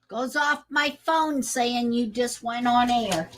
Goes off my phone saying you just went on air.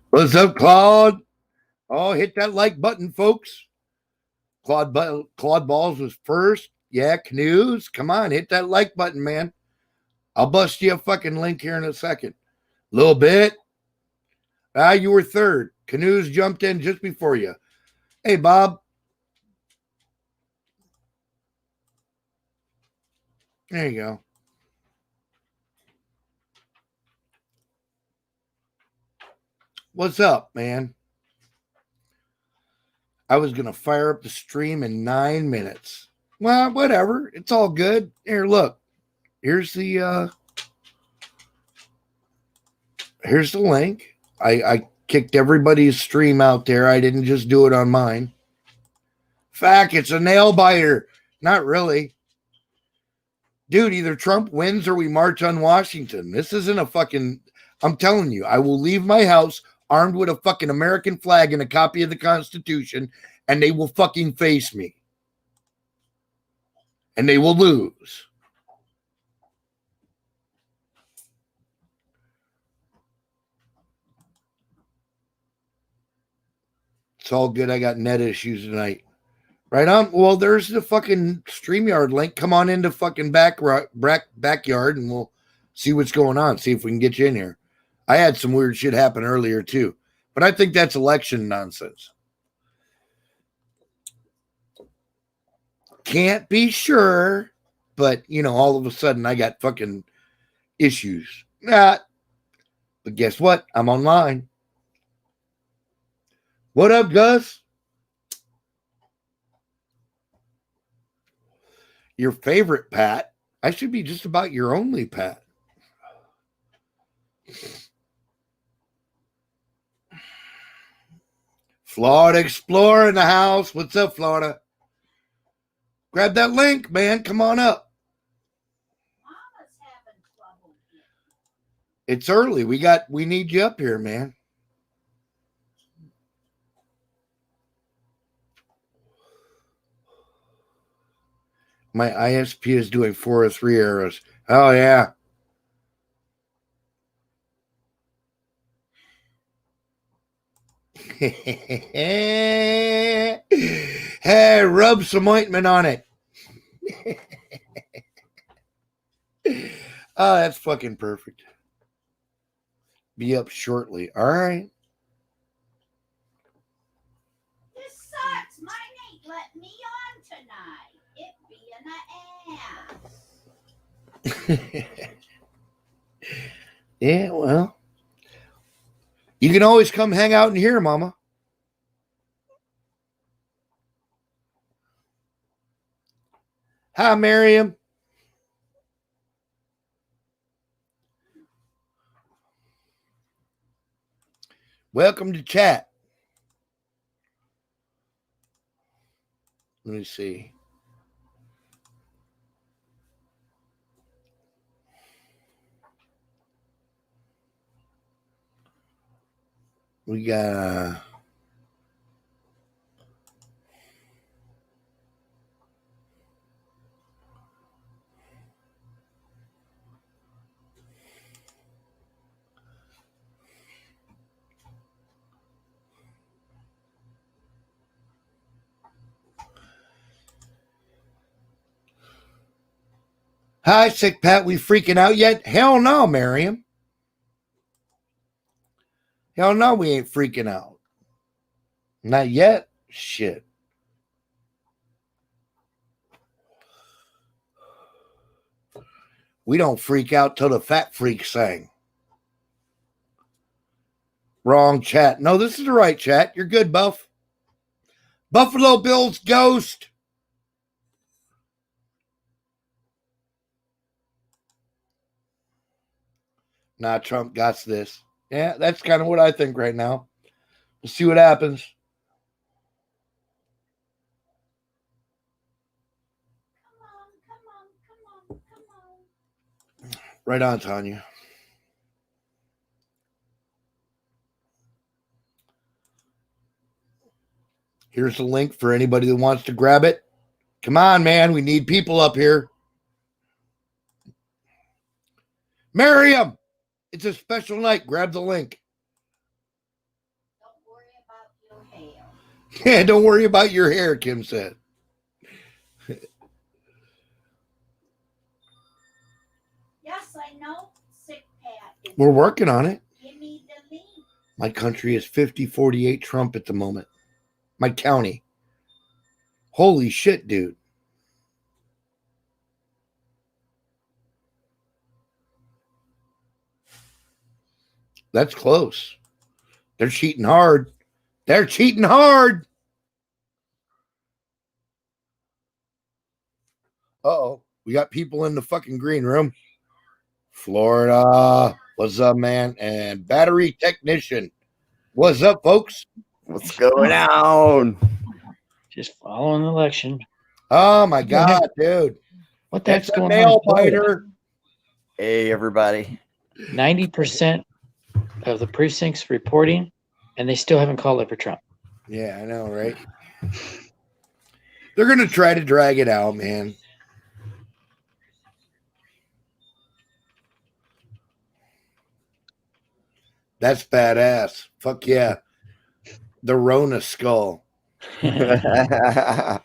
What's up, Claude? Oh, hit that like button, folks. Claude Balls was first. Yeah, Canoes. Come on, hit that like button, man. I'll bust you a fucking link here in a second. Little bit. You were third. Canoes jumped in just before you. Hey, Bob. There you go. What's up, man? I was going to fire up the stream in 9 minutes. Well, whatever. It's all good. Here, look. Here's the link. I kicked everybody's stream out there. I didn't just do it on mine. Fact, it's a nail biter. Not really. Dude, either Trump wins or we march on Washington. This isn't a fucking... I'm telling you, I will leave my house armed with a fucking American flag and a copy of the Constitution, and they will fucking face me. And they will lose. It's all good. I got net issues tonight. Right on. Well, there's the fucking StreamYard link. Come on into fucking backyard and we'll see what's going on. See if we can get you in here. I had some weird shit happen earlier too, but I think that's election nonsense. Can't be sure, but all of a sudden I got fucking issues. But guess what? I'm online. What up, Gus? Your favorite Pat? I should be just about your only Pat. Florida Explorer in the house. What's up, Florida? Grab that link, man. Come on up. Mama's having trouble. It's early. We need you up here, man. My ISP is doing 403 arrows. Oh, yeah. Hey, rub some ointment on it. Oh, that's fucking perfect. Be up shortly. All right. This sucks. Mine ain't letting me on tonight. It being an ass. Yeah, well. You can always come hang out in here, Mama. Hi, Miriam. Welcome to chat. Let me see. We got Hi, Sick Pat. We freaking out yet? Hell no, Miriam. Hell no, we ain't freaking out. Not yet. Shit. We don't freak out till the fat freak sang. Wrong chat. No, this is the right chat. You're good, Buff. Buffalo Bills ghost. Nah, Trump got this. Yeah, that's kind of what I think right now. We'll see what happens. Come on. Right on, Tanya. Here's the link for anybody that wants to grab it. Come on, man. We need people up here. Miriam, it's a special night. Grab the link. Don't worry about your hair. Yeah, don't worry about your hair, Kim said. Yes, I know. Sick Pat. We're working on it. Give me the link. My country is 50-48 Trump at the moment. My county. Holy shit, dude. That's close. They're cheating hard. They're cheating hard. Uh-oh. We got people in the fucking green room. Florida. What's up, man? And battery technician. What's up, folks? What's going on? Just following the election. Oh, my God, dude. What the heck's That's a going on? nail biter. Hey, everybody. 90% of the precincts reporting, and they still haven't called it for Trump. Yeah, I know, right? They're going to try to drag it out, man. That's badass. Fuck yeah. The Rona skull. It's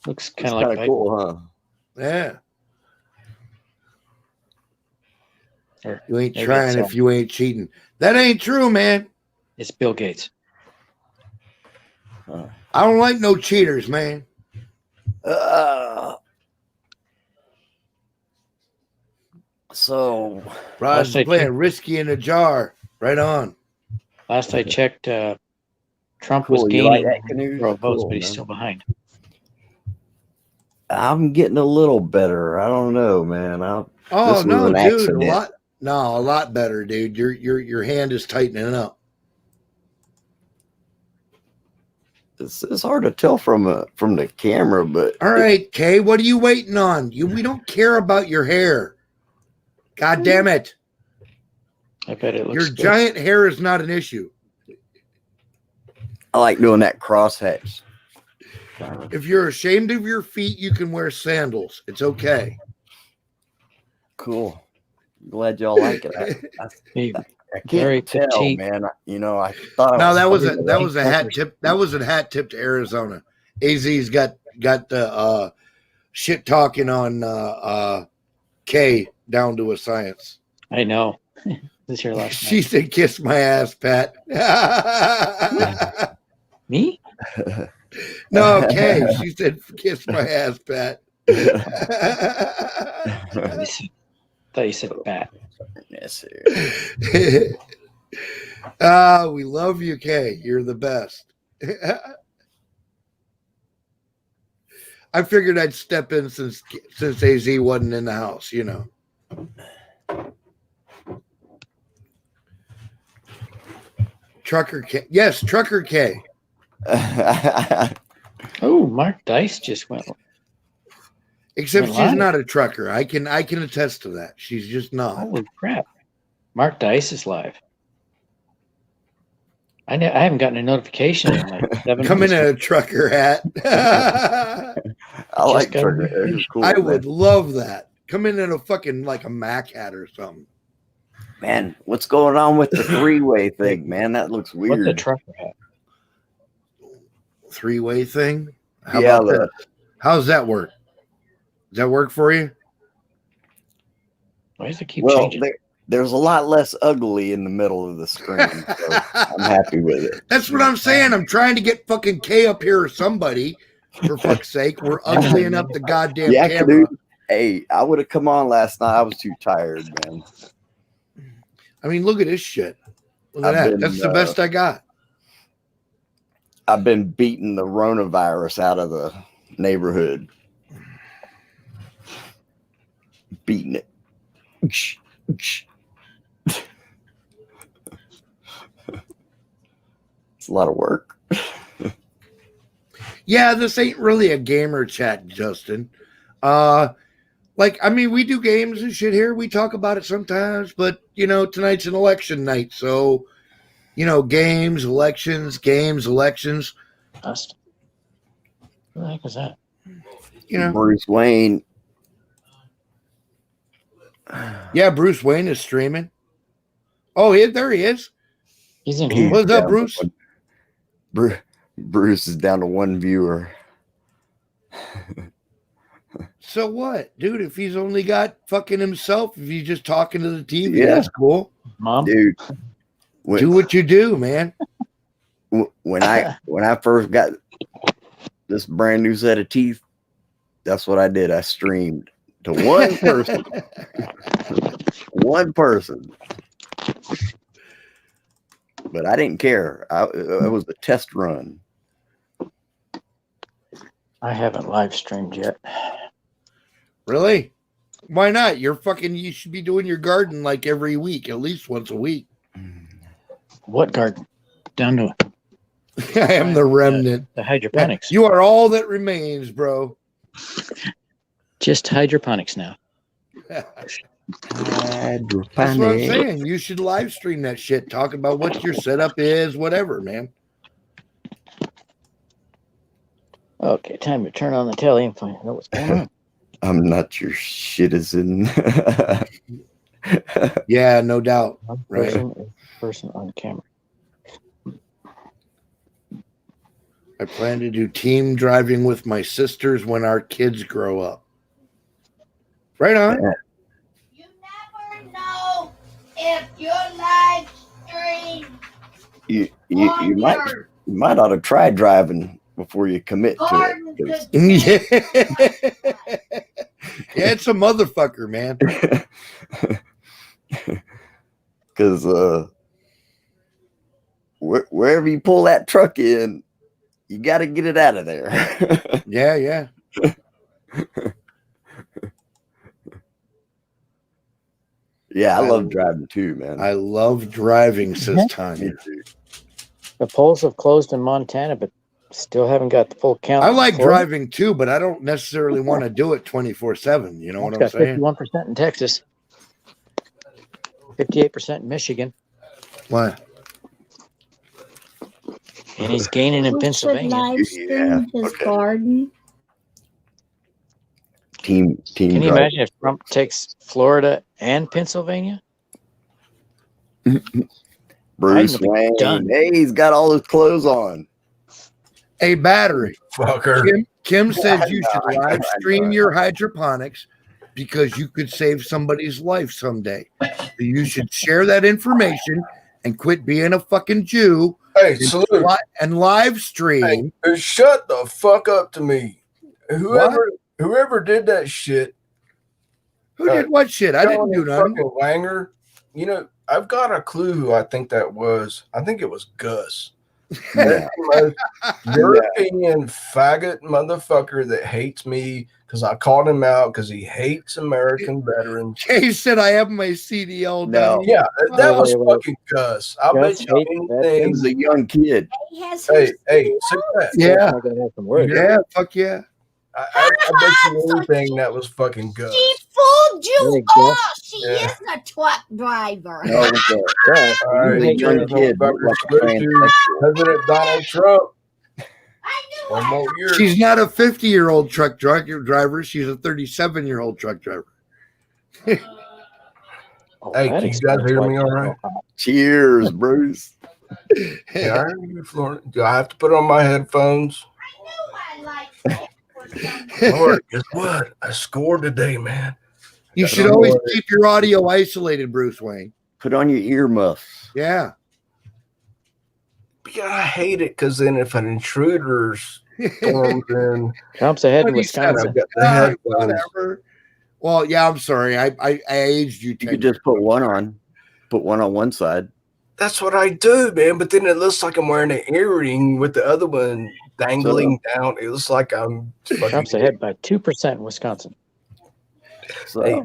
Looks kind of kind like of cool, huh? Yeah. Or You ain't maybe trying it's, if you ain't cheating. That ain't true, man. it's Bill Gates. I don't like no cheaters, man. So, Rod's I playing checked- risky in a jar. Right on. Last I checked, Trump cool. was You like gaining that canoe? several votes, Cool, but he's man. still behind. I'm getting a little better. I don't know, man. Oh This was no, an dude. accident. A lot better, dude. Your hand is tightening up. It's hard to tell from the camera, but All right, Kay, what are you waiting on? We don't care about your hair. God damn it. I bet it looks Your good. giant hair is not an issue. I like doing that crosshatch. If you're ashamed of your feet, you can wear sandals. It's okay. Cool. Glad y'all like it. Hey, I Very can't tell, petite. man. I thought. No, that was funny. a hat tip. That was a hat tip to Arizona. AZ's got the shit talking on K down to a science. I know. This is your last She night. said, "Kiss my ass, Pat." Me? No, Kay. She said, "Kiss my ass, Pat." I thought you said bat. Yes, sir. We love you, Kay. You're the best. I figured I'd step in since AZ wasn't in the house, you know. Trucker K. Yes, Trucker K. Oh, Mark Dice just went. Except Went she's live. not a trucker. I can attest to that. She's just not. Holy crap. Mark Dice is live. I haven't gotten a notification in like 7 Come in months. a trucker hat. I like got turkey. it. It's cool, I man. would love that. Come in a fucking like a Mac hat or something. Man, what's going on with the three-way thing, man? That looks What the weird. trucker hat? Three-way thing. How Yeah, about that? How's that work? Does that work for you? Why does it keep Well, changing? there's a lot less ugly in the middle of the screen, so I'm happy with it. That's what I'm saying. I'm trying to get fucking K up here or somebody. For fuck's sake, we're uglying up the goddamn Yeah, camera. dude. Hey, I would have come on last night. I was too tired, man. I mean, look at this shit. Look at I've that. been, That's the best I got. I've been beating the coronavirus out of the neighborhood. Beating it. It's a lot of work. Yeah, this ain't really a gamer chat, Justin. We do games and shit here. We talk about it sometimes, but tonight's an election night, so games, elections. Dust. What the heck is that? Bruce Wayne. Yeah, Bruce Wayne is streaming. Oh, there he is. He's in here. What's up, Bruce? Bruce is down to one viewer. So what, dude? If he's only got fucking himself, if he's just talking to the TV, Yeah. that's cool. Mom. Dude, Do what you do, man. when I first got this brand new set of teeth, that's what I did. I streamed to one person. One person. But I didn't care. It was a test run. I haven't live streamed yet. Really? Why not? You should be doing your garden like every week, at least once a week. What garden? Down to I am the remnant. the hydroponics. You are all that remains, bro. Just hydroponics now. That's what I'm saying. You should live stream that shit. Talk about what your setup is, whatever, man. Okay, time to turn on the telly and find out what's going on. I'm not your citizen. Yeah, no doubt. One Right. person on camera. I plan to do team driving with my sisters when our kids grow up. Right on. You never know if your live stream you on might your you might ought to try driving before you commit to garden it. 'cause- could Yeah, it's a motherfucker, man. Because wherever you pull that truck in, you got to get it out of there. Yeah. Yeah, I love driving too, man. I love driving, says Me Tanya. too. The polls have closed in Montana, but still haven't got the full count. I like Florida. driving too, but I don't necessarily want to do it 24/7. You know what I'm It's got saying? 51% in Texas, 58% in Michigan, What? and he's gaining in Who should Pennsylvania. live stream Yeah, his okay. garden. Team Can you drive. imagine if Trump takes Florida and Pennsylvania? Bruce Biden will be Wayne. done. Hey, he's got all his clothes on. A battery. Fucker. Kim says you I should know, live I stream know. your hydroponics because you could save somebody's life someday. You should share that information and quit being a fucking Jew Hey, salute. and live stream. Hey, shut the fuck up to me. Whoever did that shit. Who did what shit? I didn't do nothing. Fucking Wanger. You know, I've got a clue who I think that was. I think it was Gus. That's the most European faggot motherfucker that hates me because I called him out because he hates American veterans. Jay said I have my CDL No. down. Yeah, that was Wait. fucking Gus. I Gus bet you hates He anything. was a young kid. He has Hey, his sit back. Yeah. I gotta have some words. Yeah, fuck yeah. I bet you anything that was fucking Gus. She fooled you Really, all. Gus? She Yeah. is a truck driver. No, it was Yeah. All right, a young you kid. motherfuckers, Like a salute to transsexual. President Donald Trump. I knew One more year. She's not a 50-year-old truck driver. She's a 37-year-old truck driver. Oh, Hey, that can you explains guys hear why me she's all right? so hot. Cheers, Bruce. Yeah, I heard you, Florida. Do I have to put on my headphones? I knew I liked it for some Lord, guess what? I scored today, man. You should always keep your audio isolated, Bruce Wayne. Put on your earmuffs. Yeah. But yeah, I hate it because then if an intruder storms in, Trump's ahead in What he said, I've Wisconsin. got the headphones. Whatever. Well, yeah, I'm sorry. I aged you You 10 could just put one on. Put one on one side. That's what I do, man. But then it looks like I'm wearing an earring with the other one dangling down. It looks like I'm fucking. Trump's ahead by 2% in Wisconsin. So, Hey,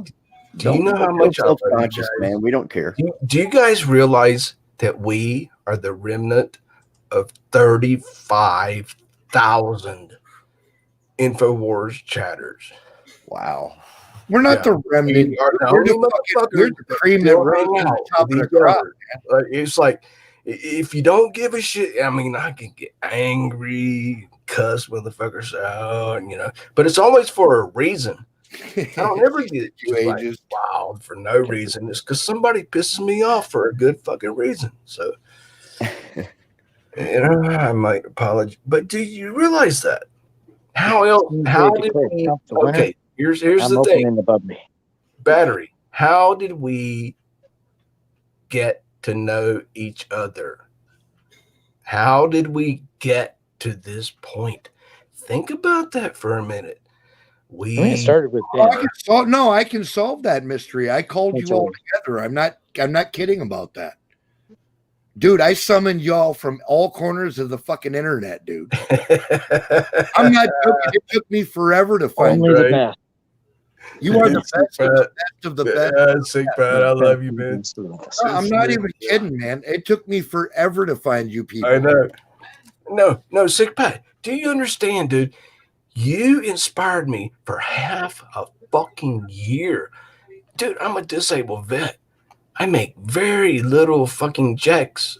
do you know how much I love you self-conscious, guys? man? We don't care. Do you guys realize that we are the remnant of 35,000 InfoWars chatters? Wow. We're not Yeah. the remnant. We are the We're only the motherfuckers the cream that still rose hang to the out top of with the each crop. other. It's like, if you don't give a shit, I mean, I can get angry, cuss motherfuckers out, but it's always for a reason. I don't ever get You just like ages. wild for no reason. It's because somebody pisses me off for a good fucking reason. So, I might apologize, but do you realize that? How else? How did declare we? Trump the winner. Okay, here's I'm the thing. opening the bubbly. Battery. How did we get to know each other? How did we get to this point? Think about that for a minute. I mean, it started with Oh, Ben. I can solve that mystery. I called That's you all all. together. I'm not kidding about that. Dude, I summoned y'all from all corners of the fucking internet, dude. I'm not joking. It took me forever to find Only you. the right. best. You are the best of Pat. the best of the best. Yeah, Sick Pat, I love you, man. No, I'm not even kidding, man. It took me forever to find you people. I know. No, Sick Pat. Do you understand, dude? You inspired me for half a fucking year. Dude, I'm a disabled vet. I make very little fucking checks,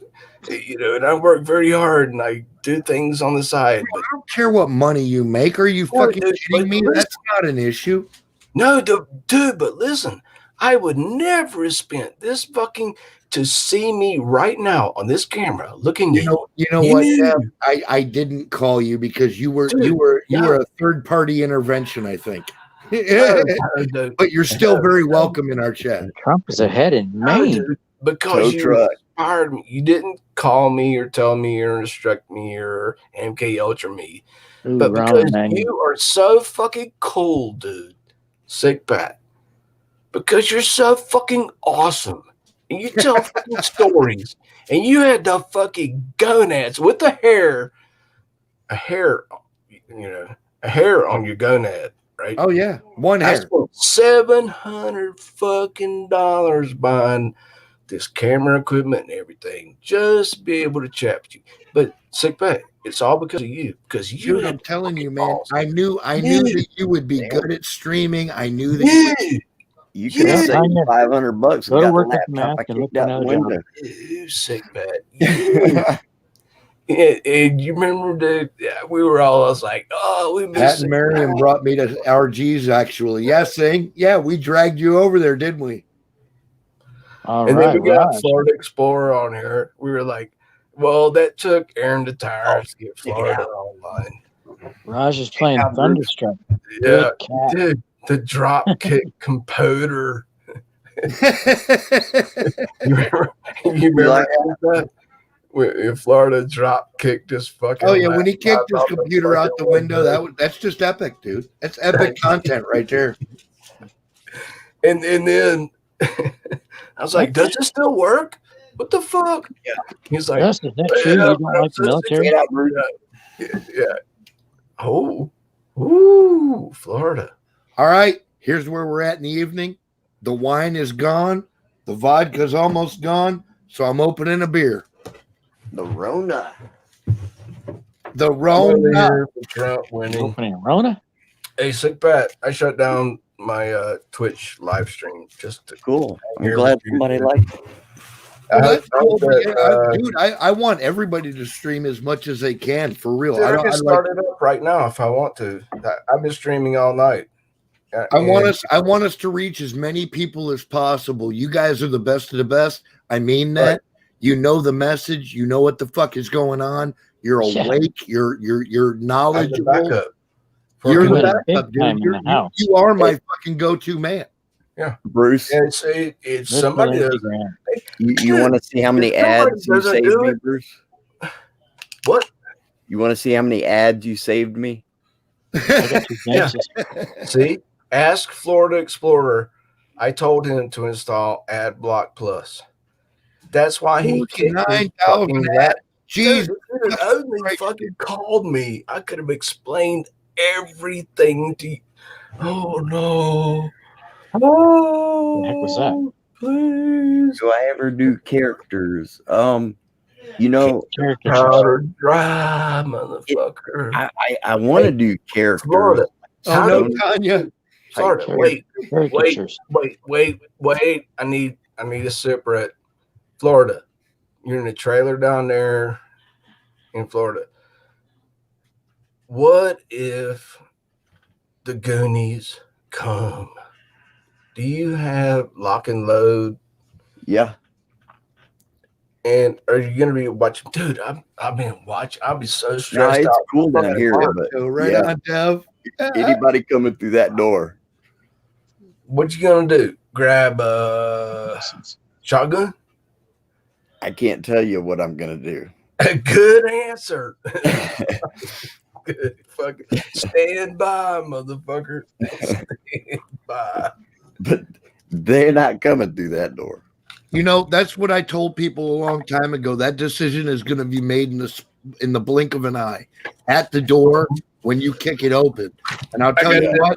and I work very hard and I do things on the side. But I don't care what money you make. Are you No, fucking dude, kidding but me? listen. That's not an issue. no, dude, but listen, I would never have spent this fucking to see me right now on this camera looking You at know you. what, You- Deb? I didn't call you because you were Dude, a third party intervention, I think. Dude, But you're still very welcome in our chat. And Trump is ahead in no, Maine. dude, because Tow you truck. inspired me. You didn't call me or tell me or instruct me or MK Ultra me. Ooh, But wrong because man. you are so fucking cool, dude, Sick Pat. Because you're so fucking awesome. And you tell fucking stories. And you had the fucking gonads with the hair, a hair on your gonad, right? Oh yeah, one I hair. spent $700 fucking buying this camera equipment and everything just to be able to chat with you. But Sick Pat, it's all because of you. Because you Dude, had I'm telling you, fucking man. balls. I knew Dude. that you would be good at streaming. I knew that you would. You, You could have Yeah. saved $500. Go to Got work the with the laptop mask I and look kicked for out the another job. window. you Sick Pat. You. And you remember we were all, I was like, oh, we Pat missed and Marion brought me to RG's actually. Yeah, Sing. Yeah, we dragged you over there, didn't we? All And right, then we got Raj. Florida Explorer on here. We were like, well, that took Aaron the Tires to get Florida online. Raj is playing out, Bruce. Thunderstruck. Yeah, Good cat. dude, the drop kick computer. You remember like that? When Florida drop kicked his fucking. Oh yeah, when he kicked his laptop out computer out the fucking window, that's just epic, dude. That's epic content right there. And then I was like, does this still work? What the fuck? Yeah. He's like, Yes, is that true? You don't like the military? Get out, Bruce. yeah. Oh, ooh, Florida. All right, here's where we're at in the evening. The wine is gone, the vodka's almost gone, so I'm opening a beer. The Rona. The Over Rona. here for Trump winning. Opening Rona? Hey, Sick Pat, I shut down my Twitch live stream just to. Cool. I'm Here glad we somebody go. liked it. Well, I that's cool, hope that, dude. I want everybody to stream as much as they can for real. dude, I I can like start it up right now if I want to. I've been streaming all night. I want us to reach as many people as possible. You guys are the best of the best. I mean that. Right. You know the message. You know what the fuck is going on. You're Yeah. awake. You're I'm the knowledgeable. backup. You're You the had a big backup, time dude. in the house. You are my fucking go-to man. Bruce, And it's This somebody Lindsey does. Graham. you want to see how many If somebody ads you doesn't saved do me, it- Bruce? What? You want to see how many ads you saved me? I got two Yeah. chances. See? Ask Florida Explorer. I told him to install AdBlock Plus. That's why he kicked me. 49,000. Dude, Jesus. if it only fucking called me, I could have explained everything to you. Oh no. Oh, What the heck was that? please. Do I ever do characters? You know, Caricatures. Powder dry, motherfucker. I want to do characters. Florida. Oh no, How- Tanya. Florida. Wait. Caricatures. Wait. I need a sip, Brett. Florida. You're in a trailer down there in Florida. What if the Goonies come? Do you have lock and load? Yeah. And are you gonna be watching? Dude, I've been watching. I'll be so No, stressed it's out. cool down here, but So right yeah, on, Dev. anybody coming through that door, What you gonna do? Grab a shotgun? I can't tell you what I'm gonna do. Good answer. Good fucking stand by, motherfucker. Stand by. But they're not coming through that door. You know, that's what I told people a long time ago. That decision is going to be made in the blink of an eye, at the door when you kick it open. And I'll tell you what,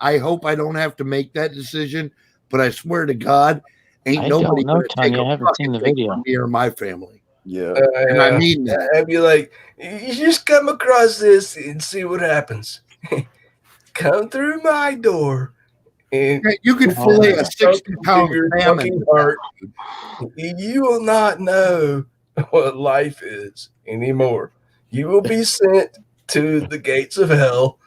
I hope I don't have to make that decision, but I swear to God, ain't I nobody don't know, gonna take Tanya. a I haven't seen fucking the thing video. from me or my family. Yeah. And I mean that. I'd be like, you just come across this and see what happens. Come through my door. And You could fillet a 60-pound your salmon. fucking heart. You will not know what life is anymore. You will be sent to the gates of hell,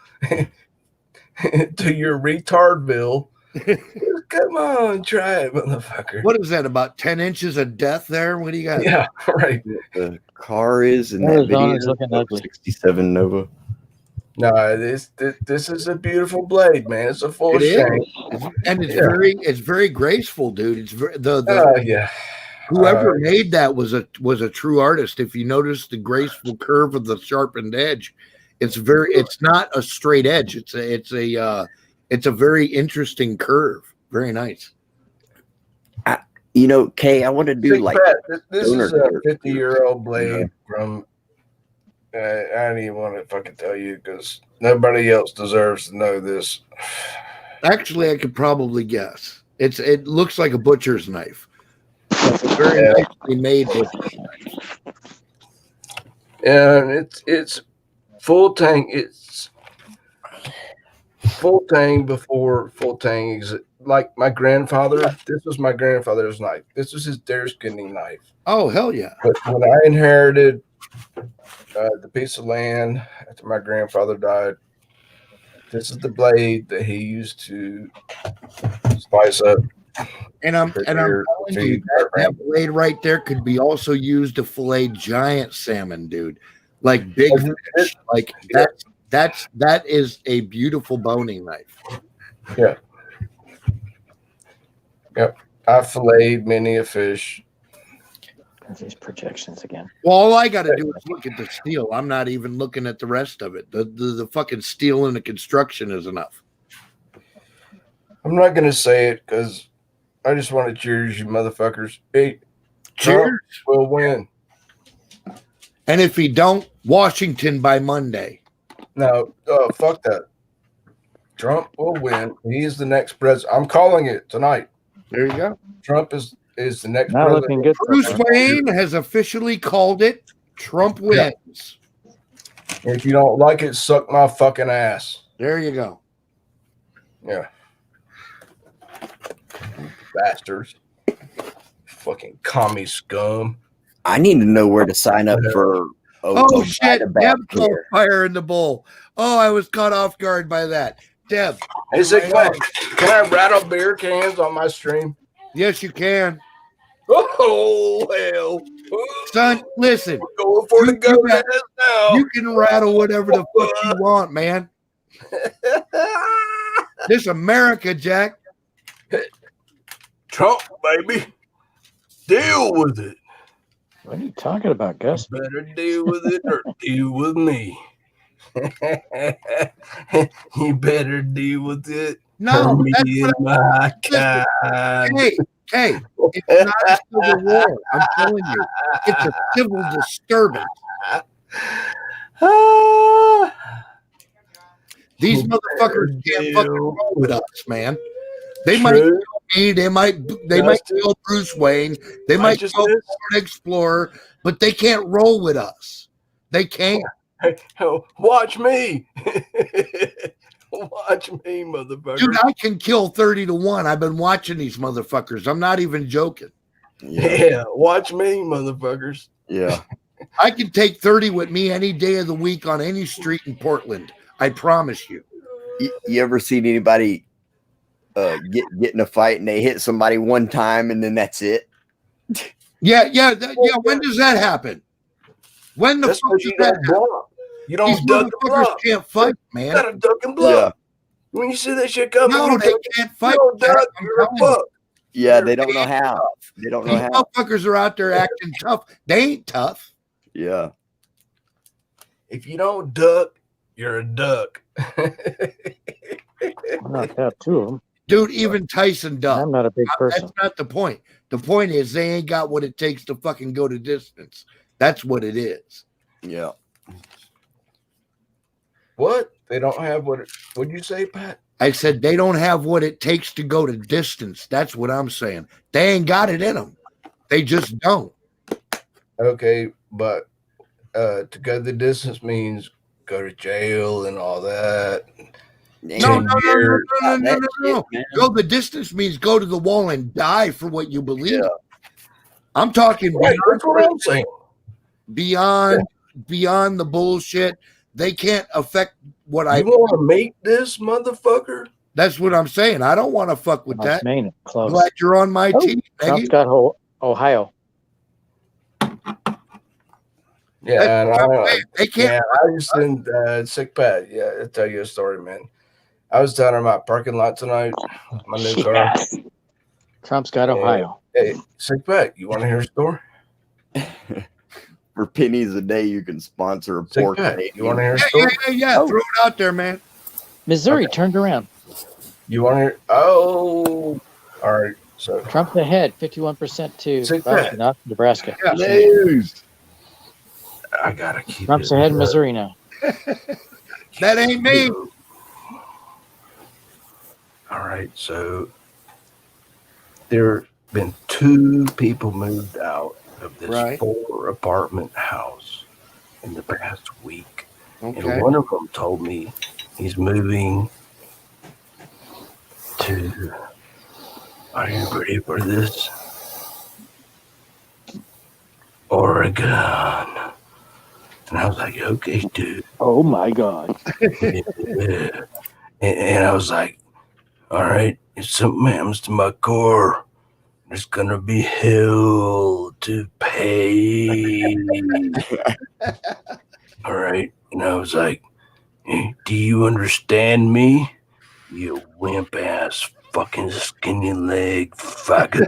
to your retardville. Come on, try it, motherfucker. What is that, about 10 inches of death there? What do you got? Yeah, right. The car is in that video. Arizona's looking ugly. 67 Nova. No, this is a beautiful blade, man. It's a full It is. shank. And it's Yeah. very graceful, dude. It's very, Yeah. whoever made that was a true artist. If you notice the graceful curve of the sharpened edge, it's not a straight edge. It's a very interesting curve. Very nice. You know, Kay, I want to do Big like Pat, this is a donor- 50-year-old blade from. I don't even want to fucking tell you because nobody else deserves to know this. Actually, I could probably guess. It looks like a butcher's knife. It's a very Yeah. nicely made butcher's knife. And it's full tang. It's full tang before full tang. Like my grandfather, this was my grandfather's knife. This was his deerskinning knife. Oh hell yeah! But when I inherited the piece of land after my grandfather died, this is the blade that he used to spice up. And I'm telling you, that blade right there could be also used to fillet giant salmon, dude. Like big fish. Like that is a beautiful boning knife. Yeah. Yep. I filleted many a fish. These projections again. Well, all I got to do is look at the steel. I'm not even looking at the rest of it. The fucking steel and the construction is enough. I'm not gonna say it because I just want to cheers you motherfuckers. Hey, Cheers. Trump will win. And if he don't, Washington by Monday. No, fuck that. Trump will win. He's the next president. I'm calling it tonight. There you go. Trump is the next Not president. looking good. so Bruce far. Wayne has officially called it. Trump wins. If you don't like it, suck my fucking ass. There you go. Yeah. Bastards. Fucking commie scum. I need to know where to sign up for. Oh shit! Buyback Deb called here. fire in the bowl. Oh, I was caught off guard by that. Deb. Is it can I rattle beer cans on my stream? Yes, you can. Oh hell. Son, listen. We're going for the You can goat ass now. You can rattle whatever the fuck you want, man. This America, Jack. Trump, baby. Deal with it. What are you talking about, Gus? Better deal with it or deal with me. You better deal with it. No, Me that's and what my kind. Hey, Okay, it's not a civil war. I'm telling you, it's a civil disturbance. These motherfuckers can't fucking roll with us, man. They might True. kill me. They might kill Bruce Wayne. They might kill Ford Explorer, but they can't roll with us. They can't. Hey, watch me. Watch me, motherfucker. Dude, I can kill 30 to 1. I've been watching these motherfuckers. I'm not even joking. Yeah, watch me, motherfuckers. Yeah. I can take 30 with me any day of the week on any street in Portland. I promise you. You ever seen anybody get in a fight and they hit somebody one time and then that's it? Yeah. When does that happen? When the That's fuck what does you that don't happen? block. You don't These duck and motherfuckers block. can't fight, You man. gotta duck and block. When you see that shit coming, No, you they duck. can't You fight. don't Jack. duck, I'm you're a telling you. fuck. Yeah, they don't know how. They don't know These how. motherfuckers are out there acting tough. They ain't tough. Yeah. If you don't duck, you're a duck. I'm not that two of them. Dude, even Tyson does. I'm not a big person. That's not the point. The point is they ain't got what it takes to fucking go to distance. That's what it is. Yeah. What? They don't have what? What'd you say, Pat? I said they don't have what it takes to go to distance. That's what I'm saying. They ain't got it in them. They just don't. Okay, but to go the distance means go to jail and all that. No. That shit, man. Go the distance means go to the wall and die for what you believe. Yeah. I'm talking Right, that's what I'm saying. beyond the bullshit. They can't affect what I. You want to make this motherfucker? That's what I'm saying. I don't want to fuck with That's that. Maine. Close. Glad you're on my Oh, team, Trump's Maggie. got Ohio. Yeah, and They can't. yeah, I just didn't sick Pat. Yeah, I'll tell you a story, man. I was down in my parking lot tonight, my new car. Yes. Trump's got Yeah. Ohio. Hey, sick Pat, you want to hear a story? For pennies a day, you can sponsor a Sick pork. Pat, Canadian. you want to hear a Yeah, story? yeah. Oh. Throw it out there, man. Missouri Okay. turned around. You want to hear? Oh, all right. So Trump's ahead, 51% to Sick well, Pat. not Nebraska. Yeah. News. I gotta keep. Trump's it ahead in up. Missouri now. That ain't me. All right, so there been 2 people moved out of this Right. 4-apartment house in the past week, Okay. and one of them told me he's moving to. Are you ready for this? Oregon. And I was like, okay, dude. Oh my God. Yeah. And I was like, all right, if something happens to my car, there's gonna be hell to pay. All right. And I was like, hey, do you understand me? You wimp ass fucking skinny leg faggot.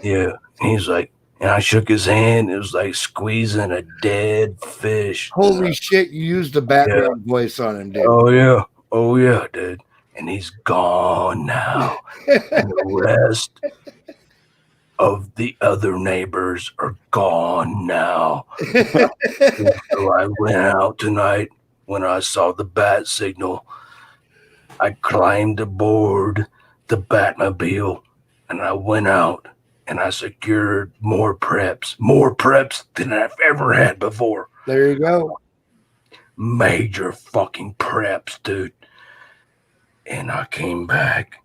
Yeah. And he's like, and I shook his hand. It was like squeezing a dead fish. Holy shit! You used the background voice on him, dude. Oh yeah, dude. And he's gone now. And the rest of the other neighbors are gone now. So I went out tonight when I saw the bat signal. I climbed aboard the Batmobile and I went out and I secured more preps than I've ever had before. There you go. Major fucking preps, dude. And I came back,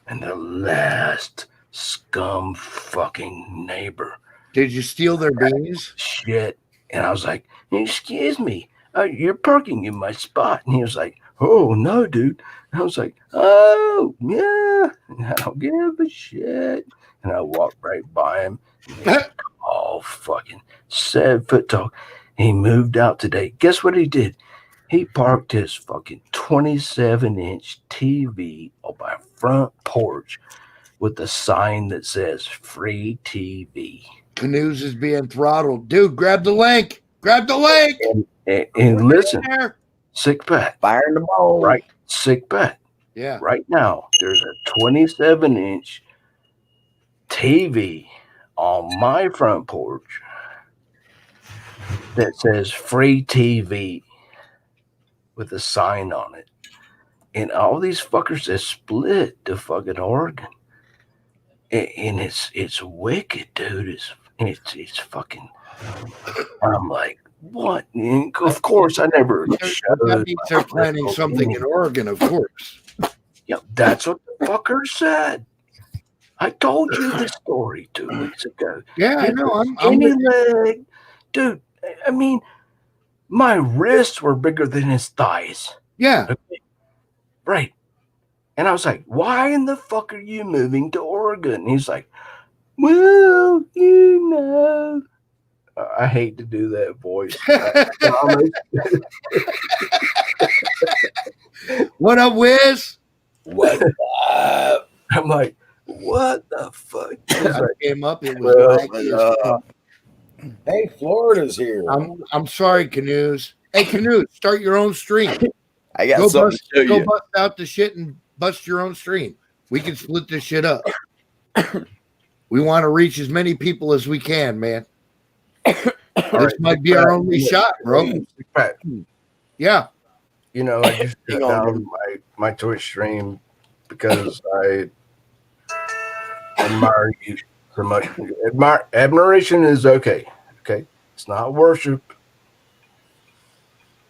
and the last scum fucking neighbor Did you steal their beanies? shit. And I was like, excuse me, you're parking in my spot. And he was like, oh, no, dude. And I was like, oh, yeah, I don't give a shit. And I walked right by him. And he was all fucking 7 foot tall. He moved out today. Guess what he did? He parked his fucking 27-inch TV on my front porch with a sign that says free TV. Canoes is being throttled. Dude, grab the link. Grab the link. And listen, There. sick Pat, Firing the ball. right? Sick Pat. Yeah. Right now, there's a 27-inch TV on my front porch that says free TV with a sign on it. And all these fuckers have split to fucking Oregon. And it's wicked, dude. It's fucking. I'm like, what? And of course, I never. That means they're planning something in Oregon, of course. Yeah, that's what the fucker said. I told you the story 2 weeks ago. Yeah, I know. I'm Skinny leg, dude. I mean, my wrists were bigger than his thighs. yeah. Okay. Right. And I was like, why in the fuck are you moving to Oregon? And he's like, well, you know. I hate to do that voice. I promise. What up, Wiz? What up? I'm like, what the fuck? He's I like, came up. It was Well, laggy as fuck. Hey, Florida's here. I'm sorry, Canoes. Hey, Canoes, start your own stream. I got Go something bust, to show go you. bust out the shit and bust your own stream. We can split this shit up. We want to reach as many people as we can, man. This might be our only shot, bro. Pat, Yeah. you know, I just Hang shut on, down my Twitch stream because I admire you so much. Admiration is okay. Okay. It's not worship.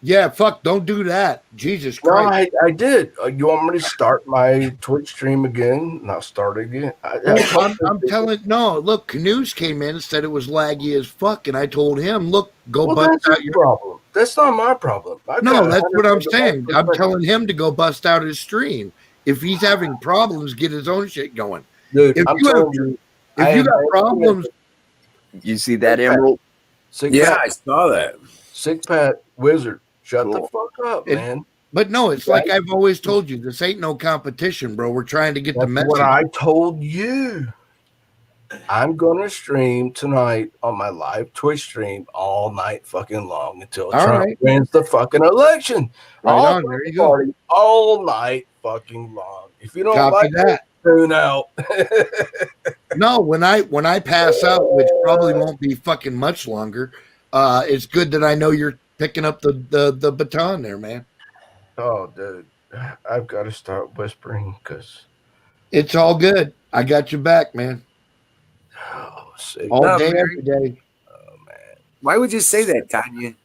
Yeah, fuck, don't do that. Jesus No, Christ. I did. You want me to start my Twitch stream again? And I'll start again. I'm telling no, look, Canoes came in and said it was laggy as fuck, and I told him, look, go Well, bust that's out your your problem. That's not my problem. No, that's what I'm saying. I'm telling him to go bust out his stream. If he's having problems, get his own shit going. Dude, If I'm you have- telling you. If you got problems, You see that, Emerald? Sick Yeah, Pat, I saw that. Sick Pat Wizard, shut the Cool. fuck up, It- man. but no, it's like I've always told you, this ain't no competition, bro. We're trying to get the That's message. what I told you. I'm gonna stream tonight on my live Twitch stream all night fucking long until All Trump right. wins the fucking election. Right all on, there you go. party, all night fucking long. If you don't Copy like that. it, tune out. No, when I pass out, which probably won't be fucking much longer, it's good that I know you're picking up the baton there, man. Oh, dude, I've got to start whispering because It's all good. I got your back, man. sick. All No, day, Mary. every day. Why would you say that, Tanya?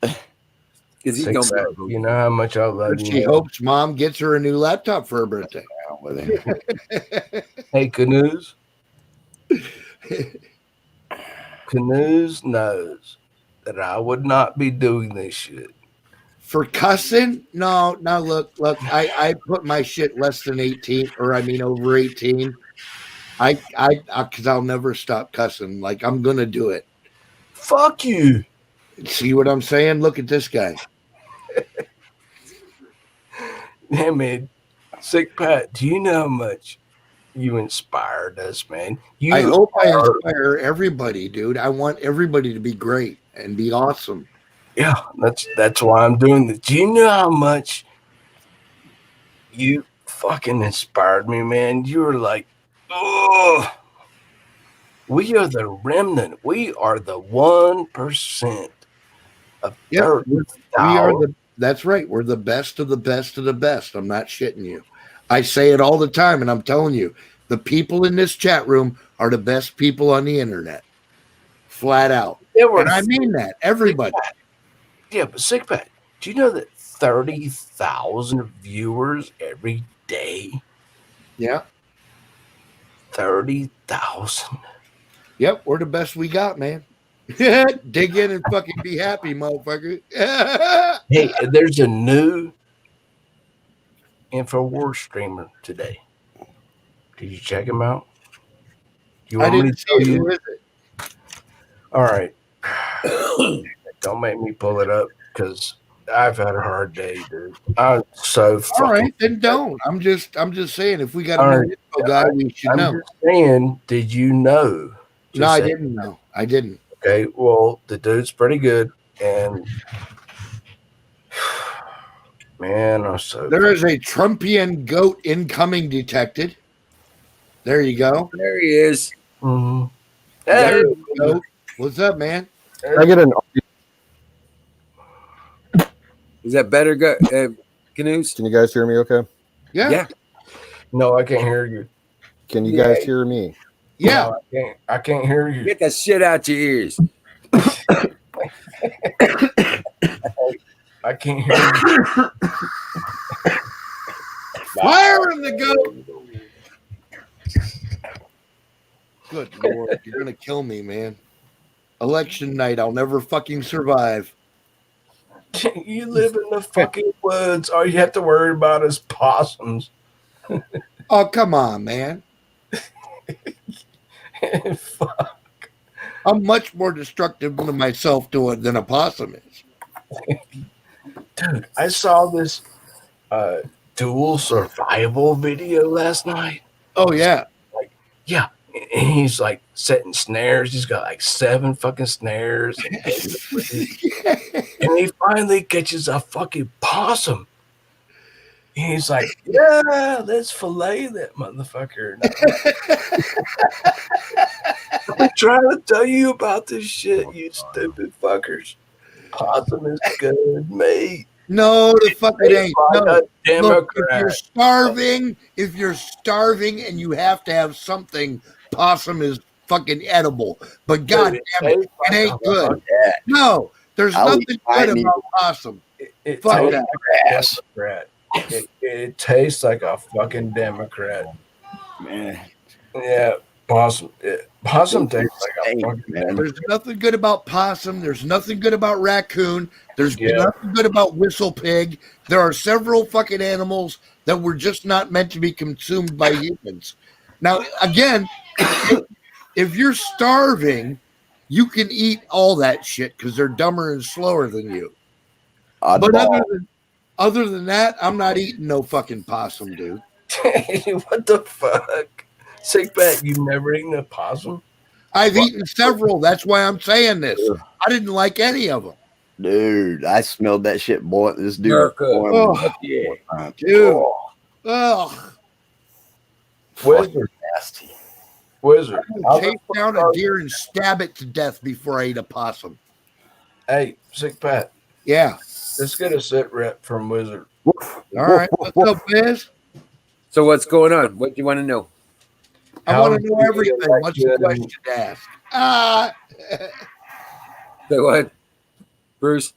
Because he Sick don't Pat, you know how much I love She you. hopes mom gets her a new laptop for her birthday. With him. Hey, Canoes. Canoes knows that I would not be doing this shit. For cussing? No, look, I put my shit less than 18, or I mean over 18. Because I'll never stop cussing. Like, I'm gonna do it. Fuck you. See what I'm saying? Look at this guy. Yeah, man. Sick Pat, do you know how much you inspired us, man? You I hope I are- inspire everybody, dude. I want everybody to be great and be awesome. Yeah, that's why I'm doing this. Do you know how much you fucking inspired me, man? You were like, oh, we are the remnant. We are the 1% of Yeah, we are 30,000. that's right. We're the best of the best of the best. I'm not shitting you. I say it all the time, and I'm telling you, the people in this chat room are the best people on the internet. Flat out. There were And I mean that. Everybody. Yeah, but Sick Pat, do you know that 30,000 viewers every day? Yeah. 30,000. Yep. We're the best we got, man. Dig in and fucking be happy, motherfucker. Hey, there's a new InfoWars streamer today. Did you check him out? You I want me didn't to see tell it. you? Who is it? All right. Don't make me pull it up because I've had a hard day, dude. I'm so fucking. All right, then don't. I'm just saying if we got All a right. new info guy, we should I'm know. just saying, did you know? No, Just I saying. didn't know. I didn't. Okay, well, the dude's pretty good, and man, I'm so. There is a Trumpian goat incoming detected. There you go. There he is. Mm-hmm. There you go. What's up, man? Can I get an Is that better, Canoes? Can you guys hear me okay? Yeah. Yeah. No, I can't hear you. Can you guys hear me? Yeah. No, I can't hear you. Get that shit out your ears. I can't hear you. Fire in the goat. Good Lord. You're going to kill me, man. Election night. I'll never fucking survive. You live in the fucking woods. All you have to worry about is possums. Oh, come on, man. Fuck. I'm much more destructive to myself than a possum is. Dude, I saw this dual survival video last night. Oh, yeah. Yeah. And he's like setting snares. He's got like 7 fucking snares. And he finally catches a fucking possum. And he's like, yeah, let's fillet that motherfucker. I'm trying to tell you about this shit, you stupid fuckers. Possum is good meat. No, the fuck it ain't. Like No. a Look, Democrat. if you're starving and you have to have something, possum is fucking edible. But god damn it, it ain't good. No, there's I'll nothing eat good mine about possum. It Fuck tastes that. like a Democrat. It tastes like a fucking Democrat. Man, Yeah, possum. Possum tastes like a fucking man. There's nothing good about possum. There's nothing good about raccoon. There's Yeah. nothing good about whistle pig. There are several fucking animals that were just not meant to be consumed by humans. Now, again, if you're starving, you can eat all that shit because they're dumber and slower than you. But Oddball. other than that, I'm not eating no fucking possum, dude. What the fuck? Sick bet, you've never eaten a possum? I've eaten several. That's why I'm saying this. I didn't like any of them. Dude, I smelled that shit boiling. This dude America. boiling Oh, yeah. dude. Ugh. Wizard, Nasty. wizard. I'll Chase just- down a deer and stab it to death before I eat a possum. Hey, sick pat. Yeah. Let's get a sit rep from Wizard. All right. What's up, Biz? So what's going on? What do you want to know? I How want to know do you everything. like What's the it? question to ask? Say what? Bruce?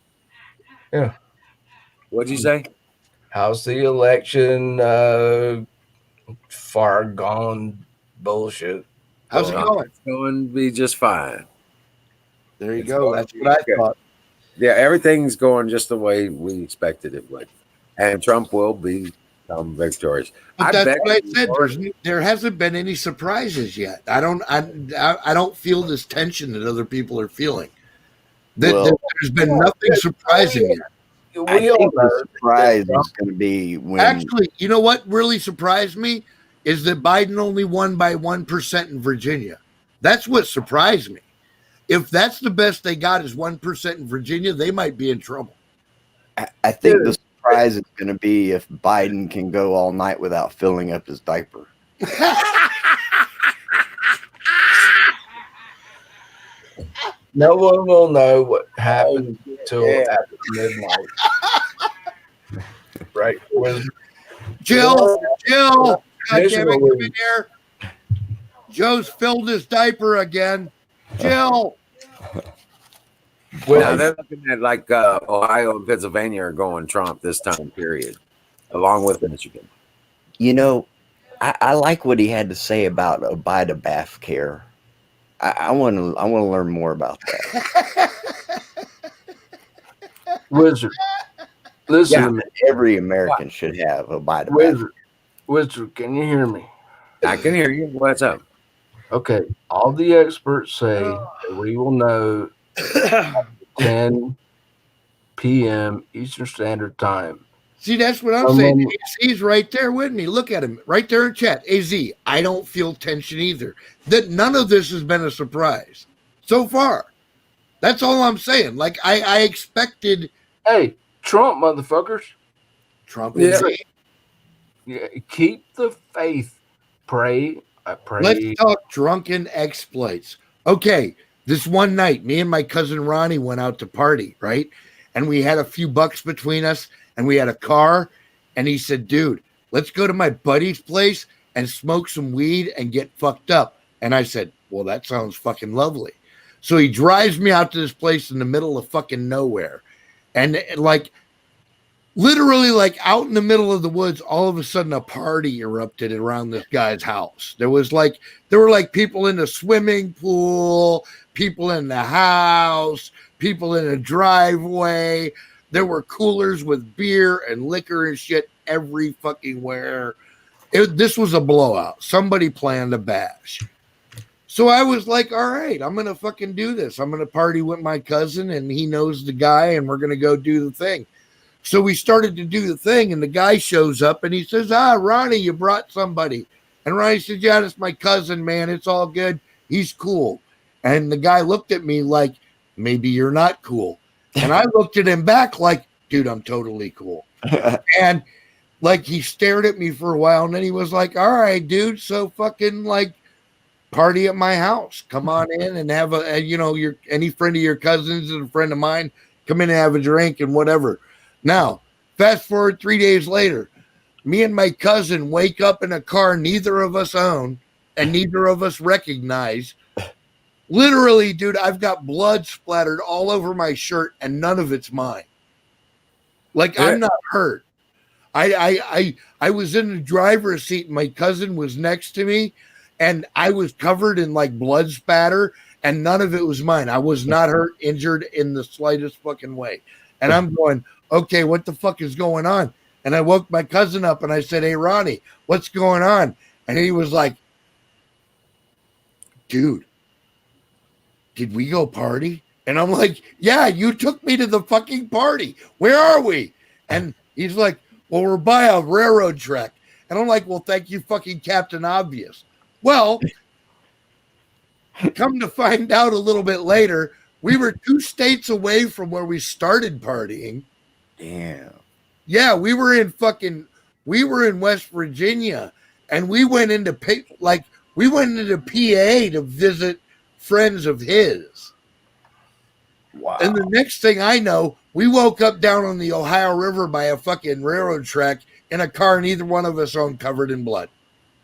Yeah. What'd you say? How's the election? Far gone bullshit. How's it going? It's going to be just fine. There you It's go. going That's to what I be good. thought. Yeah, everything's going just the way we expected it would. And Trump will become victorious. But I that's bet what I you said. are- There hasn't been any surprises yet. I don't feel this tension that other people are feeling. Well- There's been nothing surprising yet. I We all think know. the surprise is going to be when Actually, you know what really surprised me is that Biden only won by 1% in Virginia. That's what surprised me. If that's the best they got is 1% in Virginia, they might be in trouble. I think the surprise is going to be if Biden can go all night without filling up his diaper. No one will know what happened till after midnight. Right? Wizard. Jill, God This damn it, will- come in here. Joe's filled his diaper again. Jill. Yeah, they're looking at like Ohio and Pennsylvania are going Trump this time period, along with Michigan. You know, I like what he had to say about Abida Bath Care. I want to learn more about that. Wizard. Listen to me. Every American should have Abida Bath. Wizard. Wizard, can you hear me? I can hear you. What's up? Okay. All the experts say that we will know 10 p.m. Eastern Standard Time. See, that's what I'm saying. AZ's right there with me. Look at him right there in chat. AZ, I don't feel tension either. That none of this has been a surprise so far. That's all I'm saying. Like I expected Hey, Trump motherfuckers. Trump. Yeah. Yeah, keep the faith. Pray I Let's pray. talk drunken exploits. Okay, this one night, me and my cousin Ronnie went out to party, right? And we had a few bucks between us, and we had a car. And he said, "Dude, let's go to my buddy's place and smoke some weed and get fucked up." And I said, "Well, that sounds fucking lovely." So he drives me out to this place in the middle of fucking nowhere. And like literally like out in the middle of the woods, all of a sudden a party erupted around this guy's house. There were like people in the swimming pool, people in the house, people in a driveway. There were coolers with beer and liquor and shit every fucking where. This was a blowout. Somebody planned a bash. So I was like, all right, I'm going to fucking do this. I'm going to party with my cousin, and he knows the guy, and we're going to go do the thing. So we started to do the thing, and the guy shows up, and he says, Ronnie, you brought somebody. And Ronnie said, yeah, that's my cousin, man. It's all good. He's cool. And the guy looked at me like, maybe you're not cool. And I looked at him back like, dude, I'm totally cool. And like he stared at me for a while, and then he was like, all right, dude, so fucking like party at my house. Come on in and have any friend of your cousins and a friend of mine, come in and have a drink and whatever. Now, fast forward 3 days later, me and my cousin wake up in a car neither of us own and neither of us recognize. Literally, dude, I've got blood splattered all over my shirt and none of it's mine. Like, I'm not hurt. I was in the driver's seat and my cousin was next to me and I was covered in like blood spatter and none of it was mine. I was not hurt, injured in the slightest fucking way. And I'm going, okay, what the fuck is going on? And I woke my cousin up and I said, hey, Ronnie, what's going on? And he was like, dude, did we go party? And I'm like, yeah, you took me to the fucking party. Where are we? And he's like, well, we're by a railroad track. And I'm like, well, thank you, fucking Captain Obvious. Well, come to find out a little bit later, we were 2 states away from where we started partying. Damn. Yeah, we were in West Virginia, and we went into PA to visit friends of his. Wow. And the next thing I know, we woke up down on the Ohio River by a fucking railroad track in a car neither one of us owned, covered in blood.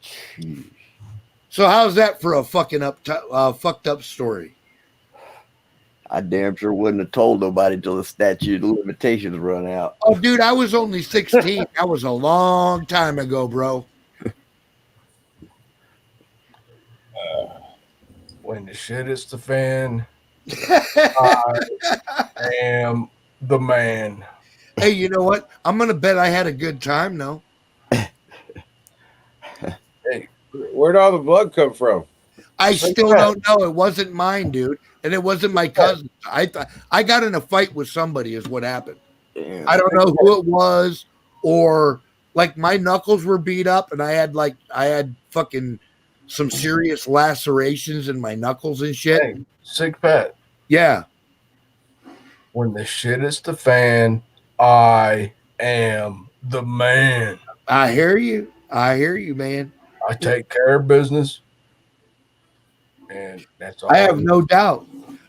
Jeez. So how's that for a fucking fucked up story? I damn sure wouldn't have told nobody till the statute of limitations run out. Oh, dude, I was only 16. That was a long time ago, bro. When the shit hits the fan, I am the man. Hey, you know what? I'm going to bet I had a good time, though. Where'd all the blood come from? I still don't know. It wasn't mine, dude. And it wasn't my cousin. I got in a fight with somebody is what happened. Damn. I don't know who it was, or like my knuckles were beat up and I had fucking some serious lacerations in my knuckles and shit. Hey, Sick Pat, Yeah. when the shit hits the fan, I am the man. I hear you. I hear you, man. I take care of business. And that's all I have no doubt.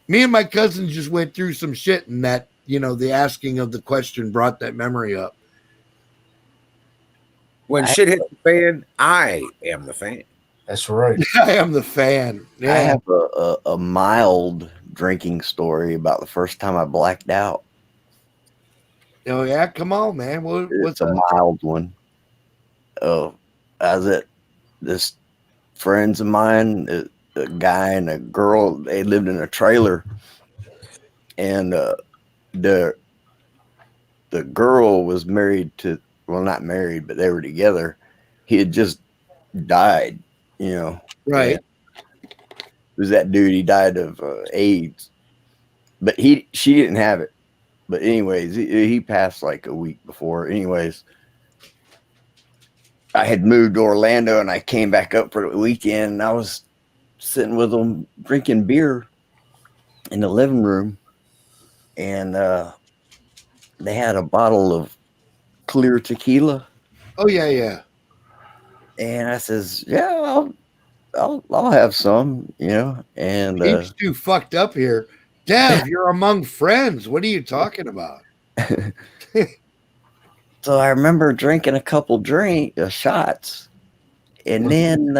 Me and my cousin just went through some shit, and that, the asking of the question brought that memory up. When shit hits the fan, I am the fan. That's right. I am the fan. I Yeah. have a mild drinking story about the first time I blacked out. Oh, yeah. Come on, man. What's It's a up? mild one. Oh, I was at this friends of mine, a guy and a girl. They lived in a trailer, and the girl was married to, well, not married, but they were together. He had just died, Right. It was that dude. He died of AIDS, but she didn't have it. But anyways, he passed like a week before. Anyways, I had moved to Orlando and I came back up for the weekend, and I was sitting with them drinking beer in the living room, and they had a bottle of clear tequila. Oh, yeah, yeah. And I says, yeah, I'll have some, you know. And He's too fucked up here. Dev, you're among friends. What are you talking about? so I remember drinking a couple shots, and then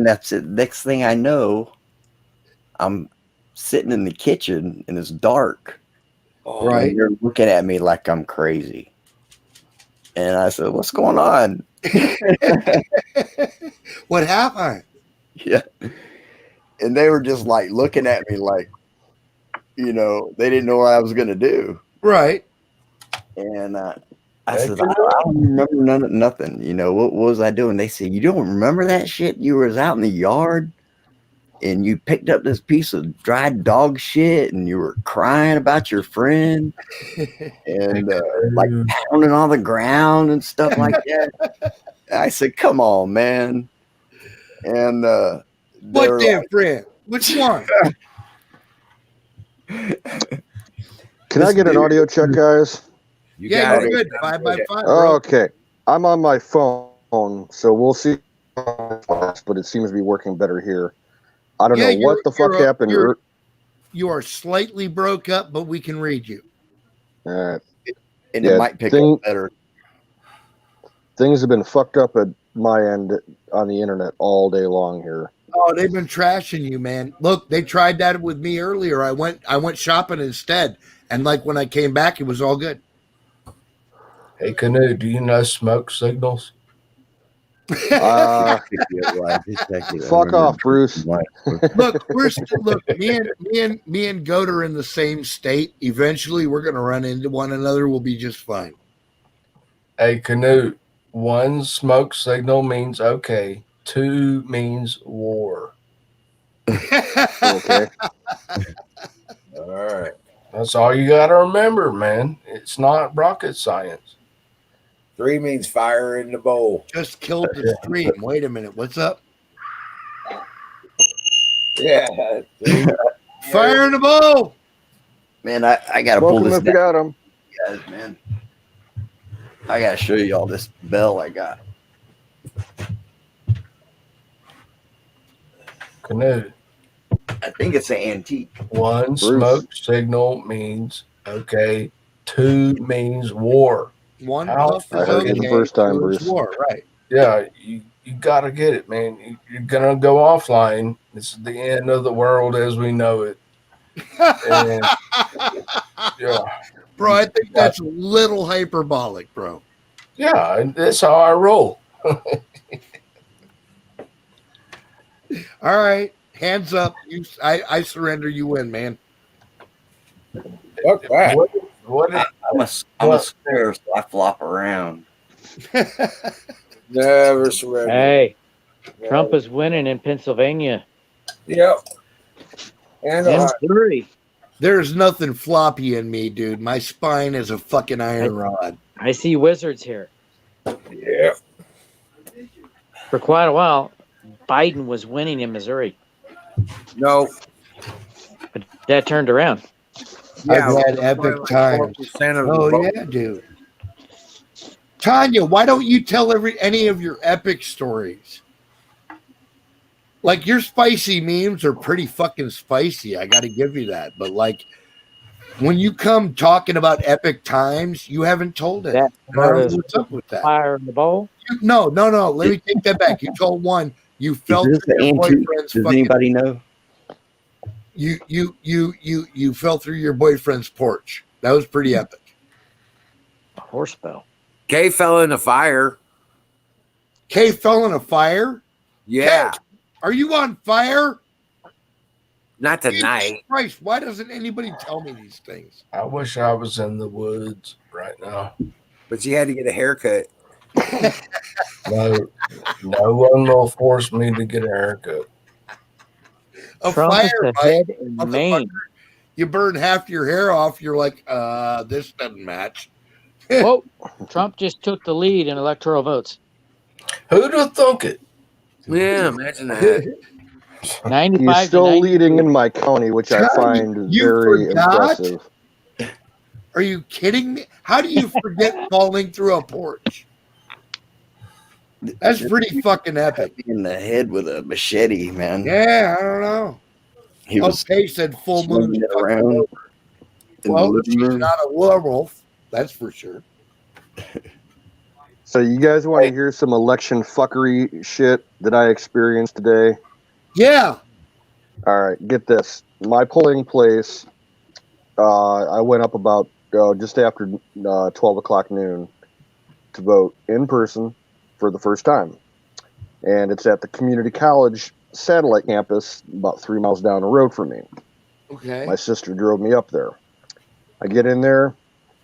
that's it. Next thing I know, I'm sitting in the kitchen and it's dark. Right. And they're looking at me like I'm crazy. And I said, "What's going on?" What happened? Yeah. And they were just like looking at me like, you know, they didn't know what I was going to do. Right. And I said, I don't remember nothing. You know, what was I doing? They said, "You don't remember that shit? You was out in the yard and you picked up this piece of dried dog shit and you were crying about your friend and like pounding on the ground and stuff like that." I said, "Come on, man." And What damn friend? Which one? Can I get an audio check, guys? You Yeah, got you're it. good. 5x5. Bro. Okay. I'm on my phone, so we'll see. But it seems to be working better here. I don't Yeah, know what the fuck happened. You are slightly broke up, but we can read you. and Yeah, it might pick up better. Things have been fucked up at my end on the internet all day long here. Oh, they've been trashing you, man. Look, they tried that with me earlier. I went shopping instead, and like when I came back, it was all good. Hey, Canoe, do you know smoke signals? Fuck off, Bruce. Look, me and Goat are in the same state. Eventually, we're gonna run into one another. We'll be just fine. Hey, Canoe, one smoke signal means okay. 2 means war. Okay. All right. That's all you got to remember, man. It's not rocket science. 3 means fire in the bowl. Just killed the stream. Wait a minute. What's up? Yeah. Fire in the bowl. Man, I got to pull Welcome this if you down, got him. guys, man. I got to show you all this bell I got. Canoe, I think it's an antique. 1 smoke signal means okay. 2 means war. One Ow. puff is I heard it the first time, 2 is Bruce. war, right? Yeah, you got to get it, man. You're going to go offline. This is the end of the world as we know it. And, yeah. Bro, I think that's a little hyperbolic, bro. Yeah, and that's how I roll. All right, hands up. I surrender. You win, man. Fuck that. What is, I'm a square, so I flop around. Never surrender. Hey, Trump is winning in Pennsylvania. Yep. And In Missouri. There's nothing floppy in me, dude. My spine is a fucking iron rod. I see wizards here. yeah. For quite a while, Biden was winning in Missouri, No. but that turned around. Yeah. I've had epic times. 4% of the Oh vote. yeah, dude. Tanya, why don't you tell any of your epic stories? Like your spicy memes are pretty fucking spicy. I got to give you that. But like when you come talking about epic times, you haven't told it. That And I don't know is what's up with that? fire in the bowl. No. Let me take that back. You told one. You fell Is this through the your antique? boyfriend's Does fucking. anybody know? You fell through your boyfriend's porch. That was pretty epic. A horse bell. Kay fell in the fire. Kay fell in a fire. Yeah. Kay, are you on fire? Not Jesus tonight. Christ, why doesn't anybody tell me these things? I wish I was in the woods right now. But you had to get a haircut. No one will force me to get a haircut. A Trump is fire, ahead Mike. in Motherfucker. Maine. You burn half your hair off. You're like, this doesn't match. Whoa, Trump just took the lead in electoral votes. Who'd have thunk it? Yeah, imagine that. 95 He's still to 90. leading in my county, which I find You very forgot? impressive. Are you kidding me? How do you forget falling through a porch? That's pretty fucking epic. in the head with a machete, man. Yeah, I don't know. He was Okay, said full moon. swinging it fucking around over. in Well, the she's living room. not a werewolf, that's for sure. So you guys want to hear some election fuckery shit that I experienced today? Yeah. All right, get this. My polling place, I went up about just after 12 o'clock noon to vote in person for the first time. And it's at the community college satellite campus about 3 miles down the road from me. Okay. My sister drove me up there. I get in there.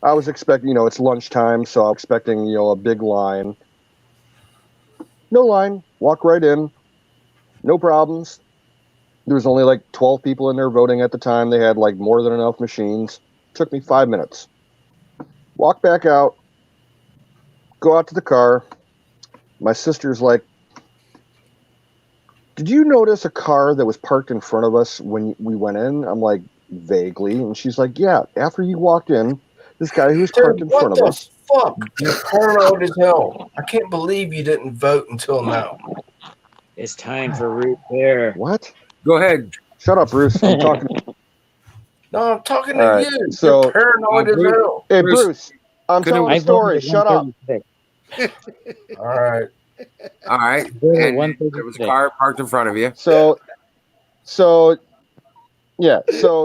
I was expecting, it's lunchtime, so I'm expecting, a big line. No line. Walk right in. No problems. There was only like 12 people in there voting at the time. They had like more than enough machines. Took me 5 minutes. Walk back out. Go out to the car. My sister's like, did you notice a car that was parked in front of us when we went in? I'm like, vaguely. And she's like, yeah, after you walked in, this guy who was parked in front of us. Fuck, you're paranoid as hell. I can't believe you didn't vote until now. It's time for root beer. What? Go ahead. Shut up, Bruce. I'm talking. No, I'm talking to All right, you. so- You're paranoid as hell. Hey, Bruce, Bruce, I'm could've- telling a story. Shut up. All right. All right. Voted And 1:30 there was a today. car parked in front of you. So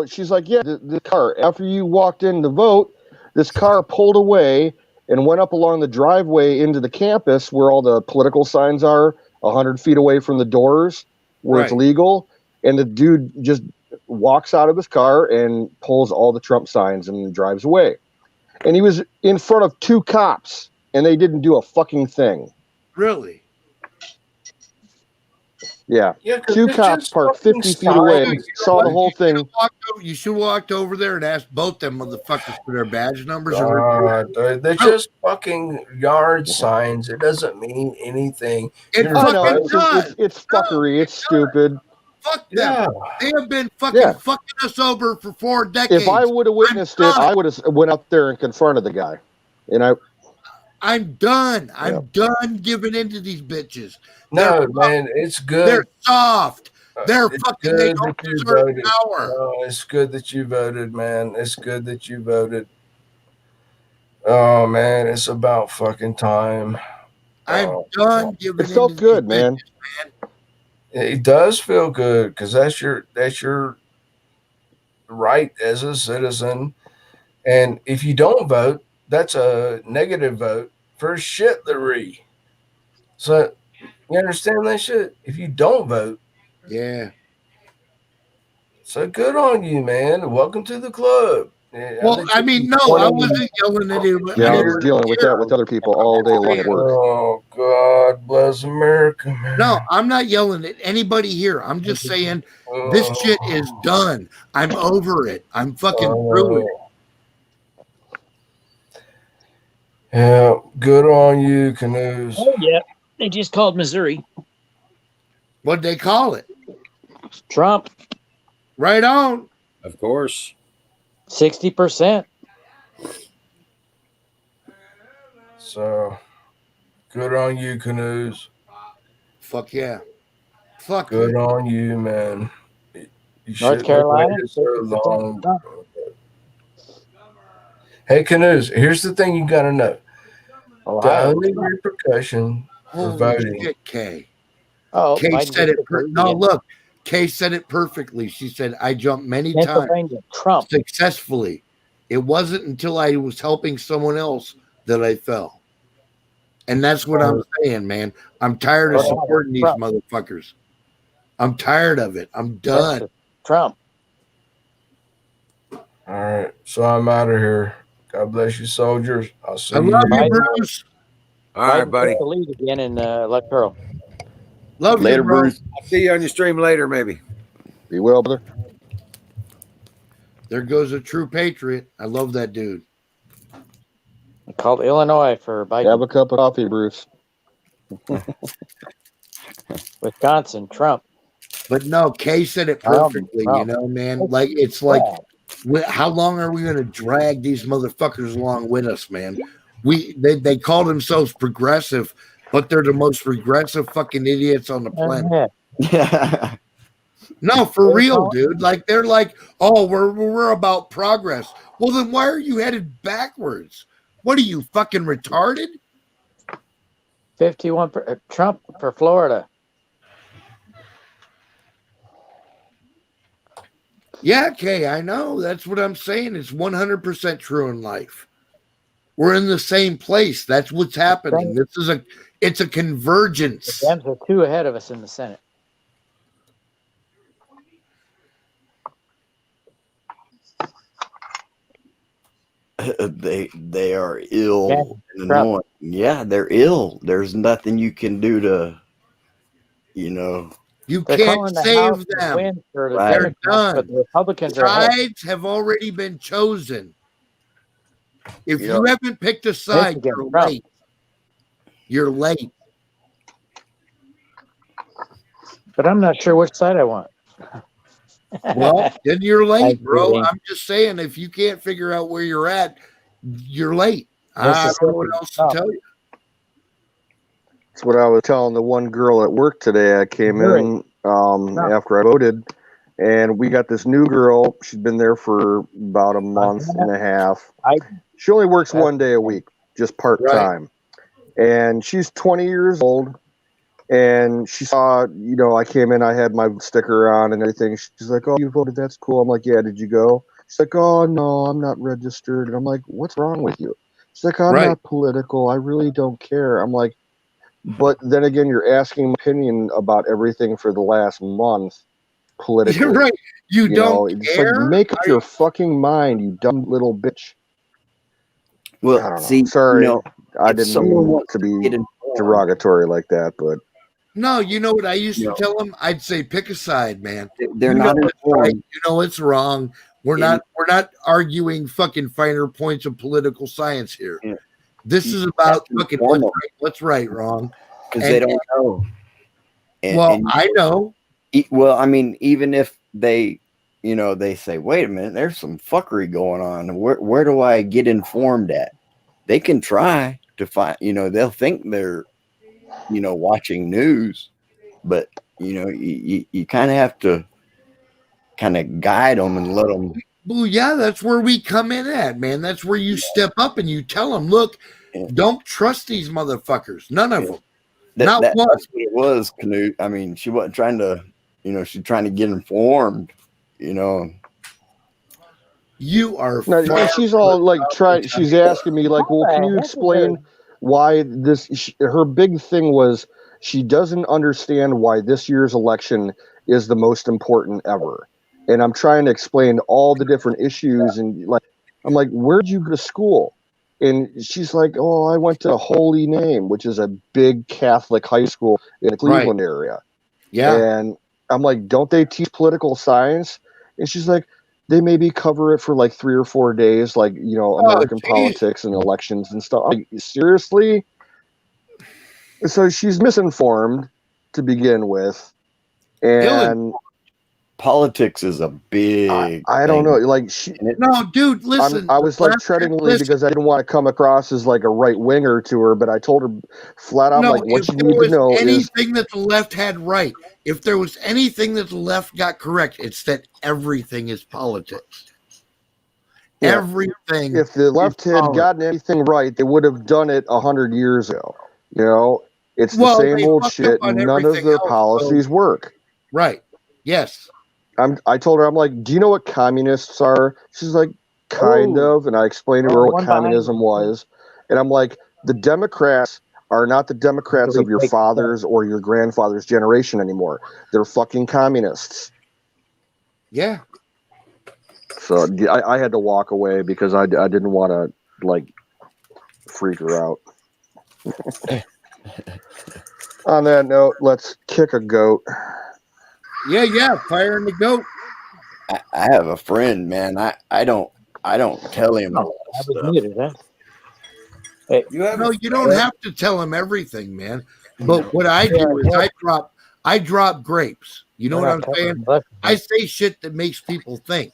she's like, yeah, the car, after you walked in to vote, this car pulled away and went up along the driveway into the campus where all the political signs are, 100 feet away from the doors where it's Right. legal. And the dude just walks out of his car and pulls all the Trump signs and drives away. And he was in front of 2 cops and they didn't do a fucking thing. Really? Yeah. Yeah, 'cause 2 it's cops just parked fucking 50 feet away, signs. saw the whole thing. You should have walked over there and asked both them motherfuckers for their badge numbers. and report. They're just fucking yard signs. It doesn't mean anything. It You're I know, fucking it's, does. it's fuckery. It's stupid. Fuck them. Yeah. They have been fucking Yeah. fucking us over for 4 decades. If I would have witnessed it, done. I would have went up there and confronted the guy. And I'm done. I'm Yeah. done giving into these bitches. No, They're man, it's good. They're soft. They're It's fucking. They good don't that you deserve voted. power. No, it's good that you voted, man. It's good that you voted. Oh man, it's about fucking time. I'm Oh, done giving. it felt into good, these man. It does feel good because that's your right as a citizen. And if you don't vote, that's a negative vote for shitlery. So you understand that shit? If you don't vote, bitches. Yeah. so good on you, man. Welcome to the club. Yeah, Well, bet I you mean, no, one I of them- wasn't yelling at him. Yeah, I didn't was dealing with care. that with other people all day long at work. Oh God bless America, man. No, I'm not yelling at anybody here. I'm just saying this shit is done. I'm over it. I'm fucking through it. Yeah, good on you, Canoes. Oh, yeah. They just called Missouri. What'd they call it? Trump, Right on. Of course. 60%. So good on you, Canoes. Fuck yeah. Fuck Good yeah. on you, man. You North shouldn't have Carolina, waited so 60% long. Trump. Hey, Canoes, here's the thing you got to know. The Ohio. only repercussion for Holy voting. shit, Kay. Oh, Kay Biden said it. gets the No, lead. look. Kay said it perfectly. She said, I jumped many times Pennsylvania, Trump. successfully. It wasn't until I was helping someone else that I fell. And that's what I'm saying, man. I'm tired of Trump. supporting these Trump. motherfuckers. I'm tired of it. I'm done. Trump. All right, so I'm out of here. God bless you, soldiers. I'll see I you. love you, Biden. Bruce. All right, Biden buddy. gets the lead again in electoral. Love Later, you, bro. Bruce. I'll see you on your stream later, maybe. Be well, brother. There goes a true patriot. I love that dude. They called Illinois for Biden. Have a cup of coffee, Bruce. Wisconsin, Trump. But no, Kay said it perfectly, you know, man. Like, it's like, how long are we going to drag these motherfuckers along with us, man? They call themselves progressive, but they're the most regressive fucking idiots on the planet. Yeah. Yeah. No, for real, dude. Like they're like, oh, we're about progress. Well, then why are you headed backwards? What are you fucking retarded? 51 Trump for Florida. Yeah, Kay, I know. That's what I'm saying. It's 100% true in life. We're in the same place. That's what's happening. It's a convergence. The Dems are 2 ahead of us in the Senate. They are ill Yeah, and annoying. Yeah, they're ill. There's nothing you can do to, You They're can't calling the save House a them. win for the Right. They're Democrats, done. but the Republicans are ahead. Sides have already been chosen. If Yep. you haven't picked a side, Michigan, you're Trump. late. You're late. But I'm not sure which side I want. Well, then you're late, I'm bro. kidding. I'm just saying, if you can't figure out where you're at, you're late. I don't know what else to tell you. That's what I was telling the one girl at work today. I came in after I voted, and we got this new girl. She's been there for about a month and a half. She only works one day a week, just part time. And she's 20 years old. And she saw, I came in, I had my sticker on and everything. She's like, "Oh, you voted? That's cool." I'm like, "Yeah, did you go?" She's like, "Oh, no, I'm not registered." And I'm like, "What's wrong with you?" She's like, "I'm not political. I really don't care." I'm like, but then again, you're asking my opinion about everything for the last month politically. You're right. You don't It's care? like, make up your fucking mind, you dumb little bitch. I Well, don't know. see, Sorry, I if didn't someone mean wants to to be get informed, derogatory like that, but No, you know what I used to No. tell them? I'd say, pick a side, man. they're You know not it's right. informed. You know it's wrong. We're not arguing fucking finer points of political science here. Yeah. This You is about have to fucking inform them. what's right, wrong. Because they And- don't know. Well, I know. Well, I mean, even if they, they say, "Wait a minute, there's some fuckery going on. Where do I get informed at?" They can try to find. They'll think they're, watching news, but you kind of have to kind of guide them and let them. Well, yeah, that's where we come in at, man. That's where you step up and you tell them, look, don't trust these motherfuckers. None of them. Not one. That's what it was, Canute. I mean, she wasn't trying to, she's trying to get informed. You are. no, she's all like she's asking me like, "Well, can you explain why this?" Her big thing was she doesn't understand why this year's election is the most important ever. And I'm trying to explain all the different issues, and I'm like, "Where'd you go to school?" And she's like, "Oh, I went to Holy Name, which is a big Catholic high school in the Cleveland area." Yeah. And I'm like, "Don't they teach political science?" And she's like, "They maybe cover it for like 3 or 4 days, like, American politics and elections and stuff." Like, seriously? So she's misinformed to begin with. And politics is a big I don't know. Like no, dude, listen. I was like treading lightly because I didn't want to come across as like a right winger to her, but I told her flat out, like, what you need to know is anything that the left had right. If there was anything that the left got correct, it's that everything is politics. Yeah. Everything. If the left had gotten anything right, they would have done it 100 years ago. It's the same old shit. None of their policies work. Right. Yes. I told her, I'm like, "Do you know what communists are?" She's like, "Kind of." And I explained to her what communism was. And I'm like, "The Democrats are not the Democrats of your father's or your grandfather's generation anymore. They're fucking communists." Yeah. So I had to walk away because I didn't want to like freak her out. On that note, let's kick a goat. Yeah, firing the goat. I have a friend, man. I don't tell him. I was muted, huh? Hey, You don't have to tell him everything, man. But what I do is I drop grapes. You know what I'm saying? I say shit that makes people think.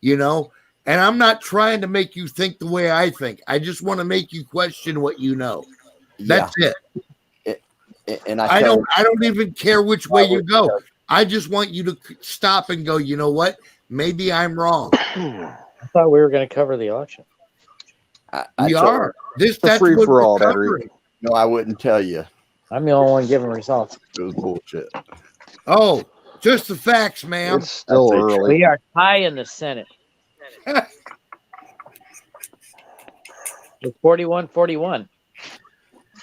And I'm not trying to make you think the way I think. I just want to make you question what you know. That's it. And I tell don't even care which way you go. I just want you to stop and go, you know what? Maybe I'm wrong. I thought we were going to cover the election. I We tell- are. This a that's free what for we're all, Battery. covering. No, I wouldn't tell you. I'm the only one giving results. It was bullshit. Oh, just the facts, ma'am. It's still That's it. early. We are high in the Senate. With 41-41.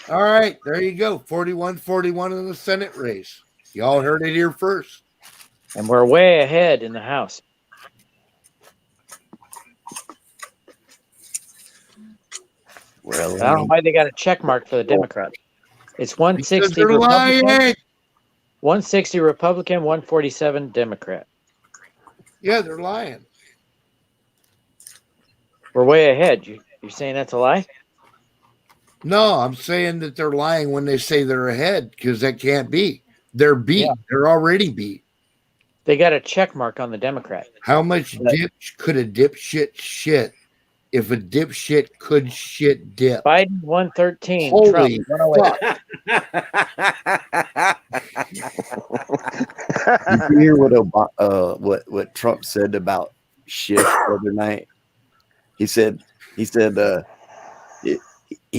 All right, there you go. 41-41 in the Senate race. Y'all heard it here first. And we're way ahead in the House. Well, I don't know why they got a check mark for the Democrats. It's Because 160 they're Republican, lying. 160 Republican, 147 Democrat. Yeah, they're lying. We're way ahead. You're saying that's a lie? No, I'm saying that they're lying when they say they're ahead because that can't be. They're beat. Yeah. They're already beat. They got a check mark on the Democrat. How much dip could a dipshit shit if a dipshit could shit dip? Biden 113. Holy Trump 108. fuck. Did you hear what Trump said about shit the other night? He said he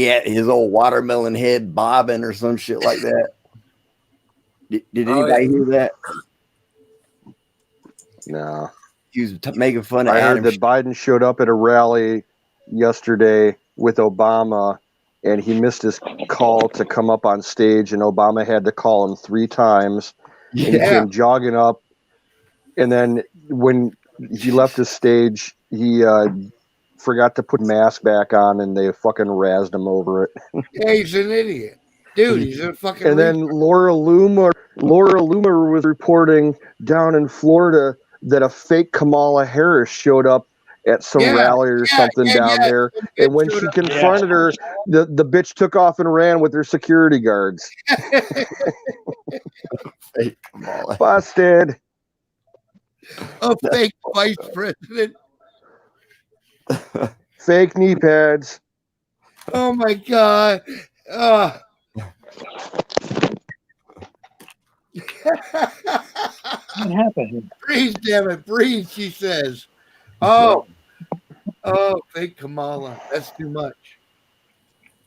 had his old watermelon head bobbing or some shit like that. Did anybody hear that? No. He was making fun of I heard Adam. that Biden showed up at a rally yesterday with Obama, and he missed his call to come up on stage, and Obama had to call him 3 times. And he Yeah. came jogging up, and then when he left the stage, he forgot to put mask back on, and they fucking razzed him over it. Yeah, he's an idiot. Dude, he's a fucking And then Laura Loomer was reporting down in Florida that a fake Kamala Harris showed up at some Yeah, rally or something down there. And when she confronted her, the bitch took off and ran with her security guards. Hey, Kamala. Busted. a fake vice president. Fake knee pads. Oh my god. What happened? Breathe, damn it, breathe, she says. Oh, fake Kamala. That's too much.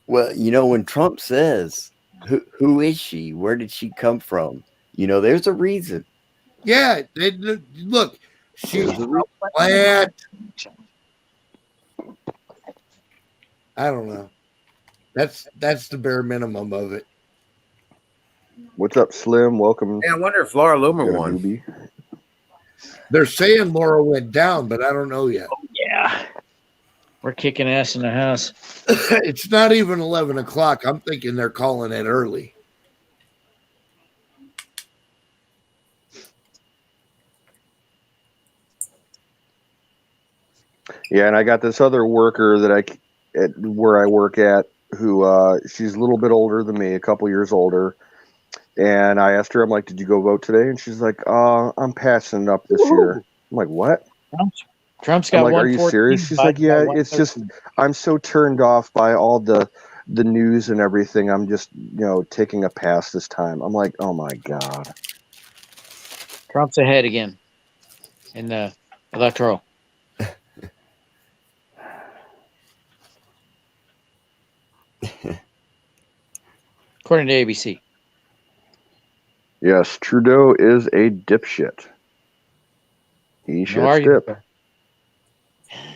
Well, when Trump says, who is she? Where did she come from? There's a reason. Yeah, look, she's a plant. I don't know. That's the bare minimum of it. What's up, Slim? Welcome. Yeah, I wonder if Laura Loomer to won. newbie. They're saying Laura went down, but I don't know yet. Yeah. We're kicking ass in the House. It's not even 11 o'clock. I'm thinking they're calling it early. Yeah, and I got this other worker that where I work at who she's a little bit older than me, a couple years older. And I asked her, I'm like, did you go vote today? And she's like, I'm passing it up this year. I'm like, what? Trump's I'm got like, are you 114, serious? She's like, Biden's yeah, got it's just, 113. I'm so turned off by all the news and everything. I'm just, taking a pass this time. I'm like, oh my God. Trump's ahead again in the electoral. According to ABC. Yes, Trudeau is a dipshit. He should No dip.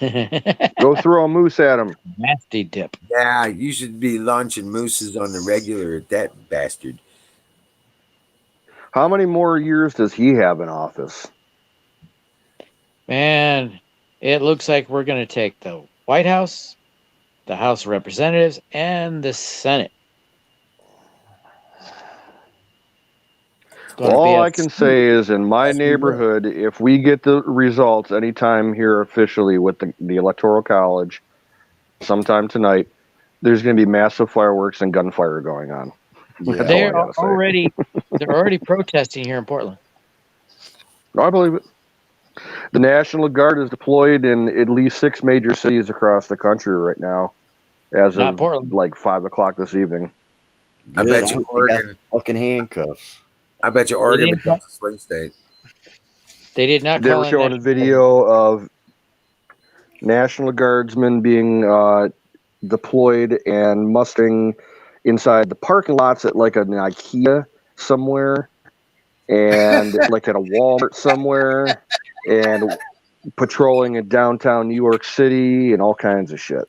argument. Go throw a moose at him. Nasty dip. Yeah, you should be launching mooses on the regular at that bastard. How many more years does he have in office? Man, it looks like we're going to take the White House, the House of Representatives, and the Senate. It's gonna be All a- I can say is in my neighborhood, if we get the results anytime here officially with the Electoral College sometime tonight, there's going to be massive fireworks and gunfire going on. Yeah. They're all I gotta say. already protesting here in Portland. I believe it. The National Guard is deployed in at least 6 major cities across the country right now, as Not of Portland. like 5 o'clock this evening. I Good. bet you hope they got Oregon. fucking handcuffs. I bet you Oregon didn't becomes a swing state. They did not They call were in showing a National video of National Guardsmen being deployed and mustering inside the parking lots at like an IKEA somewhere, and like at a Walmart somewhere, and patrolling in downtown New York City and all kinds of shit.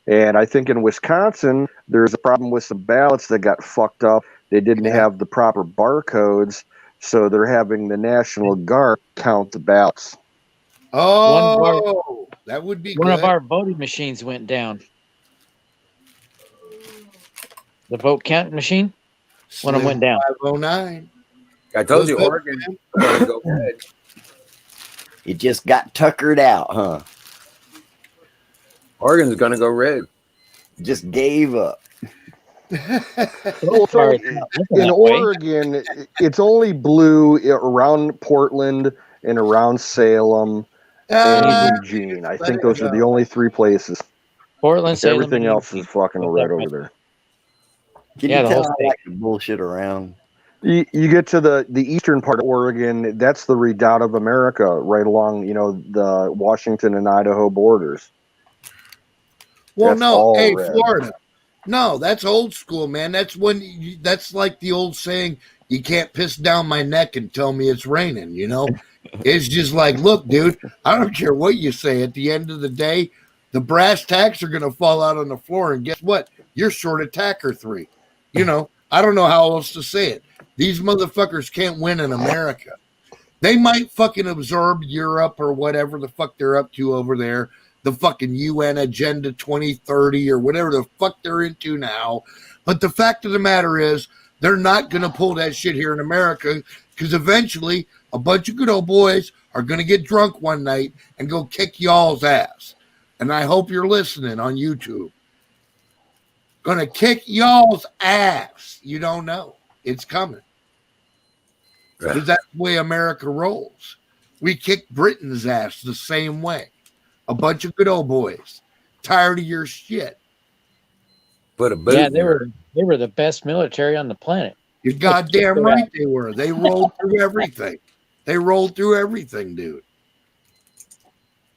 And I think in Wisconsin, there's a problem with some ballots that got fucked up. They didn't Yeah. have the proper barcodes, so they're having the National Guard count the ballots. Oh, that would be One good. of our voting machines went down. The vote counting machine. One of them went down. 509. I told you Those- Oregon going to go red. It just got tuckered out, huh? Oregon's going to go red. Just gave up. Well, Far so as not looking in that way. Oregon, it's only blue around Portland and around Salem and Ah, Eugene. I let think it those are go. the only three places. Portland, Salem, Everything and else is fucking What's red that over much? there. Can Yeah, you the whole tell I state. like to bullshit around? You get to the eastern part of Oregon, that's the redoubt of America, right along, the Washington and Idaho borders. Well, That's no, all hey, red. Florida. No, that's old school, man. That's that's like the old saying, you can't piss down my neck and tell me it's raining, It's just like, look, dude, I don't care what you say. At the end of the day, the brass tacks are going to fall out on the floor. And guess what? You're short a tack or three. I don't know how else to say it. These motherfuckers can't win in America. They might fucking absorb Europe or whatever the fuck they're up to over there, the fucking UN Agenda 2030 or whatever the fuck they're into now. But the fact of the matter is, they're not going to pull that shit here in America, because eventually a bunch of good old boys are going to get drunk one night and go kick y'all's ass. And I hope you're listening on YouTube. Going to kick y'all's ass. You don't know. It's coming. Because that's the way America rolls. We kicked Britain's ass the same way. A bunch of good old boys. Tired of your shit. Put a boot Yeah, in they there. were the best military on the planet. You're goddamn right they were. They rolled through everything. They rolled through everything, dude.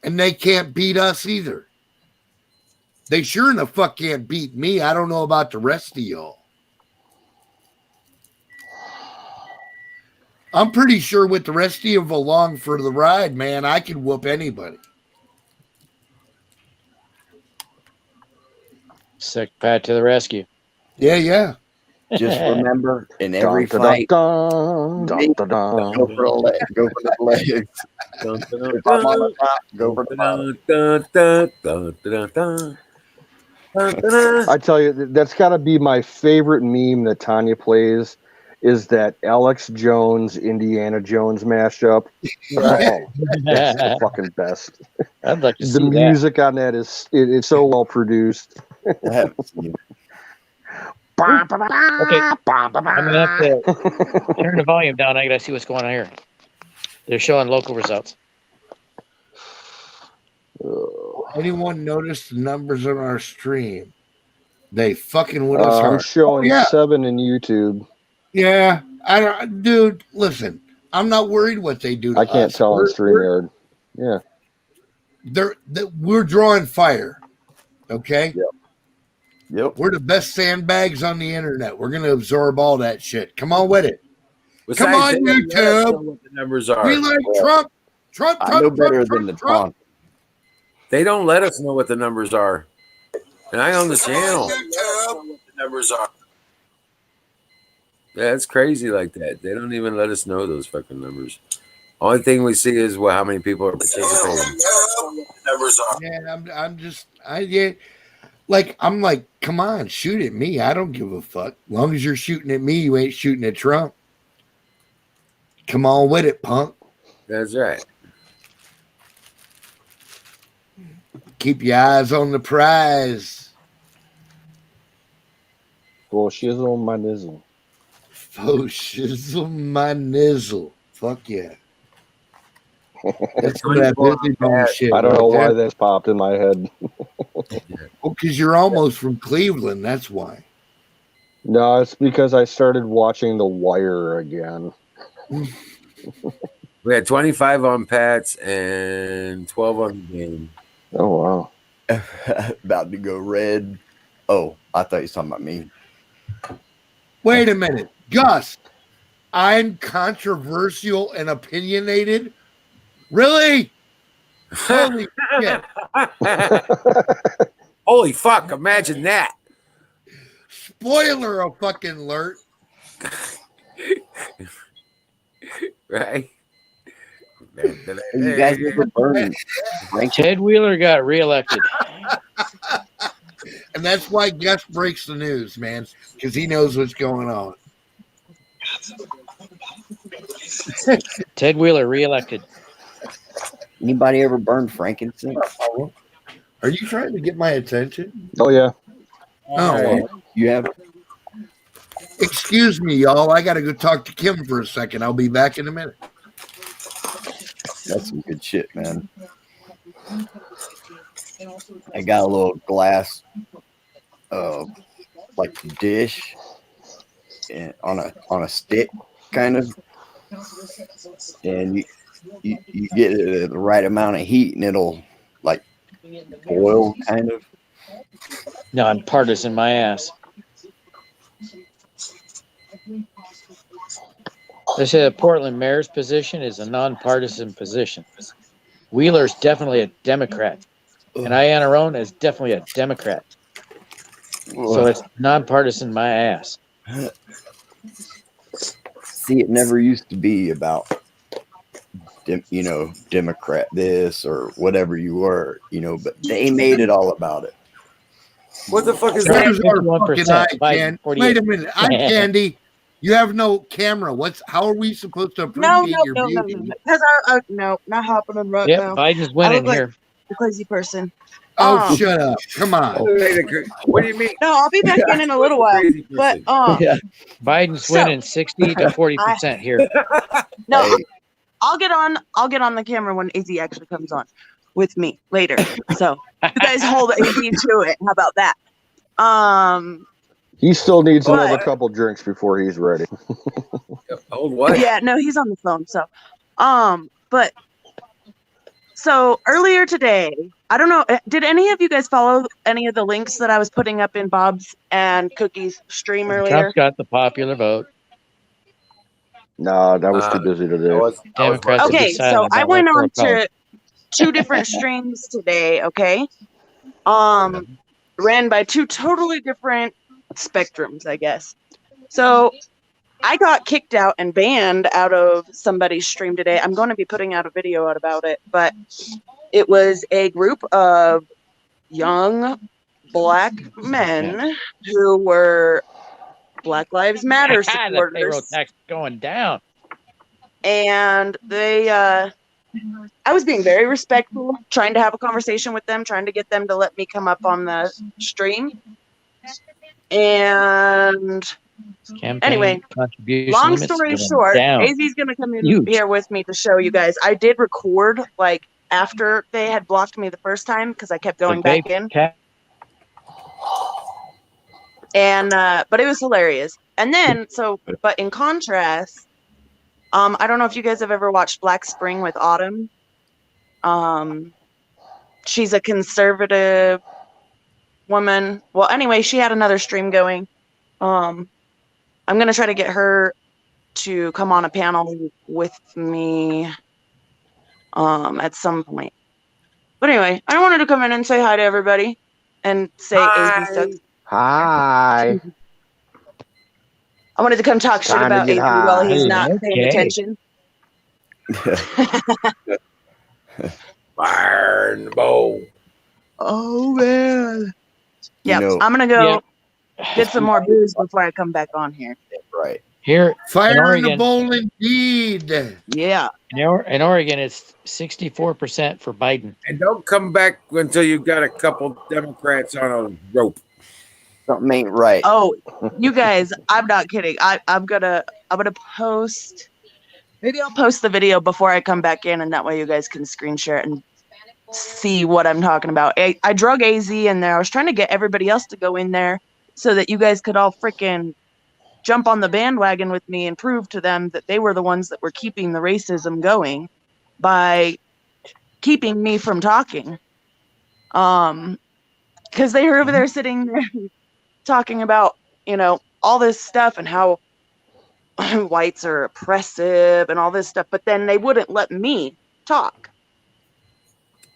And they can't beat us either. They sure in the fuck can't beat me. I don't know about the rest of y'all. I'm pretty sure with the rest of you along for the ride, man, I could whoop anybody. Sick Pat to the rescue. Yeah, yeah. Just remember, in every Dun, fight, dun, dun, dun, dun, go dun. for the leg, go for the legs. If I'm on the top, go for the bottom. I tell you, that's got to be my favorite meme that Tanya plays, is that Alex Jones, Indiana Jones mashup. Oh, that's the fucking best. I'd like to The see that. music on that it's so well produced. I haven't seen it. I'm gonna have to turn the volume down. I gotta see what's going on here. They're showing local results. Anyone notice the numbers on our stream? They fucking with us I'm hard. showing Oh, yeah. 7 in YouTube. Yeah, I don't, dude. Listen, I'm not worried what they do to I can't us. tell on We're- StreamYard. Yeah. we're drawing fire. Okay, Yep. we're the best sandbags on the internet. We're gonna absorb all that shit. Come on with it. Besides, on, they don't let us YouTube. know what the numbers are. We like Well, Trump. Trump. I know better Trump, than the Trump. taunt. They don't let us know what the numbers are. And I own the channel. What the numbers are. Yeah, it's crazy like that. They don't even let us know those fucking numbers. Only thing we see is how many people are participating. Yeah, I'm like, come on, shoot at me. I don't give a fuck. As long as you're shooting at me, you ain't shooting at Trump. Come on with it, punk. That's right. Keep your eyes on the prize. Well, shizzle my nizzle. Faux shizzle my nizzle. Fuck yeah. That's some of that busy bone shit. I don't know right why there. this popped in my head. Well, because you're almost from Cleveland. That's why. No, it's because I started watching The Wire again. We had 25 on Pats and 12 on the game. Oh, wow. About to go red. Oh, I thought you were talking about me. Wait a minute, Gus. I'm controversial and opinionated. Really? Holy shit! Holy fuck! Imagine that. Spoiler of fucking alert. Right? You guys ever burn Frank? Ted Wheeler got reelected. And that's why Gus breaks the news, man, because he knows what's going on. Ted Wheeler reelected. Anybody ever burned frankincense? Are you trying to get my attention? Oh, yeah. Oh, well, You have? excuse me, y'all. I got to go talk to Kim for a second. I'll be back in a minute. That's some good shit, man. I got a little glass, like dish, and on a stick, kind of, and you get it at the right amount of heat, and it'll like boil, kind of. Nonpartisan, my ass. They say the Portland mayor's position is a nonpartisan position. Wheeler's definitely a Democrat, and Ayanna Roan is definitely a Democrat. So it's nonpartisan, my ass. See, it never used to be about, Democrat this or whatever you were, but they made it all about it. What the fuck is that? Here's our 51%, fucking eye, Biden, Ken. 48. Wait a minute. I'm Candy. You have no camera. How are we supposed to appreciate No, your no, beauty? because no, not happening right Yep, now. Biden's winning like- here. The crazy person. Oh, shut up. Come on. What do you mean? No, I'll be back in a little while. Crazy But person. Yeah. Biden's So- winning 60 to 40% here. no, Hey. I'll get on the camera when AZ actually comes on with me later. So you guys hold AZ to it. How about that? He still needs What? another couple drinks before he's ready. Hold what? Yeah, no, he's on the phone. So, but so earlier today, I don't know. Did any of you guys follow any of the links that I was putting up in Bob's and Cookie's stream earlier? Trump's got the popular vote. No, that was too busy to do. Democrats Okay, decided so about I went electoral on college. to 2 different streams today. Okay, ran by 2 totally different spectrums, I guess. So I got kicked out and banned out of somebody's stream today. I'm going to be putting out a video out about it, but it was a group of young black men who were Black Lives Matter the payroll supporters. tax going down. And they I was being very respectful, trying to have a conversation with them, trying to get them to let me come up on the stream. And Campaign anyway, contribution long limits story going short, down. AZ's gonna come in Huge. here with me to show you guys. I did record like after they had blocked me the first time because I kept going The back vape in. cap- And but it was hilarious. And then but in contrast, I don't know if you guys have ever watched Black Spring with Autumn. She's a conservative woman. Well, anyway, she had another stream going. I'm gonna try to get her to come on a panel with me at some point. But anyway, I wanted to come in and say hi to everybody and say AZ stuff. Hi. I wanted to come talk shit Time to about get AZ while he's high. not paying Okay. attention. Burn the bowl. Oh man. Yeah, You know- I'm gonna go Yeah. get some more booze before I come back on here. Right. Here Fire in the Oregon. bowl indeed. Yeah. in Oregon, it's 64% for Biden. And don't come back until you got a couple Democrats on a rope. Something ain't right. Oh, you guys, I'm not kidding. I'm gonna post Maybe I'll post the video before I come back in, and that way you guys can screen share it and see what I'm talking about. I drug AZ in there. I was trying to get everybody else to go in there so that you guys could all freaking jump on the bandwagon with me and prove to them that they were the ones that were keeping the racism going by keeping me from talking. Because they were over there sitting there talking about, you know, all this stuff and how whites are oppressive and all this stuff, but then they wouldn't let me talk.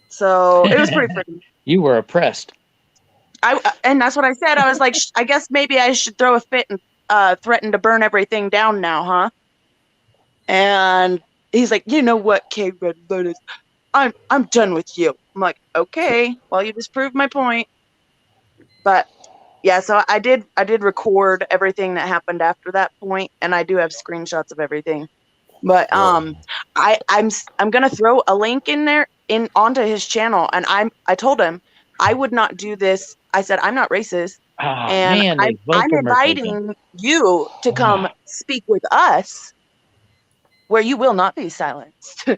So it was pretty freaking. You were oppressed. And that's what I said. I was like, I guess maybe I should throw a fit and threaten to burn everything down now, huh? And he's like, you know what, K Red Lotus, I'm done with you. I'm like, okay, well, you just proved my point. But yeah, so I did record everything that happened after that point, and I do have screenshots of everything. But I'm gonna throw a link in there onto his channel, and I told him I would not do this. I said I'm not racist, and I'm inviting you to come speak with us, where you will not be silenced.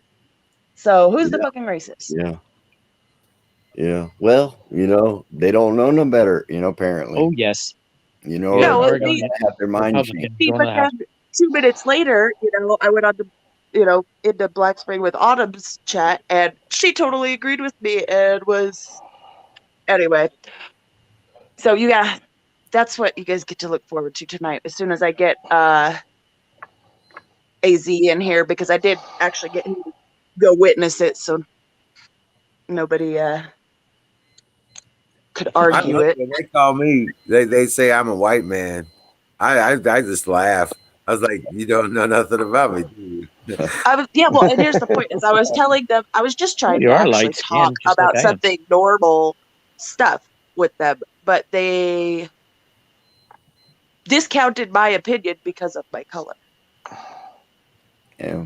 So who's the fucking racist? Yeah. Yeah. Well, you know, they don't know no better, you know, apparently. Oh, yes. You know, No, or well, they have their mind changed. See, but then 2 minutes later, you know, I went on to, you know, into Black Spring with Autumn's chat, and she totally agreed with me and was, anyway. So that's what you guys get to look forward to tonight. As soon as I get AZ in here, because I did actually get him to go witness it, so nobody could argue it. When they call me, they say I'm a white man. I just laugh. I was like, you don't know nothing about me, do you? Well, and here's the point: is I was telling them, I was just trying to actually talk about something normal stuff with them, but they discounted my opinion because of my color. Yeah.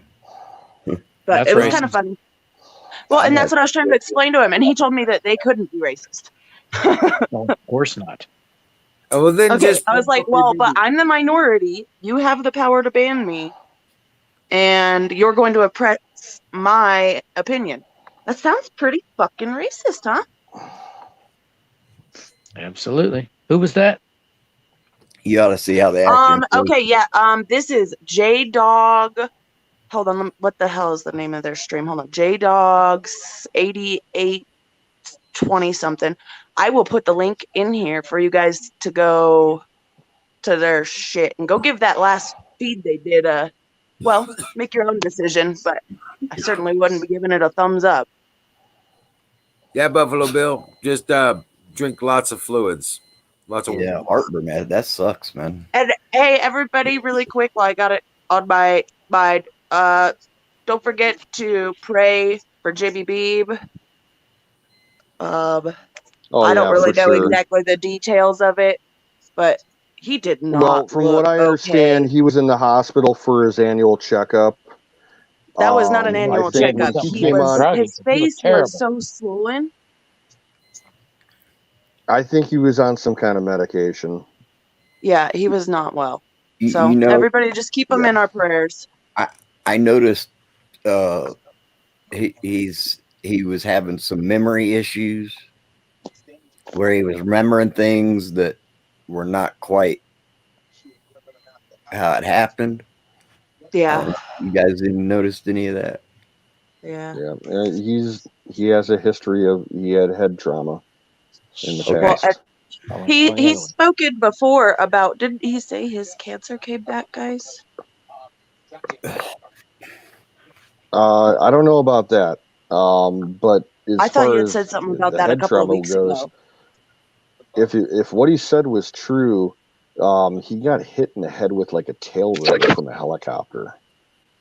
But it was kind of funny. Well, and that's what I was trying to explain to him, and he told me that they couldn't be racist. No, of course not. Oh, well, then okay, I was like, well, but I'm the minority. You have the power to ban me, and you're going to oppress my opinion. That sounds pretty fucking racist, huh? Absolutely. Who was that? You ought to see how they act. Okay, yeah. This is J Dog. Hold on, what the hell is the name of their stream? Hold on, J Dogs 8820 something. I will put the link in here for you guys to go to their shit and go give that last feed they did. Well, make your own decision, but I certainly wouldn't be giving it a thumbs up. Yeah, Buffalo Bill, just drink lots of fluids. Lots of heartburn, man. That sucks, man. And hey, everybody, really quick, while I got it on my mind, don't forget to pray for Jimmy Beebe. I don't really know exactly the details of it, but he did not. Well, from what I understand, he was in the hospital for his annual checkup. That was not an annual checkup. His face was so swollen. I think he was on some kind of medication. Yeah, he was not well. So you know, everybody just keep him in our prayers. I noticed he was having some memory issues where he was remembering things that were not quite how it happened. Yeah. You guys didn't notice any of that? Yeah. Yeah. He has a history of he had head trauma in the past. He's spoken before about, didn't he say his cancer came back, guys? I don't know about that. But I thought you had said something about that a couple of weeks ago. If what he said was true, he got hit in the head with like a tail rotor from a helicopter.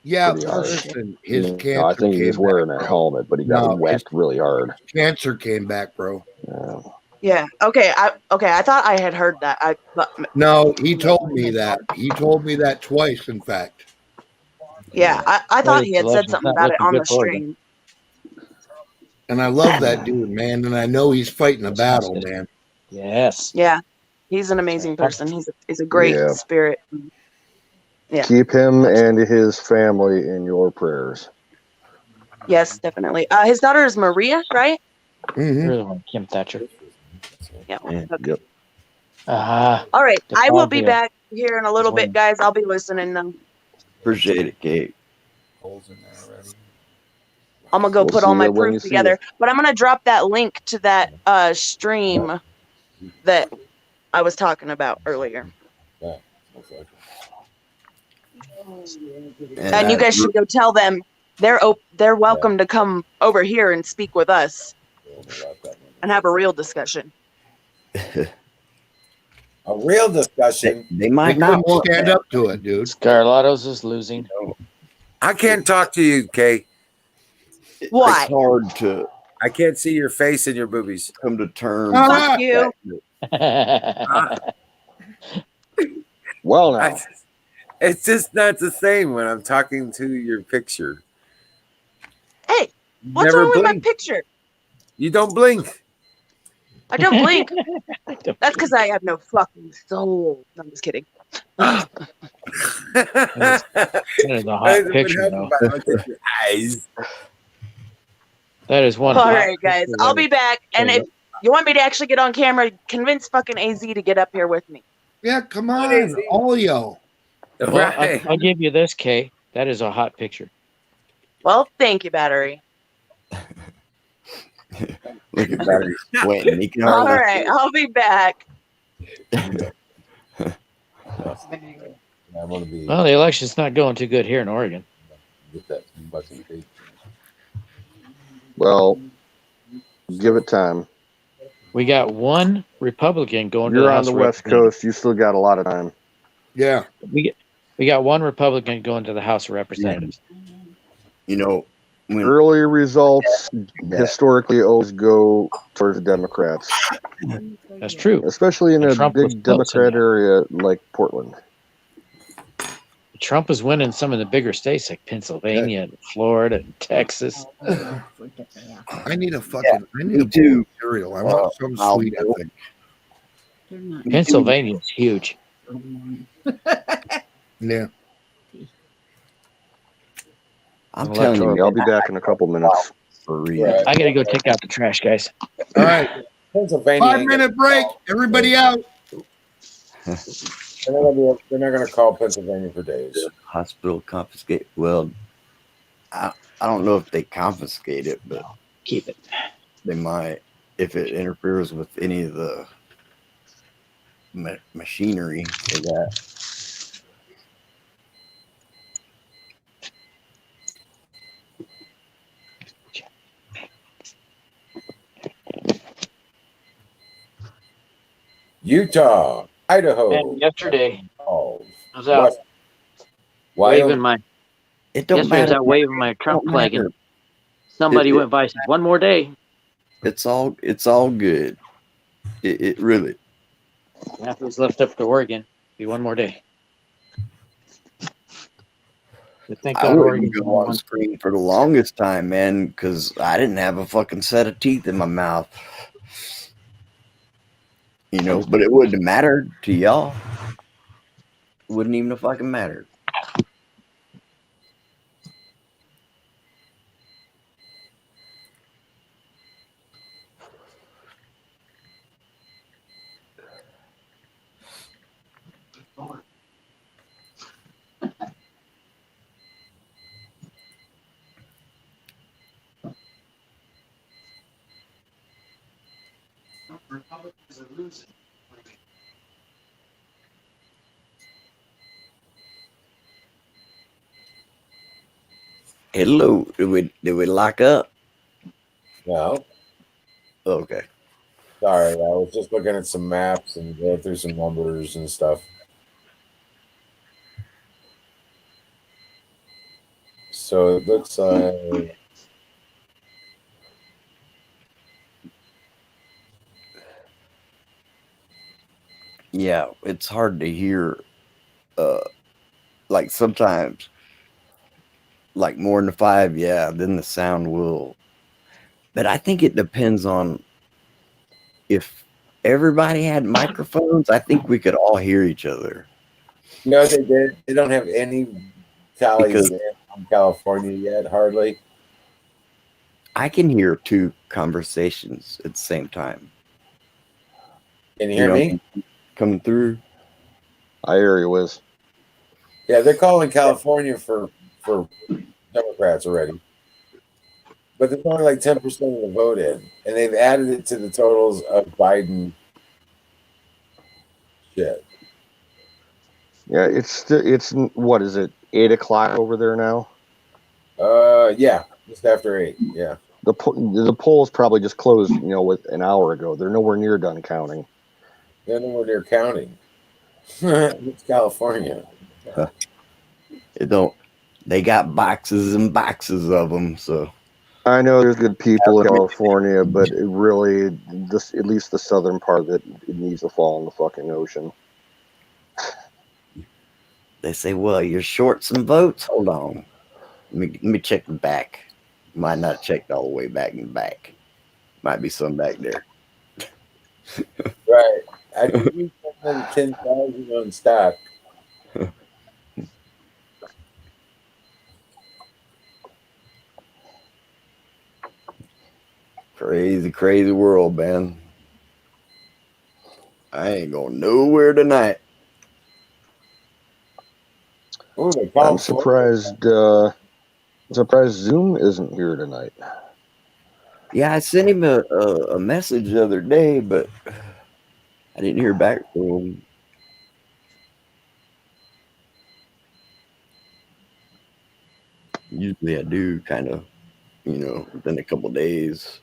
Yeah, listen, his cancer. I think he was wearing a helmet, but he got whacked really hard. Cancer came back, bro. Yeah. Okay. I thought I had heard that. No, he told me that. He told me that twice, in fact. Yeah, I thought he had said something about it on the stream. And I love that dude, man. And I know he's fighting a battle, man. Yes. Yeah, he's an amazing person. He's a great spirit. Yeah. Keep him and his family in your prayers. Yes, definitely. His daughter is Maria, right? Mhm. You're the one, Kim Thatcher. Yeah. Yeah. Okay. Yep. All right. The I will be Fabio. back here in a little bit, guys. I'll be listening though. Appreciate it, Kate. Holes in there already. I'm gonna go We'll put all see my ya when you proof see together. ya. But I'm gonna drop that link to that stream that I was talking about earlier. And you guys should go tell them they're welcome to come over here and speak with us and have a real discussion. A real discussion. They They might not couldn't want stand that. up to it, dude. Scarlatos is losing. I can't talk to you, Kay. Why? It's hard to I can't see your face and your boobies. come to terms. Fuck you. Ah, Well, now. I- it's just not the same when I'm talking to your picture. Hey, You what's never wrong with my blink. picture? You don't blink. I don't blink. That's because I have no fucking soul. No, I'm just kidding. That is a hot picture, though. Your eyes. That is one. All hot right, guys. picture I'll that be back. And if you want me to actually get on camera, convince fucking AZ to get up here with me. Yeah, come on, all y'all. Well, Right. I'll give you this, Kay. That is a hot picture. Well, thank you, Battery. Look at that. Sweating. He can All hardly right, I'll be back. I want to be. Well, the election's not going too good here in Oregon. Get that fucking face. Well, give it time. We got one Republican going to You're the on House the of West Representatives. Coast. You still got a lot of time. Yeah. We got one Republican going to the House of Representatives. You know, when Early results historically always go towards Democrats, That's true. especially in And a Trump was big close in Democrat there. area like Portland. Trump is winning some of the bigger states like Pennsylvania and Florida and Texas. I need a fucking I need me a bowl too. of cereal. I want some I'll sweet, I go. think. Pennsylvania is huge. Yeah. I'm telling Charlie, you, I'll be back in a couple minutes. for real. I gotta go take out the trash, guys. All right. Pennsylvania. 5-minute break. Everybody out. They're not gonna call Pennsylvania for days. Hospital confiscate. Well, I don't know if they confiscate it, but Keep it. they might if it interferes with any of the machinery they got. Utah, Idaho, And yesterday, oh, I was out Wyoming. waving my It don't yesterday I was matter. out waving my Trump Don't flag, matter. and somebody It- went by and said, "One more day." It's all good. It really. After it's left up to Oregon, be one more day. But thank I God wouldn't Oregon's go on one. screen for the longest time, man, because I didn't have a fucking set of teeth in my mouth. You know, but it wouldn't have mattered to y'all. It wouldn't even have fucking mattered. Hello, did we lock up? No, Okay. sorry, I was just looking at some maps and going through some numbers and stuff. So it looks like Yeah, it's hard to hear. Like sometimes, like more than 5, yeah, then the sound will. But I think it depends on if everybody had microphones. I think we could all hear each other. You know what they did? They don't have any tallies Because in from California yet, hardly. I can hear two conversations at the same time. Can you hear me? Coming through? I hear you, Wiz. Yeah, they're calling California for Democrats already. But there's only like 10% of the vote in. And they've added it to the totals of Biden shit. Yeah, it's what is it? 8 o'clock over there now. Yeah, just after 8. Yeah. The polls probably just closed, with an hour ago. They're nowhere near done counting. They're nowhere near counting. It's California. They got boxes and boxes of them, so. I know there's good people in California, but it really, at least the southern part of it needs to fall in the fucking ocean. They say, well, you're short some votes. Hold on. Let me check the back. Might not check all the way back in the back. Might be some back there. Right. I think we spent 10,000 on stock. Crazy, crazy world, man. I ain't going nowhere tonight. Oh, I'm surprised. Surprised Zoom isn't here tonight. Yeah, I sent him a message the other day, but I didn't hear back from him. Usually I do kind of, within a couple days.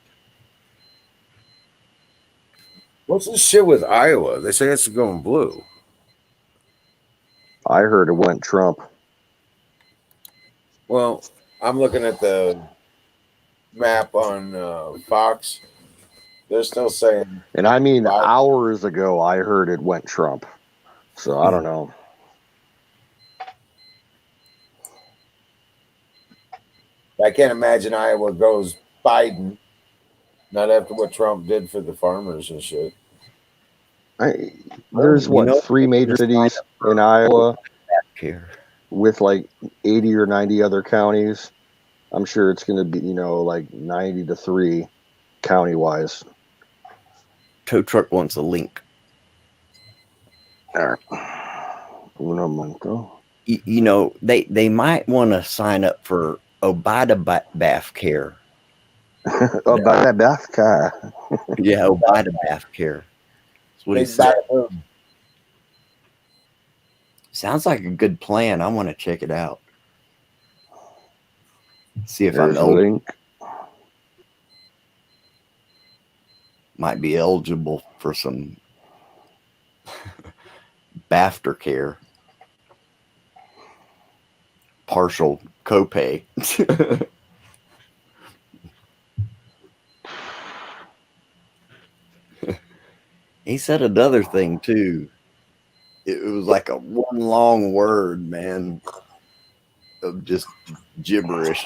What's this shit with Iowa? They say it's going blue. I heard it went Trump. Well, I'm looking at the map on Fox. They're still saying. And I mean, hours ago, I heard it went Trump. So I don't know. I can't imagine Iowa goes Biden, not after what Trump did for the farmers and shit. There's 3 major cities in Iowa with like 80 or 90 other counties. I'm sure it's going to be, like 90 to 3 county wise. Tow truck wants a link. Uno momento. They might want to sign up for Obada Bath Care. Obada Bath Care. Yeah, Obada Bath Care. That's what he said. Sounds like a good plan. I want to check it out. See if I'm eligible. Might be eligible for some BAFTA care. Partial copay. He said another thing too. It was like a one long word, man, of just gibberish.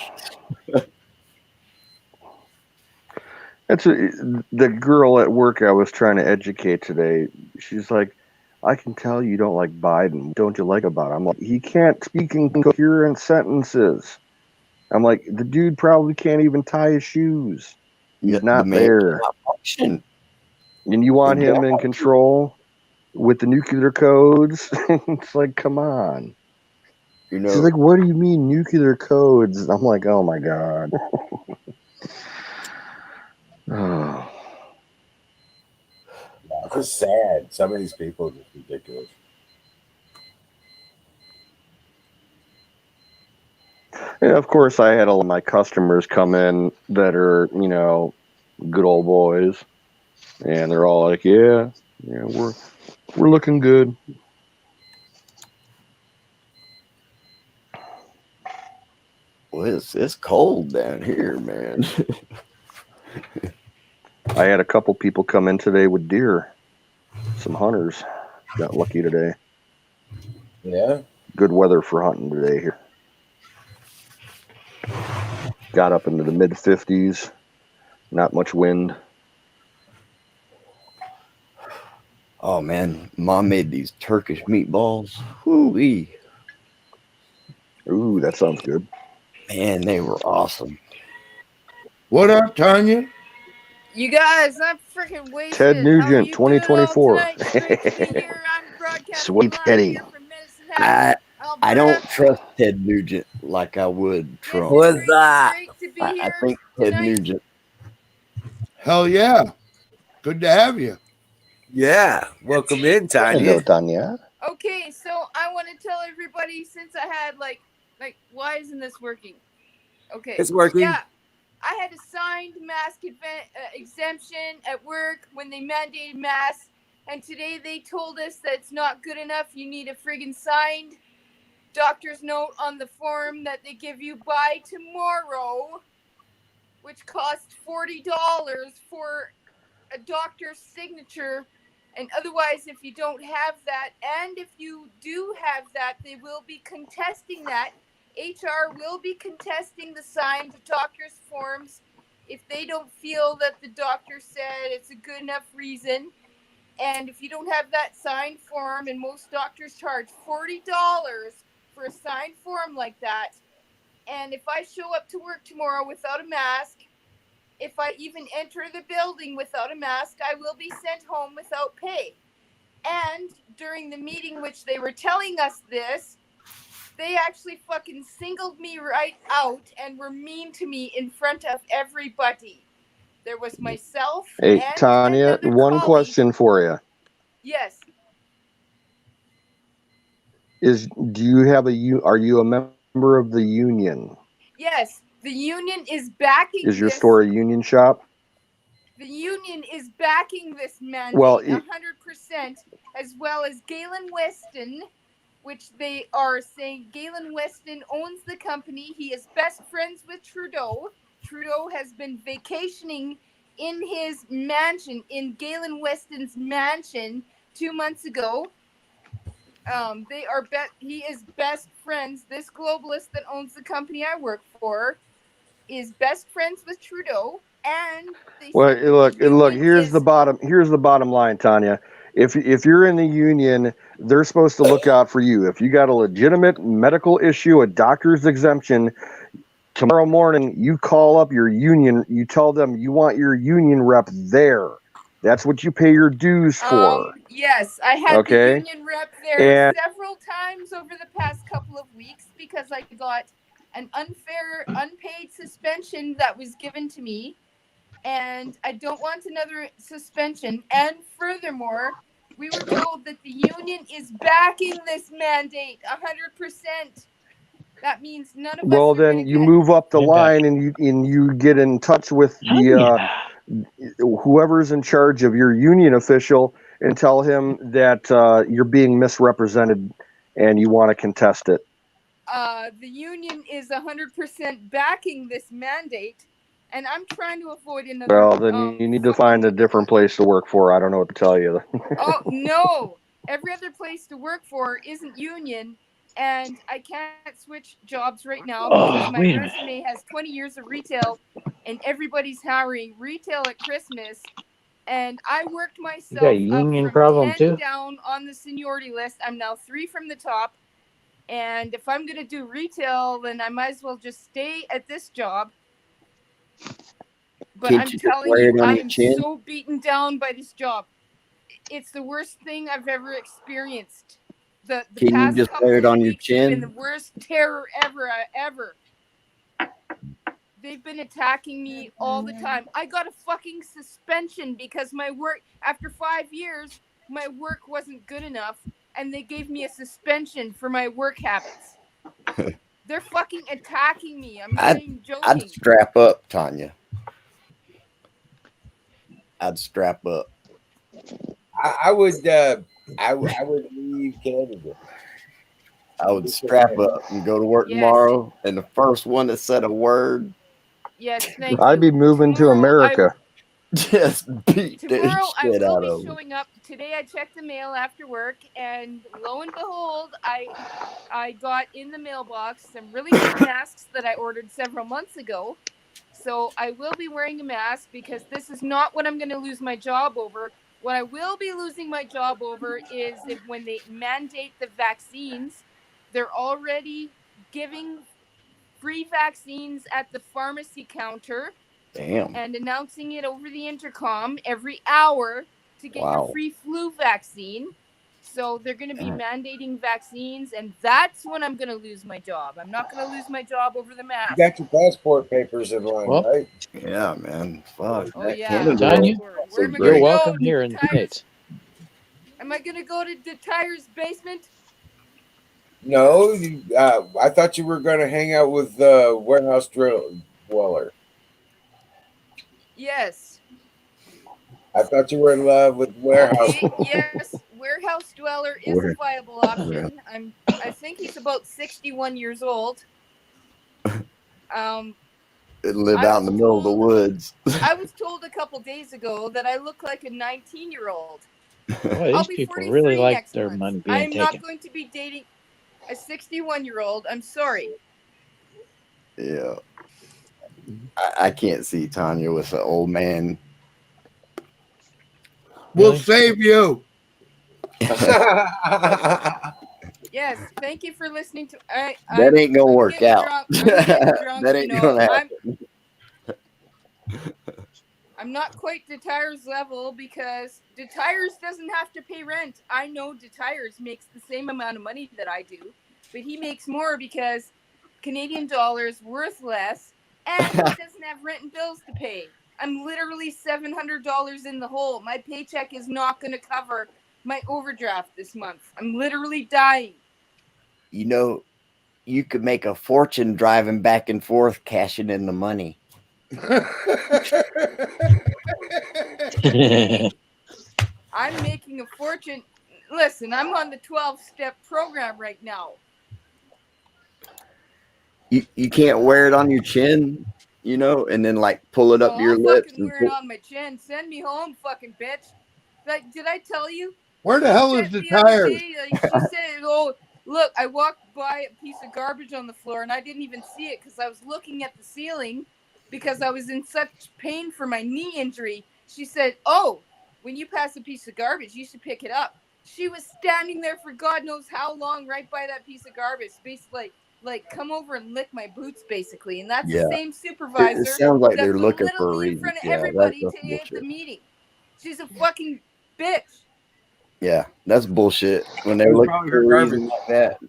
That's the girl at work I was trying to educate today. She's like, I can tell you don't like Biden. Don't you like about him? I'm like, he can't speak in coherent sentences. I'm like, the dude probably can't even tie his shoes. He's not there. And you want him in control with the nuclear codes? It's like, come on. She's like, what do you mean nuclear codes? I'm like, oh my God. Oh. It's just sad. Some of these people are just ridiculous. And of course, I had all of my customers come in that are, good old boys, and they're all like, "Yeah, we're looking good." Well, it's cold down here, man. I had a couple people come in today with deer. Some hunters got lucky today. Yeah. Good weather for hunting today here. Got up into the mid 50s. Not much wind. Oh man, Mom made these Turkish meatballs. Whoo-wee. Ooh, that sounds good. Man, they were awesome. What up, Tanya? You guys, I'm freaking wasted. Ted How are Nugent, you doing all 2024. tonight? Great to be here. I'm broadcasting Sweet live Teddy. here from Medicine Hat, I Alberta. don't trust Ted Nugent like I would Trump. What's Great, that? great to be I here think Ted tonight. Nugent. Hell yeah. Good to have you. Yeah. Welcome in, Hello, Tanya. Tanya. Okay, so I want to tell everybody, since I had like, why isn't this working? Okay, It's working. Yeah, I had a signed mask exemption at work when they mandated masks, and today they told us that it's not good enough. You need a friggin' signed doctor's note on the form that they give you by tomorrow, which costs $40 for a doctor's signature. And otherwise, if you don't have that, and if you do have that, they will be contesting that. HR will be contesting the signed doctor's forms if they don't feel that the doctor said it's a good enough reason. And if you don't have that signed form, and most doctors charge $40 for a signed form like that, and if I show up to work tomorrow without a mask, if I even enter the building without a mask, I will be sent home without pay. And during the meeting, which they were telling us this, they actually fucking singled me right out and were mean to me in front of everybody. There was myself Hey, and Tanya, another one colleague. question for you. Yes. Do you have are you a member of the union? Yes. The union is backing Is your this. store a union shop? The union is backing this mandate Well, 100%, as well as Galen Weston, which they are saying Galen Weston owns the company. He is best friends with Trudeau. Trudeau has been vacationing in his mansion, in Galen Weston's mansion 2 months ago. He is best friends. This globalist that owns the company I work for is best friends with Trudeau. And they Well, said that look. the union Here's is, the bottom. Here's the bottom line, Tanya. If you're in the union, they're supposed to look out for you. If you got a legitimate medical issue, a doctor's exemption, tomorrow morning you call up your union. You tell them you want your union rep there. That's what you pay your dues for. Yes, I had Okay. the union rep there And several times over the past couple of weeks because I got an unfair, unpaid suspension that was given to me. And I don't want another suspension. And furthermore, we were told that the union is backing this mandate 100%. That means none of us well, are then gonna you get- move up the line and you get in touch with the whoever's in charge of your union official and tell him that you're being misrepresented and you want to contest it. The union is 100% backing this mandate, and I'm trying to avoid another. Well, then you need to find a different place to work for. I don't know what to tell you. Oh no! Every other place to work for isn't union, and I can't switch jobs right now because my wait a minute. resume has 20 years of retail, and everybody's hiring retail at Christmas. And I worked myself got a union up from problem 10 too? down on the seniority list. I'm now 3 from the top. And if I'm going to do retail, then I might as well just stay at this job. But Can't I'm you just telling wear it you, on I your am chin? so beaten down by this job. It's the worst thing I've ever experienced. The Can you past just couple wear it of on your weeks have been chin? the worst terror ever. They've been attacking me all the time. I got a fucking suspension because my work, after 5 years, my work wasn't good enough, and they gave me a suspension for my work habits. They're fucking attacking me. I'm not even I'd joking. strap up, Tanya. I'd strap up. I would leave Canada. I would strap up and go to work Yes. tomorrow, and the first one that said a word, Yes, thank I'd you. be moving to Tomorrow, America. just beat the Tomorrow I shit will out be of them. showing up. Today I checked the mail after work, and lo and behold, I got in the mailbox some really good masks that I ordered several months ago. So I will be wearing a mask because this is not what I'm going to lose my job over. What I will be losing my job over is if when they mandate the vaccines, they're already giving free vaccines at the pharmacy counter Damn. and announcing it over the intercom every hour to get Wow. your free flu vaccine. So they're going to be mandating vaccines, and that's when I'm going to lose my job. I'm not going to lose my job over the You mask. got your passport papers in line, Well, right? Yeah, man. Fuck. Oh that yeah. Canada Tanya, Where so am I you're gonna great. welcome go? here in the Tires? States. Am I going to go to the Tires basement? No, I thought you were going to hang out with the warehouse dweller. Yes. I thought you were in love with warehouse. Okay, yes, warehouse dweller is a viable option. I think he's about 61 years old. And live I out in the was middle of the told- woods. I was told a couple days ago that I look like a 19-year-old. Boy, I'll these be people 43 really like next their month. money being I'm taken. not going to be dating a 61-year-old. I'm sorry. Yeah. I can't see Tanya with an old man. We'll Really? save you. Yes, thank you for listening to. That ain't gonna work getting out. drunk. I'm getting drunk, That you ain't know. gonna happen. I'm not quite the Tires level because the Tires doesn't have to pay rent. I know the Tires makes the same amount of money that I do, but he makes more because Canadian dollars worth less, and he doesn't have rent and bills to pay. I'm literally $700 in the hole. My paycheck is not going to cover my overdraft this month. I'm literally dying. You know, you could make a fortune driving back and forth, cashing in the money. I'm making a fortune. Listen, I'm on the 12-step program right now. You can't wear it on your chin, you know, and then like pull it up Oh, to your I'll lips. fucking And wear it on my chin. Send me home, fucking bitch. Like, did I tell you? Where the hell is Said the the other tires? day, like, she said, "Oh, look, I walked by a piece of garbage on the floor and I didn't even see it because I was looking at the ceiling because I was in such pain for my knee injury." She said, "Oh, when you pass a piece of garbage, you should pick it up." She was standing there for God knows how long, right by that piece of garbage, basically like come over and lick my boots, basically. And that's Yeah. the same supervisor. It sounds like that's they're looking for a literally in reason. front of Yeah, everybody that's today at the bullshit. meeting. She's a fucking bitch. Yeah, that's bullshit. When they're That's looking probably for her a reason like that,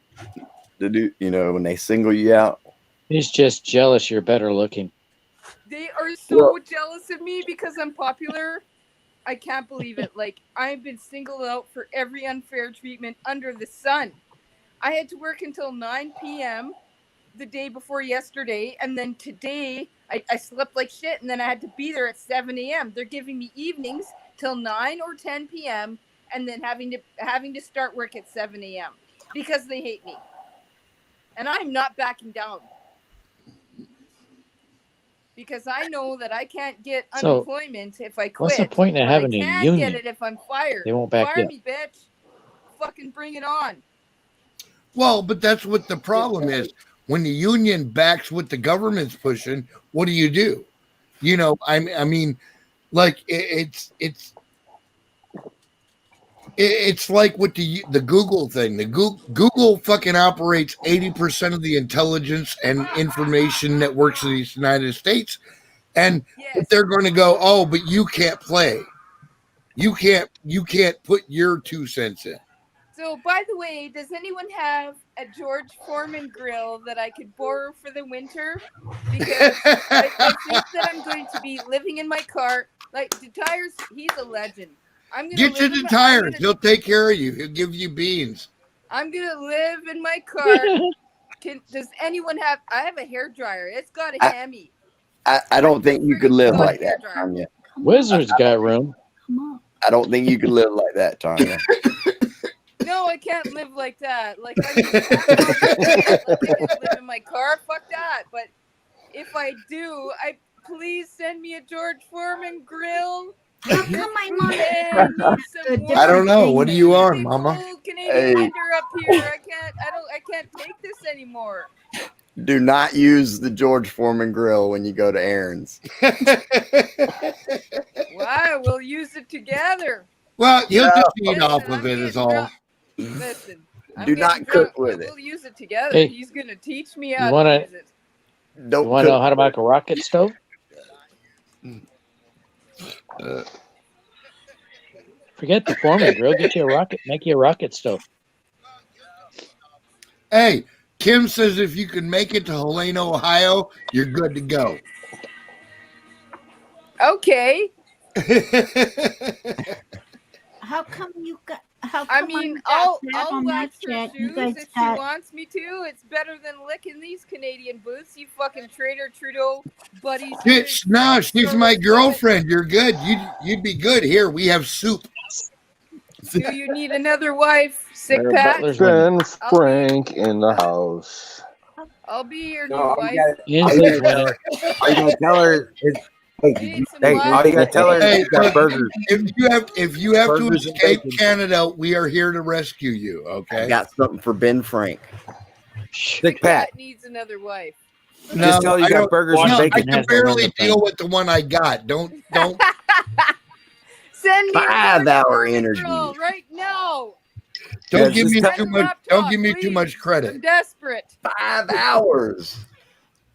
to do, you know, when they single you out. He's just jealous you're better looking. They are so Well- jealous of me because I'm popular. I can't believe it. Like, I've been singled out for every unfair treatment under the sun. I had to work until 9 p.m. the day before yesterday, and then today I slept like shit, and then I had to be there at 7 a.m. They're giving me evenings till 9 or 10 p.m. and then having to start work at 7 a.m. because they hate me. And I'm not backing down. Because I know that I can't get So, unemployment if I quit. what's the point in but having I a can union? get it if I'm fired. They won't back you Fire up. me, bitch. Fucking bring it on. Well, but that's what the problem is. When the union backs what the government's pushing, what do? You know, I mean, like it's like with the Google thing. The Google fucking operates 80% of the intelligence and information networks of the United States, and Yes. they're going to go, oh, but you can't play. You can't put your 2 cents in. So, by the way, does anyone have a George Foreman grill that I could borrow for the winter? Because I think that I'm going to be living in my car. Like, the Tires, he's a legend. I'm gonna Get you live the in my- tires. He'll take care of you. He'll give you beans. I'm gonna live in my car. Does anyone have? I have a hair dryer. It's got a hammy. I don't think you could live like that, hairdryer. Tanya. Wizard's got room. Come on. I don't think you could live like that, Tanya. No, I can't live like that. Like I can't live in my car. Fuck that. But if I do, please send me a George Foreman grill. How come I'm on And some the I don't know. warm What are you on, Canadian Mama? cold Canadian Hey. winter up here. I can't take this anymore. Do not use the George Foreman grill when you go to Aaron's. Wow, we'll use it together. Well, you'll just eat Listen, off of I'm it getting is all. drunk. Listen, I'm Do not getting cook drunk, with but it. We'll use it together. Hey, He's gonna teach me you how wanna- to use it. Don't You want to know cook. how to make a rocket stove? Forget the foreman grill. Get you a rocket. Make you a rocket stove. Hey, Kim says if you can make it to Helena, Ohio, you're good to go. Okay. How come you got? How I come mean, got I'll that on my wax her chat? You shoes guys if she got wants me to. It's better than licking these Canadian boots. You fucking traitor Trudeau buddies. Bitch, no, she's my girlfriend. You're good. You'd be good. Here, we have soup. Do you need another wife, Sick Mayor Pat? Butler's winning. Ben Frank in the house. I'll be your new No, all wife. you gotta, Inslee's winning. all you gotta tell her is, hey, You need some hey, love? all you gotta tell her is Hey, you got look, burgers. if you have to Burgers and escape bacon. Canada, we are here to rescue you. I Okay. got something for Ben Frank. Sick Pat. Pat needs another wife. Just tell her you I got don't- burgers and no, I bacon. can has the barely wonderful deal thing. with the one I got. Don't. Send me 5 hour another energy. girl right now. Don't Yeah, give just me tell- too much. Don't give me too much I'm credit. desperate. 5 hours.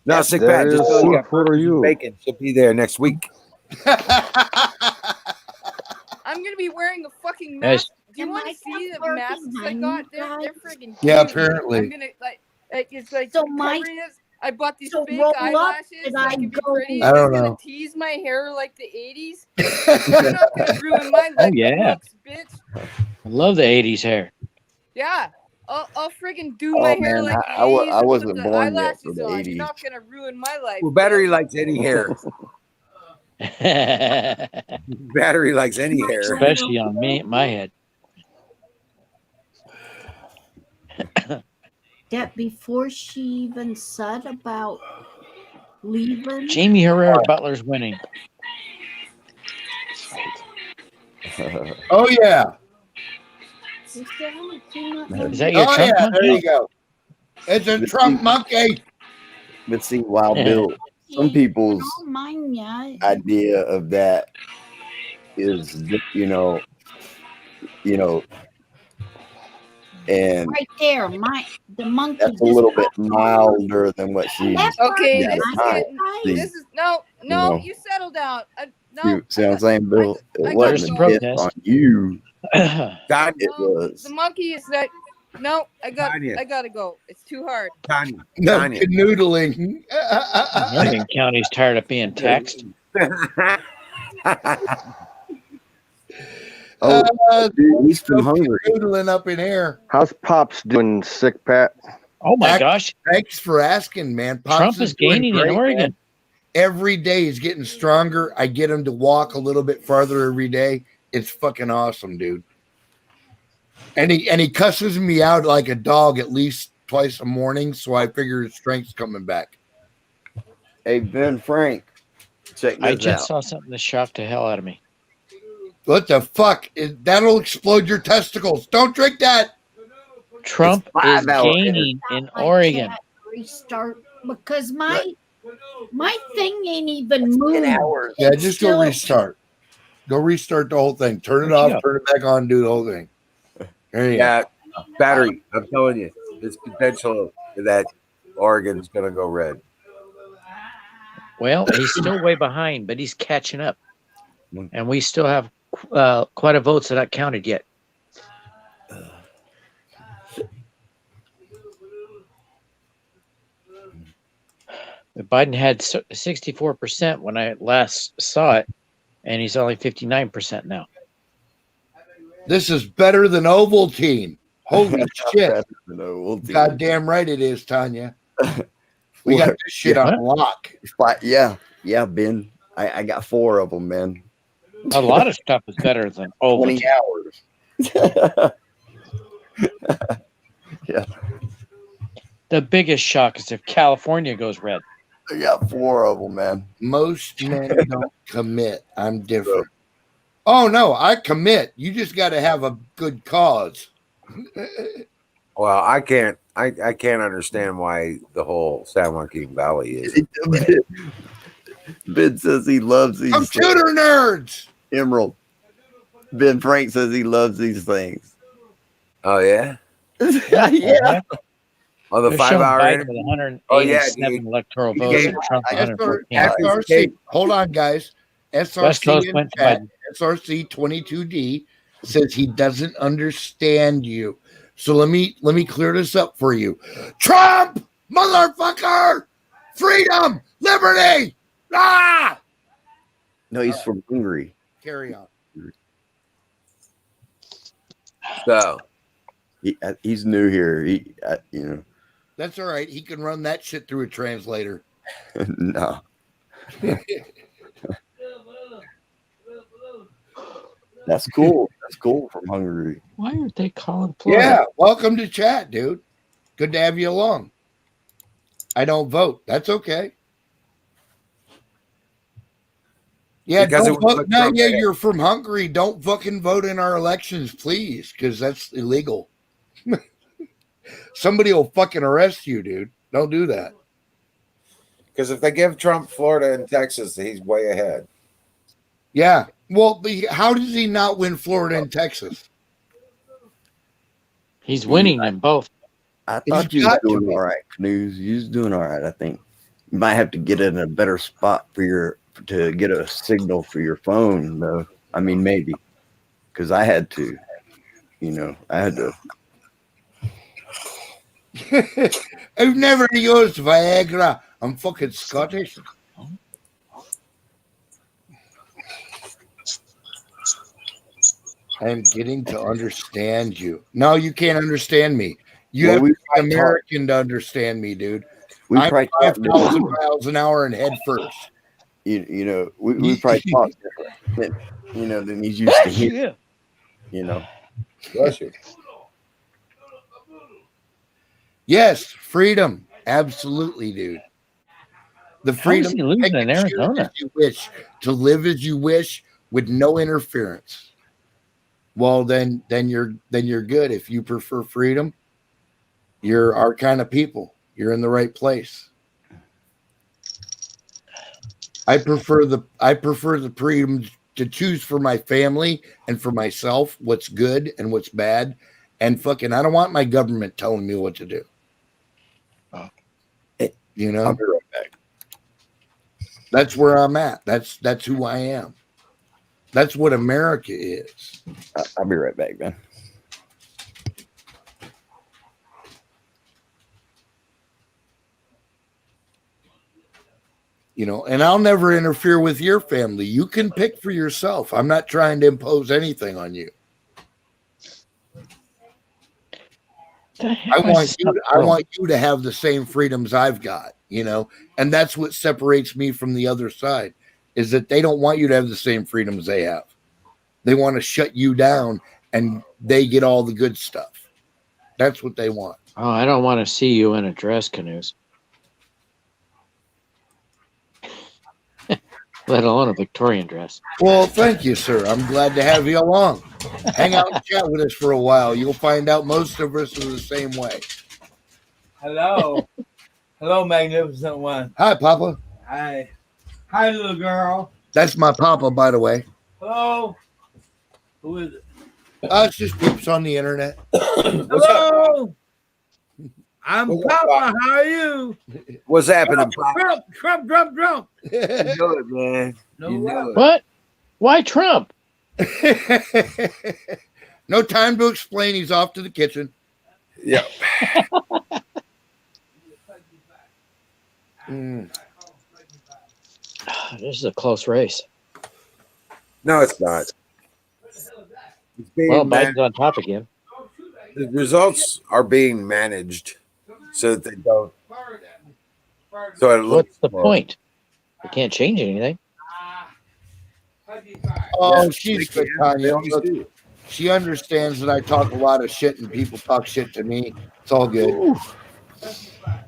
No, Sick That Pat. Just is tell her you soup got for burgers you. and bacon. She'll be there next week. I'm gonna be wearing a fucking Guys. mask. Do you Am want I to see the flirting masks I behind got? you They're guys? friggin' Yeah, cute. apparently. I'm gonna like it's like So my- covering this. I bought these so fake roll up eyelashes that so I I can be go- pretty. I I'm don't just gonna know. tease my hair like the 80s. You're not gonna ruin my Oh, life, yeah. looks, bitch. I love the 80s hair. Yeah. I'll friggin' do Oh, my hair man, like the I 80s and wasn't put the born yet eyelashes for the on. 80s. You're not gonna ruin my life. Well, Battery bitch. likes any hair. Battery likes any hair. Especially on me, my head. that before she even said about leaving. Jamie Herrera Butler's winning. Oh yeah. Is there only too much? Is that your Oh Trump yeah. monkey? There you go. It's a Trump monkey. But see, Wild Bill, some people's I don't mind ya. idea of that is, you know, and Right there, the monkey. that's a little bit milder than what she's. Okay, Yeah, this is hi. getting. See. This is no. know. You settle down. No. See what I'm saying, Bill? I It got wasn't to a diss protest. on you. Tanya, It No, was. the monkey is like. No, I Tanya. gotta go. It's too hard. Tanya, No Tanya. canoodling. Morgan County's tired of being taxed. Oh, Uh, dude, he's from Hungary. canoodling up in air. How's Pops doing, Sick Pat? Oh my Act- gosh. Thanks for asking, man. Pops Trump is doing gaining in great, Oregon. man. Every day he's getting stronger. I get him to walk a little bit farther every day. It's fucking awesome, dude. And he cusses me out like a dog at least twice a morning, so I figure his strength's coming back. Hey, Ben Frank, check I this just out. saw something that shocked the hell out of me. What the fuck? That'll explode your testicles. Don't drink that. Trump It's is 5 hour gaining in My Oregon. chat Restart because my thing ain't even moved. hours. Yeah, just go Still- restart. Go restart the whole thing. Turn it Where'd off, you go? turn it back on, do the whole thing. There you go. Yeah, Battery. I'm telling you, there's potential that Oregon's gonna go red. Well, he's still way behind, but he's catching up. And we still have quite a votes that not counted yet. Biden had 64% when I last saw it, and he's only 59% now. This is better than Ovaltine. Holy shit. No, we'll do Goddamn right it is, Tanya. We got this shit Yeah. on lock. it. Yeah, Ben. I got 4 of them, man. A lot of stuff is better than 20 Ovaltine. hours. The biggest shock is if California goes red. I got 4 of them, man. Most men don't commit. I'm different. Oh no, I commit. You just got to have a good cause. Well, I can't understand why the whole San Joaquin Valley is. Ben says he loves these Computer nerds. Emerald. Ben Frank says he loves these things. Oh yeah. Yeah. On the They're 5 showing hour Biden interview. with 187 Oh, yeah, dude. electoral He votes gave- and Trump SR, 114. SRC, hold on, guys. West SRC Coast in went to chat, Biden. SRC 22D says he doesn't understand you. So let me clear this up for you. Trump, motherfucker, freedom, liberty. Ah! No, he's from Hungary. Carry on. So He's new here. That's all right. He can run that shit through a translator. No. That's cool. That's cool from Hungary. Why aren't they calling Florida? Yeah, welcome to chat, dude. Good to have you along. I don't vote. That's okay. Yeah, Because don't it was vote. like No, Trump yeah, had- you're from Hungary. Don't fucking vote in our elections, please, because that's illegal. Somebody will fucking arrest you, dude. Don't do that. Because if they give Trump Florida and Texas, he's way ahead. Yeah. Well, how does he not win Florida and Texas? He's winning in both. I He's thought you was got to doing be. all right, Canoes. You was doing all right, I think. You might have to get in a better spot to get a signal for your phone, though. I mean, maybe. Because I had to. I had to. I've never used Viagra. I'm fucking Scottish. I'm getting to understand you. No, you can't understand me. You Well, have we to be probably American to understand me, dude. We I'm probably 5,000 miles an hour and head first. we probably talk different than he's used to hearing. Bless you. Yes, freedom. Absolutely, dude. The How is freedom he losing to pick in and choose Arizona? as you wish, to live as you wish with no interference. Well, then you're good. If you prefer freedom, you're our kind of people. You're in the right place. I prefer the freedom to choose for my family and for myself what's good and what's bad. And fucking, I don't want my government telling me what to do. I'll You be know, right back. that's where I'm at. That's who I am. That's what America is. I'll be right back, man. And I'll never interfere with your family. You can pick for yourself. I'm not trying to impose anything on you. I want you to have the same freedoms I've got, and that's what separates me from the other side, is that they don't want you to have the same freedoms they have. They want to shut you down and they get all the good stuff. That's what they want. Oh, I don't want to see you in a dress, Canoes. Let alone a Victorian dress. Well, thank you, sir. I'm glad to have you along. Hang out and chat with us for a while. You'll find out most of us are the same way. Hello. Hello, magnificent one. Hi, Papa. Hi. Hi, little girl. That's my Papa, by the way. Hello. Who is it? It's just peeps on the internet. Hello. I'm What's up, Papa. Pop? How are you? What's happening, Pop? Trump. You know it, man. No You way. know it. What? Why Trump? No time to explain. He's off to the kitchen. Yeah. This is a close race. No, it's not. It's being Well, man- Biden's on top again. the results are being managed so that they don't. So it What's looks the more- point? We can't change anything. Oh, Yeah, she's they good, can. Tanya. They always Look, do. she understands that I talk a lot of shit and people talk shit to me. It's all good. Ooh,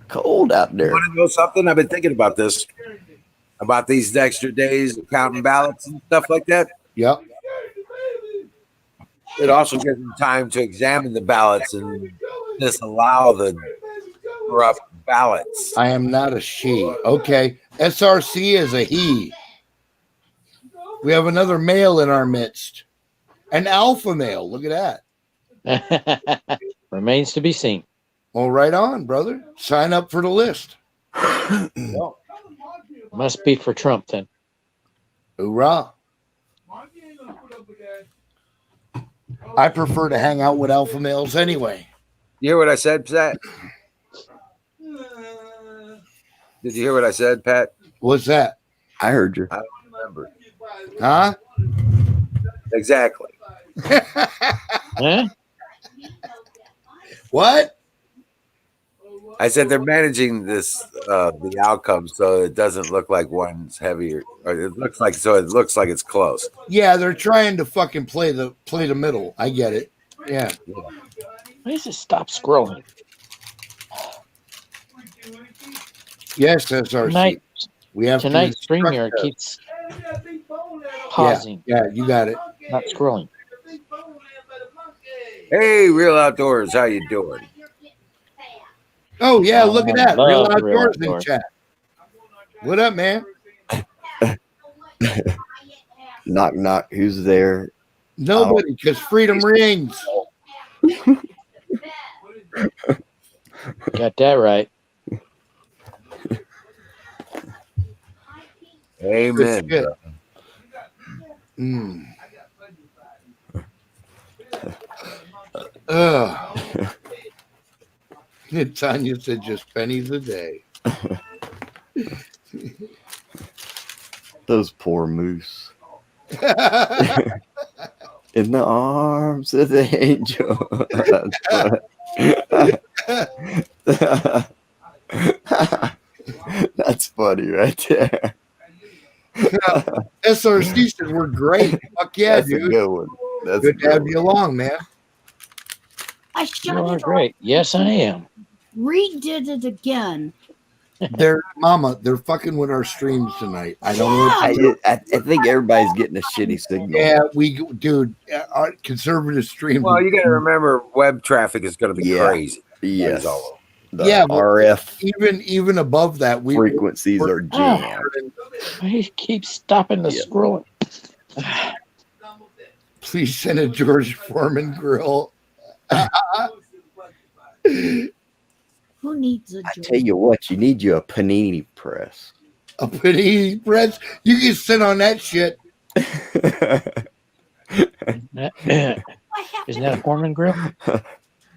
cold out You there. want to know something? I've been thinking about this, about these extra days of counting ballots and stuff like that. Yep. It also gives them time to examine the ballots and disallow the corrupt ballots. I am not a she. Okay. SRC is a he. We have another male in our midst. An alpha male. Look at that. Remains to be seen. Well, right on, brother. Sign up for the list. Must be for Trump then. Hoorah. I prefer to hang out with alpha males anyway. You hear what I said, Pat? Did you hear what I said, Pat? What's that? I heard you. I don't remember. Huh? Exactly. Huh? What? I said they're managing this the outcome so it doesn't look like one's heavier, or it looks like it's close. Yeah, they're trying to fucking play the middle. I get it. Yeah. Why does it stop scrolling? Yes, SRC. Tonight, We have to tonight's instruct StreamYard us. keeps pausing, Yeah, you got it. not scrolling. Hey, Real Outdoors, how you doing? Oh yeah, look at that. love Real Real Outdoors in Outdoors. chat. What up, man? Knock, knock. Who's there? Nobody, because freedom rings. Got that right. Amen. Good shit. bro. Mm. Ugh. Tanya said just pennies a day. Those poor moose. In the arms of the angel. That's funny right there. SRC said we're great. Fuck yeah, That's a dude. good one. That's a Good to good have one. you along, man. I You shut are it off, great. Yes, I am. redid it again. They're fucking with our streams tonight. I don't know. What to I think everybody's getting a shitty signal. Yeah, dude, our conservative stream. Well, you got to remember, web traffic is going to be Yeah. crazy. Yes. All over. The Yeah, but RF even above that, we frequencies are jammed. He keeps stopping the Yeah. scrolling. Please send a George Foreman grill. Who needs a I job? tell you what, you need you a panini press. A panini press. You can sit on that shit. Isn't that a Foreman grill?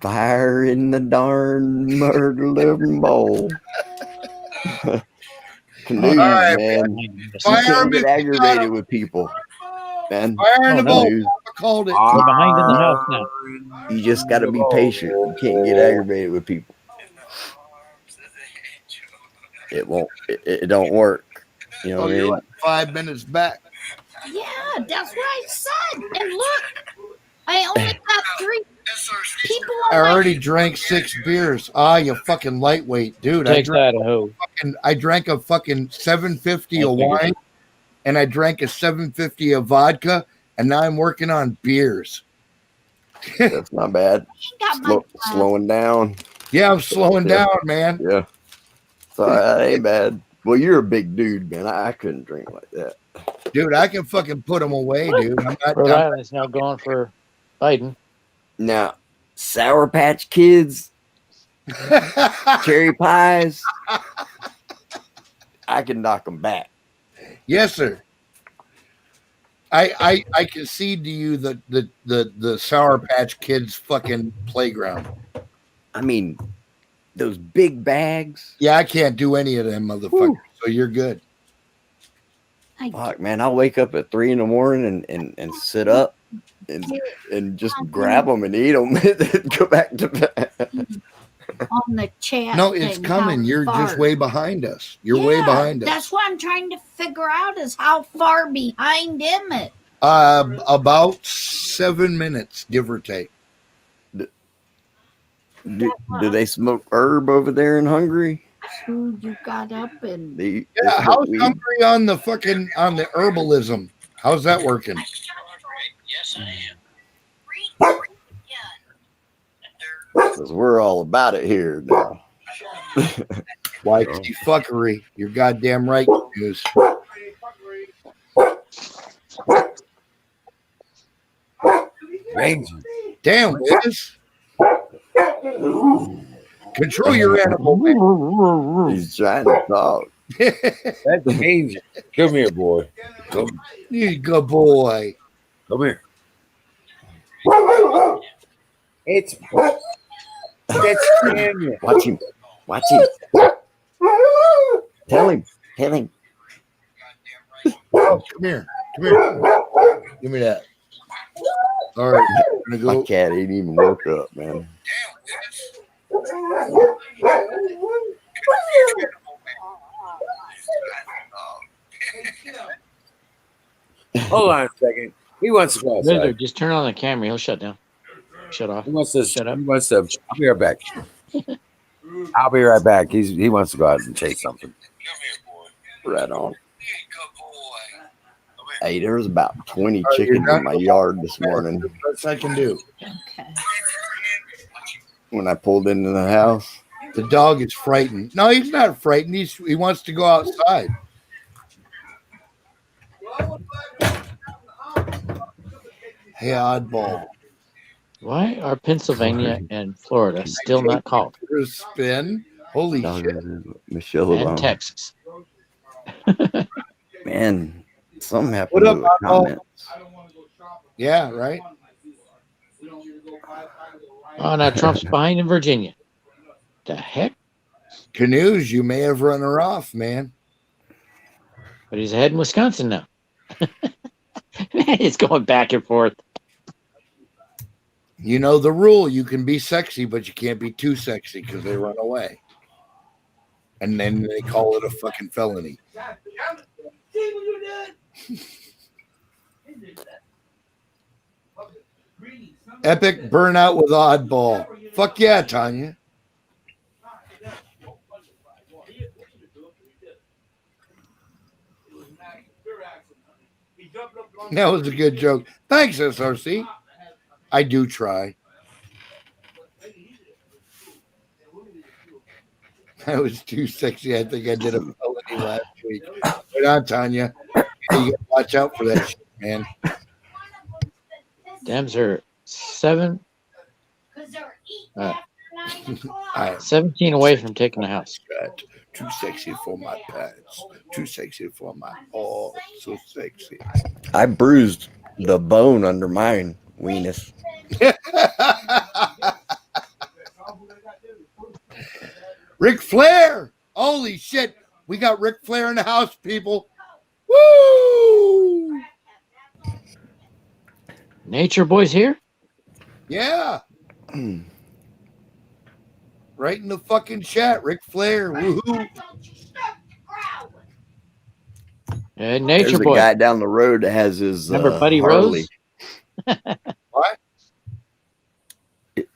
Fire in the darn murder living bowl. Canoes, All right, man. You Fire can't me. get aggravated with people, man. Fire in the no. bowl. Canoes, I called it. We're behind in the house now. you just got to be patient. You can't get aggravated with people. It won't. It don't work. You know Oh, what I you're mean? like 5 minutes back. Yeah, that's what I said. And look, I only got 3 people I on my already drank 6 beers. Ah, you fucking lightweight, dude. Takes Idaho. I drank a fucking 750 I of figured. wine, and I drank a 750 of vodka, and now I'm working on beers. That's not bad. got my glass. Slowing down. Yeah, I'm slowing Yeah. down, man. Yeah. So that ain't bad. Well, you're a big dude, man. I couldn't drink like that. Dude, I can fucking put them away, dude. I'm not, Rhode Island is now going for Biden. Now, Sour Patch Kids, cherry pies, I can knock them back. Yes, sir. I concede to you the Sour Patch Kids fucking playground. I mean, those big bags. Yeah, I can't do any of them motherfuckers. So you're good. Fuck, man, I'll wake up at 3 a.m. and sit up and just grab them and eat them and then go back to bed. on the chat. No, it's thing, coming. how You're far. just way behind us. You're way Yeah, behind us. That's what I'm trying to figure out is how far behind am it? About 7 minutes, give or take. Do they smoke herb over there in Hungary? Who you got up and They Yeah, smoke how's weed? Hungary on the herbalism? How's that working? Because we're all about it here now. YT fuckery. You're goddamn right, News. Ranger. Damn, Wiz. Control your animal, man. He's trying to talk. That's Ranger. Come here, boy. Come, You good boy. come here. It's that's Samuel. Watch him. Watch him. Tell him. Tell him. Come here. Come here. Give me that. All right. I'm gonna My go. cat ain't even woke up, man. Hold on a second. He wants to go outside. Lizard, just turn on the camera. He'll shut down. Shut off. He wants to Shut up. He wants to. I'll be right back. I'll be right back. He wants to go out and chase something. Right on. Hey, there's about 20 right, you're chickens not- in my yard this morning Best I can do. Okay. when I pulled into the house. The dog is frightened. No, he's not frightened. He wants to go outside. Hey, oddball. Why are Pennsylvania and Florida still not called? For a spin. Holy Dog shit. is Michelle And Obama. Texas. Man, something happened What to up, the oddball? comments. Yeah, right? Oh, now Trump's behind in Virginia. The heck? Canoes, you may have run her off, man. But he's ahead in Wisconsin now. It's going back and forth. You know the rule. You can be sexy, but you can't be too sexy because they run away. And then they call it a fucking felony. Epic burnout with oddball. Fuck yeah, Tanya. That was a good joke. Thanks, SRC. I do try. I was too sexy. I think I did a felony last week. Right on, Tanya. You gotta watch out for that shit, man. Dems are 17 away from taking the house. Too sexy for my pants. Too sexy for my so sexy. I bruised the bone under mine weenus. Ric Flair! Holy shit! We got Ric Flair in the house, people. Woo! Nature Boy's here? Yeah. Right in the fucking chat, Ric Flair. Woohoo! Nature There's a Boy. guy down the road that has his Remember Buddy Harley. Rose? What?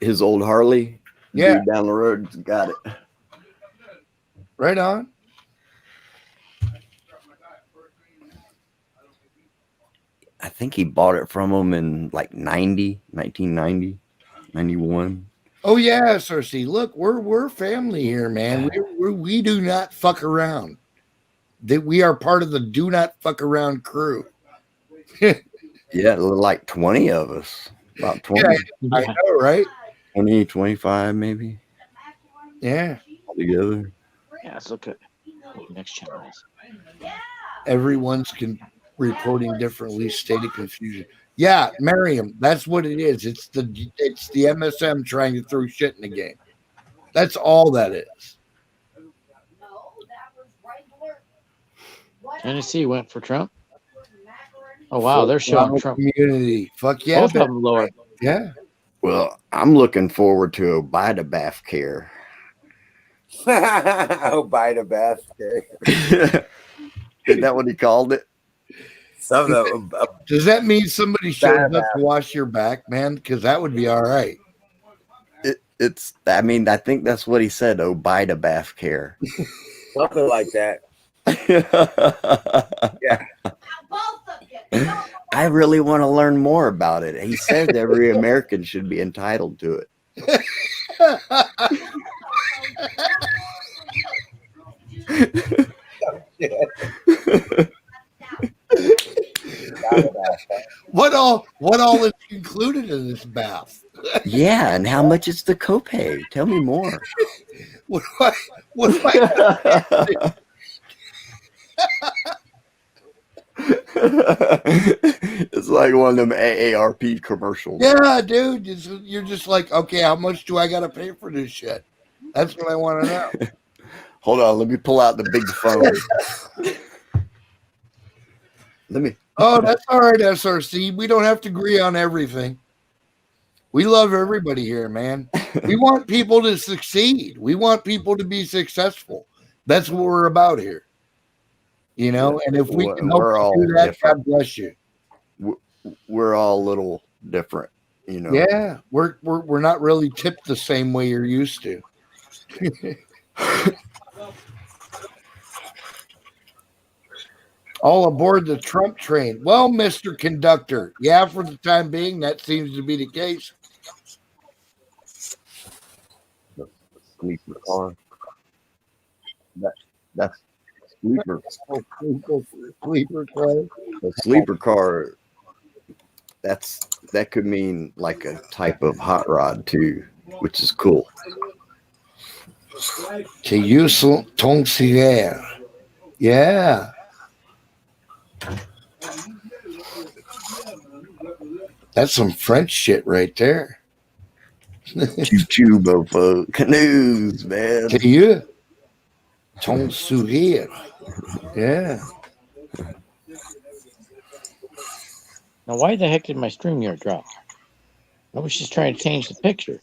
His old Harley. Yeah. Dude down the road got it. Right on. I think he bought it from him in like 1990, 91. Oh yeah, Cersei. Look, we're family here, man. We do not fuck around. That we are part of the do not fuck around crew. Yeah, like 20 of us. About 20. Yeah, I know, right? 20, 25 maybe Yeah. together. Yeah, let's look at what the next channel is. Everyone's reporting differently, state of confusion. Yeah, Miriam, that's what it is. It's the MSM trying to throw shit in the game. That's all that is. Tennessee went for Trump. Oh, wow. They're showing Trump. Community. Fuck yeah. Both of them lower. Yeah. Well, I'm looking forward to Obida care. Obida bath care. Isn't that what he called it? Some of them. Does that mean somebody shows up to wash your back, man? Because that would be all right. It's. I mean, I think that's what he said. Obida care. Something like that. Yeah. I really want to learn more about it. He says every American should be entitled to it. What all is included in this bath? Yeah, and how much is the copay? Tell me more. What do I It's like one of them AARP commercials. Yeah, dude. You're just like, okay, how much do I got to pay for this shit? That's what I want to know. Hold on, let me pull out the big phone. Oh, that's all right, SRC. We don't have to agree on everything. We love everybody here, man. We want people to succeed. We want people to be successful. That's what we're about here. You know, and if we can help you do that, God bless you. We're all a little different, you know. Yeah, we're not really tipped the same way you're used to. All aboard the Trump train. Well, Mr. Conductor, yeah, for the time being, that seems to be the case. The sleeper car. That's sleeper. Sleeper car. The sleeper car. That could mean like a type of hot rod too, which is cool. Que use ton cigaire. Yeah. That's some French shit right there. Choo-choo, mofo. Canoes, man. Que you ton sourire. Yeah. Now, why the heck did my StreamYard drop? I was just trying to change the picture.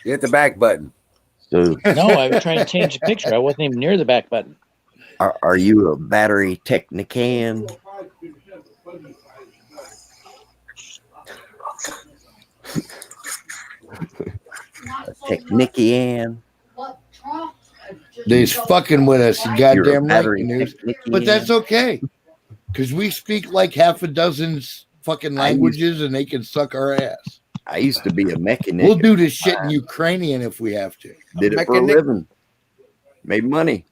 You hit the back button. So, No, I was trying to change the picture. I wasn't even near the back button. are you a battery technician? A technician. They's fucking with us, you goddamn right, battery news. technician. But that's okay. Because we speak like half a dozen fucking languages and they can suck our ass. I used to be a mechanic. We'll do this shit in Ukrainian if we have to. Did it for a living. Made money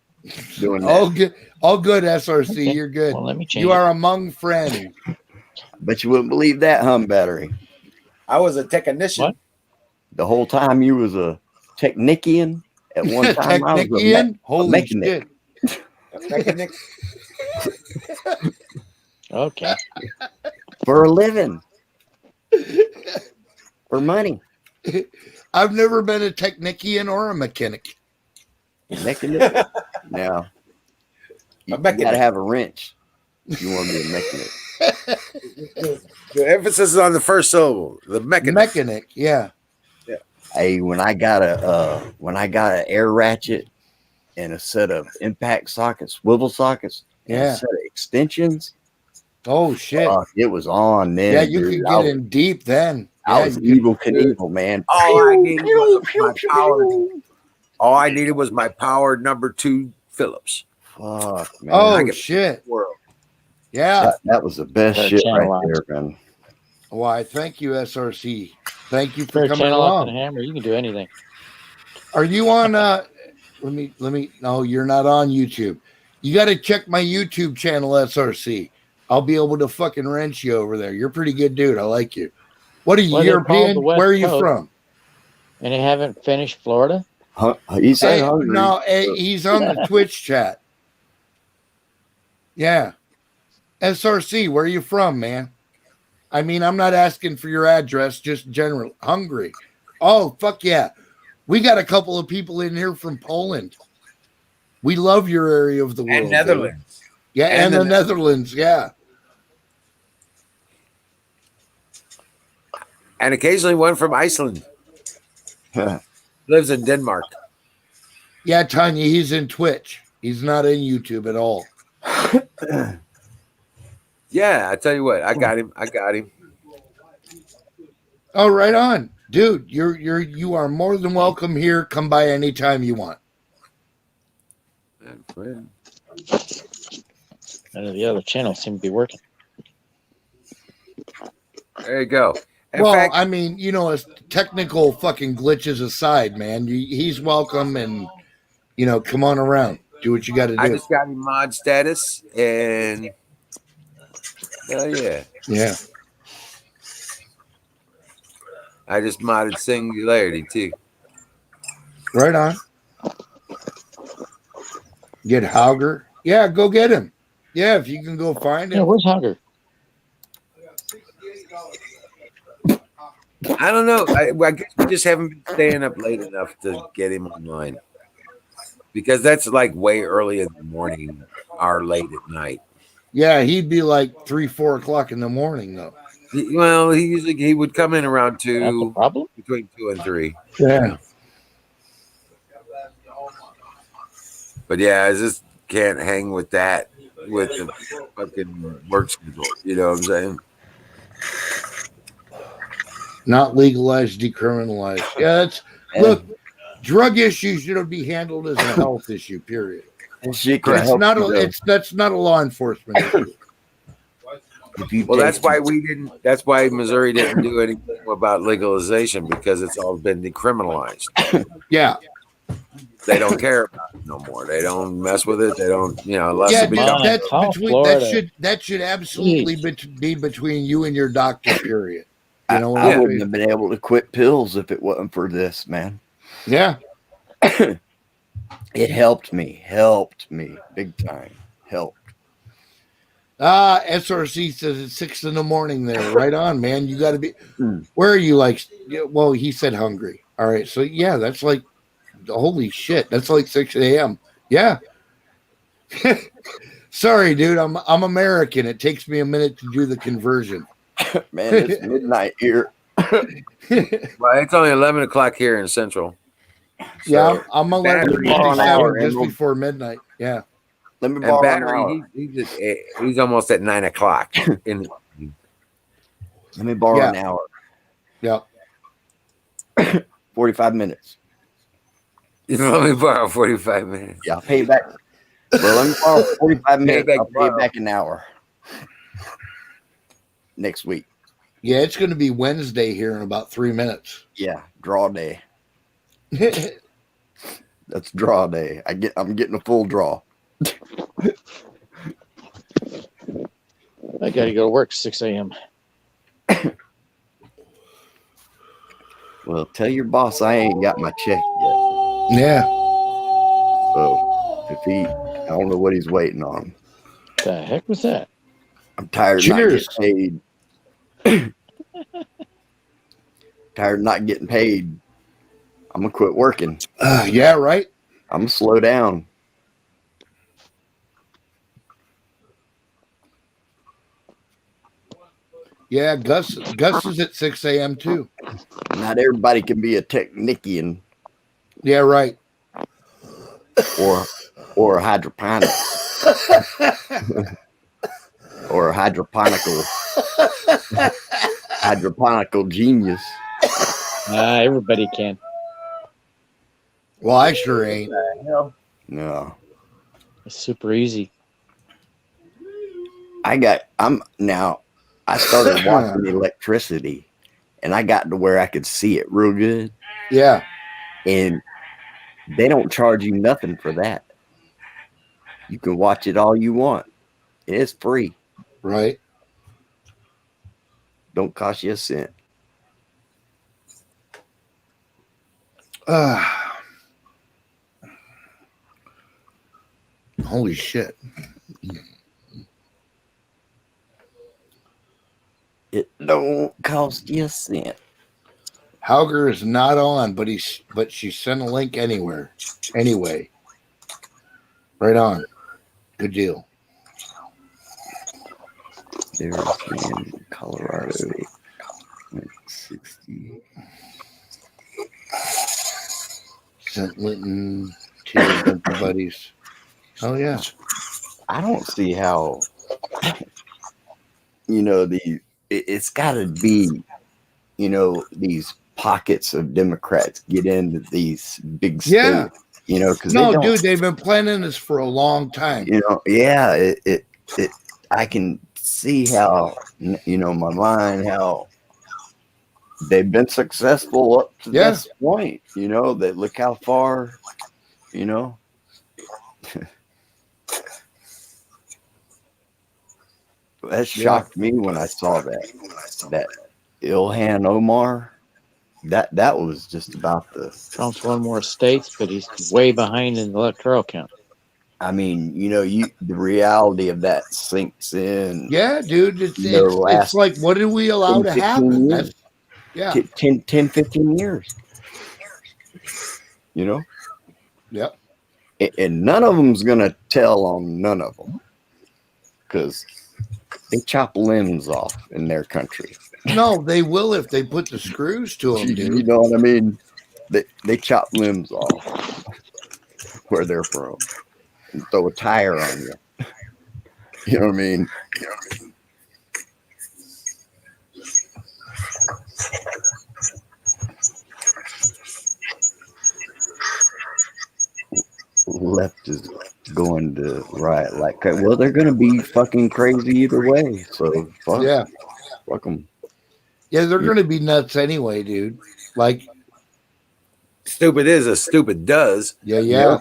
doing that. All good, SRC. Okay. You're good. Well, let me change You it. are among friends. But you wouldn't believe that, battery. I was a technician. What? The whole time you was a technician. At one time, I was Technician? Holy mechanic. shit. Mechanic. Okay. For a living. For money. I've never been a technician or a mechanic. Mechanic. Now, you gotta have a wrench if you want to be a mechanic. The emphasis is on the first syllable. The mechanic. Mechanic, yeah. Hey, when I got an air ratchet and a set of impact sockets, swivel sockets, and Yeah. a set of extensions, Oh shit. it was on then. Yeah, you dude. can get in deep then. I Yeah, was you evil Knievel, man. All I needed was my power. All I needed was my power number 2 Phillips. Fuck, man. Oh shit. Yeah. That was the best Better shit channel right out. there, man. Why, thank you, SRC. Thank you For for a coming channel off along. the hammer, you can do anything. Are you on let me no, you're not on YouTube. You gotta check my YouTube channel, SRC. I'll be able to fucking wrench you over there. You're a pretty good dude. I like you. What are you, Well, they're called European? the West Where are you Coast. from? And they haven't finished Florida? He said Hey, hungry. no, he's on the Twitch chat. Yeah. SRC, where are you from, man? I mean, I'm not asking for your address, just general. Hungry. Oh, fuck yeah. We got a couple of people in here from Poland. We love your area of the world. And Netherlands. dude. Yeah, and the Netherlands, yeah. And occasionally one from Iceland. Lives in Denmark. Yeah, Tanya, he's in Twitch. He's not in YouTube at all. Yeah, I tell you what, I got him. Oh, right on. Dude, you are more than welcome here. Come by anytime you want. None of the other channels seem to be working. There you go. In Well, fact, I mean, you know, as technical fucking glitches aside, man, he's welcome and, you know, come on around. Do what you got to do. I just got him mod status, and Oh yeah. Yeah. I just modded Singularity too. Right on. Get Hauger. Yeah, go get him. Yeah, if you can go find Yeah, him. where's Hunger? I don't know. I guess we just haven't been staying up late enough to get him online. Because that's like way early in the morning or late at night. Yeah, he'd be like 3, 4 o'clock in the morning though. He would come in around That's the 2, problem. between 2 and 3. Yeah. But yeah, I just can't hang with that with the fucking work schedule. You know what I'm saying? Not legalized, decriminalized. Yeah, it's look, drug issues should be handled as a health issue, period. And shit can It's help not you, a though. that's not a law enforcement issue. If you Well, take that's why we didn't. That's why Missouri didn't do anything about legalization, because it's all been decriminalized. Yeah. They don't care about it no more. They don't mess with it. They don't, unless Yeah, it becomes. that's Call between Florida. that should absolutely be between you and your doctor, period. You know what I I wouldn't mean? have been able to quit pills if it wasn't for this, man. Yeah. It helped me big time. Helped. SRC says it's 6 in the morning there. Right on, man. You got to be. Where are you? Like, well, he said hungry. All right, so yeah, that's like, holy shit, that's like 6 a.m. Yeah. Sorry, dude. I'm American. It takes me a minute to do the conversion. Man, it's midnight here. Well, it's only 11 o'clock here in Central. Yeah, I'm Battery- 11:57, just Emerald. before midnight. Yeah. Let me And borrow an hour. battery, he's almost at 9 o'clock. In Let me borrow Yeah. an hour. Yeah. 45 minutes. you let me borrow 45 minutes. Yeah, I'll pay you back. Well, let me borrow 45 minutes. back I'll pay you tomorrow. back an hour. Next week. Yeah, it's going to be Wednesday here in about 3 minutes. Yeah, draw day. That's draw day. I'm getting a full draw. I gotta go to work 6 a.m. Well, tell your boss I ain't got my check yet. Yeah. So if I don't know what he's waiting on. The heck was that? I'm tired of Cheers. not getting paid. Tired of not getting paid. I'm gonna quit working. Yeah, right. I'm gonna slow down. Yeah, Gus is at 6 a.m. too. Not everybody can be a technician Yeah, right. or a hydroponic or a hydroponical genius. Everybody can. Well, I sure ain't. No. It's super easy. I started watching electricity and I got to where I could see it real good. Yeah. And they don't charge you nothing for that. You can watch it all you want. It's free. Right. Don't cost you a cent. Holy shit. It don't cost you a cent. Hauger is not on, but she sent a link anyway. Right on. Good deal. There's in Colorado 60. St. Linton, to a bunch of buddies. Oh yeah. I don't see how it's gotta be, these pockets of Democrats get into these big states. Yeah. Because No, dude, they've been planning this for a long time. I can see how, my mind, how they've been successful up to this point, that look how far, That shocked me when I saw that Ilhan Omar. That was just about Trump's won more states, but he's way behind in the electoral count. I mean, the reality of that sinks in. Yeah, dude. It's last like, what did we allow 10, to 15 happen? years. Yeah. 10, 15 years. Yep. And none of them's going to tell on none of them. Because they chop limbs off in their country. No, they will if they put the screws to them, dude. You know what I mean? They chop limbs off where they're from. And throw a tire on you. You know what I mean? Left is going to riot like, well, they're going to be fucking crazy either way. So fuck them. Yeah, they're going to be nuts anyway, dude. Like, stupid is as stupid does. Yeah.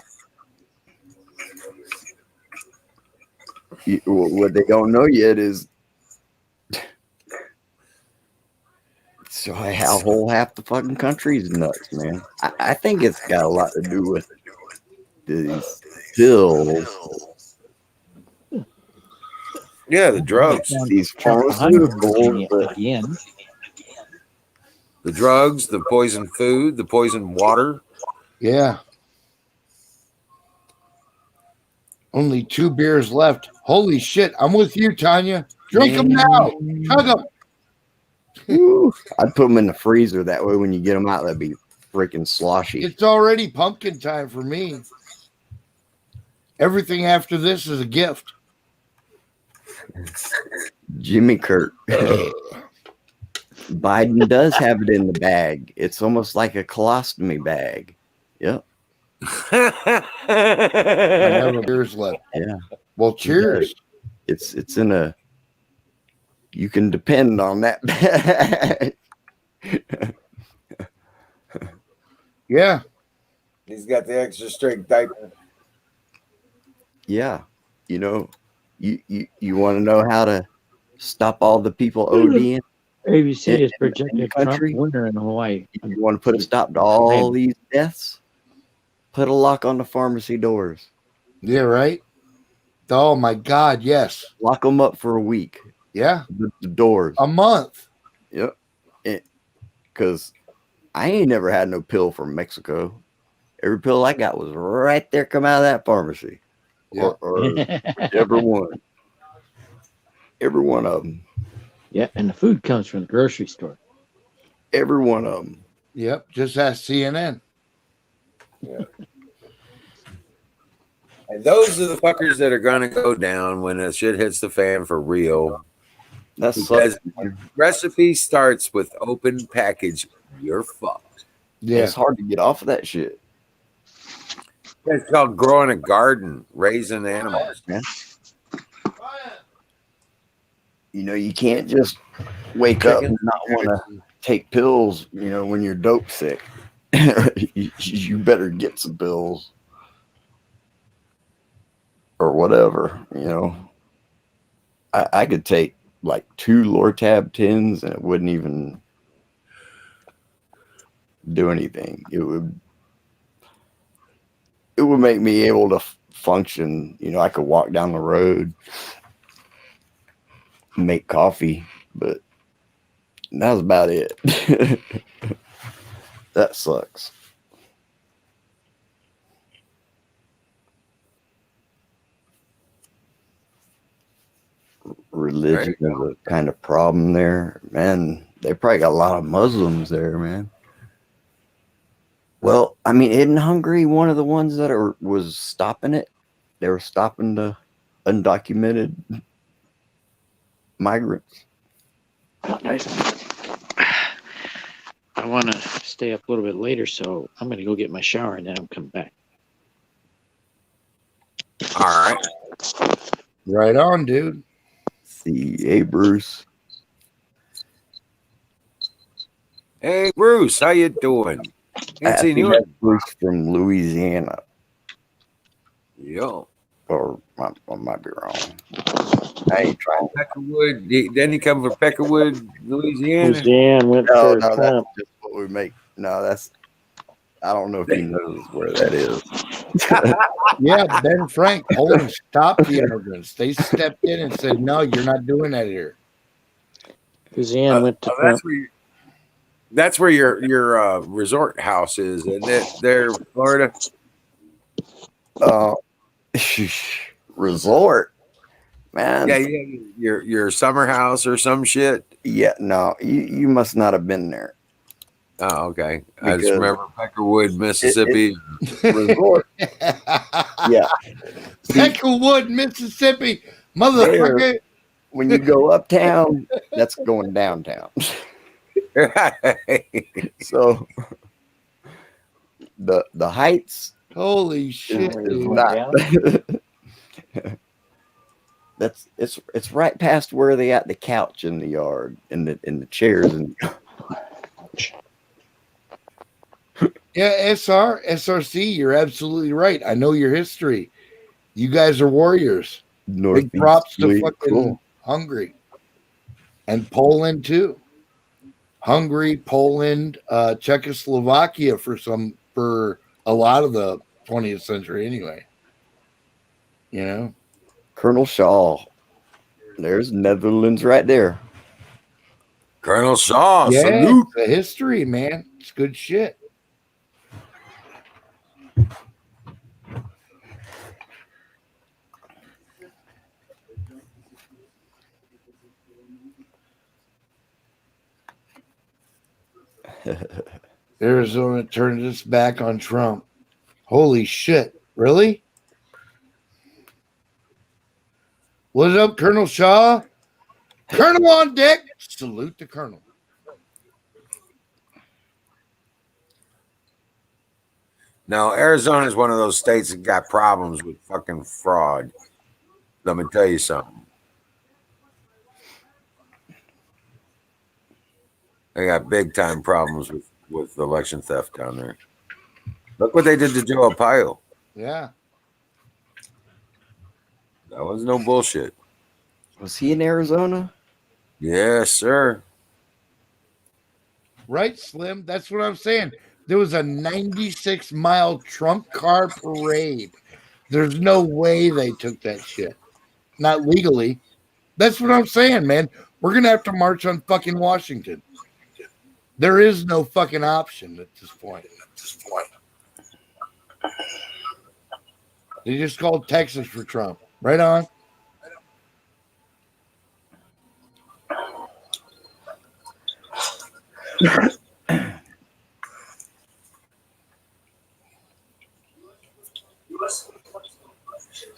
What they don't know yet is so how whole half the fucking country is nuts, man. I think it's got a lot to do with these pills. Yeah, the drugs. These pharmaceuticals. Again. The drugs, the poison food, the poison water. Yeah. Only 2 beers left. Holy shit. I'm with you, Tanya. Drink them now. Chug them. I'd put them in the freezer. That way, when you get them out, that'd be freaking sloshy. It's already pumpkin time for me. Everything after this is a gift. Jimmy Kurt. Biden does have it in the bag. It's almost like a colostomy bag. Yep. I have a beers left. Yeah. Well, cheers. It's in a. You can depend on that bag. Yeah. He's got the extra strength diaper. Yeah. You want to know how to stop all the people ODing? ABC is projected Trump winner in Hawaii. You want to put a stop to all these deaths? Put a lock on the pharmacy doors. Yeah, right? Oh, my God, yes. Lock them up for a week. Yeah. The doors. A month. Yep. Because I ain't never had no pill from Mexico. Every pill I got was right there come out of that pharmacy. Yeah. Or every one. Every one of them. Yeah, and the food comes from the grocery store. Every one of them. Yep. Just ask CNN. Yeah. And those are the fuckers that are going to go down when the shit hits the fan for real. That's because recipe starts with open package. You're fucked. Yeah. It's hard to get off of that shit. It's called growing a garden, raising animals, man. You can't just wake up and not want to take pills, when you're dope sick. You better get some pills or whatever, I could take like 2 Lortab 10s and it wouldn't even do anything. It would make me able to function. I could walk down the road, make coffee, but that was about it. That sucks. Religion is a kind of problem there, man. They probably got a lot of Muslims there, man. Well, I mean, isn't Hungary one of the ones that was stopping it? They were stopping the undocumented migrants. I want to stay up a little bit later, so I'm going to go get my shower and then I'm coming back. All right. Right on, dude. See, hey, Bruce. Hey, Bruce, how you doing? Ain't seen you. Bruce from Louisiana. Yo. or I might be wrong. I ain't trying. Peckerwood. Then he come from Peckerwood, Louisiana. Louisiana went No, for that's Trump. just what we make. No, that's. I don't know if he knows where that is. Yeah, Ben Frank, Poland stopped the immigrants. They stepped in and said, "No, you're not doing that here." Louisiana went to Trump. That's where your resort house is, isn't it? There, Florida. Resort, man. Yeah, your summer house or some shit. Yeah, no, you must not have been there. Oh, okay. I just Because remember Peckerwood, Mississippi. Resort. Yeah, Peckerwood, Mississippi, motherfucker. There, when you go uptown, that's going downtown. So the Heights. Holy shit! Is not. It's right past where they got the couch in the yard and the chairs and. Yeah, SRC, you're absolutely right. I know your history. You guys are warriors. Big props to fucking Hungary and Poland too. Hungary, Poland, Czechoslovakia for a lot of the 20th century anyway. You know? Colonel Shaw. There's Netherlands right there. Colonel Shaw. Yeah, Salute. it's a history, man. It's good shit. Arizona turned its back on Trump. Holy shit. Really? What's up, Colonel Shaw? Colonel on deck. Salute the Colonel. Now, Arizona is one of those states that got problems with fucking fraud. Let me tell you something. They got big time problems with election theft down there. Look what they did to Joe Arpaio. Yeah. That was no bullshit. Was he in Arizona? Yes, sir. Right, Slim. That's what I'm saying. There was a 96-mile Trump car parade. There's no way they took that shit. Not legally. That's what I'm saying, man. We're going to have to march on fucking Washington. There is no fucking option at this point. They just called Texas for Trump. Right on.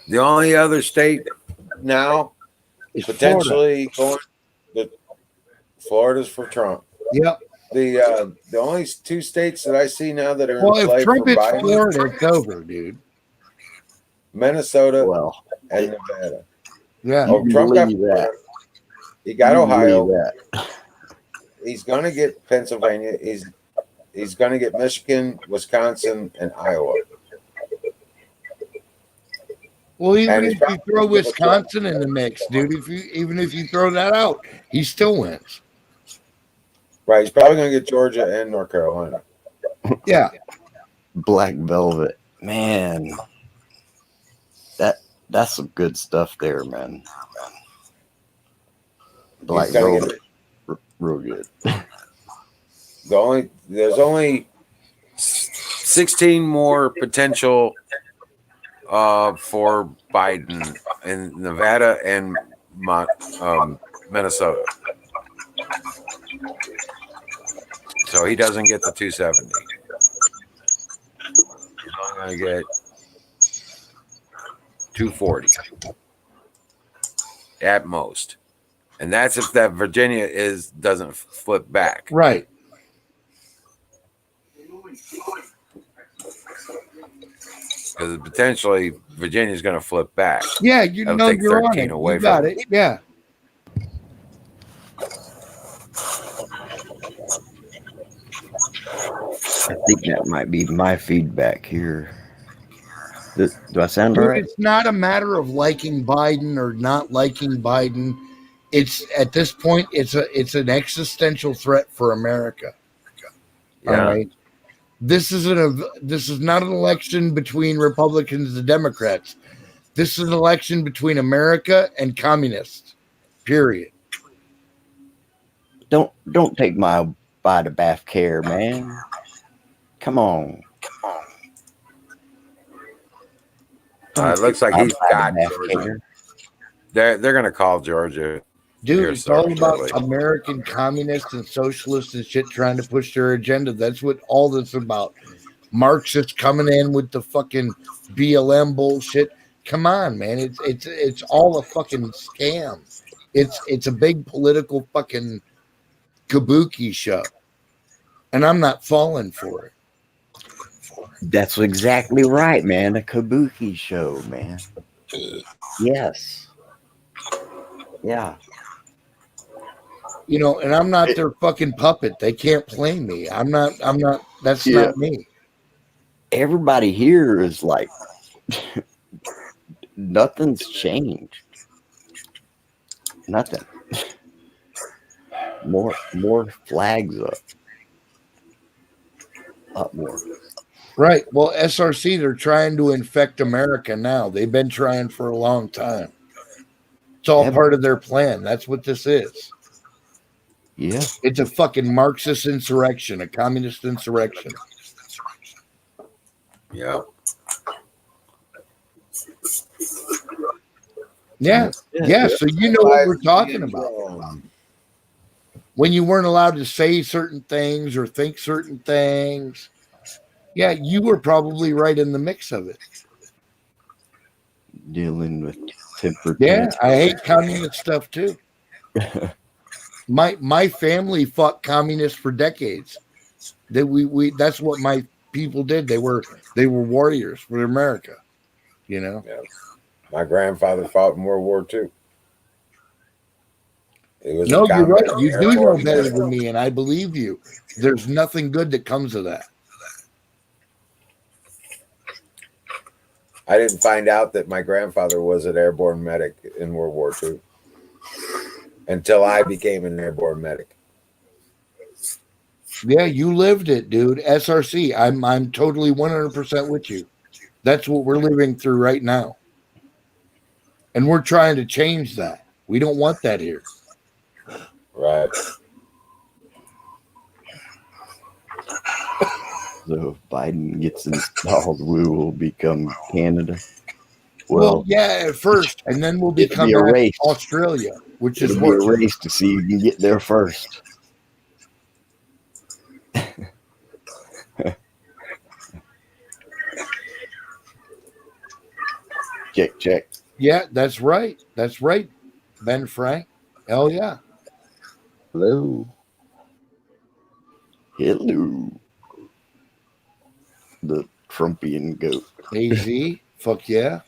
The only other state now potentially going to Florida's for Trump. Yep. The only two states that I see now that are Well, in play if Trump for hits Biden, Florida, it's over, dude. Minnesota and Nevada. Yeah. Oh, Trump got that. He got Ohio. That. He's going to get Pennsylvania. He's going to get Michigan, Wisconsin, and Iowa. Well, even And if he's you probably throw gonna get Wisconsin in the mix, dude, even if you throw that out, he still wins. Right. He's probably going to get Georgia and North Carolina. Yeah. Black Velvet. Man. That's some good stuff there, man. Black He's gonna Velvet. Real good. There's only 16 more potential for Biden in Nevada and Minnesota. So he doesn't get the 270. He's only going to get 240 at most. And that's if that Virginia doesn't flip back. Right. Because potentially Virginia's going to flip back. Yeah, you That'll know take you're on 13 it. away You got from it. Yeah. I think that might be my feedback here. Do I sound Dude, all right? it's not a matter of liking Biden or not liking Biden. It's at this point, it's an existential threat for America. Yeah. All right. This is not an election between Republicans and Democrats. This is an election between America and communists. Period. Don't take my body bath care, man. Come on. It looks like he's got bath Georgia. They're gonna call Georgia. Dude, Here, it's all about shortly. American communists and socialists and shit trying to push their agenda. That's what all this is about. Marxists coming in with the fucking BLM bullshit. Come on, man. It's all a fucking scam. It's a big political fucking kabuki show. And I'm not falling for it. That's exactly right, man. A kabuki show, man. Yes. Yeah. You know, and I'm not their fucking puppet. They can't play me. I'm not that's Yeah. not me. Everybody here is like nothing's changed. Nothing. More flags up. Up more. Right. Well, SRC, they're trying to infect America now. They've been trying for a long time. It's all part of their plan. That's what this is. Yeah. It's a fucking Marxist insurrection, a communist insurrection. Yeah. Yeah. Yeah. So you know what we're talking about. When you weren't allowed to say certain things or think certain things. Yeah, you were probably right in the mix of it. Dealing with temper. Yeah, I hate communist stuff too. My family fought communists for decades. That we that's what my people did. They were warriors for America. You know. Yeah. My grandfather fought in World War II. No, you're right. You do know better than me, and I believe you. There's nothing good that comes of that. I didn't find out that my grandfather was an airborne medic in World War II until I became an airborne medic. Yeah, you lived it, dude. SRC. I'm totally 100% with you. That's what we're living through right now. And we're trying to change that. We don't want that here. Right. So if Biden gets installed, we will become Canada. Well, yeah, at first, and then we'll become a race. Australia, which is It'll be what a race to see who can get there first. Check. Yeah, that's right. That's right, Ben Frank. Hell yeah. Hello. The Trumpian goat. AZ, fuck yeah.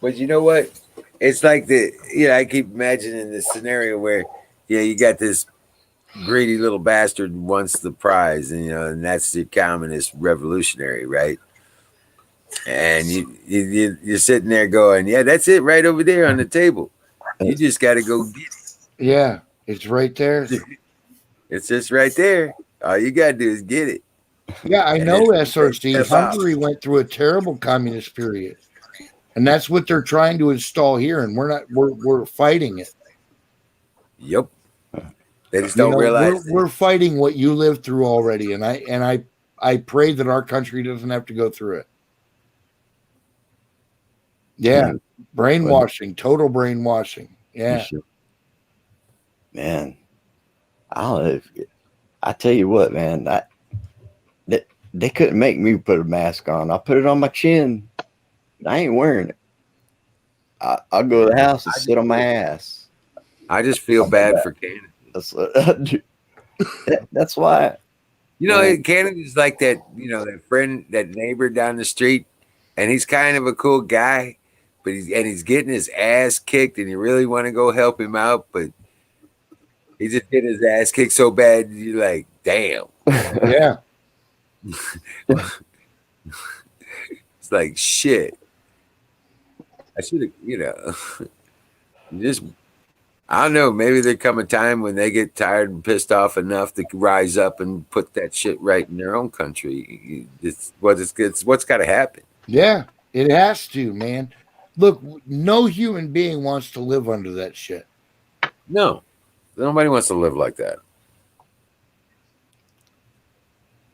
But you know what? It's like I keep imagining this scenario where, you got this greedy little bastard who wants the prize, and that's the communist revolutionary, right? And you're sitting there going, yeah, that's it right over there on the table. You just got to go get it. Yeah, it's right there. It's just right there. All you got to do is get it. Yeah, I know SRC. step out. Hungary went through a terrible communist period. And that's what they're trying to install here, and we're fighting it. Yep. They just don't realize we're fighting what you lived through already, and I pray that our country doesn't have to go through it. Yeah, brainwashing, total brainwashing. Yeah, man. I tell you what, man. They couldn't make me put a mask on. I put it on my chin. I ain't wearing it. I'll go to the house and sit on my ass. I just feel bad for Canada. That's what I do. That's why. Canada's like that. That friend, that neighbor down the street, and he's kind of a cool guy. But he's getting his ass kicked, and you really want to go help him out, but he just getting his ass kicked so bad, you're like, damn. Yeah. It's like shit. I should have, just I don't know. Maybe there come a time when they get tired and pissed off enough to rise up and put that shit right in their own country. It's what's got to happen. Yeah, it has to, man. Look, no human being wants to live under that shit. No, nobody wants to live like that.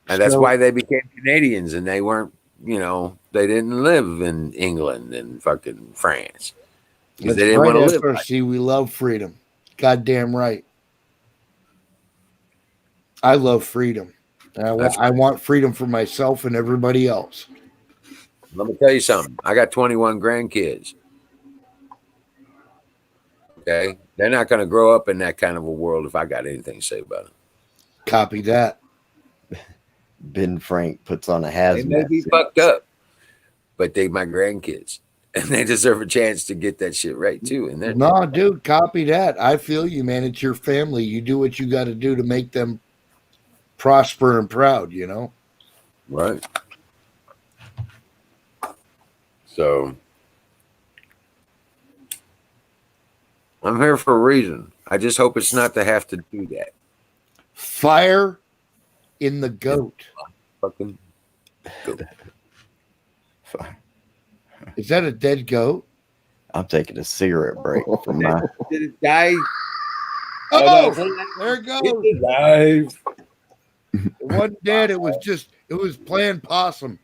And that's why they became Canadians, and they weren't, they didn't live in England and fucking France. Because they didn't want to live. SRC, we love freedom. Goddamn right. I love freedom. I want freedom for myself and everybody else. Let me tell you something. I got 21 grandkids. Okay? They're not going to grow up in that kind of a world if I got anything to say about it. Copy that. Ben Frank puts on a hazmat. They may be fucked up, but they my grandkids. And they deserve a chance to get that shit right, too. And no, dude, copy that. I feel you, man. It's your family. You do what you got to do to make them prosper and proud, Right. So I'm here for a reason. I just hope it's not to have to do that. Fire in the goat. Fucking goat. Fire. Is that a dead goat? I'm taking a cigarette break from my. Did it die? Oh, there it goes. It's alive. It wasn't dead. It was playing possum.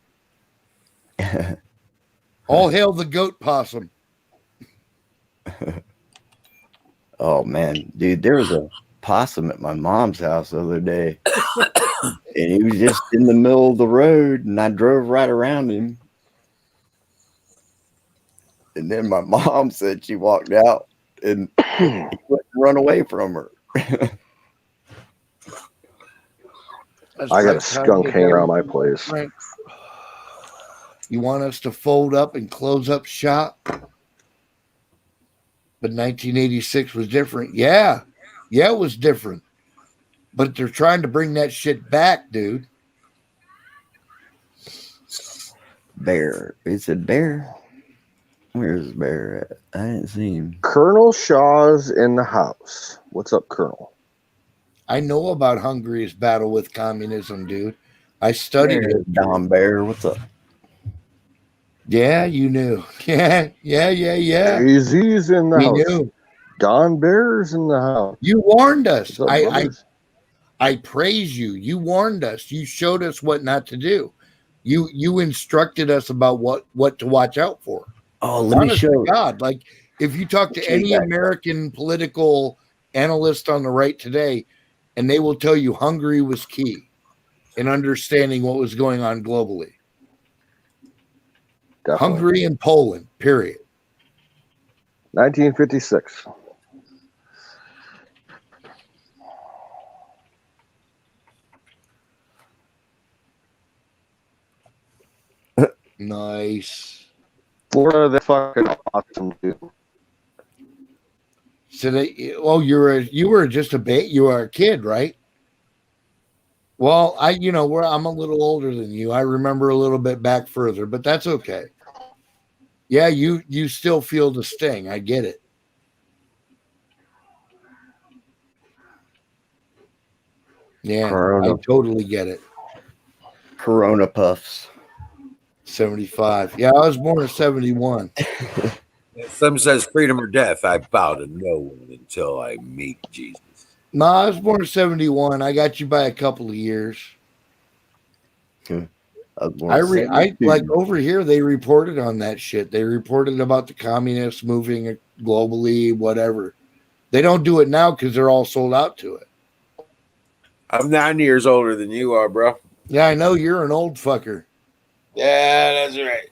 All hail the goat possum. Oh man, dude, there was a possum at my mom's house the other day, and he was just in the middle of the road, and I drove right around him. And then my mom said she walked out and he wouldn't run away from her. I got a skunk hanging around my place. Right. You want us to fold up and close up shop? But 1986 was different. Yeah, it was different. But they're trying to bring that shit back, dude. Bear. It said Bear. Where's Bear at? I didn't see him. Colonel Shaw's in the house. What's up, Colonel? I know about Hungary's battle with communism, dude. I studied it. Don Bear, what's up? Yeah, you knew. Yeah. Easy's in the We house. knew. Don Bear's in the house. You warned us. What's up, brothers? I praise you. You warned us. You showed us what not to do. You instructed us about what to watch out for. Oh, let me Honest show to God, like if you talk to any American political analyst on the right today, and they will tell you Hungary was key in understanding what was going on globally. Definitely. Hungary and Poland, period. 1956. Nice. Florida, they're fucking awesome, dude. So you were just you were a kid, right? Well, I'm a little older than you. I remember a little bit back further, but that's okay. Yeah, you still feel the sting. I get it. Yeah, Corona. I totally get it. Corona Puffs. 75. Yeah, I was born in 71. Some says freedom or death. I bow to no one until I meet Jesus. No, I was born in 71. I got you by a couple of years. I like over here, they reported on that shit. They reported about the communists moving globally, whatever. They don't do it now because they're all sold out to it. I'm 9 years older than you are, bro. Yeah, I know you're an old fucker. Yeah, that's right.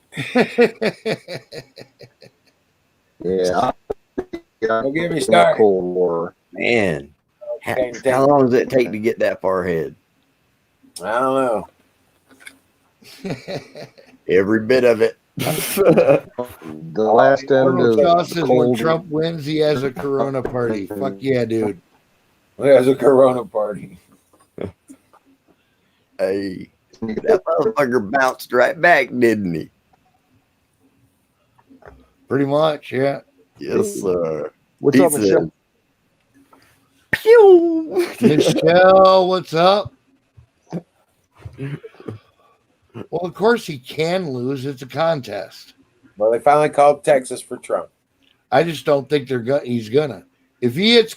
Yeah. Don't get me started. Cold War. Man, how long does it take to get that far ahead? I don't know. Every bit of it. The last end is Shaw says when cold. Trump wins, he has a Corona party. Fuck yeah, dude. There's a Corona party. Hey, That motherfucker bounced right back, didn't he? Pretty much, yeah. Yes, sir. What's He up, Michelle? said, Pew! Michelle, what's up? Well, of course he can lose. It's a contest. Well, they finally called Texas for Trump. I just don't think he's gonna. If he gets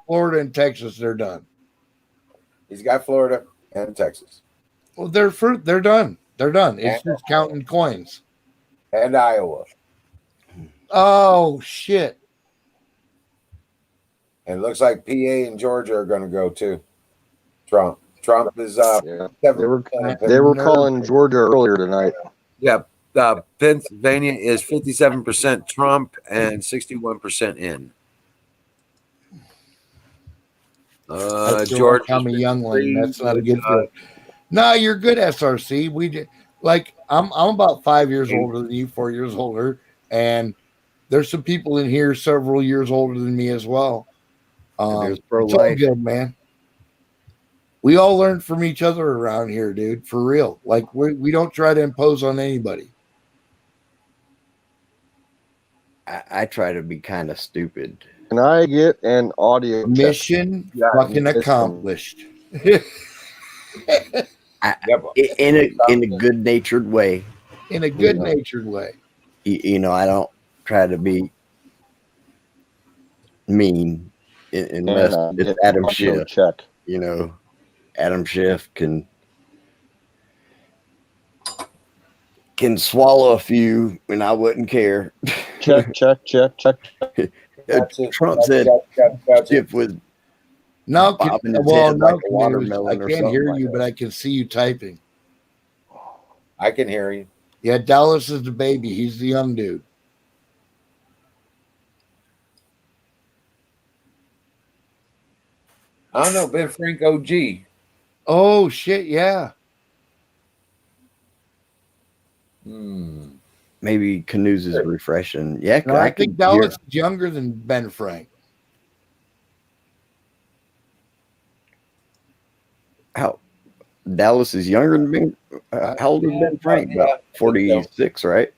Florida and Texas, they're done. He's got Florida and Texas Well, they're done. They're done. It's just counting coins. and Iowa. Oh shit! And it looks like PA and Georgia are going to go too. Trump is Yeah. They were 7%. they were calling Georgia earlier tonight. Yeah, Pennsylvania is 57% Trump and 61% in. Georgia, Tommy Youngling. That's not a good fit. No, you're good, SRC. We did like I'm about 5 years older than you, 4 years older, and there's some people in here several years older than me as well. There's It's all pro-life. good, man. We all learn from each other around here, dude. For real. Like we don't try to impose on anybody. I try to be kind of stupid. Can I get an audio check? Mission fucking mission. accomplished. In a good natured way. In a good natured way. You know, I don't try to be mean unless And, it's get Adam an audio Schiff. check. You know, Adam Schiff can swallow a few, and I wouldn't care. Check. That's it. Trump That's said it. Schiff was No, bobbing his well, head no, like a Canoes, watermelon I or can't something hear like you, that. but I can see you typing. I can hear you. Yeah, Dallas is the baby. He's the young dude. I don't know, Ben Frank OG. Oh shit, yeah. Maybe Canoes is refreshing. Yeah, No, I think could Dallas is younger than Ben Frank. How Dallas is younger than Ben. How old is Ben Frank? About 46, right?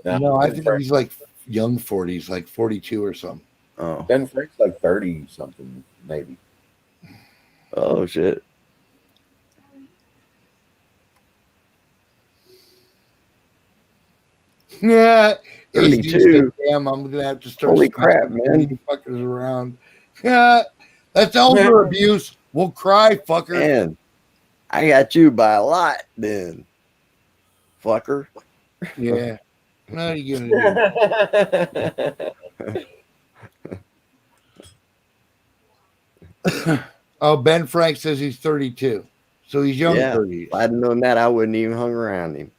No, I think he's like young 40s, like 42 or something. Oh, Ben Frank's like 30 something, maybe. oh shit. Yeah, 32. Damn, I'm gonna have to start. Holy crap, smacking man. these fuckers around. Yeah, that's elder abuse. We'll cry, fucker. Man, I got you by a lot then, fucker. Yeah. What are you gonna do? Oh, Ben Frank says he's 32, so he's young Yeah. 30s. If I'd known that, I wouldn't even hung around him.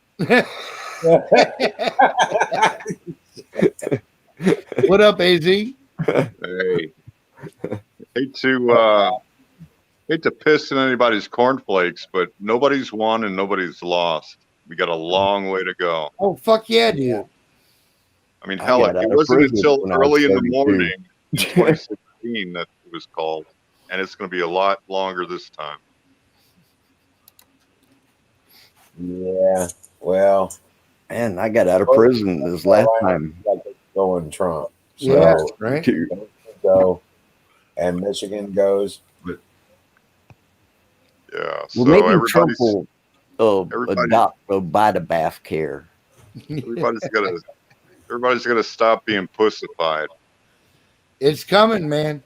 What up, AZ? Hey, hate to piss in anybody's cornflakes, but nobody's won and nobody's lost. We got a long way to go. Oh, fuck yeah, dude. I mean, I hell, got it out of wasn't prison until when I was early in the 32. morning in 2016 that it was called, and it's going to be a lot longer this time. Yeah. Well, Man, I got out of prison this last time. like going Trump. So Yeah, right. go and Michigan goes. But Yeah. So Well, maybe Trump everybody's will everybody- adopt a Bite-a-Bath care. everybody's got to stop being pussified. It's coming, man.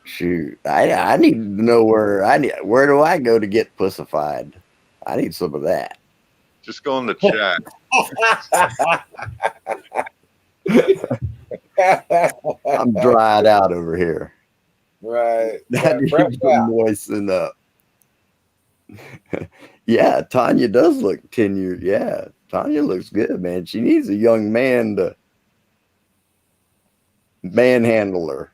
Shoot, I need to know where do I go to get pussified? I need some of that. Just go in the chat. I'm dried out over here. right. I need to moisten up. Yeah, Tanya does look tenured. Yeah, Tanya looks good, man. She needs a young man to manhandle her.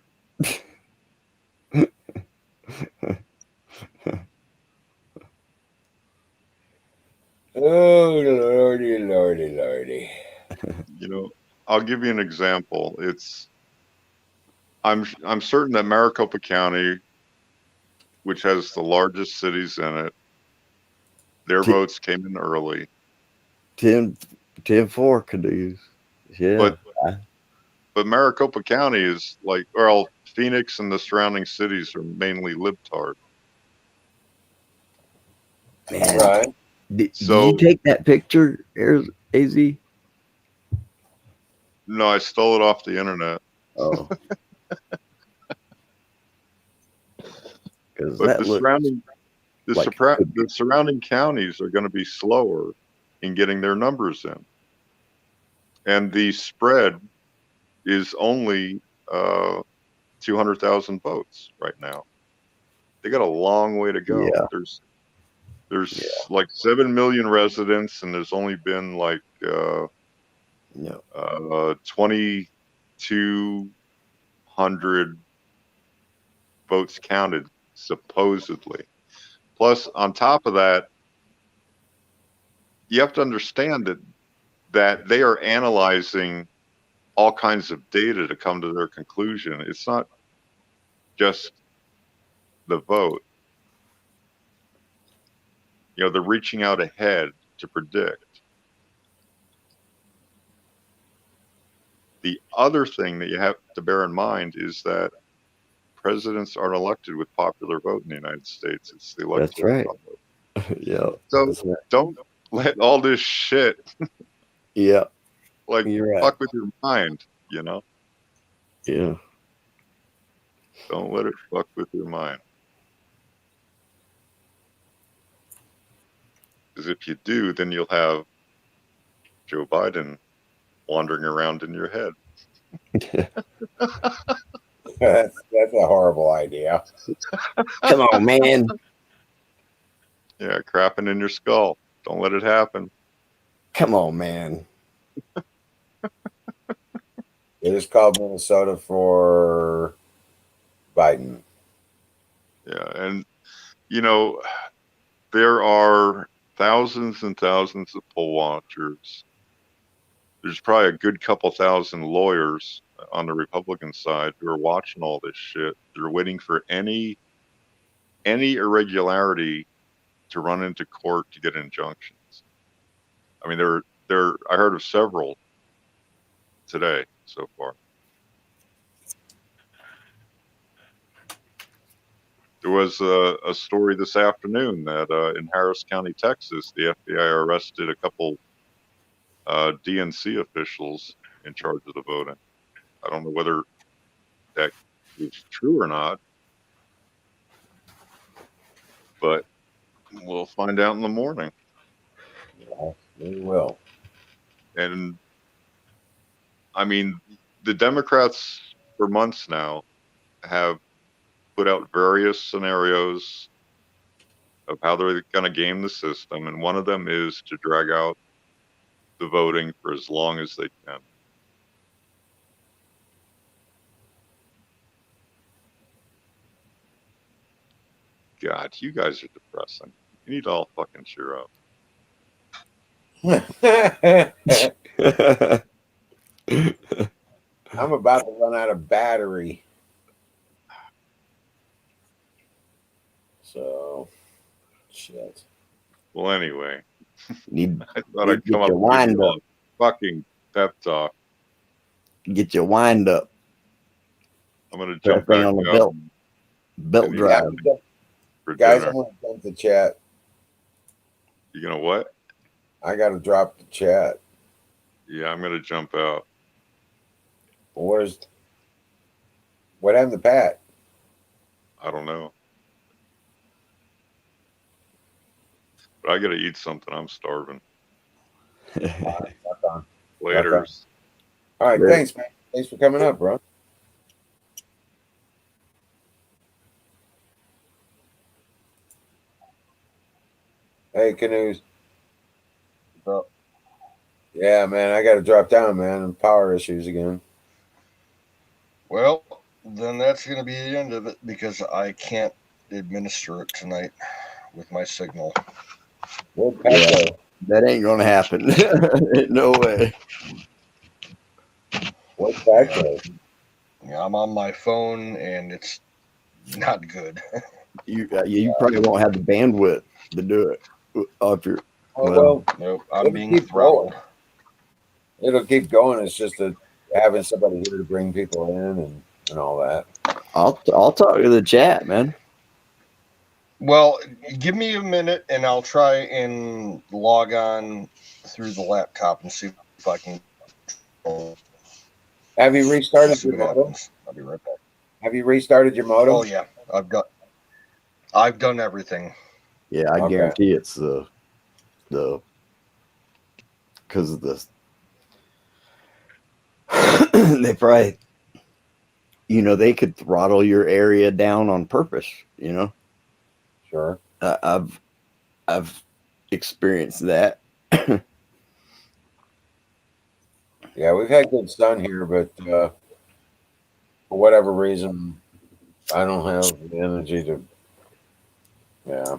Oh, lordy, lordy, lordy. I'll give you an example. I'm certain that Maricopa County, which has the largest cities in it, their votes came in early. 10-4 canoes. Yeah. But Maricopa County is like, well, Phoenix and the surrounding cities are mainly libtard. Man. Right. Did you take that picture, AZ? No, I stole it off the internet. Oh. But the surrounding counties are going to be slower in getting their numbers in. And the spread is only 200,000 votes right now. They got a long way to go. Yeah. There's like 7 million residents, and there's only been like 2,200 votes counted, supposedly. Plus, on top of that, you have to understand that they are analyzing all kinds of data to come to their conclusion. It's not just the vote. You know, they're reaching out ahead to predict. The other thing that you have to bear in mind is that presidents aren't elected with popular vote in the United States. It's the electoral That's right. vote. Yeah. So that's right. don't let all this shit Yeah. like You're right. fuck with your mind, you know? Yeah. Don't let it fuck with your mind. Because if you do, then you'll have Joe Biden wandering around in your head. That's a horrible idea. Come on, man. Yeah, crapping in your skull. Don't let it happen. Come on, man. They just called Minnesota for Biden. Yeah, and you know, there are thousands and thousands of poll watchers. There's probably a good couple thousand lawyers on the Republican side who are watching all this shit. They're waiting for any irregularity to run into court to get injunctions. I mean, I heard of several today so far. There was a story this afternoon that in Harris County, Texas, the FBI arrested a couple DNC officials in charge of the voting. I don't know whether that is true or not, but we'll find out in the morning. Yeah, we will. And I mean, the Democrats for months now have put out various scenarios of how they're going to game the system, and one of them is to drag out the voting for as long as they can. God, you guys are depressing. You need to all fucking cheer up. I'm about to run out of battery. So, shit. Well, anyway, Need, I thought I'd come up your with wind a up. fucking pep talk. Get your wind up. I'm going to Put jump that thing back on the out belt. Belt and drive. for Guys, dinner. I'm going to dump the chat. You gonna what? I got to drop the chat. Yeah, I'm gonna jump out. What happened to Pat? I don't know. But I gotta eat something. I'm starving. Later. All right, thanks, man. Thanks for coming up, bro. Hey, Canoes. Yeah, man, I got to drop down, man. Power issues again. Well, then that's going to be the end of it because I can't administer it tonight with my signal. Yeah, that ain't gonna happen. No way. What's that code? Yeah, I'm on my phone and it's not good. You probably won't have the bandwidth to do it. If you're, Well, Nope, I'm it'll being keep throttled. going. It'll keep going. It's just having somebody here to bring people in and all that. I'll talk to the chat, man. Well, give me a minute and I'll try and log on through the laptop and see if I can. Have you restarted See your what modem? happens. I'll be right back. Have you restarted your modem? Oh yeah, I've done everything. Yeah, I Okay. guarantee it's the because of this. They probably, they could throttle your area down on purpose. Sure. I've experienced that. Yeah, we've had good sun here, but for whatever reason, I don't have the energy to. Yeah,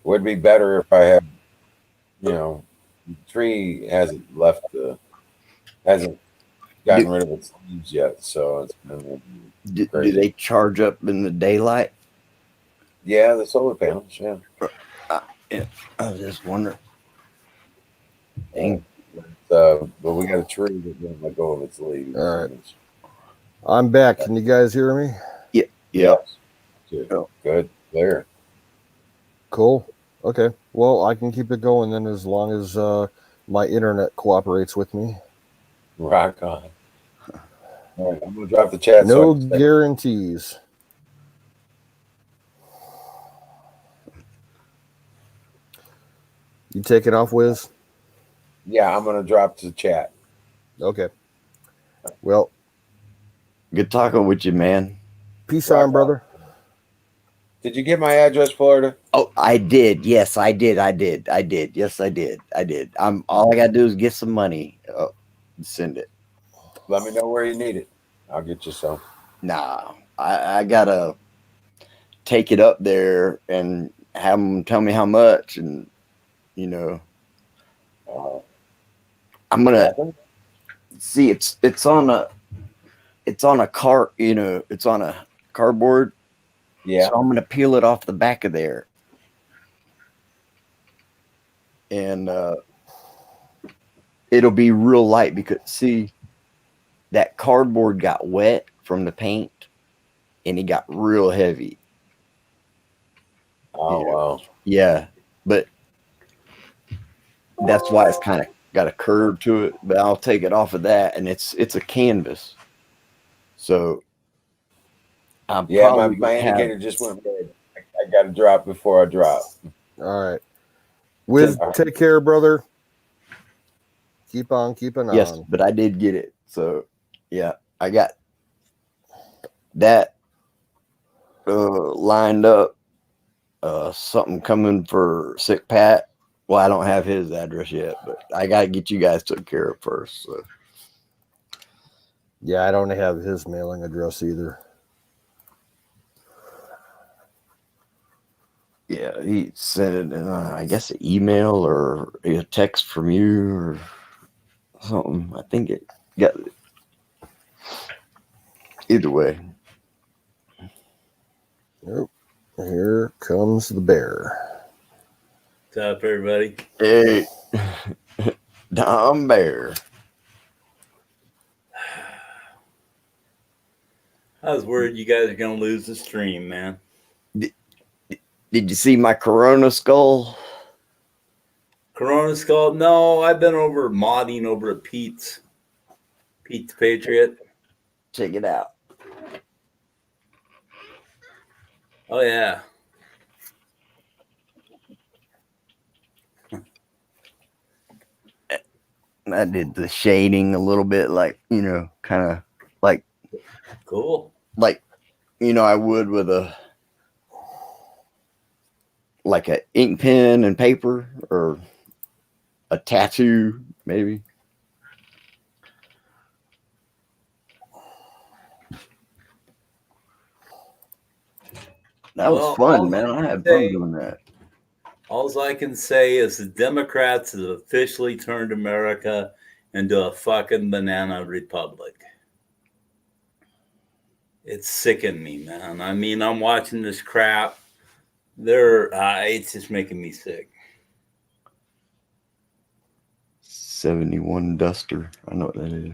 would be better if I had. The tree hasn't gotten rid of its leaves yet, so it's been Do crazy. they charge up in the daylight? Yeah, the solar panels. Yeah. Yeah, I was just wondering. Dang. But we got a tree that didn't let go of its leaves. All right. I'm back. Can you guys hear me? Yeah. Yes. Good. There. Cool. Okay. Well, I can keep it going then as long as my internet cooperates with me. Rock on. All right, I'm gonna drop the chat. No guarantees. You take it off, Wiz? Yeah, I'm gonna drop the chat. Okay. Well, good talking with you, man. Peace on, brother. Did you get my address, Florida? Oh, I did. Yes, I did. Yes, I did. All I gotta do is get some money. Send it. Let me know where you need it. I'll get you some. Nah, I gotta take it up there and have them tell me how much, and I'm gonna see. It's on a cart. It's on a cardboard. Yeah. So I'm gonna peel it off the back of there, and it'll be real light because see, that cardboard got wet from the paint, and it got real heavy. Oh wow. Yeah, but that's why it's kind of got a curve to it. But I'll take it off of that, and it's a canvas. So my indicator just went red. I got to drop before I drop. All right. Wiz, take care, brother. Keep on keeping on. Yes, but I did get it. So yeah, I got that lined up. Something coming for Sick Pat. Well, I don't have his address yet, but I got to get you guys took care of first. So. Yeah, I don't have his mailing address either. Yeah, he sent it, I guess, an email or a text from you or something. I think it got it. Either way. Nope. Here comes the bear. What's up, everybody? Hey, Dom Bear. I was worried you guys are going to lose the stream, man. Did you see my Corona skull? Corona skull? No, I've been modding over at Pete's Patriot. Check it out. Oh, yeah. I did the shading a little bit, like, kind of like. Cool. Like, I would with a ink pen and paper or a tattoo, maybe. That was fun, man. I had fun doing that. All I can say is the Democrats have officially turned America into a fucking banana republic. It's sickening me, man. I mean, I'm watching this crap. It's just making me sick. 71 Duster. I know what that is.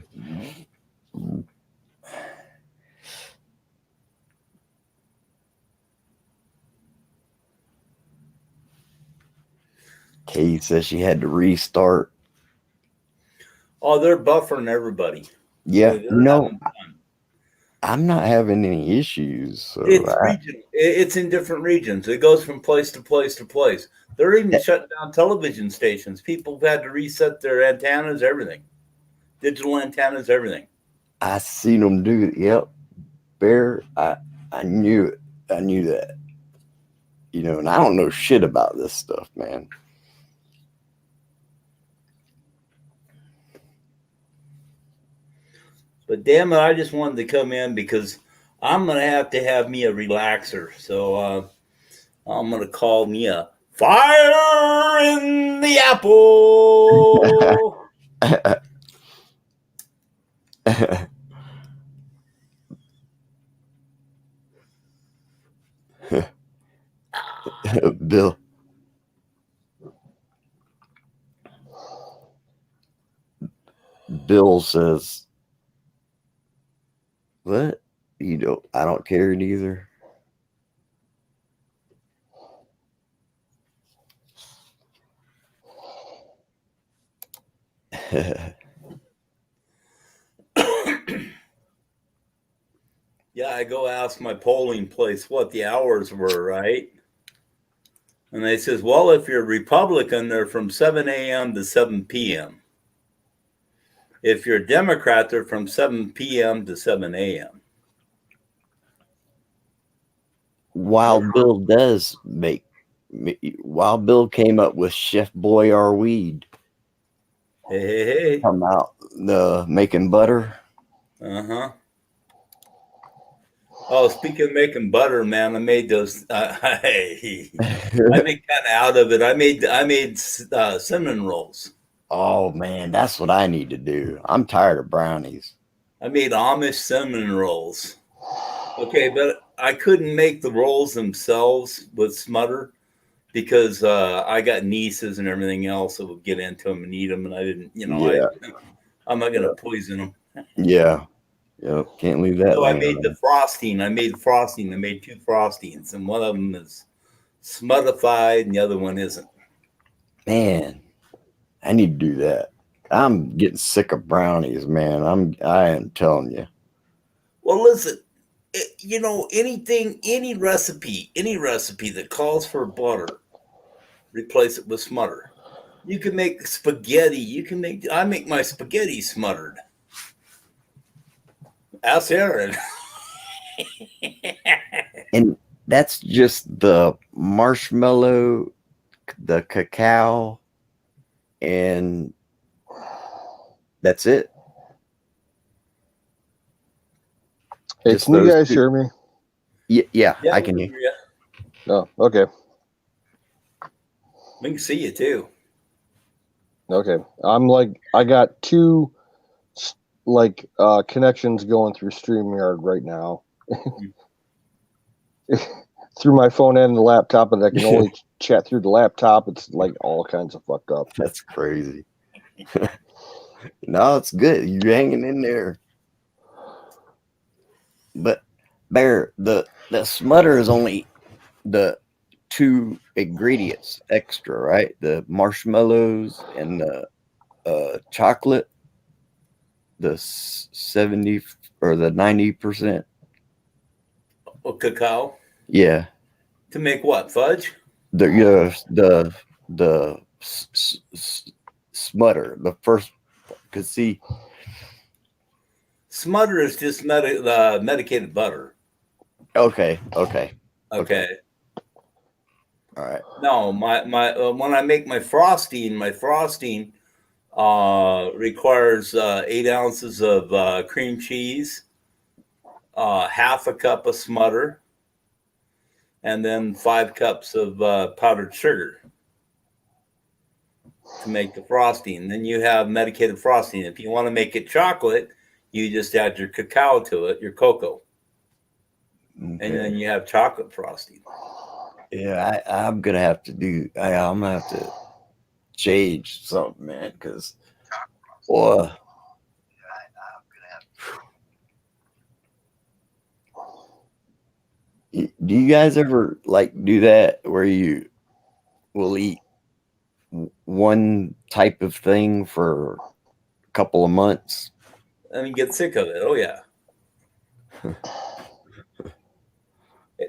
Kay says she had to restart. Oh, they're buffering everybody. Yeah, They're no, having fun. I'm not having any issues. So It's regional. It's in different regions. It goes from place to place to place. They're even shutting down television stations. People have had to reset their antennas, everything. Digital antennas, everything. I seen them do it. Yep. Bear, I knew it. I knew that. You know, and I don't know shit about this stuff, man. But damn it, I just wanted to come in because I'm going to have me a relaxer. So I'm going to call me a fire in the apple. Bill says, what? You don't, I don't care neither. Yeah, I go ask my polling place what the hours were, right? And they says, well, if you're Republican, they're from 7 a.m. to 7 p.m. If you're Democrat, they're from 7 p.m. to 7 a.m. Wild Bill does make, Wild Bill came up with Chef Boyardee. Hey. Come out the making butter. Uh-huh. Oh, speaking of making butter, man, I made those. I made kind of out of it. I made cinnamon rolls. Oh man, that's what I need to do. I'm tired of brownies. I made Amish cinnamon rolls. Okay, but I couldn't make the rolls themselves with Smutter because I got nieces and everything else that would get into them and eat them, and I didn't. I'm not gonna poison them. Yeah. Yep, can't leave that. So I made the frosting. I made 2 frostings, and one of them is smuttified, and the other one isn't. Man, I need to do that. I'm getting sick of brownies, man. I am telling you. Well, listen, any recipe that calls for butter, replace it with Smutter. You can make spaghetti. I make my spaghetti smuttered. Ask Aaron. And that's just the marshmallow, the cacao, and that's it. Hey, can you guys hear me? Yeah, I can hear you. Oh, okay. We can see you too. Okay. I got 2 connections going through StreamYard right now. Through my phone and the laptop, and I can only chat through the laptop. It's like all kinds of fucked up. That's crazy. No, it's good. You're hanging in there. But Bear, the Smutter is only the 2 ingredients extra, right? The marshmallows and the chocolate. The 70 or the 90%. Cacao. Yeah. To make what, fudge? The Smutter. The first, cause see, Smutter is just medicated butter. Okay. All right. No, my when I make my frosting requires 8 ounces of cream cheese, half a cup of Smutter, and then 5 cups of powdered sugar. to make the frosting. Then you have medicated frosting. If you want to make it chocolate, you just add your cacao to it, your cocoa. And then you have chocolate frosting. Yeah, I'm gonna have to do. I'm gonna have to change something, man. Because, boy, do you guys ever like do that where you will eat one type of thing for a couple of months? I mean, get sick of it. Oh yeah.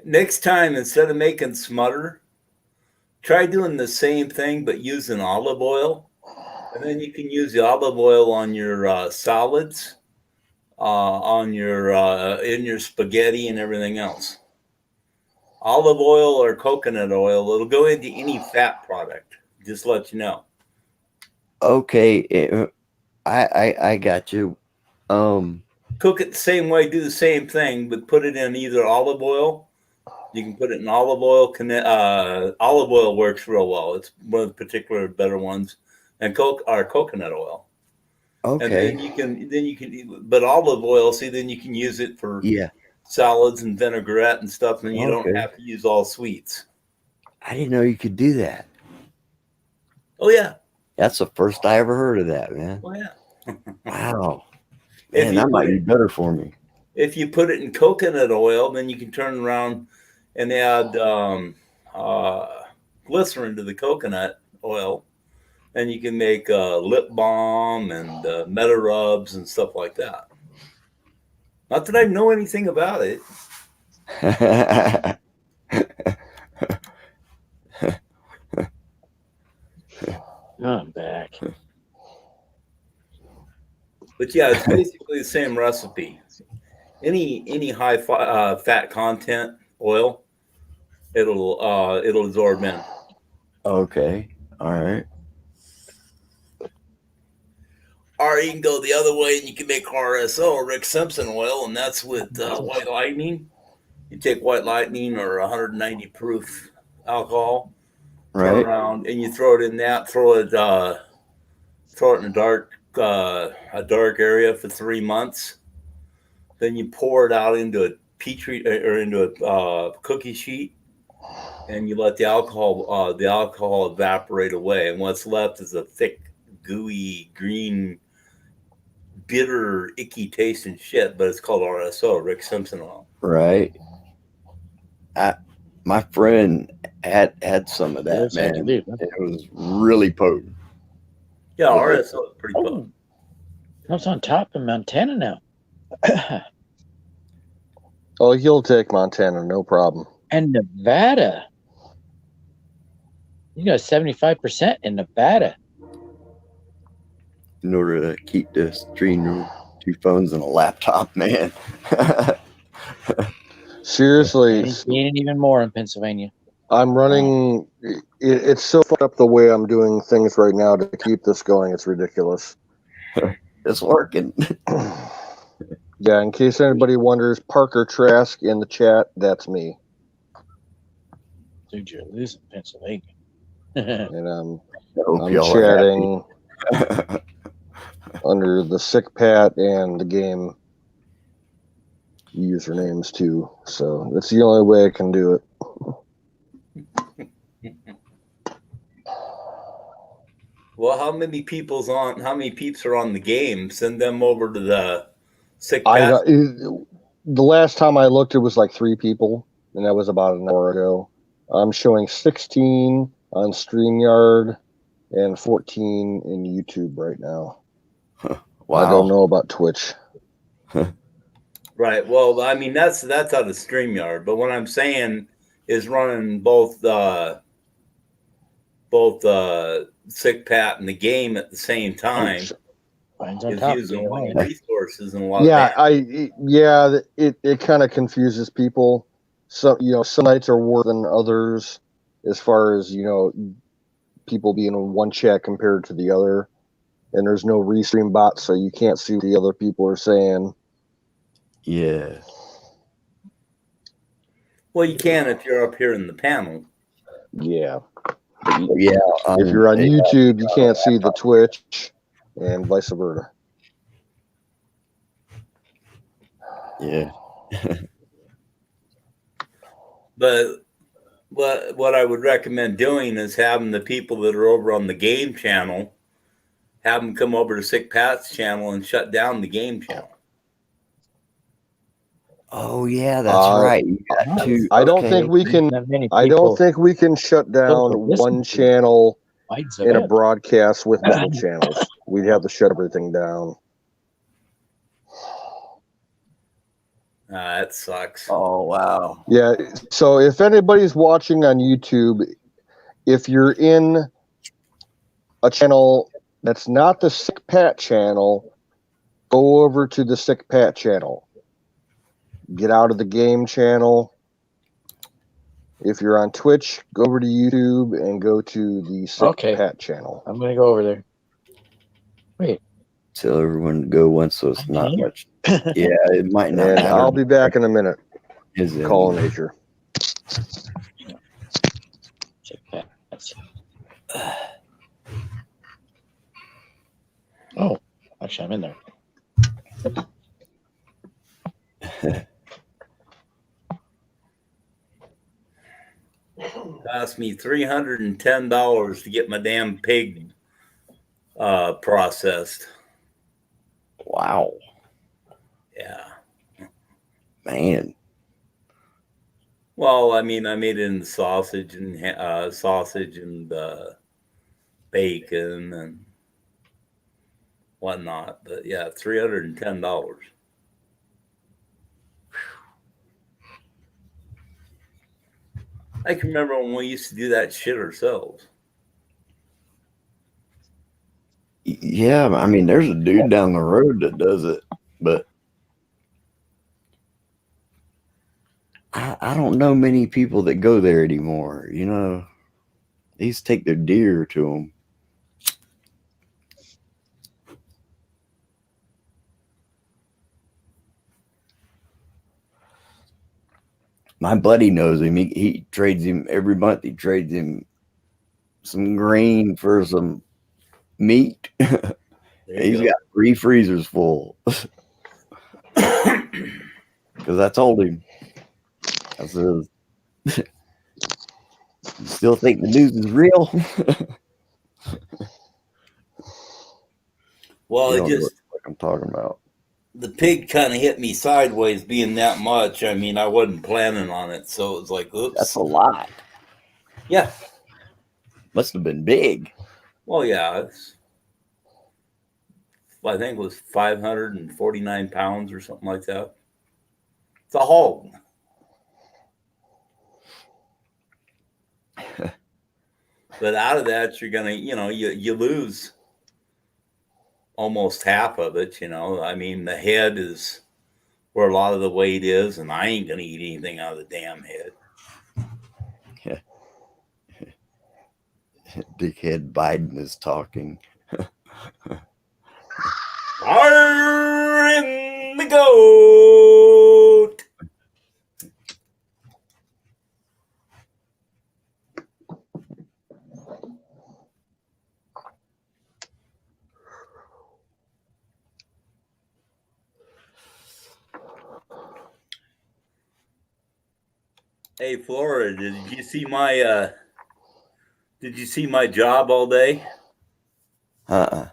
Next time, instead of making smutter, try doing the same thing but using olive oil, and then you can use the olive oil on your solids, on your in your spaghetti and everything else. Olive oil or coconut oil, it'll go into any fat product. Just to let you know. Okay, I got you. Cook it the same way, do the same thing, but put it in either olive oil. You can put it in olive oil. Olive oil works real well. It's one of the particular better ones, and coconut oil. Okay. And then you can, but olive oil. See, then you can use it for salads and vinaigrette and stuff, and you don't have to use all sweets. I didn't know you could do that. Oh yeah, that's the first I ever heard of that, man. Oh yeah. Wow. Man, that might be better for me. If you put it in coconut oil, then you can turn around and add glycerin to the coconut oil, and you can make lip balm and meta rubs and stuff like that. Not that I know anything about it. I'm back. But yeah, it's basically the same recipe. Any high fat content oil, it'll absorb in. Okay. All right. Or you can go the other way and you can make RSO, Rick Simpson oil, and that's with White Lightning. You take White Lightning or 190 proof alcohol, right, around, and you throw it in that. Throw it in a dark area for 3 months. Then you pour it out into a petri or into a cookie sheet, and you let the alcohol evaporate away, and what's left is a thick, gooey, green, bitter, icky tasting shit. But it's called RSO, Rick Simpson oil. Right. My friend had some of that, man. It was really potent. Yeah, RSO is pretty potent. What's on top of Montana now? Oh, he'll take Montana, no problem. And Nevada. You got 75% in Nevada. In order to keep the stream room, 2 phones and a laptop, man. Seriously. He's gaining even more in Pennsylvania. I'm running. It's so fucked up the way I'm doing things right now to keep this going. It's ridiculous. It's working. Yeah, in case anybody wonders, Parker Trask in the chat, that's me. Dude, you're losing Pennsylvania. And I'm y'all are chatting under the Sick Pat and the game usernames too. So that's the only way I can do it. Well, how many peeps are on the game? Send them over to the Sick The Pat. last time I looked, it was like 3 people, and that was about an hour ago. I'm showing 16 on StreamYard and 14 in YouTube right now. Wow. I don't know about Twitch. Right. Well, I mean that's out of StreamYard, but what I'm saying is running both Sick Pat and the game at the same time. Is using a lot of resources and a lot of it kind of confuses people. Some nights are worse than others as far as people being in one chat compared to the other, and there's no restream bot, so you can't see what the other people are saying. Yeah. Well, you can if you're up here in the panel. Yeah. Yeah. If you're on YouTube, you can't see the Twitch, and vice versa. Yeah. But what I would recommend doing is having the people that are over on the game channel, have them come over to Sick Pat's channel and shut down the game channel. Oh yeah, that's right. You got two. I don't think we can. I don't think we can shut down one channel in a broadcast with multiple channels. We'd have to shut everything down. That sucks. Oh wow. Yeah. So if anybody's watching on YouTube, if you're in a channel that's not the Sick Pat channel, go over to the Sick Pat channel. Get out of the game channel. If you're on Twitch, go over to YouTube and go to the Sick Pat channel. I'm gonna go over there. Wait. Tell everyone to go once, so it's not much. Yeah, it might not. And matter. I'll be back in a minute. Is it? Call nature. Oh, actually, I'm in there. Cost me $310 to get my damn pig processed. Wow. Yeah. Man. Well, I mean, I made it in sausage and bacon and whatnot. But yeah, $310. I can remember when we used to do that shit ourselves. Yeah, I mean, there's a dude down the road that does it, but I don't know many people that go there anymore. You know, they used to take their deer to them. My buddy knows him. He trades him every month. He trades him some grain for some meat. He's got 3 freezers full. Because I told him, I said, you still think the news is real? Well, You it don't know just what I'm talking about. the pig kind of hit me sideways, being that much. I mean, I wasn't planning on it, so it was like, oops. That's a lot. Yeah. Must have been big. Well, yeah. I think it was 549 pounds or something like that. It's a hog. But out of that, you're gonna, you lose almost half of it. I mean, the head is where a lot of the weight is, and I ain't gonna eat anything out of the damn head. Dickhead Biden is talking. Fire in the goat. Hey, Flora, did you see my job all day? Well,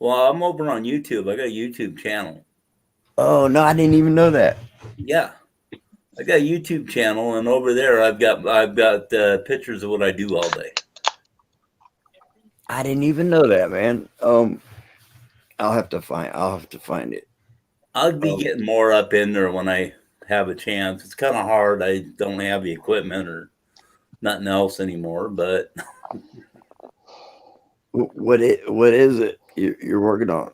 I'm over on YouTube. I got a YouTube channel. Oh no, I didn't even know that. Yeah, I got a YouTube channel, and over there I've got pictures of what I do all day. I didn't even know that, man. I'll have to find it. I'll be getting more up in there when I have a chance. It's kind of hard. I don't have the equipment or nothing else anymore, but what is it you're working on?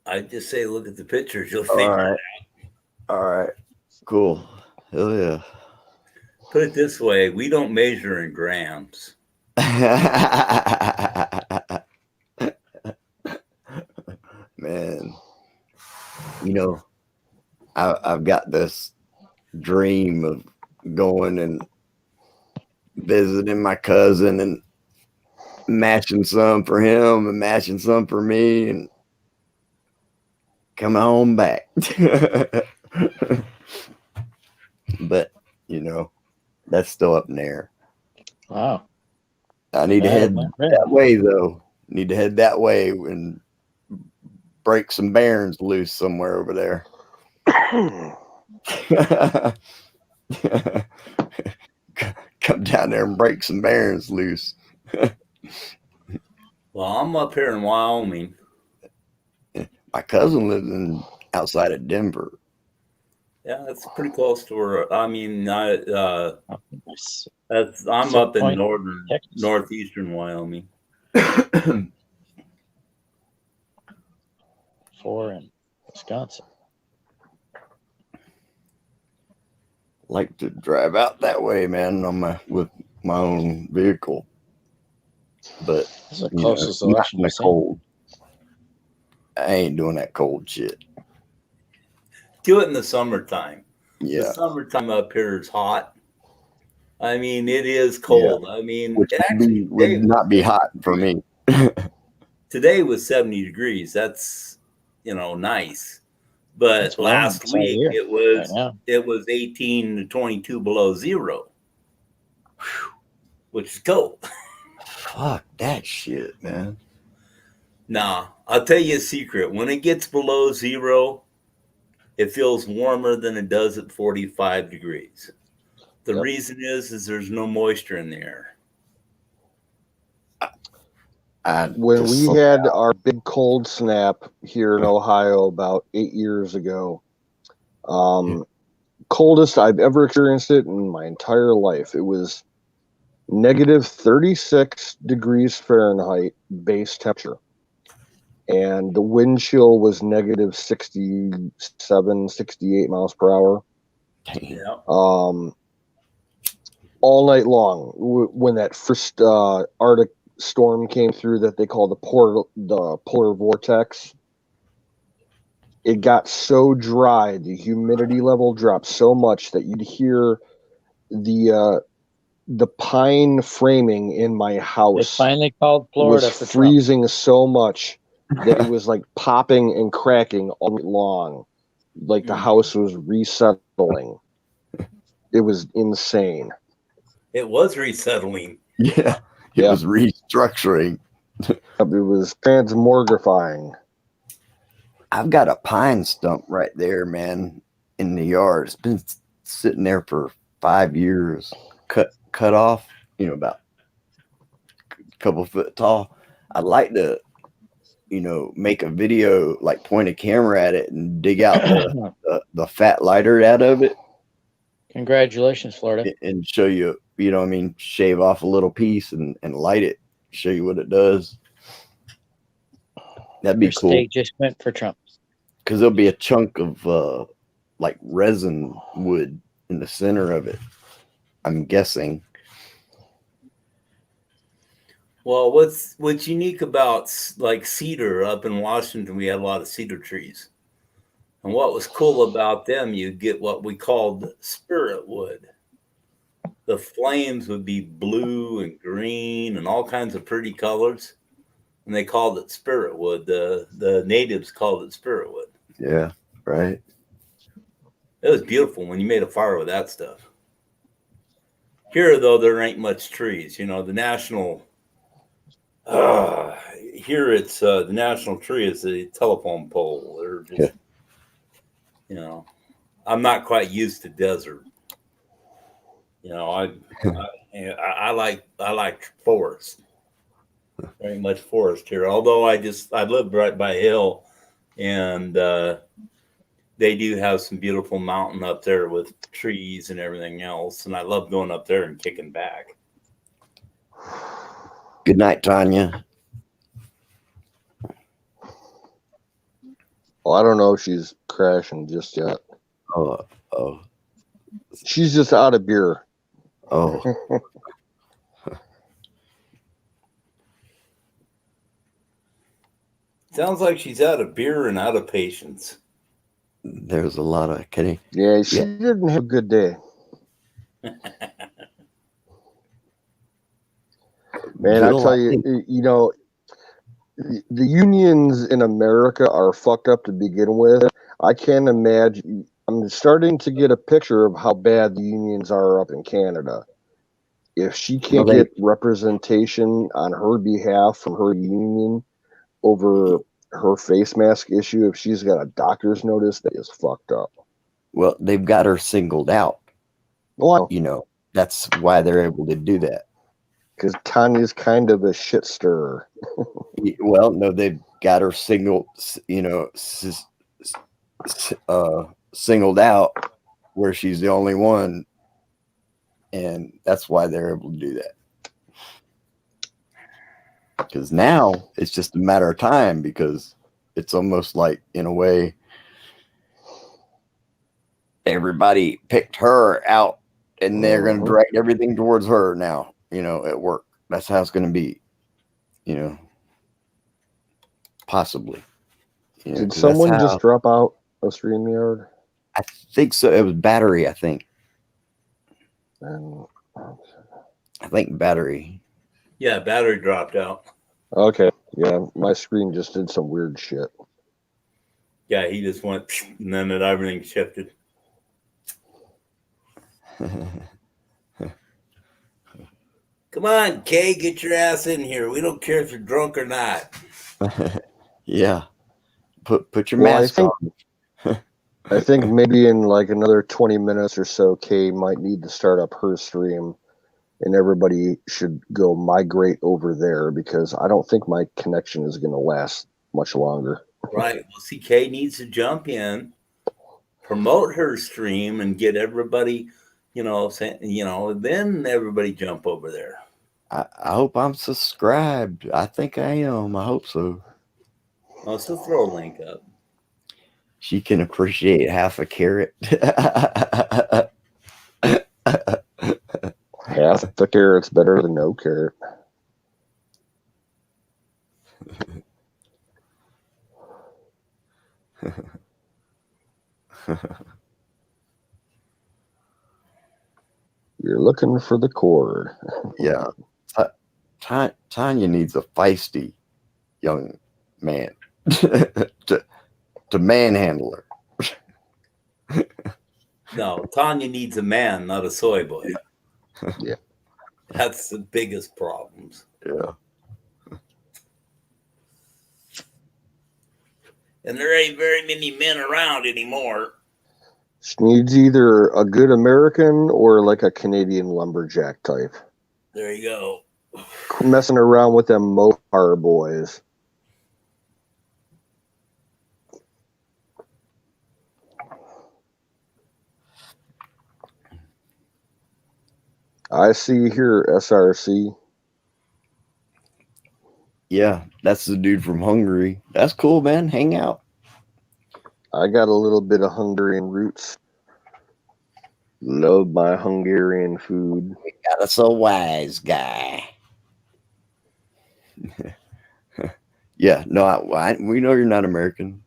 I just say, look at the pictures. You'll figure it out. All right. Cool. Hell yeah. Put it this way. We don't measure in grams. Man, I've got this dream of going and visiting my cousin and matching some for him and matching some for me and coming home back. But, you know, that's still up in the air. Wow. I need to head that way, though. Need to head that way and break some bears loose somewhere over there. Come down there and break some bears loose. Well, I'm up here in Wyoming. My cousin lives outside of Denver. Yeah, that's pretty close to where. I mean, I'm up in northeastern Wyoming. 4 in Wisconsin. Like to drive out that way, man, with my own vehicle. But this is the closest not election in the I've seen. cold. I ain't doing that cold shit. Do it in the summertime. Yeah. The summertime up here is hot. I mean, it is cold. Yeah. I mean, which would not be hot for me. Today was 70 degrees. That's, nice. But last week it was 18 to 22 below zero, which is cold. Fuck that shit, man. Nah, I'll tell you a secret. When it gets below zero, it feels warmer than it does at 45 degrees. The reason is there's no moisture in the air. When we had our big cold snap here in Ohio about 8 years ago, coldest I've ever experienced it in my entire life. It was negative 36 degrees Fahrenheit base temperature. And the wind chill was negative 67, 68 miles per hour. Yeah. All night long. When that first Arctic storm came through that they call the polar vortex, it got so dry, the humidity level dropped so much that you'd hear the pine framing in my house. They finally called Florida was for freezing so much that it was like popping and cracking all night long, like the house was resettling. It was insane. It was resettling. Yeah. It was restructuring. It was transmogrifying. I've got a pine stump right there, man, in the yard. It's been sitting there for 5 years. Cut off, about a couple foot tall. I'd like to, make a video, like point a camera at it and dig out the fat lighter out of it. Congratulations, Florida. And show you, shave off a little piece and light it, show you what it does. That'd be Your cool. state just went for Trump. Because there'll be a chunk of like resin wood in the center of it, I'm guessing. Well, what's unique about like cedar up in Washington, we had a lot of cedar trees. And what was cool about them, you'd get what we called spirit wood. The flames would be blue and green and all kinds of pretty colors. And they called it spirit wood. The natives called it spirit wood. Yeah, right. It was beautiful when you made a fire with that stuff. Here, though, there ain't much trees. The national... here it's the national tree is the telephone pole. They're just, I'm not quite used to desert. I like forest. Very much forest here. Although I live right by a hill, and they do have some beautiful mountain up there with trees and everything else. And I love going up there and kicking back. Good night, Tanya. Well, I don't know if she's crashing just yet. Oh. She's just out of beer. Oh. Sounds like she's out of beer and out of patience. There's a lot of kidding. Yeah, she didn't have a good day. Man, I Little, tell I you, think, you know, the unions in America are fucked up to begin with. I can't imagine. I'm starting to get a picture of how bad the unions are up in Canada. If she well, can't they get representation on her behalf from her union over her face mask issue, if she's got a doctor's notice, that is fucked up. well, they've got her singled out. Well, You know, that's why they're able to do that. because Tanya's kind of a shit stirrer. Well, no, they've got her singled, you know, singled out where she's the only one, and that's why they're able to do that. Because now it's just a matter of time, because it's almost like, in a way, everybody picked her out and they're going to direct everything towards her now, you know, at work. That's how it's going to be, you know, possibly. You know, Did 'cause that's someone how, just drop out of StreamYard? I think so. It was Battery, I think. And, I think Battery. Yeah, battery dropped out. okay, yeah, my screen just did some weird shit. Yeah, he just went, and then everything shifted. Come on, Kay, get your ass in here. We don't care if you're drunk or not. Yeah. Put your Well, I mask think on. I think maybe in like another 20 minutes or so, Kay might need to start up her stream, and everybody should go migrate over there, because I don't think my connection is going to last much longer. Right. Well, see, Kay needs to jump in, promote her stream, and get everybody, then everybody jump over there. I hope I'm subscribed. I think I am. I hope so. Oh, so throw a link up. She can appreciate half a carrot. Half the carrot's better than no carrot. You're looking for the cord. Yeah. Tanya needs a feisty young man to manhandle her. No, Tanya needs a man, not a soy boy. Yeah. That's the biggest problems. Yeah. And there ain't very many men around anymore. She needs either a good American or like a Canadian lumberjack type. There you go. Quit messing around with them Mopar boys. I see here SRC. Yeah, that's the dude from Hungary. That's cool, man. Hang out. I got a little bit of Hungarian roots. Love my Hungarian food. We got us a wise guy. Yeah, no, we know you're not American.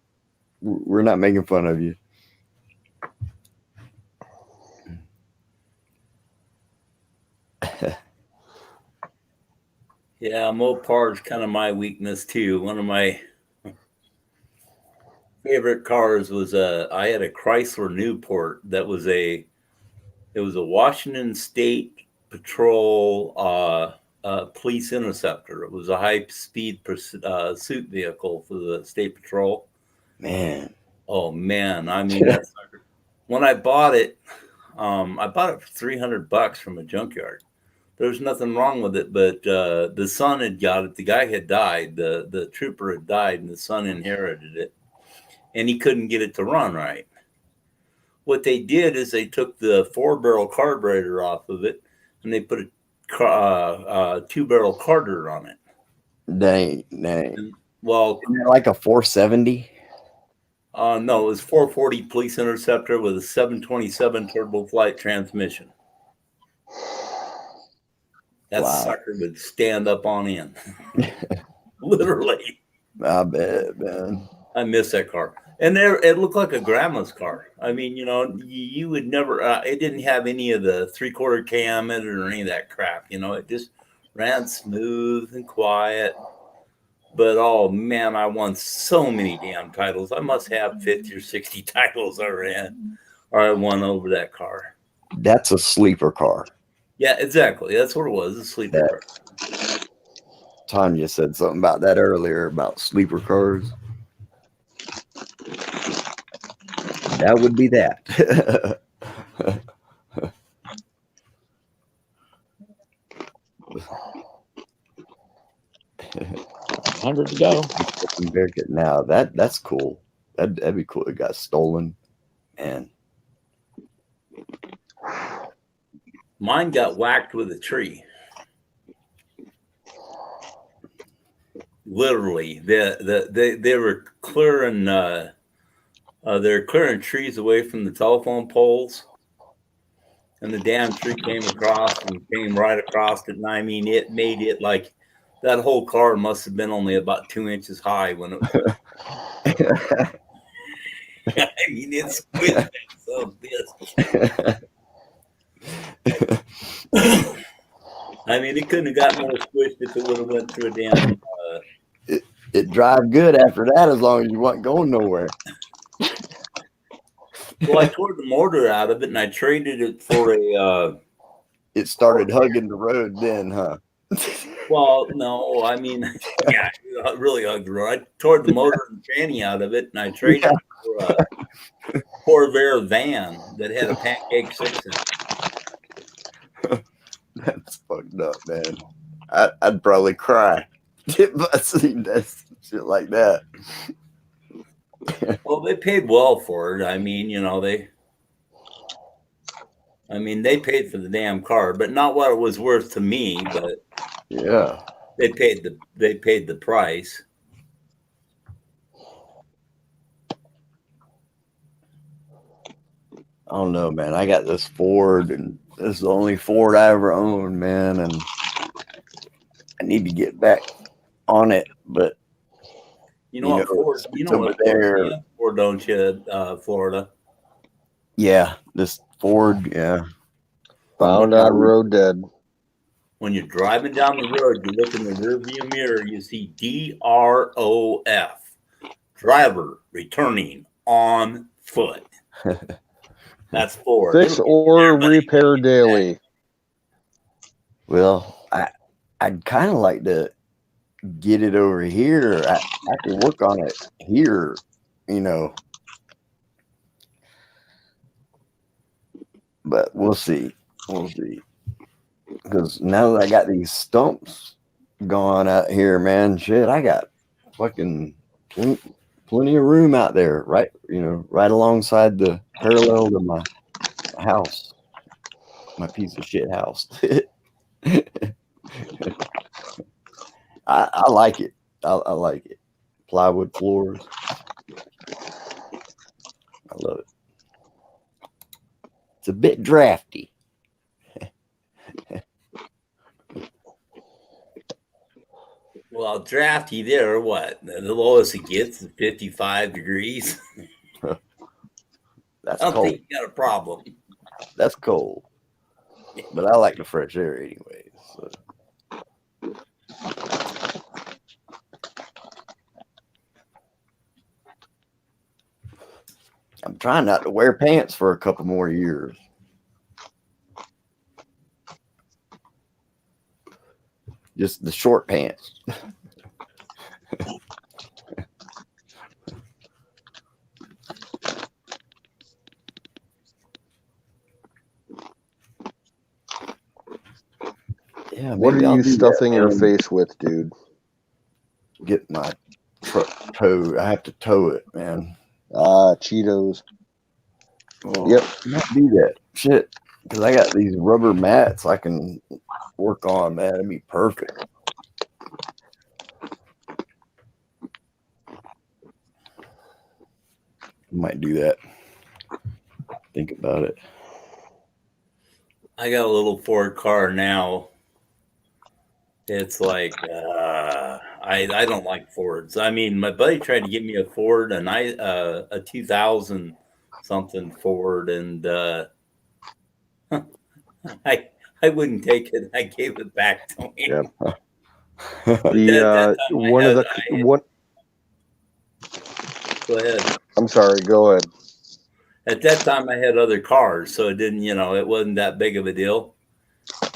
We're not making fun of you. Yeah, Mopar is kind of my weakness too. One of my favorite cars was I had a Chrysler Newport that was it was a Washington State Patrol police interceptor. It was a high-speed pursuit vehicle for the State Patrol. Man. Oh man, I mean, when I bought it for $300 from a junkyard. There was nothing wrong with it, but the son had got it. The guy had died. The trooper had died, and the son inherited it, and he couldn't get it to run right. What they did is they took the 4-barrel carburetor off of it, and they put a 2-barrel carburetor on it. Dang. Well, isn't that like a 470? No, it was 440 Police Interceptor with a 727 turbo flight transmission. That sucker would stand up on end. Literally. I bet, man. I miss that car. And it looked like a grandma's car. I mean, you would never, it didn't have any of the 3/4 cam in it or any of that crap. It just ran smooth and quiet. But oh man, I won so many damn titles. I must have 50 or 60 titles I ran or I won over that car. That's a sleeper car. Yeah, exactly. That's what it was, a sleeper car. Tanya said something about that earlier about sleeper cars. That would be that. 100 to go. Now that's cool. That'd be cool. It got stolen, and mine got whacked with a tree. Literally, they were clearing they're clearing trees away from the telephone poles, and the damn tree came across and came right across it. And I mean, it made it like that whole car must have been only about 2 inches high when it was. I mean, it's squished so I mean, it couldn't have got more squished if it would have went through a damn. It drive good after that as long as you wasn't going nowhere. Well, I tore the motor out of it and I traded it for a. It started hugging the road then, huh? Well, no, I mean, yeah, it really hugged the road. I tore the motor and tranny out of it and I traded it for a Corvair van that had a pancake 6 in it. That's fucked up, man. I'd probably cry if I seen that shit like that. Well, they paid well for it. I mean, you know, they paid for the damn car, but not what it was worth to me. But yeah, they paid the price. I don't know, man. I got this Ford, and this is the only Ford I ever owned, man. And I need to get back on it, but you know what Ford? You know what there, Ford, don't you, Florida? Yeah, this Ford, yeah. Found on road dead. When you're driving down the road, you look in the rearview mirror, you see DROF, driver returning on foot. That's Ford. Fix or repair daily. Well, I'd kind of like to get it over here. I can work on it here, you know. But we'll see. We'll see. Because now that I got these stumps going out here, man, shit, I got fucking plenty of room out there, right? You know, right alongside the parallel to my house, my piece of shit house. I like it. I like it. Plywood floors. I love it. It's a bit drafty. Well, drafty there, what? The lowest it gets is 55 degrees. That's I don't cold. think you got a problem. That's cold. But I like the fresh air anyway. So. I'm trying not to wear pants for a couple more years. Just the short pants. Yeah, what are you stuffing your face with, dude? Get my truck towed. I have to tow it, man. Cheetos. Oh, yep. Not do that shit because I got these rubber mats I can work on, man. It'd be perfect. Might do that. Think about it. I got a little Ford car now. It's like I don't like Fords. I mean, my buddy tried to get me a Ford, and a 2000 something Ford, and I I wouldn't take it. I gave it back to him. Yeah. But The one of the what? Go ahead. I'm sorry. Go ahead. At that time, I had other cars, so it didn't, it wasn't that big of a deal.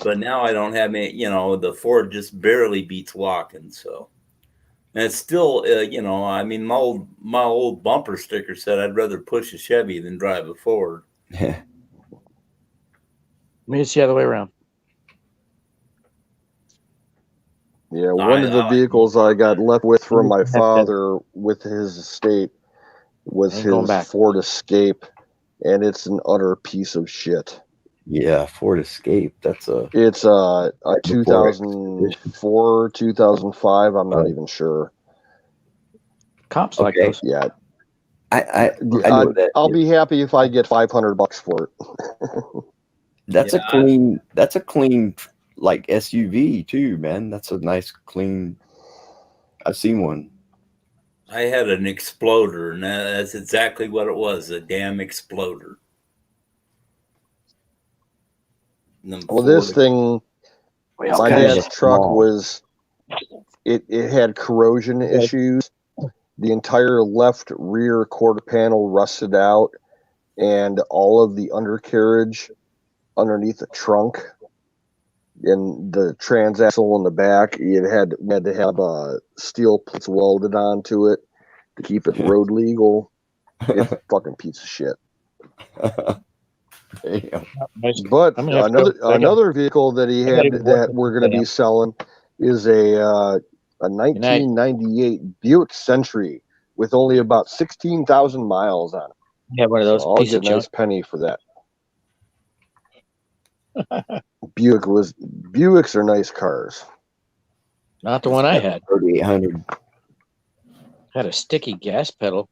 But now I don't have any, the Ford just barely beats walking. So, and it's still, I mean, my old bumper sticker said I'd rather push a Chevy than drive a Ford. I mean, it's the other way around. Yeah, one of the vehicles I got left with from my father with his estate was his Ford Escape, and it's an utter piece of shit. Yeah, Ford Escape. It's a 2004, 2005. I'm not even sure. Cops like those. Yeah. I know that. I'll be happy if I get $500 for it. That's a clean like SUV too, man. That's a nice clean. I've seen one. I had an Exploder, and that's exactly what it was, a damn Exploder. Well, this thing, my dad's truck was, it had corrosion issues. The entire left rear quarter panel rusted out, and all of the undercarriage underneath the trunk and the transaxle in the back, we had to have steel plates welded onto it to keep it road legal. It's a fucking piece of shit. But another vehicle that he had that we're going to be selling is a 1998 Buick Century with only about 16,000 miles on it. Yeah, one of those. So I'll get a nice penny for that. Buicks are nice cars. Not the one I had. 3,800. Had a sticky gas pedal.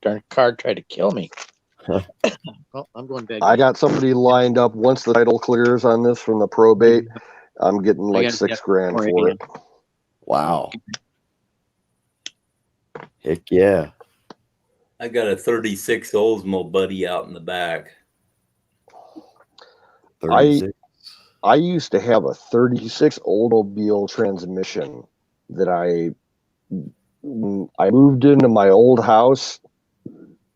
Darn car tried to kill me. Well, I'm going back. I got somebody lined up once the title clears on this from the probate. I'm getting like $6,000 for it. Wow. Heck yeah. I got a 36 Oldsmobile Buddy out in the back. I used to have a 36 Oldsmobile transmission that I moved into my old house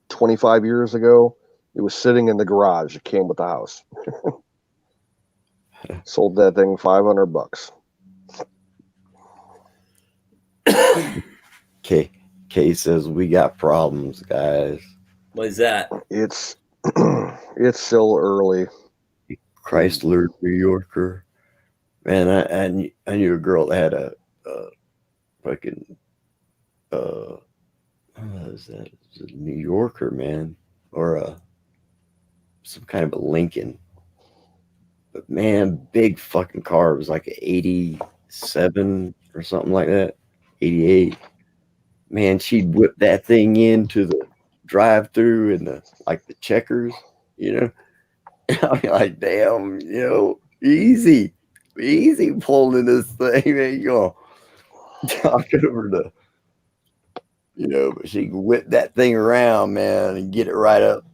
25 years ago. It was sitting in the garage. It came with the house. Sold that thing $500. Kay says we got problems, guys. What is that? It's still early. Chrysler New Yorker. Man, I knew a girl that had a fucking what is that? It's a New Yorker, man, or some kind of a Lincoln. But man, big fucking car. It was like an 87 or something like that. 88. Man, she'd whip that thing into the drive-through and the checkers, I'd be like, damn, easy pulling this thing. Man, you go talking over the, but she can whip that thing around, man, and get it right up,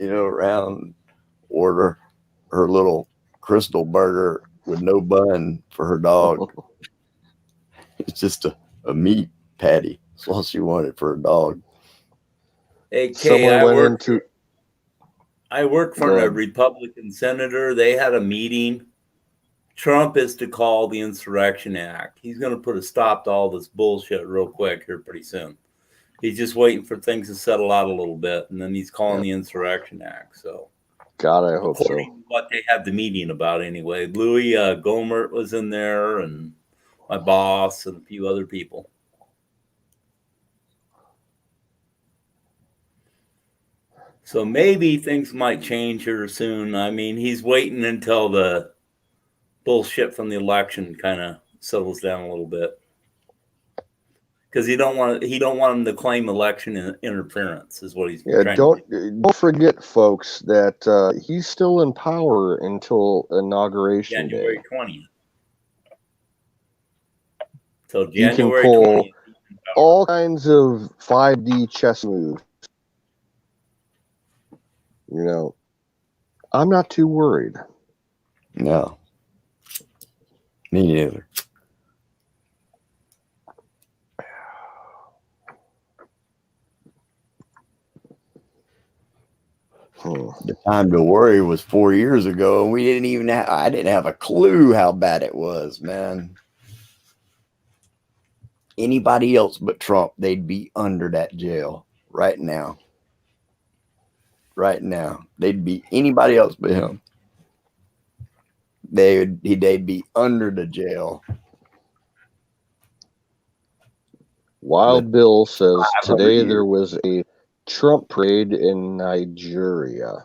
around, order her little crystal burger with no bun for her dog. It's just a meat patty. That's all she wanted for her dog. Hey, Kay, I worked for a Republican senator. They had a meeting. Trump is to call the Insurrection Act. He's going to put a stop to all this bullshit real quick here pretty soon. He's just waiting for things to settle out a little bit, and then he's calling the Insurrection Act. So, God, I hope so. What they had the meeting about anyway. Louis Gohmert was in there, and my boss, and a few other people. So maybe things might change here soon. I mean, he's waiting until the bullshit from the election kind of settles down a little bit, because he don't want him to claim election interference. Is what he's trying to do. Don't forget, folks, that he's still in power until inauguration January 20th. So He can January pull 20th. all kinds of 5D chess moves. I'm not too worried. No. Me neither. The time to worry was 4 years ago, and we didn't even I didn't have a clue how bad it was, man. Anybody else but Trump, they'd be under that jail right now. Right now. They'd be anybody else but him. They'd be under the jail. Wild Bill says today there was a Trump parade in Nigeria.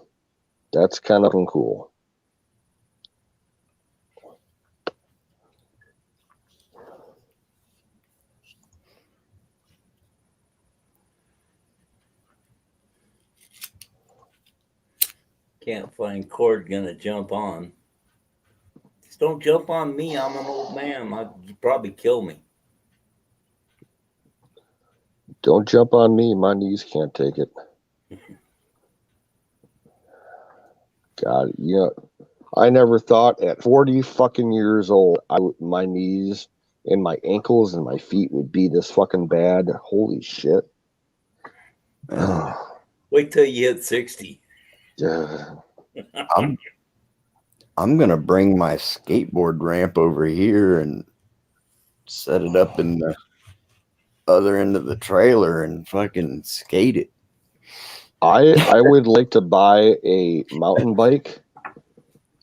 That's kind of cool. Can't find cord gonna jump on. Just don't jump on me. I'm an old man. You'd probably kill me. Don't jump on me. My knees can't take it. God, you know, I never thought at 40 fucking years old, my knees and my ankles and my feet would be this fucking bad. Holy shit. Wait till you hit 60. I'm gonna bring my skateboard ramp over here and set it up in the other end of the trailer and fucking skate it. I would like to buy a mountain bike,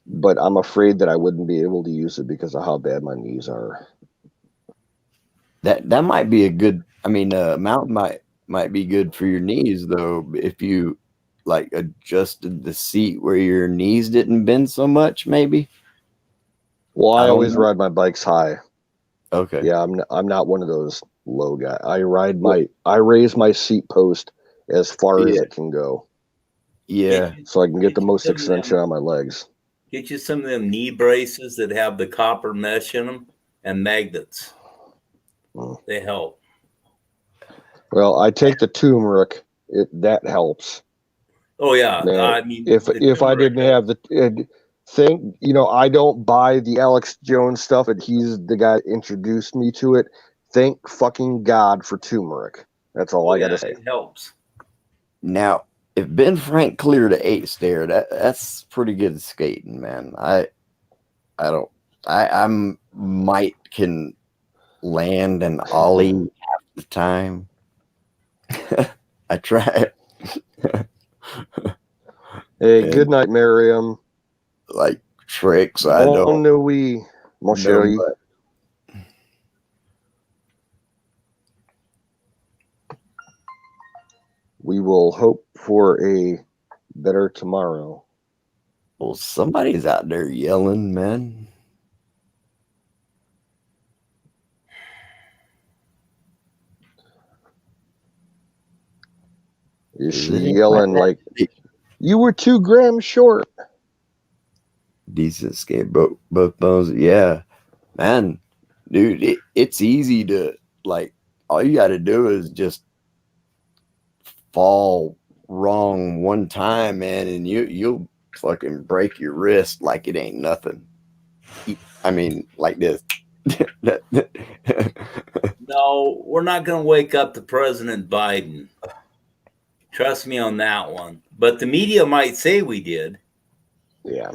but I'm afraid that I wouldn't be able to use it because of how bad my knees are. That might be a good. I mean, mountain might be good for your knees though if you like adjusted the seat where your knees didn't bend so much. Maybe. Well, I always ride my bikes high. Okay. Yeah, I'm not one of those low guys. I raise my seat post as far as it can go. Yeah. So I can get the most extension on my legs. Get you some of them knee braces that have the copper mesh in them and magnets. They help. Well, I take the turmeric. That helps. Oh yeah. Man, I mean, if I didn't have the thing, you know, I don't buy the Alex Jones stuff, and he's the guy that introduced me to it. Thank fucking God for turmeric. That's all I gotta say. It helps. Now, if Ben Frank cleared an 8 stair, that's pretty good skating, man. I might can land and ollie half the time. I try. Hey, good night, Miriam. Like tricks, I don't know. Mon chéri. We will hope for a better tomorrow. Well, somebody's out there yelling, man. Is she yelling like, you were 2 grams short? Decent skate, both bones. Yeah, man, dude, it's easy to, like, all you got to do is just fall wrong one time, man, and you'll fucking break your wrist like it ain't nothing. I mean, like this. No, we're not going to wake up to President Biden. Trust me on that one. But the media might say we did. Yeah.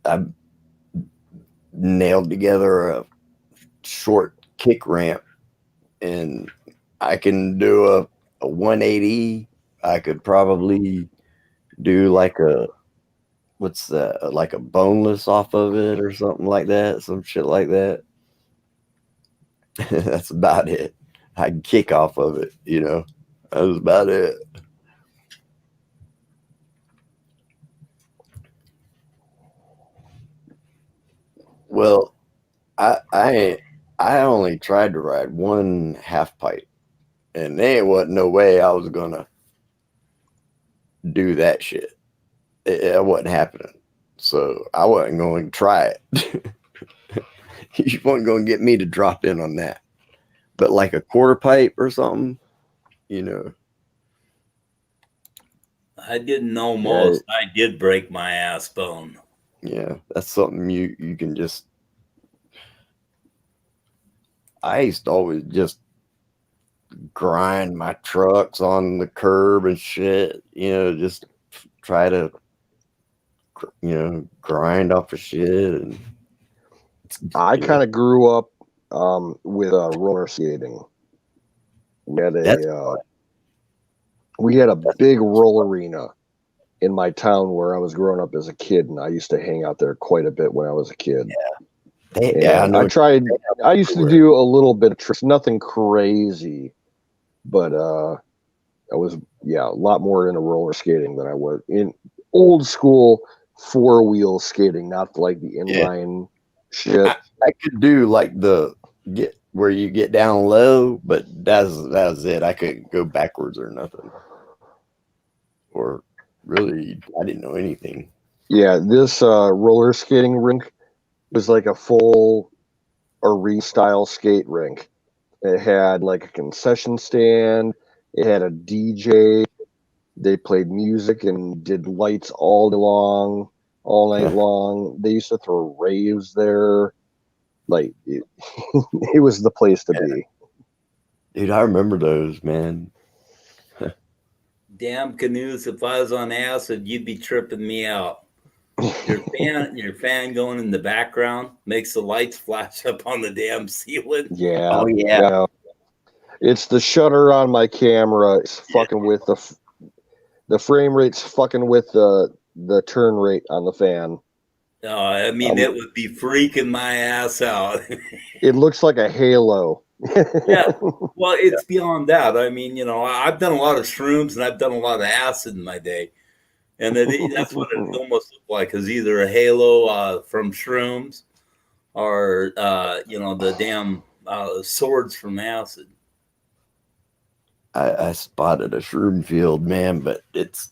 I nailed together a short kick ramp, and I can do a 180. I could probably do like a like a boneless off of it or something like that, some shit like that. That's about it. I can kick off of it, you know. That was about it. Well, I only tried to ride one half pipe, and there wasn't no way I was gonna do that shit. It wasn't happening, so I wasn't going to try it. You weren't going to get me to drop in on that. but like a quarter pipe or something, you know. I didn't know most. I did break my ass bone. Yeah, that's something you can just. I used to always just grind my trucks on the curb and shit, you know, just try to, you know, grind off of shit. And I kind of grew up with roller skating. We had a big roll arena in my town where I was growing up as a kid, and I used to hang out there quite a bit when I was a kid. Yeah, I used to do a little bit of tricks, nothing crazy, but I was a lot more into roller skating than I was in old school 4-wheel skating, not like the inline shit. I could do like get where you get down low, but that was it. I couldn't go backwards or nothing. Or really, I didn't know anything. Yeah, this roller skating rink was like a full arena style skate rink. It had like a concession stand. It had a DJ. They played music and did lights all day long, all night long. They used to throw raves there. Like it was the place to be. Dude, I remember those, man. Damn canoes! If I was on acid, you'd be tripping me out. Your fan going in the background makes the lights flash up on the damn ceiling. Yeah. Oh yeah. It's the shutter on my camera. It's fucking with the frame rate's fucking with the turn rate on the fan. No, I mean it would be freaking my ass out. It looks like a halo. Yeah, well, it's beyond that. I mean, you know, I've done a lot of shrooms and I've done a lot of acid in my day, and that's what it almost looked like. Is either a halo from shrooms, or you know, the damn swords from acid. I spotted a shroom field, man, but it's,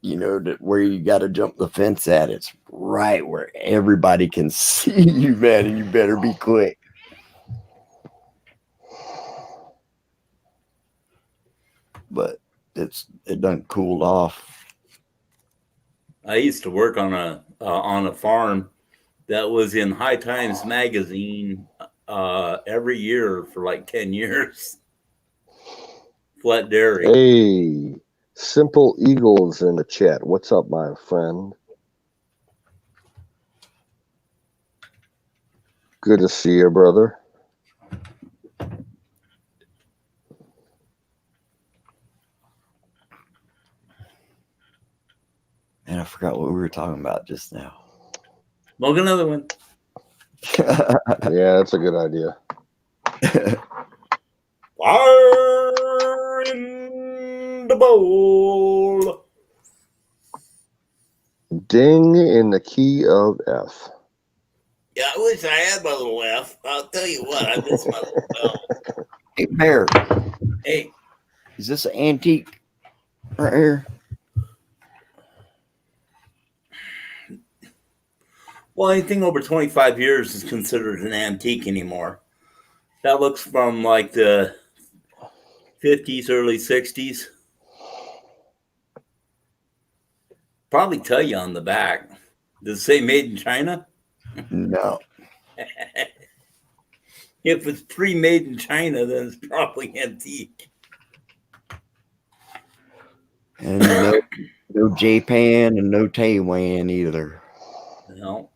you know, where you got to jump the fence at. It's right where everybody can see you, man, and you better be quick. But it done cooled off. I used to work on a farm that was in High Times magazine every year for like 10 years. Flat Dairy. Hey, Simple Eagles in the chat. What's up, my friend? Good to see you, brother. And I forgot what we were talking about just now. Smoke another one. Yeah, that's a good idea. Fire in the bowl. Ding in the key of F. Yeah, I wish I had my little F. I'll tell you what, I miss my little bell. Hey, Bear. Hey. Is this an antique right here? Well, anything over 25 years is considered an antique anymore. That looks from like the 50s, early 60s. Probably tell you on the back. Does it say made in China? No. If it's pre-made in China, then it's probably antique. And no Japan and no Taiwan either. No.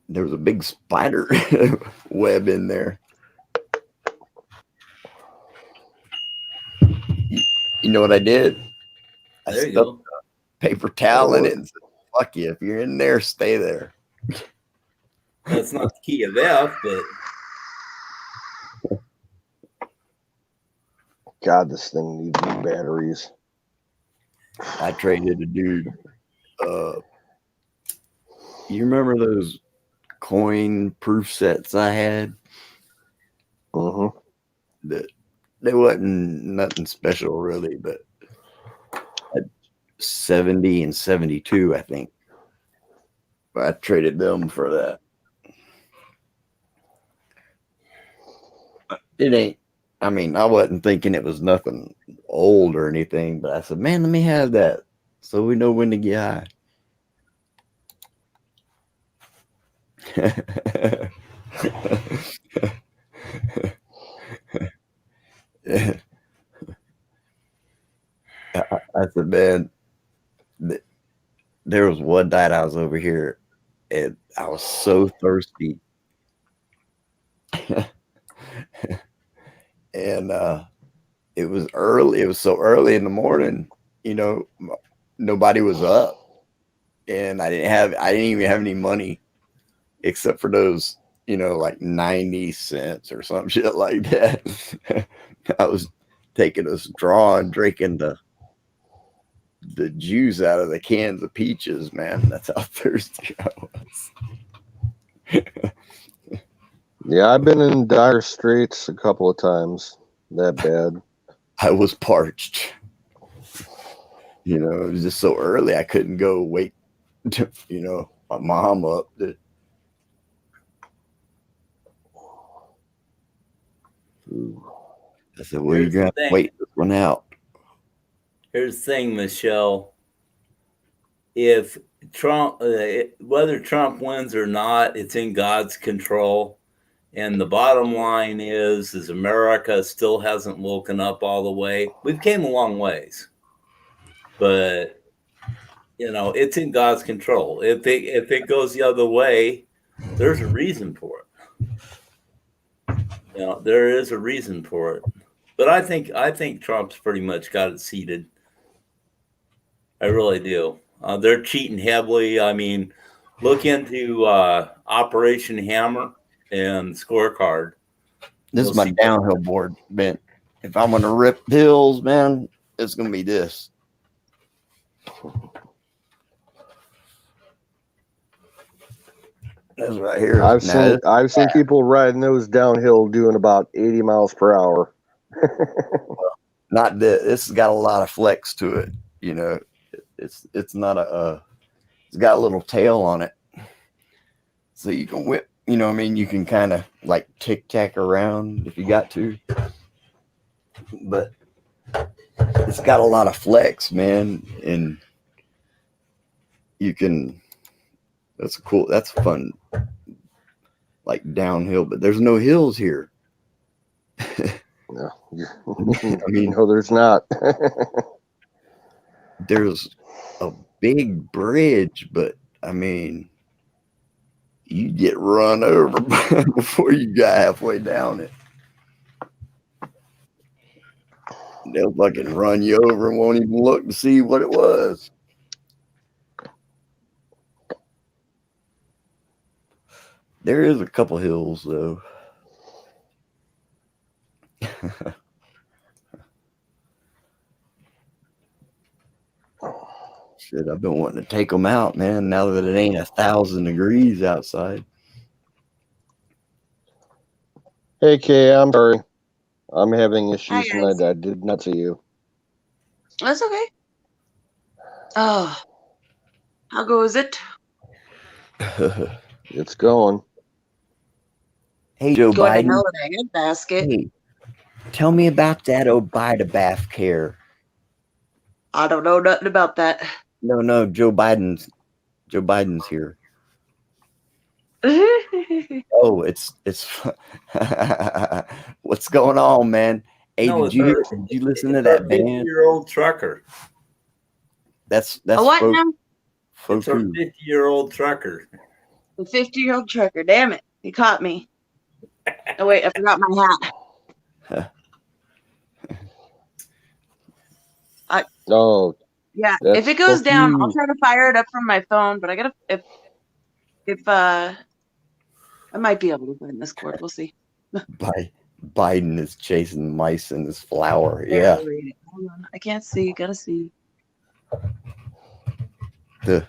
There was a big spider web in there. You know what I did? I There you stuck go. a paper towel in it and said, fuck you. If you're in there, stay there. That's not the key of F, but God, this thing needs new batteries. I traded a dude. You remember those coin proof sets I had? That they wasn't nothing special really, but 70 and 72, I think. I traded them for that. It ain't. I mean, I wasn't thinking it was nothing old or anything, but I said, man, let me have that so we know when to get high. I said, man, there was one night I was over here and I was so thirsty. And it was early. It was so early in the morning, nobody was up, and I didn't even have any money except for those, like 90 cents or some shit like that. I was taking a straw and drinking the juice out of the cans of peaches, man. That's how thirsty I was. Yeah, I've been in dire straits a couple of times. That bad. I was parched. It was just so early. I couldn't go wait to, my mom up. I said, well, you're going to have to wait this one out. Here's the thing, Michelle. If Trump, whether Trump wins or not, it's in God's control. And the bottom line is America still hasn't woken up all the way. We've came a long ways, but it's in God's control. If it goes the other way, there's a reason for it. There is a reason for it. But I think Trump's pretty much got it seated. I really do. They're cheating heavily. I mean, look into Operation Hammer and Scorecard. This is my downhill board, man. If I'm gonna rip hills, man, it's gonna be this. That's right here. I've seen people riding those downhill doing about 80 miles per hour. Not this. This has got a lot of flex to it. It's not it's got a little tail on it, so you can whip. You can kind of like tic-tac around if you got to. But it's got a lot of flex, man. And you can, that's fun. Like downhill, but there's no hills here. No. No, there's not. There's a big bridge, but you get run over before you got halfway down it. They'll fucking run you over and won't even look to see what it was. There is a couple hills, though. Shit, I've been wanting to take them out, man, now that it ain't 1,000 degrees outside. Hey, Kay, I'm sorry. I'm having issues and I did not see you. That's okay. Oh, how goes it? It's going. Hey, Joe Going Biden. to hell in a handbasket. Hey, tell me about that Obida care. I don't know nothing about that. No, Joe Biden's here. Oh, it's what's going on, man? Hey, did you listen to that band? 50-year-old trucker. That's what now? It's a 50-year-old trucker. The 50-year-old trucker. Damn it. He caught me. Oh, wait. I forgot my hat. Oh. Yeah. If it goes down, I'll try to fire it up from my phone, but I gotta if I might be able to find this cord. We'll see. Biden is chasing mice in his flower. Yeah. Hold on. I can't see. Gotta see. The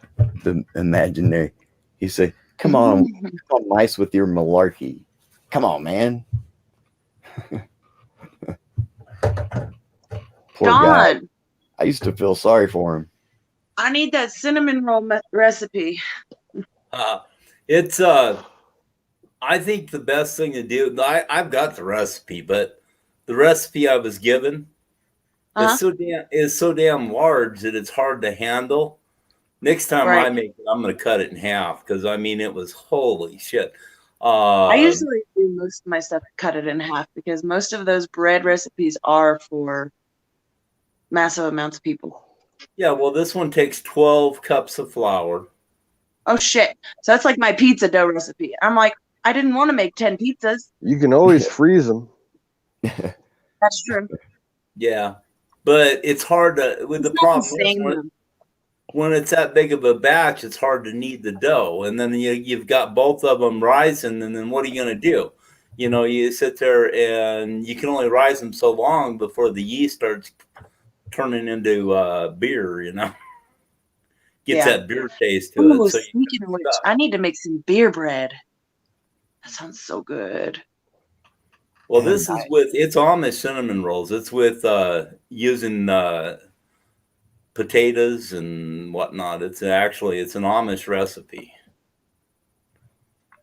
imaginary. He said, come on, mice with your malarkey. Come on, man. Poor guy. I used to feel sorry for him. I need that cinnamon roll recipe. It's I think the best thing to do. I've got the recipe, but the recipe I was given is so damn large that it's hard to handle. Next time I Right. make it, I'm going to cut it in half because I mean it was holy shit. I usually do most of my stuff cut it in half because most of those bread recipes are for massive amounts of people. Yeah, well, this one takes 12 cups of flour. Oh shit! So that's like my pizza dough recipe. I'm like, I didn't want to make 10 pizzas. You can always freeze them. That's true. Yeah, but it's hard to with the It's not problem the is same, when it's that big of a batch, it's hard to knead the dough, and then you've got both of them rising, and then what are you going to do? You know, you sit there and you can only rise them so long before the yeast starts turning into beer. You know, gets Yeah. that beer taste to Ooh, it. So speaking of which, I need to make some beer bread. That sounds so good. well, this is with it's Amish cinnamon rolls. It's with using potatoes and whatnot. It's an Amish recipe.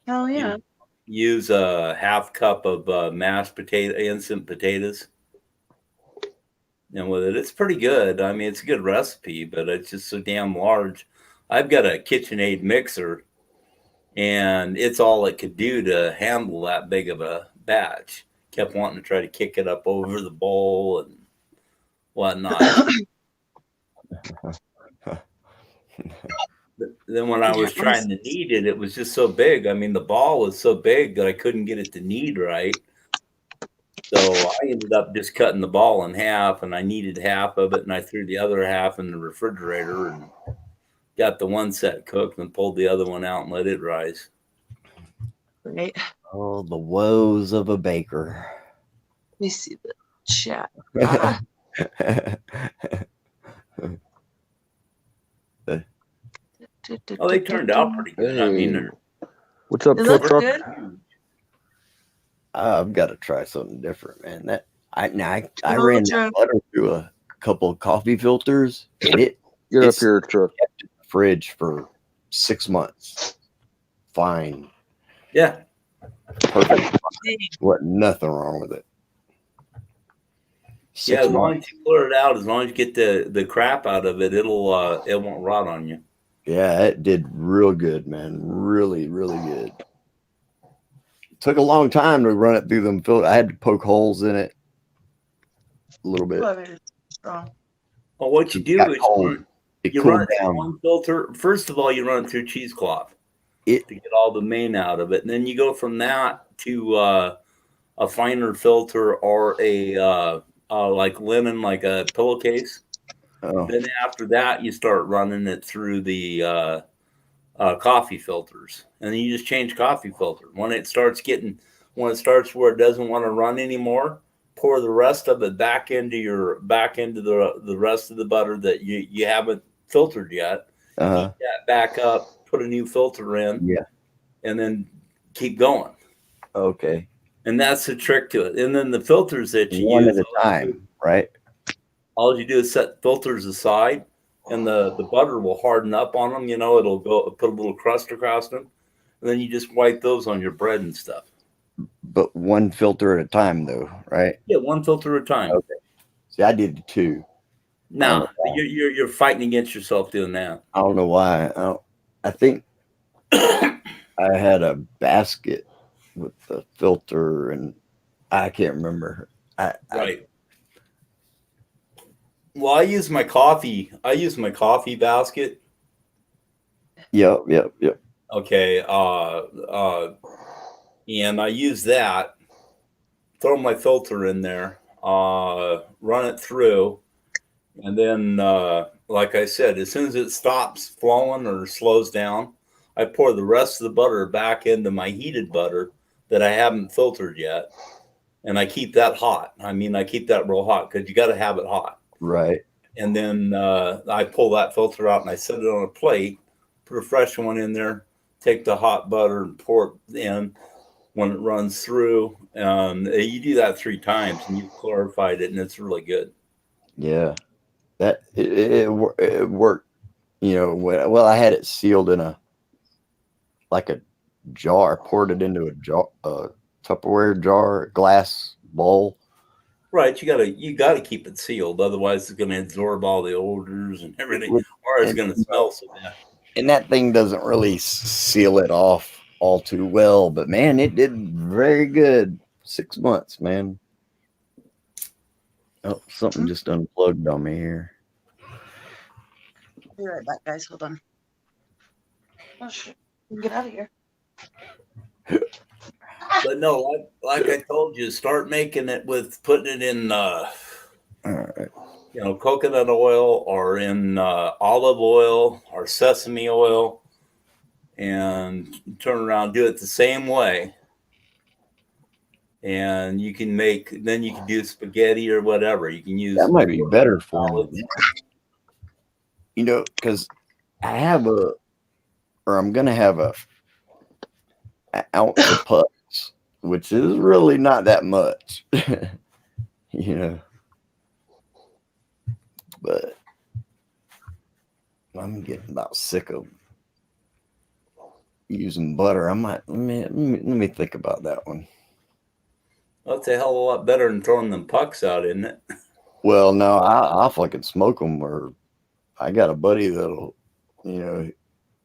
Oh yeah. Use a half cup of mashed instant potatoes. And with it, it's pretty good. I mean, it's a good recipe, but it's just so damn large. I've got a KitchenAid mixer, and it's all it could do to handle that big of a batch. Kept wanting to try to kick it up over the bowl and whatnot. Then when I was trying to knead it, it was just so big. I mean, the ball was so big that I couldn't get it to knead right. So I ended up just cutting the ball in half, and I kneaded half of it, and I threw the other half in the refrigerator and got the one set cooked and pulled the other one out and let it rise. Right. Oh, the woes of a baker. Let me see the chat. Oh, they turned out pretty good. I mean, What's up, It Truck looks Truck? good. I've got to try something different, man. That I Oh, ran Joe. that butter through a couple of coffee filters, and Get up it's here, Truck. kept in the fridge for 6 months. Fine, yeah. perfect. What? Nothing wrong with it. Yeah, 6 as long months. as you clear it out, as long as you get the crap out of it, it won't rot on you. Yeah, it did real good, man. Really, really good. Took a long time to run it through them filters. I had to poke holes in it a little bit. Well, it's strong. Well, what you do got is cold. It you cooled run it through down. one filter. First of all, you run it through cheesecloth to get all the main out of it, and then you go from that to a finer filter or a like linen, like a pillowcase. Oh. Then after that, you start running it through the coffee filters, and then you just change coffee filter when it starts where it doesn't want to run anymore. Pour the rest of it back into the rest of the butter that you haven't filtered yet. Heat that back up, put a new filter in, and then keep going. Okay. And that's the trick to it. And then the filters that you One use, at a time, right? all you do is set filters aside, and the butter will harden up on them. You know, it'll put a little crust across them, and then you just wipe those on your bread and stuff. But one filter at a time, though, right? Yeah, one filter at a time. Okay. See, I did 2. No, you're fighting against yourself doing that. I don't know why. I think I had a basket with the filter, and I can't remember. Right. Well, I use my coffee basket. Yep. Okay. And I use that. Throw my filter in there. Run it through, and then, like I said, as soon as it stops flowing or slows down, I pour the rest of the butter back into my heated butter that I haven't filtered yet, and I keep that hot. I mean, I keep that real hot because you got to have it hot. Right. And then I pull that filter out and I set it on a plate, put a fresh one in there, take the hot butter and pour it in when it runs through. You do that 3 times and you've clarified it, and it's really good. Yeah. That it worked. You know, well, I had it sealed in a like a jar, poured it into a jar, Tupperware jar, glass bowl. Right, you gotta keep it sealed, otherwise it's gonna absorb all the odors and everything, or it's gonna smell so bad. And that thing doesn't really seal it off all too well, but man, it did very good. 6 months, man. Oh, something just unplugged on me here. Be right back, guys. Hold on. Oh shit! Get out of here. But no, like I told you, start making it with putting it in, coconut oil or in olive oil or sesame oil, and turn around, do it the same way. And you can do spaghetti or whatever. You can use that might be better for me. Because I'm gonna have an ounce of putts, which is really not that much, But I'm getting about sick of using butter. I might let me think about that one. That's a hell of a lot better than throwing them pucks out, isn't it? Well, no, I'll fucking smoke them. Or I got a buddy that'll,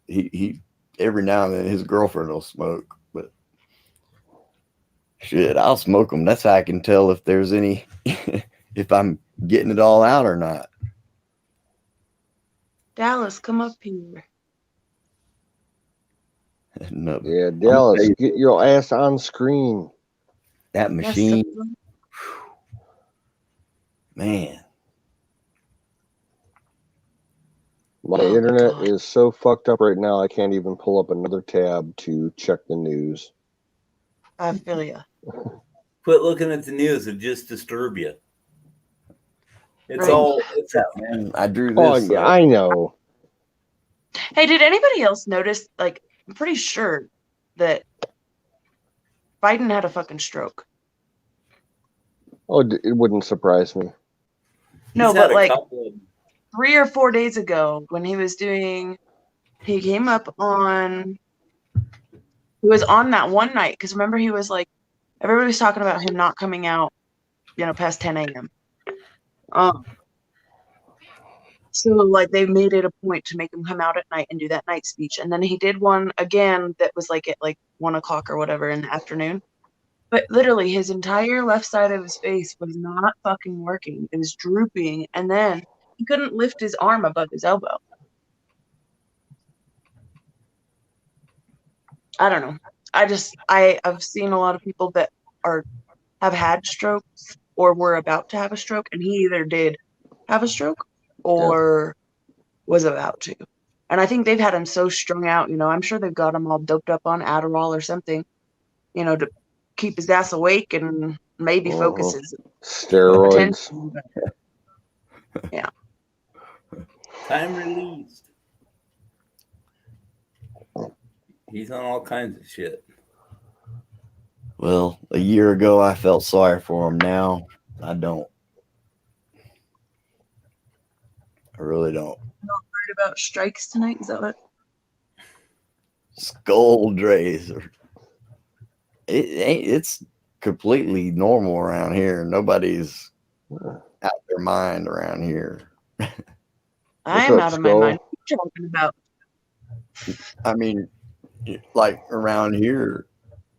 he every now and then his girlfriend will smoke, but shit, I'll smoke them. That's how I can tell if there's any, if I'm getting it all out or not. Dallas, come up here. No, Yeah, Dallas, get your ass on screen. That machine, Yes, man. My internet is so fucked up right now, I can't even pull up another tab to check the news. I feel ya. Quit looking at the news; it just disturb you. It's Right. all. Man, I drew Oh, this. yeah, I know. Hey, did anybody else notice? Like, I'm pretty sure that Biden had a fucking stroke. Oh, it wouldn't surprise me. No, He's had but a like couple of- 3 or 4 days ago, when he was came up on. He was on that one night because remember he was like, everybody was talking about him not coming out, past 10 a.m. So like they made it a point to make him come out at night and do that night speech, and then he did one again that was like at like 1 o'clock or whatever in the afternoon. But literally his entire left side of his face was not fucking working. It was drooping, and then he couldn't lift his arm above his elbow. I don't know. I've seen a lot of people that have had strokes or were about to have a stroke, and he either did have a stroke or was about to. And I think they've had him so strung out, I'm sure they've got him all doped up on Adderall or something, to keep his ass awake and maybe focus his Steroids. attention. Yeah. time released. He's on all kinds of shit. Well, a year ago I felt sorry for him. Now I don't. I really don't. Not worried about strikes tonight? Is that what? Skull drays. It's completely normal around here. Nobody's out their mind around here. I'm out of my mind. What are you talking about? I mean, like around here,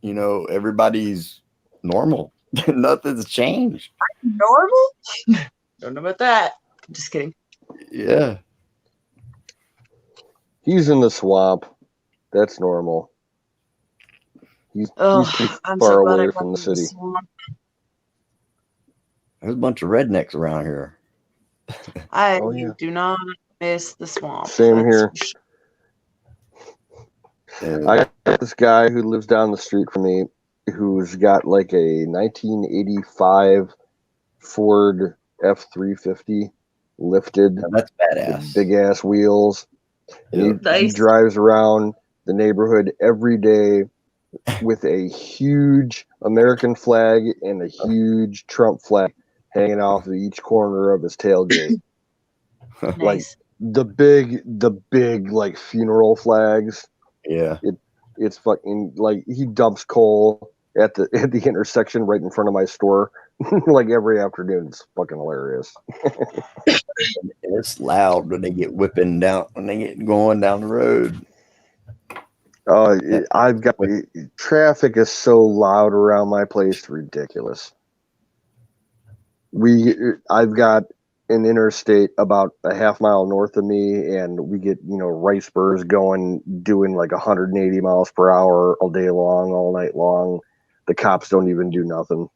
everybody's normal. Nothing's changed. Normal? Don't know about that. Just kidding. Yeah. He's in the swamp. That's normal. He's too I'm far so glad I away got from the to the city. swamp. There's a bunch of rednecks around here. I Oh, yeah. do not miss the swamp. Same That's here. for sure. I got this guy who lives down the street from me who's got like a 1985 Ford F-350 lifted. Now, that's badass. Big ass wheels. And he Nice. drives around the neighborhood every day with a huge American flag and a huge Trump flag hanging off of each corner of his tailgate. Like Nice. the big like funeral flags. Yeah. It's fucking like he dumps coal at the intersection right in front of my store, like every afternoon. It's fucking hilarious. It's loud when they get whipping down, when they get going down the road. I've got traffic is so loud around my place, it's ridiculous. I've got an interstate about a half mile north of me, and we get rice burrs doing like 180 miles per hour all day long, all night long. The cops don't even do nothing.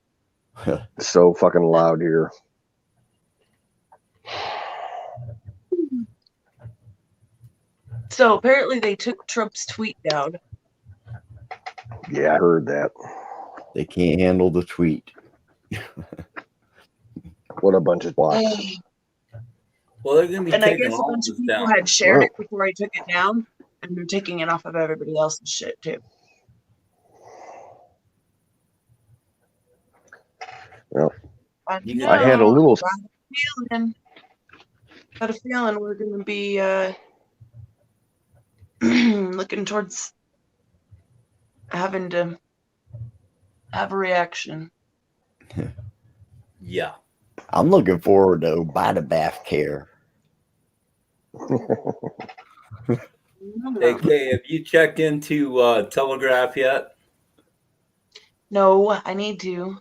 It's so fucking loud here. So apparently they took Trump's tweet down. Yeah, I heard that. They can't handle the tweet. What a bunch of blocks. Well, they're going to be And I taking guess a all bunch this of people down. had shared it before I took it down, and they're taking it off of everybody else's shit too. Well, I had a little. Got a feeling we're going to be looking towards having to have a reaction. Yeah. I'm looking forward to Obama bath care. Hey, Kay, have you checked into Telegraph yet? No, I need to.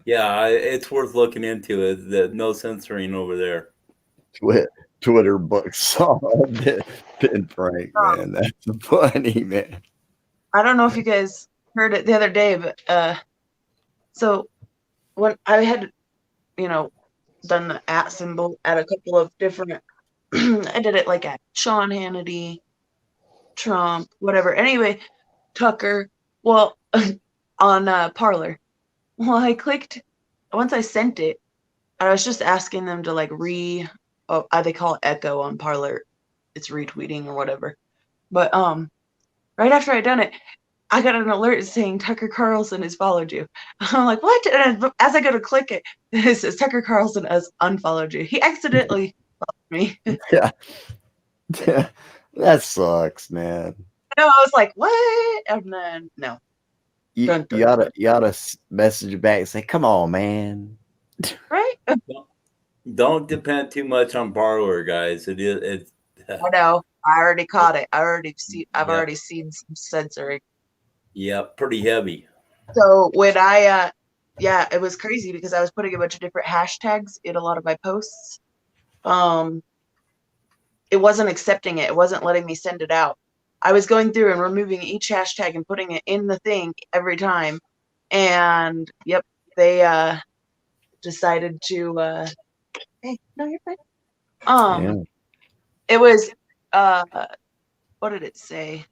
Yeah, it's worth looking into. It no censoring over there. Twitter books on Ben Frank, man. That's funny, man. I don't know if you guys heard it the other day, but so when I had, done the @ symbol at a couple of different, I did it like at Sean Hannity, Trump, whatever. Anyway, Tucker, well, on Parler. Well, I clicked, once I sent it, I was just asking them to like they call it echo on Parler. It's retweeting or whatever. But right after I'd done it, I got an alert saying Tucker Carlson has followed you. I'm like, what? And as I go to click it, it says Tucker Carlson has unfollowed you. He accidentally followed me. Yeah. That sucks, man. I was like, what? And then no. You oughta message back and say, come on, man. Right? Don't depend too much on Parler, guys. It's I know. I already caught it. I've already seen some censoring. Yeah, pretty heavy. So when it was crazy because I was putting a bunch of different hashtags in a lot of my posts. It wasn't accepting it. It wasn't letting me send it out. I was going through and removing each hashtag and putting it in the thing every time. And yep, they decided to hey, no, you're fine. It was what did it say?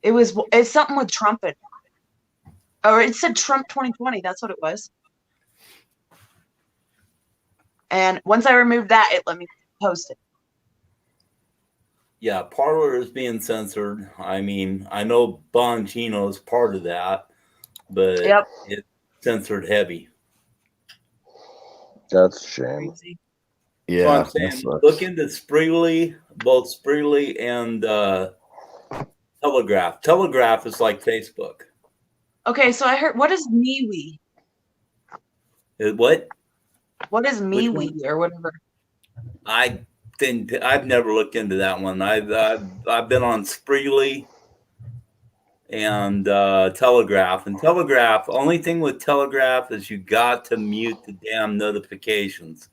It's something with Trump in it. Or it said Trump 2020. That's what it was. And once I removed that, it let me post it. Yeah, Parler is being censored. I mean, I know Bongino is part of that, but it's censored heavy. That's a shame. Yeah, so I'm saying, look into Spreely, both Spreely and Telegraph. Telegraph is like Facebook. Okay, so I heard, what is MeWe? What? What is MeWe or whatever? I've never looked into that one. I've been on Spreely and Telegraph. And Telegraph, only thing with Telegraph is you got to mute the damn notifications.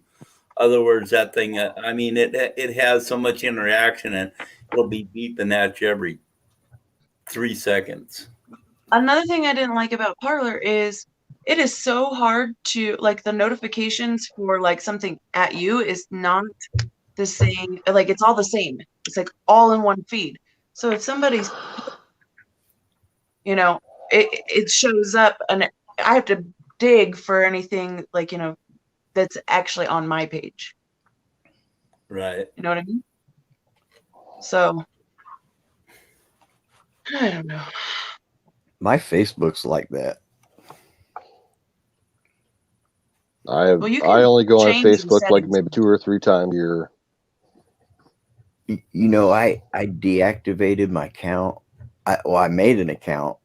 Other words, that thing, I mean, it has so much interaction and it'll be beeping at you every 3 seconds. Another thing I didn't like about Parler is it is so hard to, like, the notifications for like something at you is not the same. Like, it's all the same. It's like all in one feed. So if somebody's, it shows up and I have to dig for anything like, that's actually on my page. Right. You know what I mean? So, I don't know. My Facebook's like that. I only go on Facebook like maybe 2 or 3 times a year. I deactivated my account I made an account,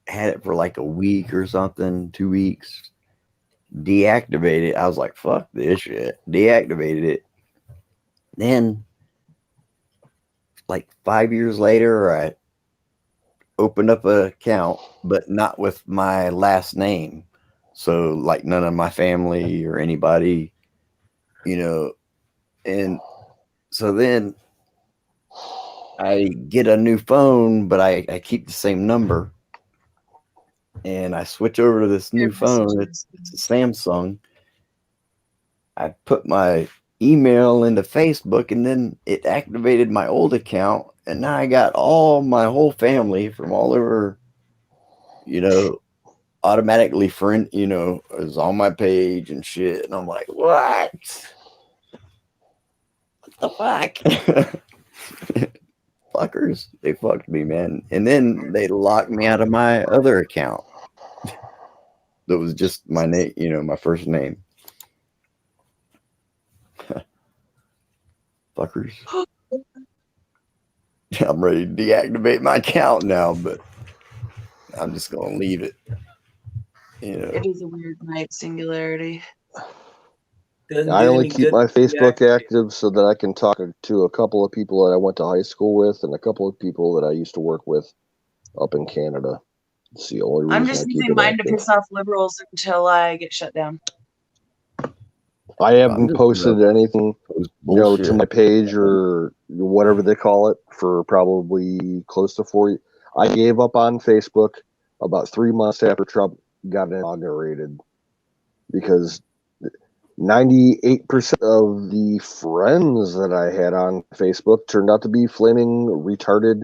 had it for like a week or something, 2 weeks, deactivated it. I was like, fuck this shit. Deactivated it. Then, like 5 years later, I opened up an account, but not with my last name. So, like, none of my family or anybody, and so then I get a new phone, but I keep the same number. And I switch over to this new phone. It's a Samsung. I put my email into Facebook, and then it activated my old account. And now I got my whole family from all over, automatically friend, is on my page and shit. And I'm like, what? What the fuck? Fuckers, they fucked me, man. And then they locked me out of my other account. That was just my name, my first name. Fuckers. I'm ready to deactivate my account now, but I'm just gonna leave it. It is a weird night, Singularity. I only keep my Facebook active so that I can talk to a couple of people that I went to high school with and a couple of people that I used to work with up in Canada. It's the only reason I'm just using mine to piss off liberals until I get shut down. I haven't posted anything, to my page or whatever they call it for probably close to 4 years. I gave up on Facebook about 3 months after Trump got inaugurated because 98% of the friends that I had on Facebook turned out to be flaming, retarded,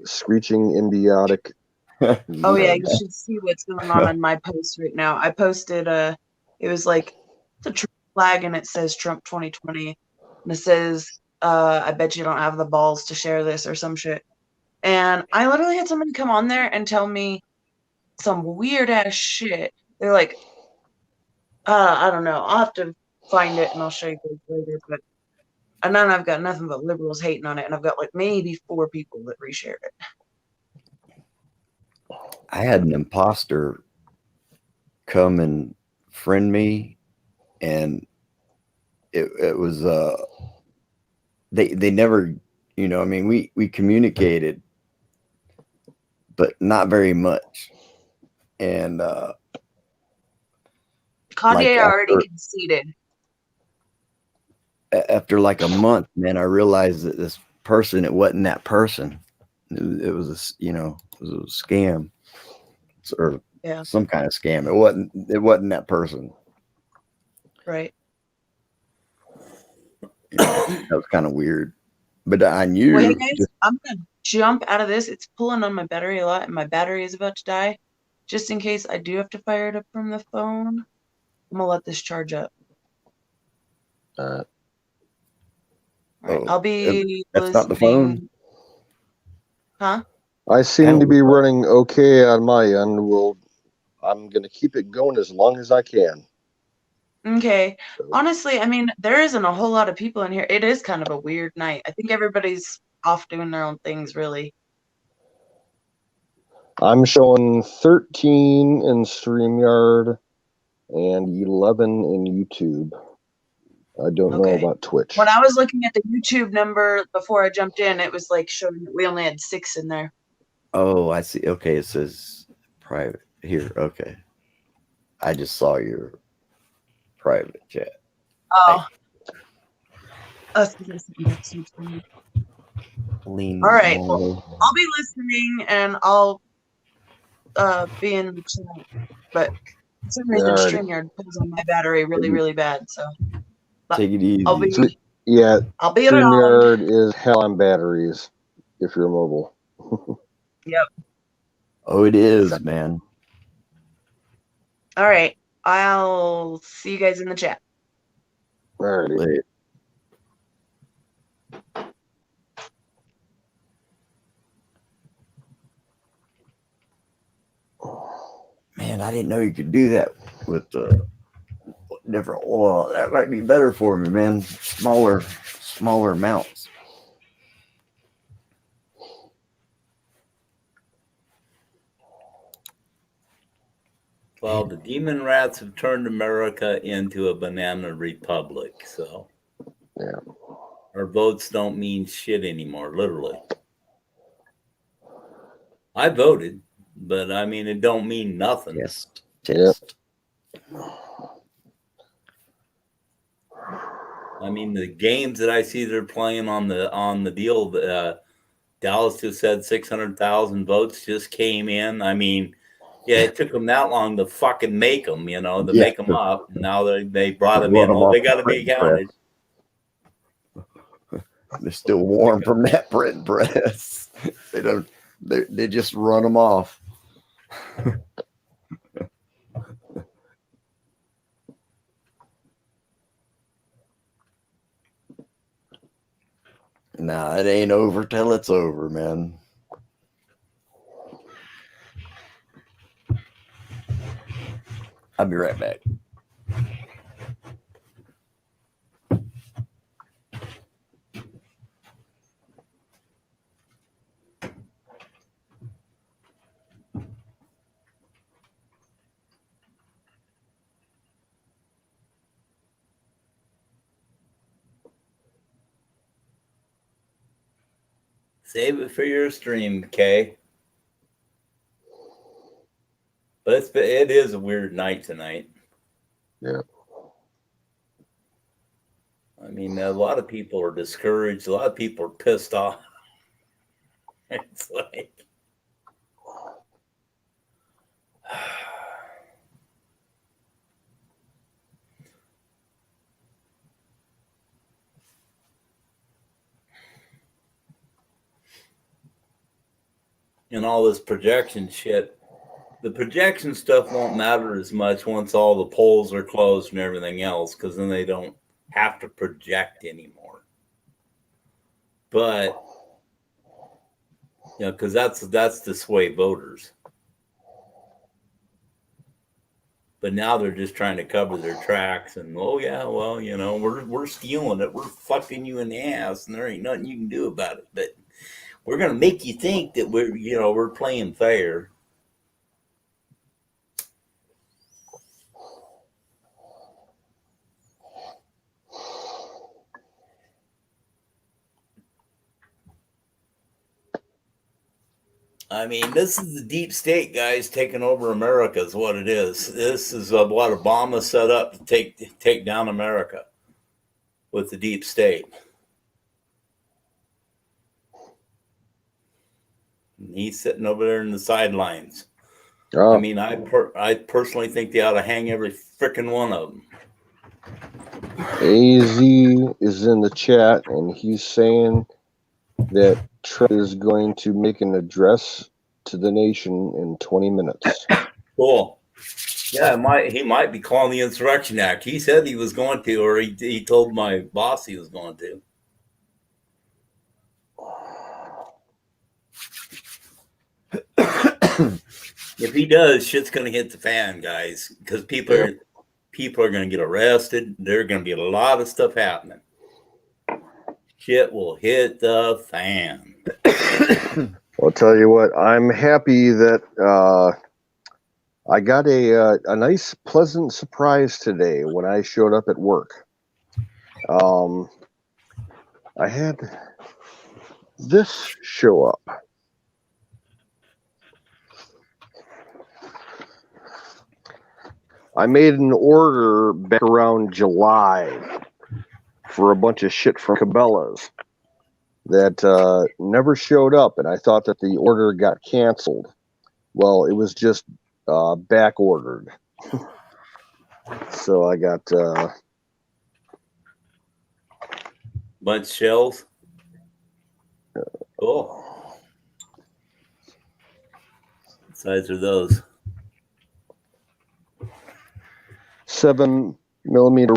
screeching, idiotic. Oh yeah, you should see what's going on my post right now. I posted it was like the Trump flag and it says Trump 2020 and it says I bet you don't have the balls to share this or some shit. And I literally had somebody come on there and tell me some weird ass shit. They're like, I don't know. I'll have to find it and I'll show you guys later. But and then I've got nothing but liberals hating on it, and I've got like maybe 4 people that reshared it. I had an imposter come and friend me, and it was they never, we communicated, but not very much. And Kanye already conceded. After like a month, man, I realized that this person, it wasn't that person. It was a scam or some kind of scam. It wasn't that person. Right. That was kind of weird, but I knew. Wait, guys, I'm gonna jump out of this. It's pulling on my battery a lot, and my battery is about to die. Just in case I do have to fire it up from the phone, I'm gonna let this charge up. All right, I'll be that's not the phone. Huh? I seem to be running okay on my end. I'm going to keep it going as long as I can. Okay. Honestly, I mean, there isn't a whole lot of people in here. It is kind of a weird night. I think everybody's off doing their own things, really. I'm showing 13 in StreamYard and 11 in YouTube. I don't know about Twitch. When I was looking at the YouTube number before I jumped in, it was like showing that we only had 6 in there. Oh, I see. Okay, it says private here. Okay. I just saw your private chat. Oh. All right. Well, I'll be listening and I'll be in the chat. But for some reason, StreamYard pulls on my battery really, really bad. So take it easy. I'll be StreamYard is hell on batteries if you're mobile. Yep. Oh, it is, man. All right. I'll see you guys in the chat. All right. Man, I didn't know you could do that with different oil. That might be better for me, man. Smaller amounts. Well, the demon rats have turned America into a banana republic. So Yeah. our votes don't mean shit anymore, literally. I voted, but I mean, it don't mean nothing. Yes. Yep. I mean, the games that I see they're playing on the deal, Dallas just said 600,000 votes just came in. I mean, yeah, it took them that long to fucking make them, you know, to Yeah. make them up. Now they brought them Run in. them Well, off they got to the be print counted. They're still warm from that print press. They don't. They just run them off. Nah, it ain't over till it's over, man. I'll be right back. Save it for your stream, Kay. But it is a weird night tonight. Yeah. I mean, a lot of people are discouraged. A lot of people are pissed off. It's like, and all this projection shit. The projection stuff won't matter as much once all the polls are closed and everything else, because then they don't have to project anymore. But you know, because that's to sway voters. But now they're just trying to cover their tracks, and oh yeah, well, you know, we're stealing it, we're fucking you in the ass, and there ain't nothing you can do about it. But we're gonna make you think that we're playing fair. I mean, this is the deep state, guys, taking over America is what it is. This is what Obama set up to take down America with the deep state. And he's sitting over there in the sidelines. Oh. I mean, I personally think they ought to hang every frickin' one of them. AZ is in the chat, and he's saying that Trump is going to make an address to the nation in 20 minutes. Cool. Yeah, he might be calling the Insurrection Act. He said he was going to, or he told my boss he was going to. If he does, shit's going to hit the fan, guys, because people are going to get arrested. There's going to be a lot of stuff happening. Shit will hit the fan. I'll tell you what, I'm happy that I got a nice, pleasant surprise today when I showed up at work. I had this show up. I made an order back around July for a bunch of shit from Cabela's that never showed up, and I thought that the order got canceled. Well, it was just back ordered. So I got bunch of shells. Cool. What size are those? 7mm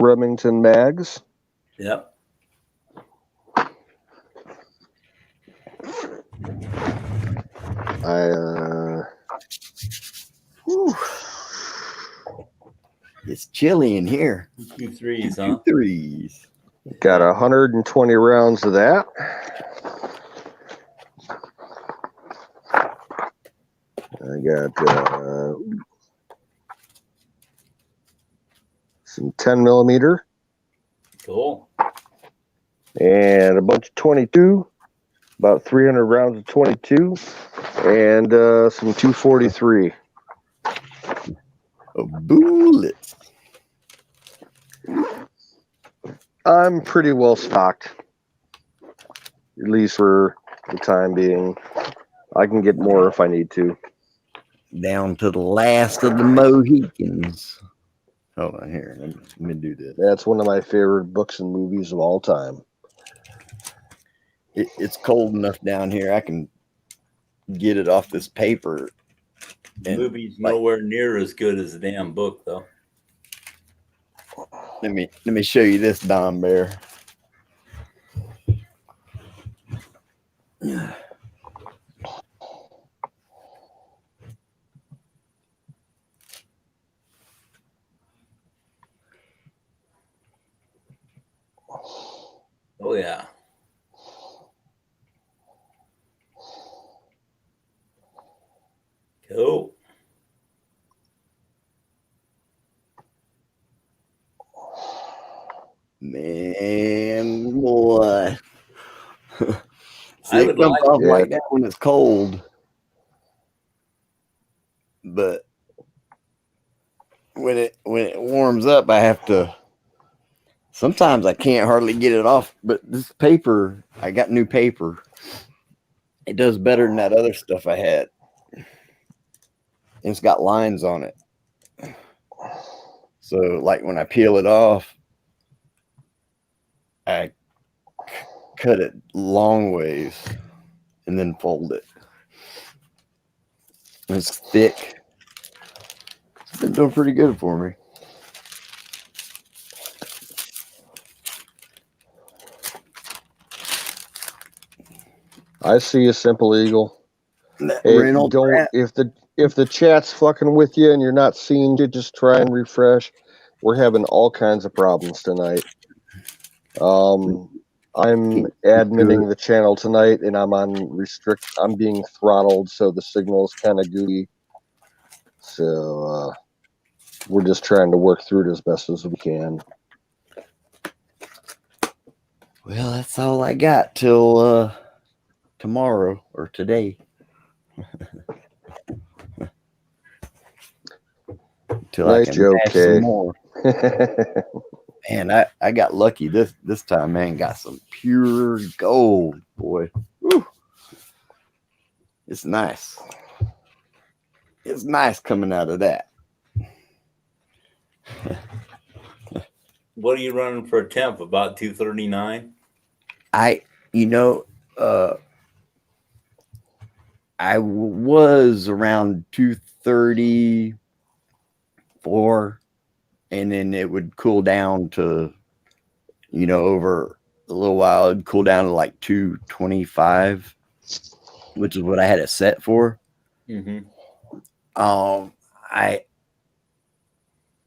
Remington mags. Yep. It's chilly in here. 2 3s, huh? 2 3s. Got 120 rounds of that. I got some 10 millimeter, Cool. and a bunch of 22, about 300 rounds of 22, and some 243. A bullet. I'm pretty well stocked, at least for the time being. I can get more if I need to. Down to the last of the Mohicans. Hold on here. Let me do this. That's one of my favorite books and movies of all time. It's cold enough down here. I can get it off this paper. The movie's nowhere near as good as the damn book, though. Let me show you this, Don Bear. Oh yeah. Cool. Man, boy. I See, it would comes like off to- like that when it's cold. But when it warms up, I have to. Sometimes I can't hardly get it off. But this paper, I got new paper. It does better than that other stuff I had. It's got lines on it. So, like when I peel it off, I cut it long ways and then fold it. It's thick. It's been doing pretty good for me. I see a Simple Eagle. That Hey, Reynolds rat. if the chat's fucking with you and you're not seeing it, just try and refresh. We're having all kinds of problems tonight. I'm adminning the channel tonight, and I'm on restrict. I'm being throttled, so the signal's kind of goofy. So we're just trying to work through it as best as we can. Well, that's all I got till tomorrow or today. Till Nice I can joke, bash Kay. some more. Man, I got lucky this time, man. Got some pure gold, boy. Woo. It's nice. It's nice coming out of that. What are you running for a temp? About 239? I was around 234, and then it would cool down to, over a little while, it'd cool down to like 225, which is what I had it set for. Mm-hmm.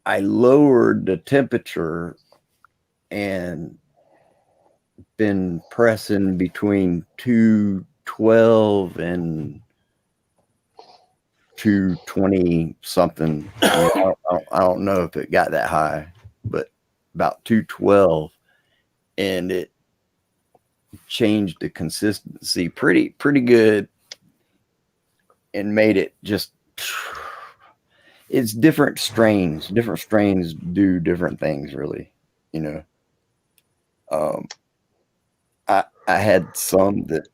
I lowered the temperature and been pressing between 212 and 220 something. I don't know if it got that high, but about 212, and it changed the consistency pretty good and made it just. It's different strains. Different strains do different things, really. I had some that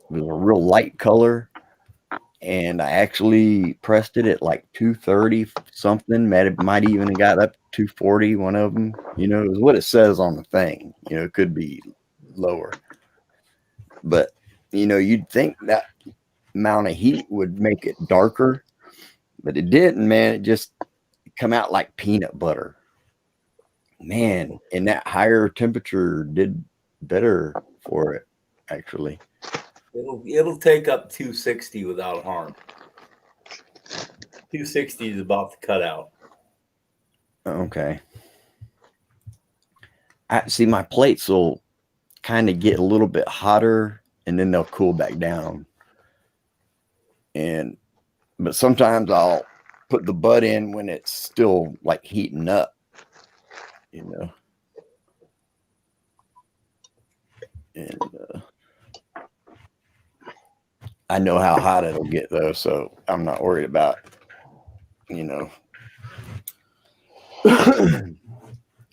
was a real light color, and I actually pressed it at like 230 something. Might even have got up to 240. One of them, it was what it says on the thing. It could be lower, but you'd think that amount of heat would make it darker. But it didn't, man. It just come out like peanut butter. Man, and that higher temperature did better for it, actually. It'll take up 260 without harm. 260 is about the cutout. Okay. I see my plates will kind of get a little bit hotter, and then they'll cool back down. But sometimes I'll put the butt in when it's still like heating up, you know. And I know how hot it'll get though, so I'm not worried about, you know.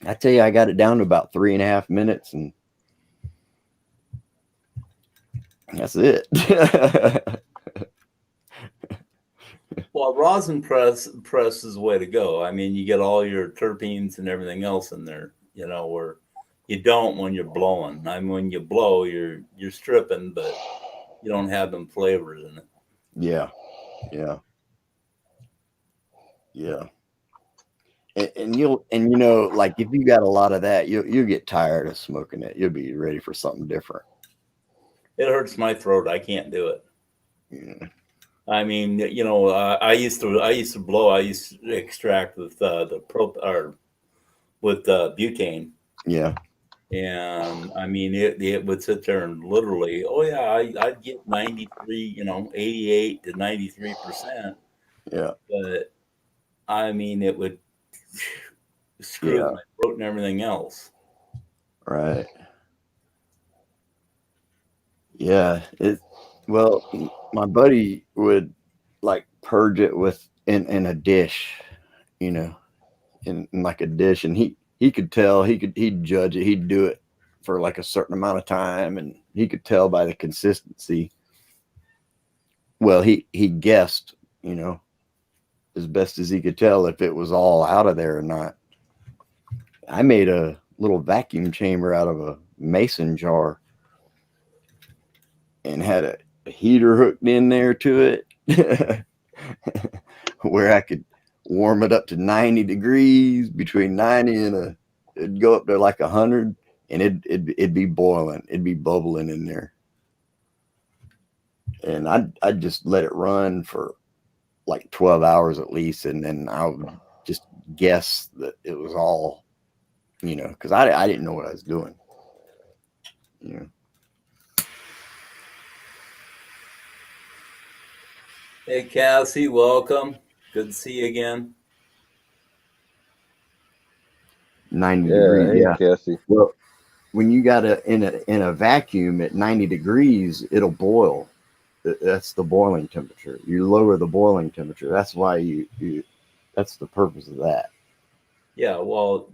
I tell you, I got it down to about 3.5 minutes, and that's it. Well, rosin press is the way to go. I mean, you get all your terpenes and everything else in there, you know, where you don't when you're blowing. I mean, when you blow, you're stripping, but you don't have them flavors in it. Yeah. And you know, like if you got a lot of that, you'll get tired of smoking it. You'll be ready for something different. It hurts my throat. I can't do it. Yeah. I mean, you know, I used to blow. I used to extract with butane. Yeah. And I mean, it would sit there and literally, oh yeah, I'd get 93, you know, 88 to 93%. Yeah. But I mean, it would screw my throat and everything else. Right. Yeah. Well, my buddy would like purge it in a dish, you know, in like a dish, and he could tell, he'd judge it, he'd do it for like a certain amount of time, and he could tell by the consistency. Well, he guessed, you know, as best as he could tell if it was all out of there or not. I made a little vacuum chamber out of a mason jar and had a heater hooked in there to it where I could warm it up to 90 degrees, between 90 and it'd go up to like 100, and it'd be boiling. It'd be bubbling in there. And I'd just let it run for like 12 hours at least. And then I would just guess that it was all, you know, cause I didn't know what I was doing. You know. Hey, Cassie, welcome. Good to see you again. 90 degrees. Hey, Yeah. Cassie. Well, when you got in a vacuum at 90 degrees, it'll boil. That's the boiling temperature. You lower the boiling temperature. That's why you that's the purpose of that. Yeah, well,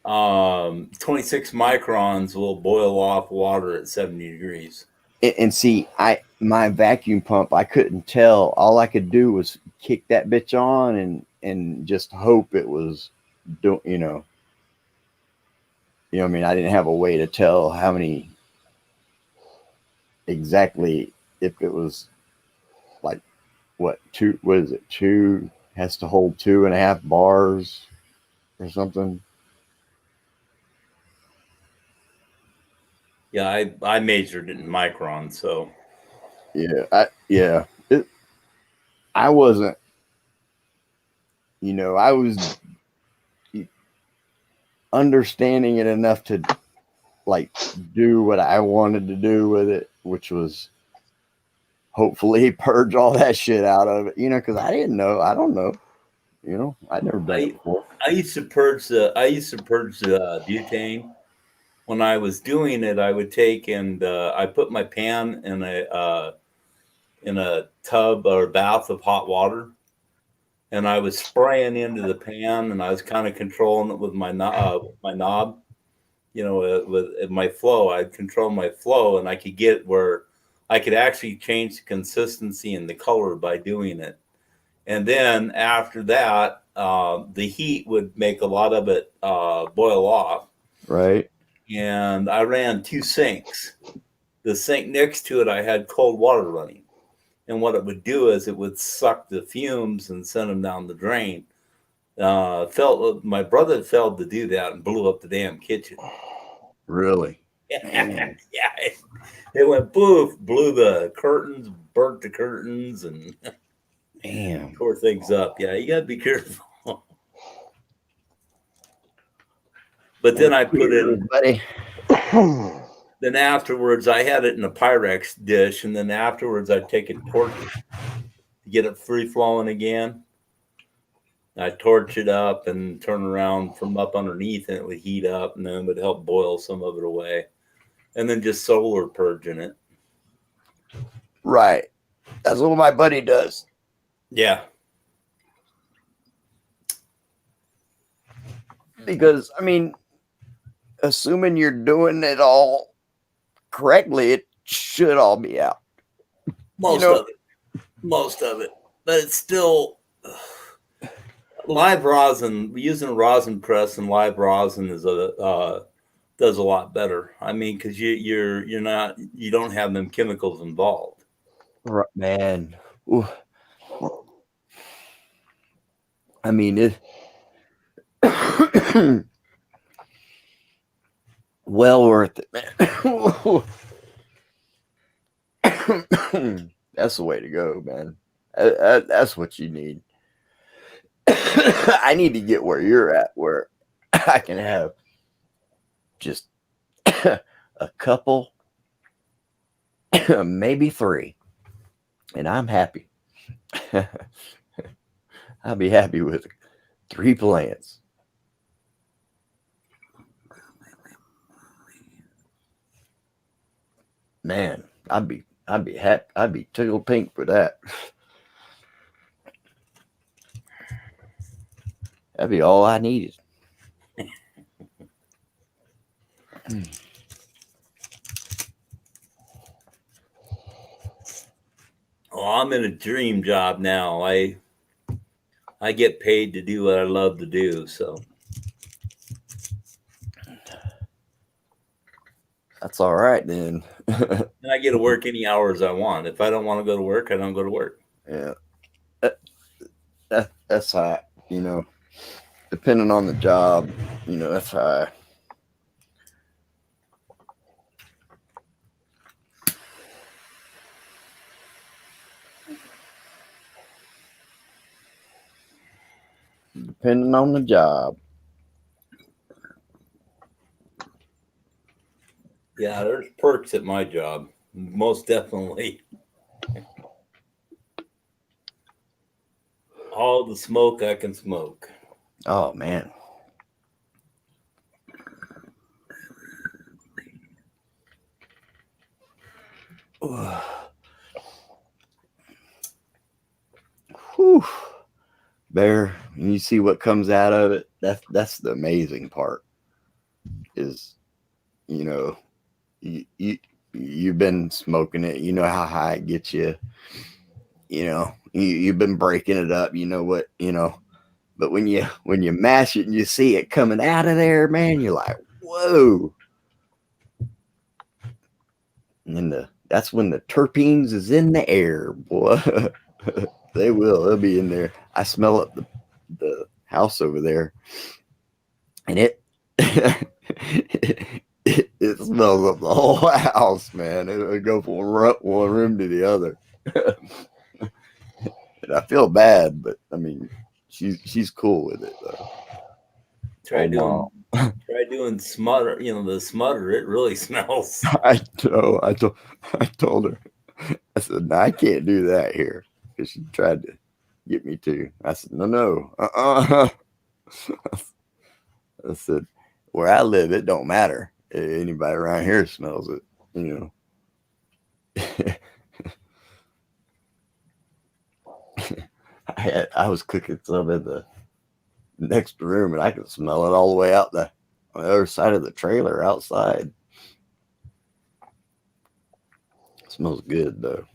26 microns will boil off water at 70 degrees. And see, my vacuum pump, I couldn't tell. All I could do was kick that bitch on and just hope it was, you know, I mean, I didn't have a way to tell how many exactly, if it was like what is it? 2 has to hold 2.5 bars or something. Yeah, I measured it in microns, so I wasn't, you know, I was understanding it enough to like do what I wanted to do with it, which was hopefully purge all that shit out of it, you know, because I don't know, you know, I'd never done it before. I used to purge the butane. When I was doing it, I would take and I put my pan in a tub or bath of hot water, and I was spraying into the pan, and I was kind of controlling it with my knob, you know, with my flow. I'd control my flow, and I could get where I could actually change the consistency and the color by doing it. And then after that, the heat would make a lot of it boil off. Right. And I ran 2 sinks. The sink next to it, I had cold water running. And what it would do is it would suck the fumes and send them down the drain. My brother failed to do that and blew up the damn kitchen. Really? Yeah. It went poof, blew the curtains, burnt the curtains, and damn, tore things up. Yeah, you got to be careful. But then I put it in, buddy. Then afterwards, I had it in a Pyrex dish, and then afterwards, I'd take it torch to get it free flowing again. I'd torch it up and turn around from up underneath, and it would heat up, and then it would help boil some of it away. And then just solar purging it. Right. That's what my buddy does. Yeah. Because, I mean, assuming you're doing it all correctly, it should all be out. Most of it. But it's still live rosin. Using a rosin press and live rosin is does a lot better. I mean, because you don't have them chemicals involved. Right, man. Ooh. I mean, it well worth it, man. That's the way to go, man. That's what you need. I need to get where you're at, where I can have just a couple, maybe 3, and I'm happy. I'll be happy with 3 plants. Man, I'd be happy. I'd be tickled pink for that. That'd be all I needed. Oh, I'm in a dream job now. I get paid to do what I love to do, so that's all right then. And I get to work any hours I want. If I don't want to go to work, I don't go to work. Yeah, that's how, you know, depending on the job, you know, that's how. Depending on the job. Yeah, there's perks at my job. Most definitely. All the smoke I can smoke. Oh, man. Whew. Bear, and you see what comes out of it. That's the amazing part. Is, you know, you've been smoking it. You know how high it gets you. You know, you've been breaking it up. You know what, you know. But when you mash it and you see it coming out of there, man, you're like, whoa. And then that's when the terpenes is in the air, boy. They'll be in there. I smell up the house over there, and it smells up the whole house, man. It'll go from one room to the other. And I feel bad, but I mean, she's cool with it though. Try doing smutter. You know, the smutter. It really smells. I know. I told her. I said, no, I can't do that here, because she tried to get me to. I said, no. I said, where I live, it don't matter. Anybody around here smells it, you know. I was cooking some in the next room, and I could smell it all the way out on the other side of the trailer outside. It smells good though.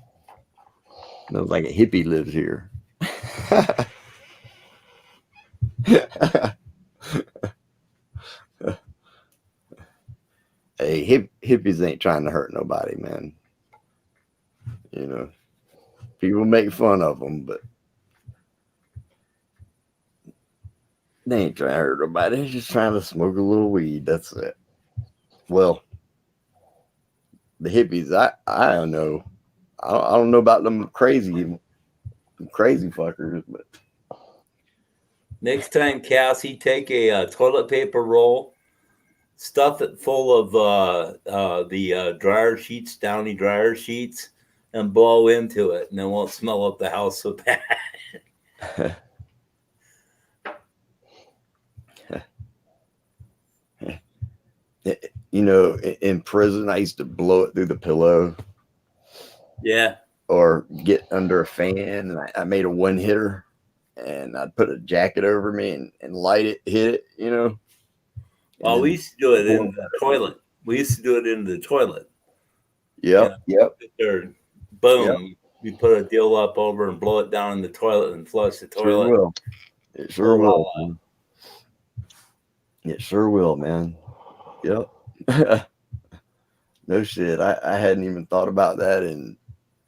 Smells like a hippie lives here. Hey, hippies ain't trying to hurt nobody, man. You know, people make fun of them, but they ain't trying to hurt nobody. They're just trying to smoke a little weed. That's it. Well, the hippies, I don't know. I don't know about them crazy fuckers, but Next time, Cassie, take a toilet paper roll, stuff it full of the dryer sheets, Downy dryer sheets, and blow into it, and it won't smell up the house so bad. you know, in prison, I used to blow it through the pillow. Yeah. Or get under a fan, and I made a one hitter, and I'd put a jacket over me and light it, hit it, you know. Well, we used to do it in the toilet. We used to do it in the toilet. Yep. There, boom. You put a deal up over and blow it down in the toilet and flush the toilet. Sure will. It sure will. Man. It sure will, man. Yep. No shit. I hadn't even thought about that in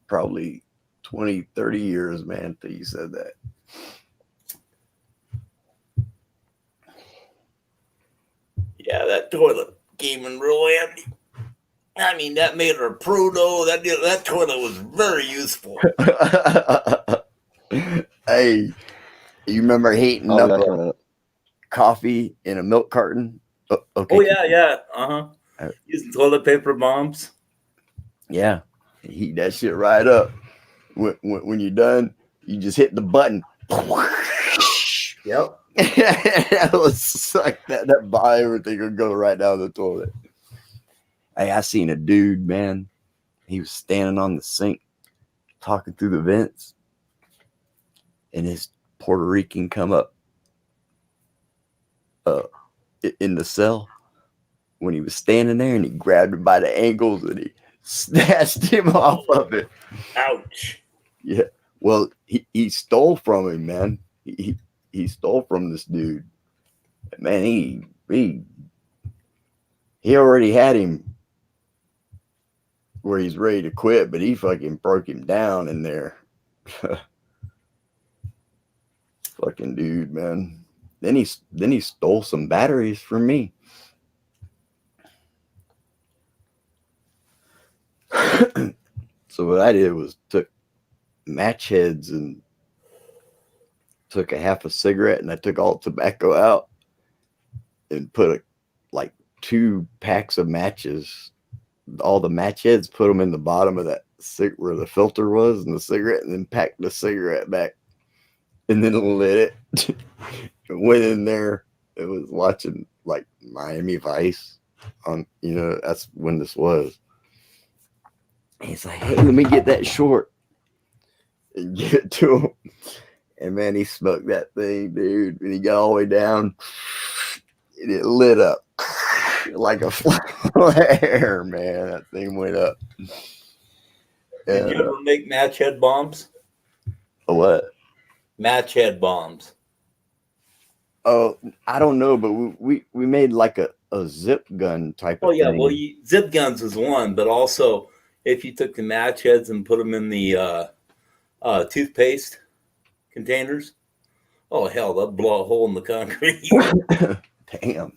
probably 20, 30 years, man, until you said that. Yeah, that toilet came in real handy. I mean, that made her prudo. That toilet was very useful. Hey, you remember heating up coffee in a milk carton? Okay. Oh, yeah. Uh-huh. Using toilet paper bombs. Yeah. Heat that shit right up. When you're done, you just hit the button. Yep. That was like that by everything would go right down the toilet. Hey, I seen a dude, man. He was standing on the sink talking through the vents, and his Puerto Rican come up in the cell when he was standing there, and he grabbed him by the ankles and he snatched him off of it. Ouch. Yeah. Well, he stole from him, man. He stole from this dude. Man, he already had him where he's ready to quit, but he fucking broke him down in there. Fucking dude, man. Then he stole some batteries from me. So what I did was took match heads and took a half a cigarette, and I took all the tobacco out and put like 2 packs of matches, all the match heads, put them in the bottom of that where the filter was and the cigarette, and then packed the cigarette back, and then lit it. Went in there. It was watching like Miami Vice on, you know, that's when this was. And he's like, hey, let me get that short and give it to him. And man, he smoked that thing, dude. And he got all the way down, and it lit up like a flare, man. That thing went up. Did you ever make match head bombs? A what? Match head bombs. Oh, I don't know, but we made like a zip gun type of thing. Well, zip guns is one, but also if you took the match heads and put them in the toothpaste containers, oh hell, that'd blow a hole in the concrete. Damn.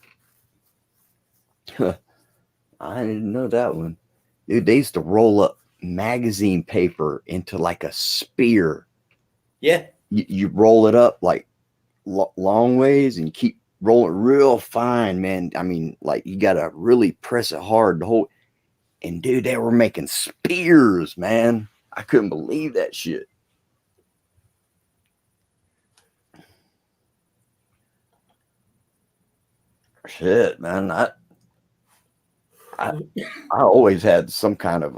I didn't know that one. Dude, they used to roll up magazine paper into like a spear. Yeah. You roll it up like long ways and keep rolling real fine, man. I mean, like you gotta really press it hard to hold. And dude, they were making spears, man. I couldn't believe that shit. Shit, man. I always had some kind of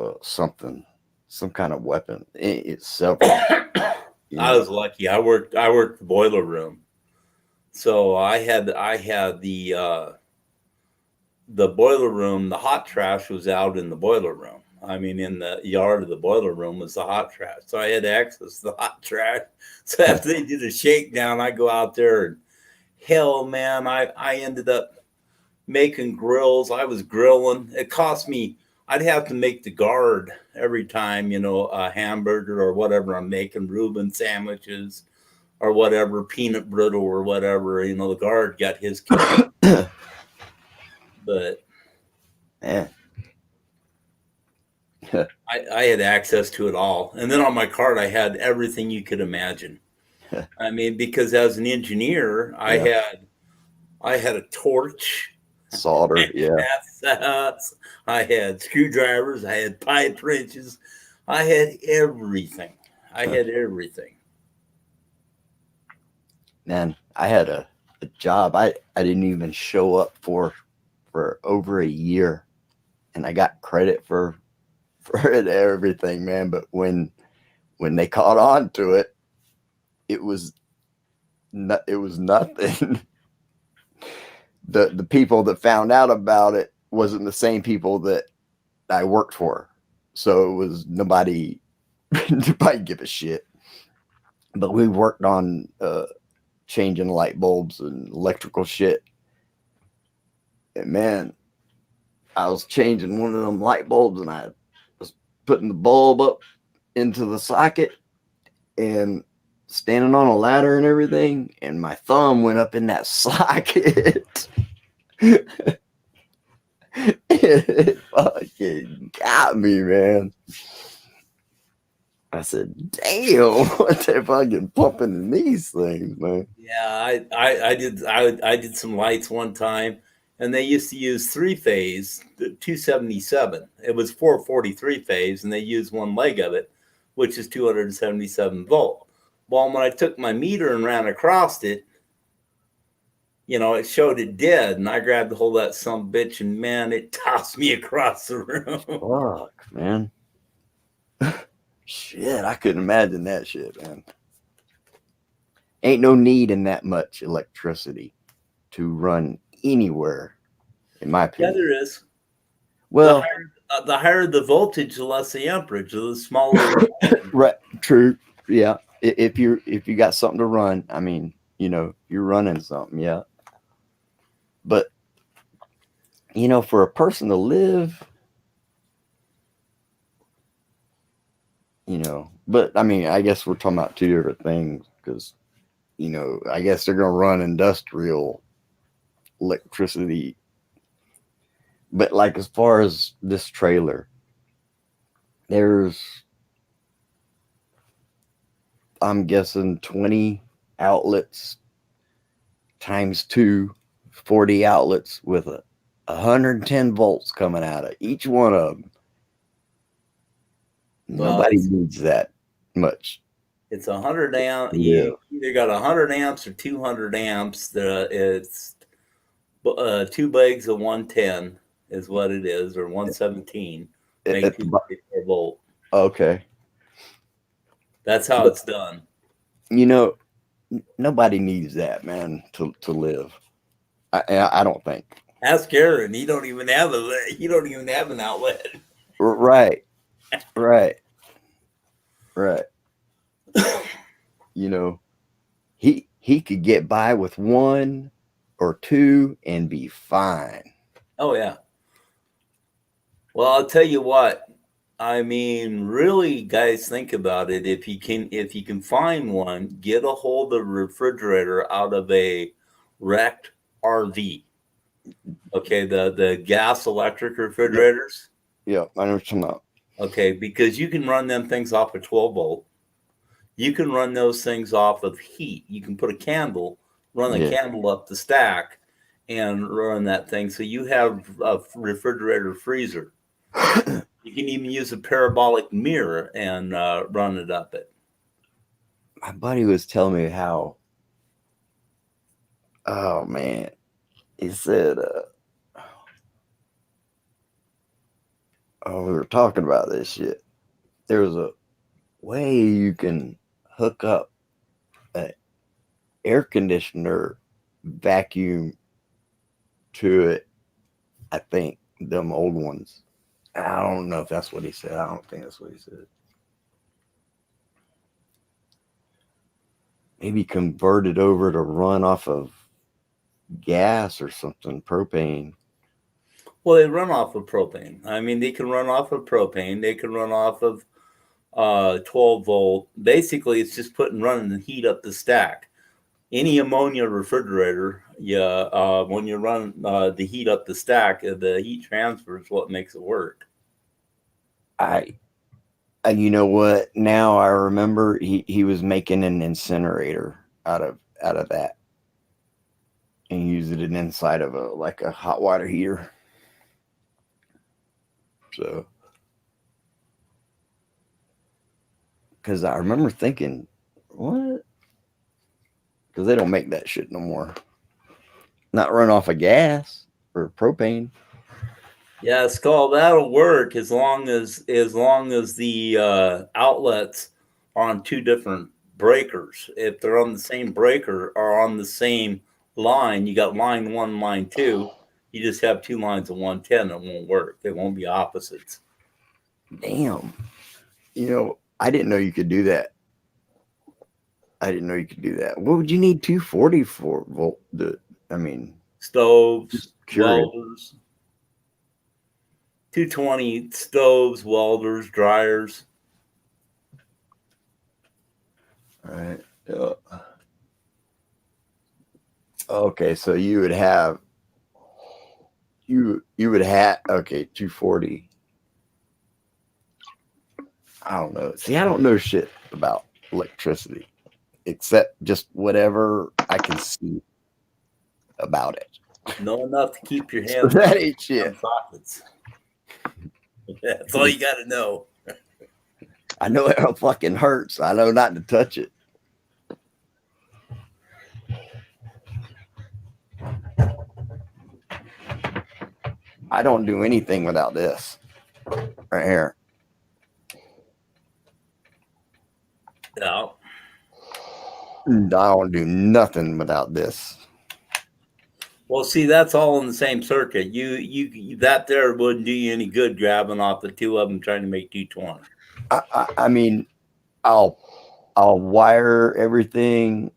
weapon. It's several. I was lucky. I worked the boiler room, so I had the boiler room. The hot trash was out in the boiler room. I mean, in the yard of the boiler room was the hot trash. So I had access to the hot trash. So after they did a shakedown, I go out there and hell, man, I ended up making grills. I was grilling. It cost me, I'd have to make the guard every time, you know, a hamburger or whatever I'm making, Reuben sandwiches or whatever, peanut brittle or whatever, you know, the guard got his cut. But yeah. I had access to it all. And then on my card, I had everything you could imagine. I mean, because as an engineer, I had a torch. Solder, I had screwdrivers. I had pipe wrenches. I had everything. Man, I had a job I didn't even show up for over a year. and I got credit for it, everything, man. But when they caught on to it, it was nothing. The people that found out about it wasn't the same people that I worked for, so it was nobody give a shit. But we worked on changing light bulbs and electrical shit, and man, I was changing one of them light bulbs, and I was putting the bulb up into the socket and standing on a ladder and everything, and my thumb went up in that socket. It fucking got me, man. I said, damn, what they fucking pumping in these things, man. Yeah, I did some lights one time, and they used to use 3-phase, 277. It was 443 phase, and they used one leg of it, which is 277 volt. Well, when I took my meter and ran across it, it showed it dead, and I grabbed a hold of that some bitch, and man, it tossed me across the room. Fuck, man. Shit, I couldn't imagine that shit, man. Ain't no need in that much electricity to run anywhere, in my opinion. Yeah, there is. Well, the higher the voltage, the less the amperage, the smaller. Right, true. Yeah. If you got something to run, I mean, you're running something, yeah. But for a person to live, but I mean, I guess we're talking about two different things, because I guess they're gonna run industrial electricity. But like, as far as this trailer, there's, I'm guessing 20 outlets times 2, 40 outlets with 110 volts coming out of each one of them. Nobody needs that much. It's 100 amp. Yeah. You either got 100 amps or 200 amps. It's 2 legs of 110 is what it is, or 117. Make 254 volt. Okay. That's how it's done. Nobody needs that, man, to live. I don't think. Ask Aaron. He don't even have an outlet. Right. He could get by with 1 or 2 and be fine. Oh yeah. Well, I'll tell you what. I mean, really, guys, think about it. If you can find one, get a hold of a refrigerator out of a wrecked RV. Okay, the gas electric refrigerators. Yeah, I know what you're talking about. Okay, because you can run them things off of 12 volt. You can run those things off of heat. You can put a candle, run the candle up the stack, and run that thing. So you have a refrigerator freezer. You can even use a parabolic mirror and run it up it. My buddy was telling me how, oh man, he said, we were talking about this shit. There's a way you can hook up an air conditioner vacuum to it. I think them old ones. I don't know if that's what he said. I don't think that's what he said. Maybe convert it over to run off of gas or something, propane. Well, they run off of propane. I mean, they can run off of propane. They can run off of 12 volt. Basically, it's just running the heat up the stack. Any ammonia refrigerator, when you run the heat up the stack, the heat transfer is what makes it work. You know what? Now I remember he was making an incinerator out of that, and using it inside of a hot water heater. So, because I remember thinking, what? Because they don't make that shit no more. Not run off of gas or propane. Yeah, Skull, that'll work as long as the outlets are on two different breakers. If they're on the same breaker or on the same line, you got line 1, line 2. You just have two lines of 110. It won't work. They won't be opposites. Damn. You know, I didn't know you could do that. What would you need 240 for? Stoves, curious. welders, 220 stoves, welders, dryers. All right. Okay, so you would have 240. I don't know. See, I don't know shit about electricity except just whatever I can see about it. Know enough to keep your hands That ain't shit. on sockets. That's all you got to know. I know it fucking hurts. I know not to touch it. I don't do anything without this right here. No. I don't do nothing without this. Well, see, that's all in the same circuit. You that there wouldn't do you any good grabbing off the two of them trying to make 220. I mean, I'll wire everything,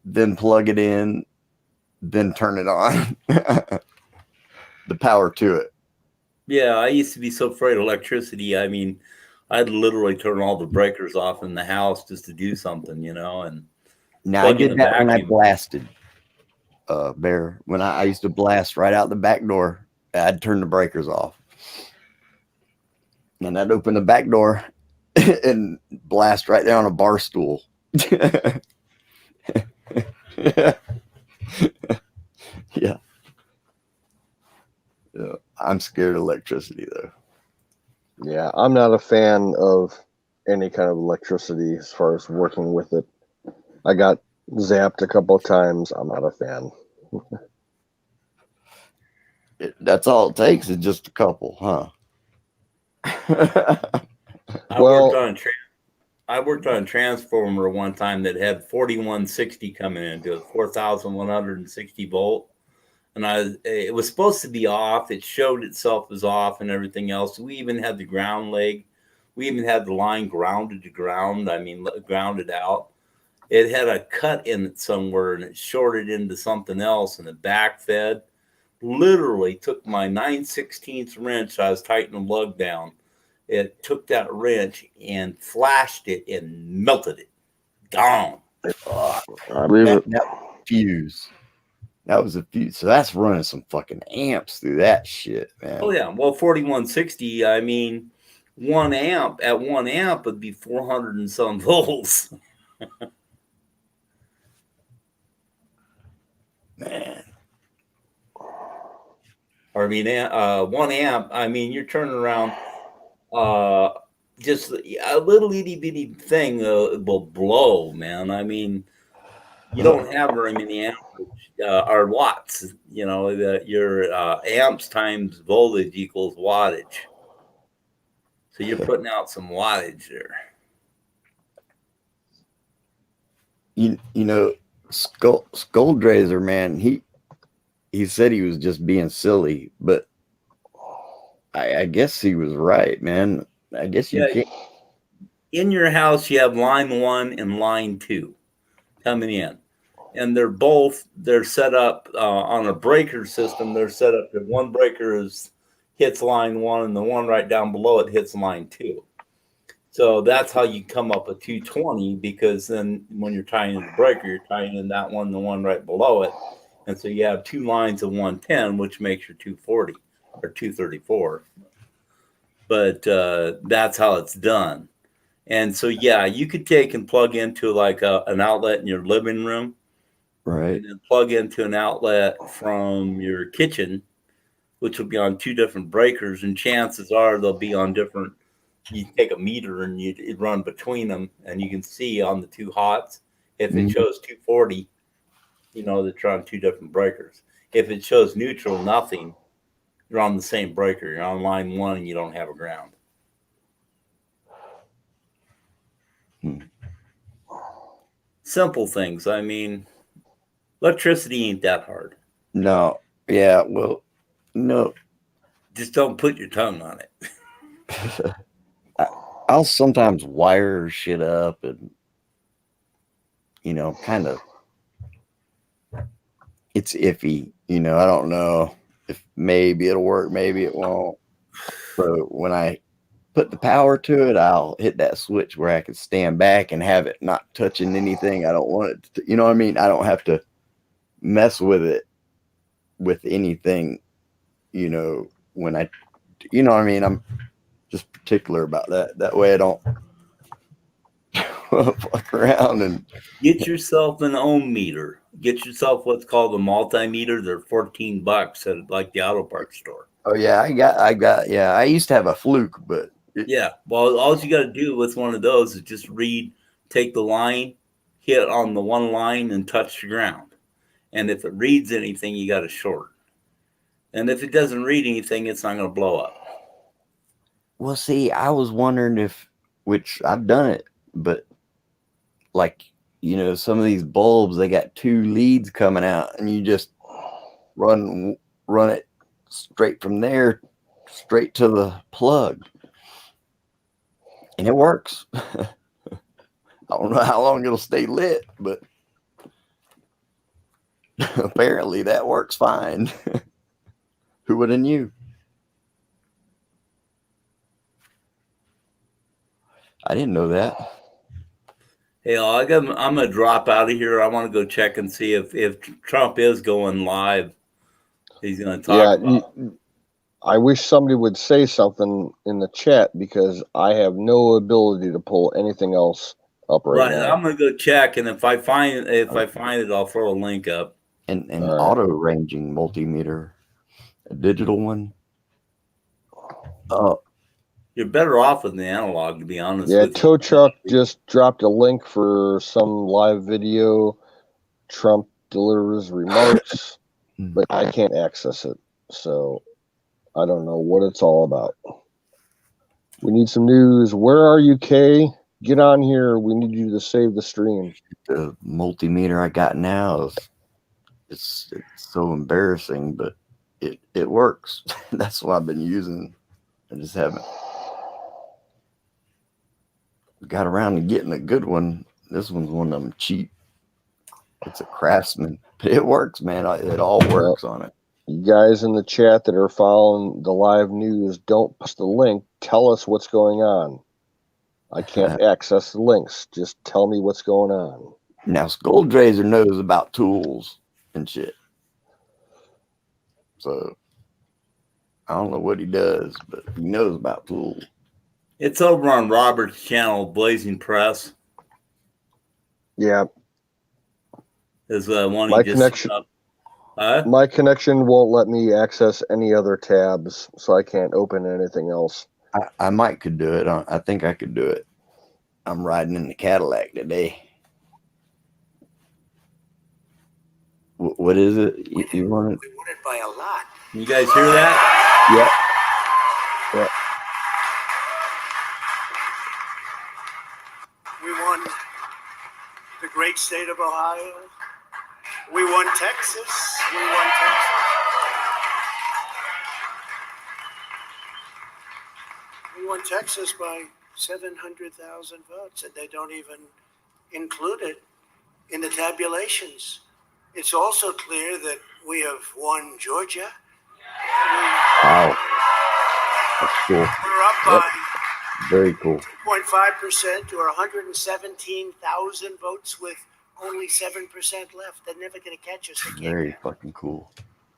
then plug it in, then turn it on. The power to it. Yeah, I used to be so afraid of electricity. I mean, I'd literally turn all the breakers off in the house just to do something, you know. And now I did that when I blasted. Bear, when I used to blast right out the back door, I'd turn the breakers off, and I'd open the back door and blast right there on a bar stool. Yeah. I'm scared of electricity, though. Yeah, I'm not a fan of any kind of electricity as far as working with it. I got zapped a couple of times. I'm not a fan. That's all it takes is just a couple, huh? I worked on a transformer one time that had 4160 coming into it, 4,160 volt. And it was supposed to be off. It showed itself as off and everything else. We even had the ground leg. We even had the line grounded to ground. I mean, grounded out. It had a cut in it somewhere and it shorted into something else and it backfed. Literally took my 9/16 wrench. I was tightening the lug down. It took that wrench and flashed it and melted it. Gone. I believe it. That fuse. That was a fuse. So that's running some fucking amps through that shit, man. Oh yeah. Well, 4160. I mean, 1 amp at 1 amp would be 400 and some volts. Man. I mean, 1 amp. I mean, you're turning around. Just a little itty bitty thing will blow, man. I mean, you don't have very many amperage or watts. You know, your amps times voltage equals wattage. So you're putting out some wattage there. You know, Skulldrazer, man, he said he was just being silly, but I guess he was right, man. I guess you can't. In your house, you have line 1 and line 2 coming in. And they're set up on a breaker system. They're set up that one breaker hits line 1 and the one right down below it hits line 2. So that's how you come up with 220, because then when you're tying in the breaker, you're tying in that one, the one right below it. And so you have two lines of 110, which makes your 240 or 234. But that's how it's done. And so, yeah, you could take and plug into like an outlet in your living room. Right. And then plug into an outlet from your kitchen, which will be on two different breakers. And chances are they'll be on different. You take a meter and you run between them, and you can see on the two hots. If it shows 240, you know that you're on two different breakers. If it shows neutral, nothing, you're on the same breaker. You're on line 1 and you don't have a ground. Simple things. I mean, electricity ain't that hard. No. Yeah. Well, no. Just don't put your tongue on it. I'll sometimes wire shit up and, kind of, it's iffy. I don't know if maybe it'll work, maybe it won't. So when I put the power to it, I'll hit that switch where I can stand back and have it not touching anything. I don't want it to, you know what I mean? I don't have to mess with it with anything, when I, what I mean? I'm just particular about that. That way I don't fuck around and get yourself an ohm meter. Get yourself what's called a multimeter. They're $14 at like the auto parts store. Oh yeah, I used to have a Fluke, but yeah. Well, all you got to do with one of those is just take the line, hit on the one line and touch the ground. And if it reads anything, you got to short. And if it doesn't read anything, it's not going to blow up. Well, see, I was wondering which I've done it, but like, some of these bulbs, they got 2 leads coming out and you just run it straight from there, straight to the plug. And it works. I don't know how long it'll stay lit, but apparently that works fine. Who would have knew? I didn't know that. Hey, I'm gonna drop out of here. I want to go check and see if Trump is going live. He's gonna talk. I wish somebody would say something in the chat because I have no ability to pull anything else up right now. I'm gonna go check, and if I find it, I'll throw a link up. An auto ranging multimeter, a digital one. Oh. You're better off with the analog, to be honest. Yeah, Tow Truck just dropped a link for some live video. Trump delivers remarks, but I can't access it, so I don't know what it's all about. We need some news. Where are you, Kay? Get on here. We need you to save the stream. The multimeter I got now it's so embarrassing, but it works. That's what I've been using. I just haven't got around to getting a good one. This one's one of them cheap. It's a Craftsman, but it works, man. It all works on it. You guys in the chat that are following the live news, don't post the link. Tell us what's going on. I can't access the links. Just tell me what's going on. Now, Skulldrazer knows about tools and shit. So, I don't know what he does, but he knows about tools. It's over on Robert's channel, Blazing Press. Yeah. Is one my he just connection. Huh? My connection won't let me access any other tabs, so I can't open anything else. I might could do it. I think I could do it. I'm riding in the Cadillac today. What is it? You want it? We won it by a lot. You guys hear that? Yep. Yep. We won the great state of Ohio. We won Texas. We won Texas. We won Texas by 700,000 votes, and they don't even include it in the tabulations. It's also clear that we have won Georgia. Wow. That's cool. We're up by very cool. 2.5% or 117,000 votes with only 7% left. They're never going to catch us again. Very fucking cool.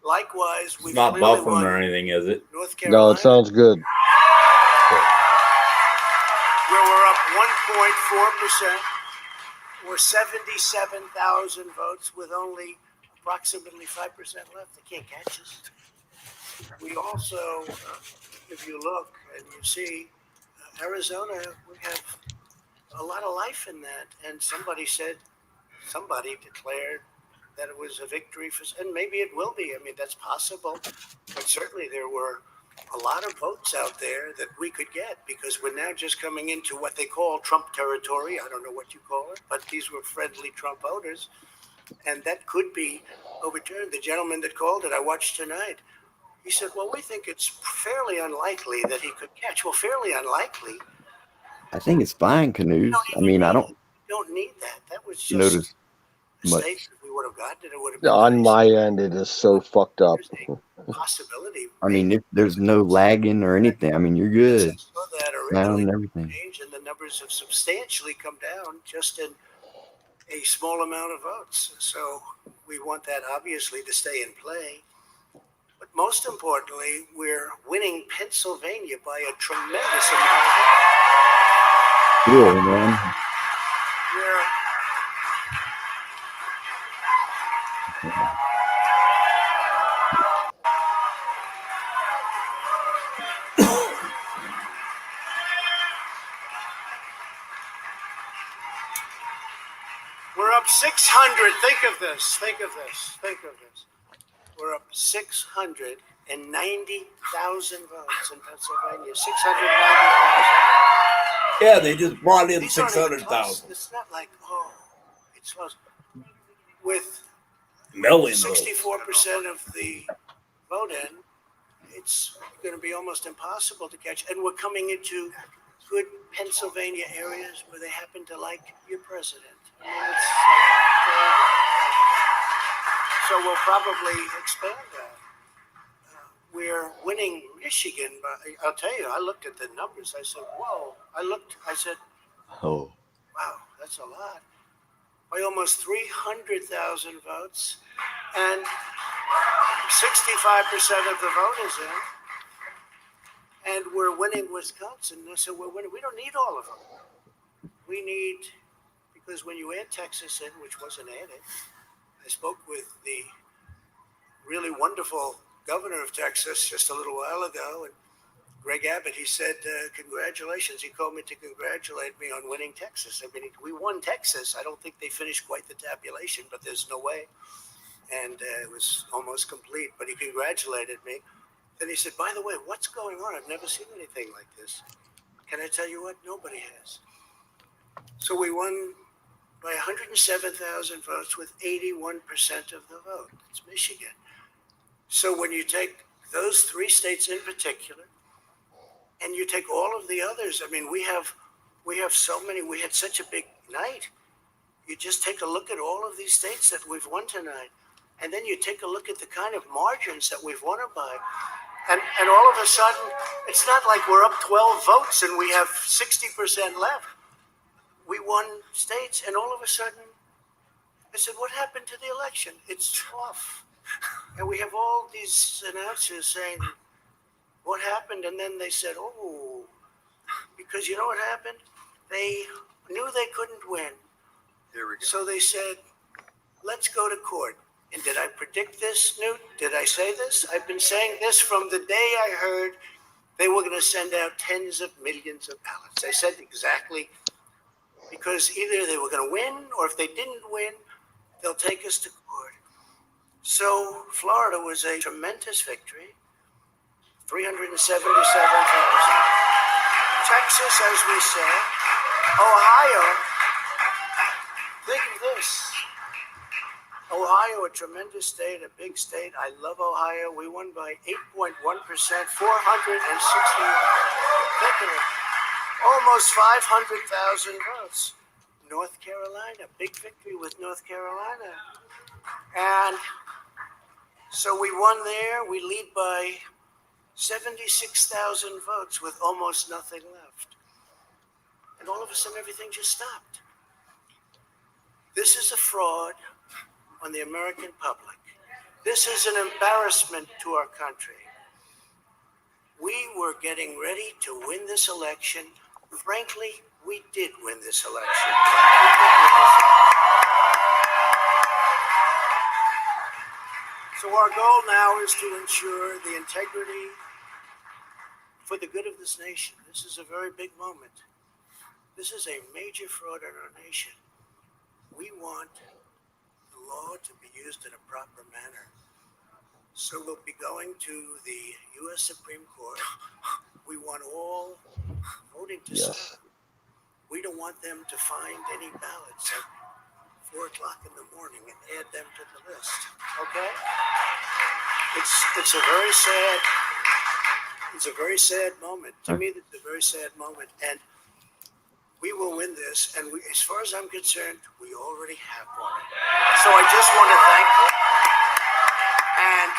Likewise, It's not buffering or anything, is it? North Carolina. No, it sounds good. Where we're up 1.4% or 77,000 votes with only approximately 5% left. They can't catch us. We also, if you look and you see Arizona, we have a lot of life in that. And somebody declared that it was a victory for, and maybe it will be. I mean, that's possible. But certainly there were a lot of votes out there that we could get because we're now just coming into what they call Trump territory. I don't know what you call it, but these were friendly Trump voters. And that could be overturned. The gentleman that called it, I watched tonight. He said, well, we think it's fairly unlikely that he could catch. Well, fairly unlikely. I think it's fine, Canoes. I mean, I don't need that. That was just notice a much. state that we would have gotten it. It would have been On my end, it is so fucked up. a possibility. I mean, if there's no lagging or anything, I mean, you're good. So that Sound originally and everything. changed, and the numbers have substantially come down just in a small amount of votes. So we want that obviously to stay in play. But most importantly, we're winning Pennsylvania by a tremendous amount of votes. Cool, man. We're We're up 600. Think of this. Think of this. Think of this. We're up 690,000 votes in Pennsylvania. 690,000. Yeah, they just brought in These aren't even 600,000. close. It's not like, oh, it's close. With Million 64% of the vote in, it's going to be almost impossible to catch. And we're coming into good Pennsylvania areas where they happen to like your president. I mean, it's so we'll probably expand that. We're winning Michigan, but I'll tell you, I looked at the numbers. I said, whoa. I said, Oh, wow, that's a lot. By almost 300,000 votes, and 65% of the vote is in. And we're winning Wisconsin. So we're winning. We don't need all of them. We need, because when you add Texas in, which wasn't added, I spoke with the really wonderful governor of Texas just a little while ago, and Greg Abbott, he said, congratulations. He called me to congratulate me on winning Texas. I mean, we won Texas. I don't think they finished quite the tabulation, but there's no way. And it was almost complete, but he congratulated me. Then he said, by the way, what's going on? I've never seen anything like this. Can I tell you what? Nobody has. So we won by 107,000 votes with 81% of the vote. It's Michigan. So when you take those three states in particular, and you take all of the others, I mean, we have so many. We had such a big night. You just take a look at all of these states that we've won tonight, and then you take a look at the kind of margins that we've won it by. And all of a sudden, it's not like we're up 12 votes and we have 60% left. We won states, and all of a sudden, I said, what happened to the election? It's off. And we have all these announcers saying, what happened? And then they said, oh, because you know what happened? They knew they couldn't win. Here we go. So they said, let's go to court. And did I predict this, Newt? Did I say this? I've been saying this from the day I heard they were going to send out tens of millions of ballots. I said exactly, because either they were going to win, or if they didn't win, they'll take us to court. So Florida was a tremendous victory, 377,000. Texas, as we said. Ohio, think of this. Ohio, a tremendous state, a big state. I love Ohio. We won by 8.1%, 460. Think of it. Almost 500,000 votes. North Carolina, big victory with North Carolina. And so we won there. We lead by 76,000 votes with almost nothing left. And all of a sudden, everything just stopped. This is a fraud on the American public. This is an embarrassment to our country. We were getting ready to win this election. Frankly, we did win this election. So our goal now is to ensure the integrity for the good of this nation. This is a very big moment. This is a major fraud in our nation. We want the law vote to be used in a proper manner. So we'll be going to the U.S. Supreme Court. We want all voting to Yes. stop. We don't want them to find any ballots at 4 o'clock in the morning and add them to the list. Okay? It's a very sad moment. To me, it's a very sad moment. And we will win this. And we, as far as I'm concerned, we already have won it. So I just want to thank you. And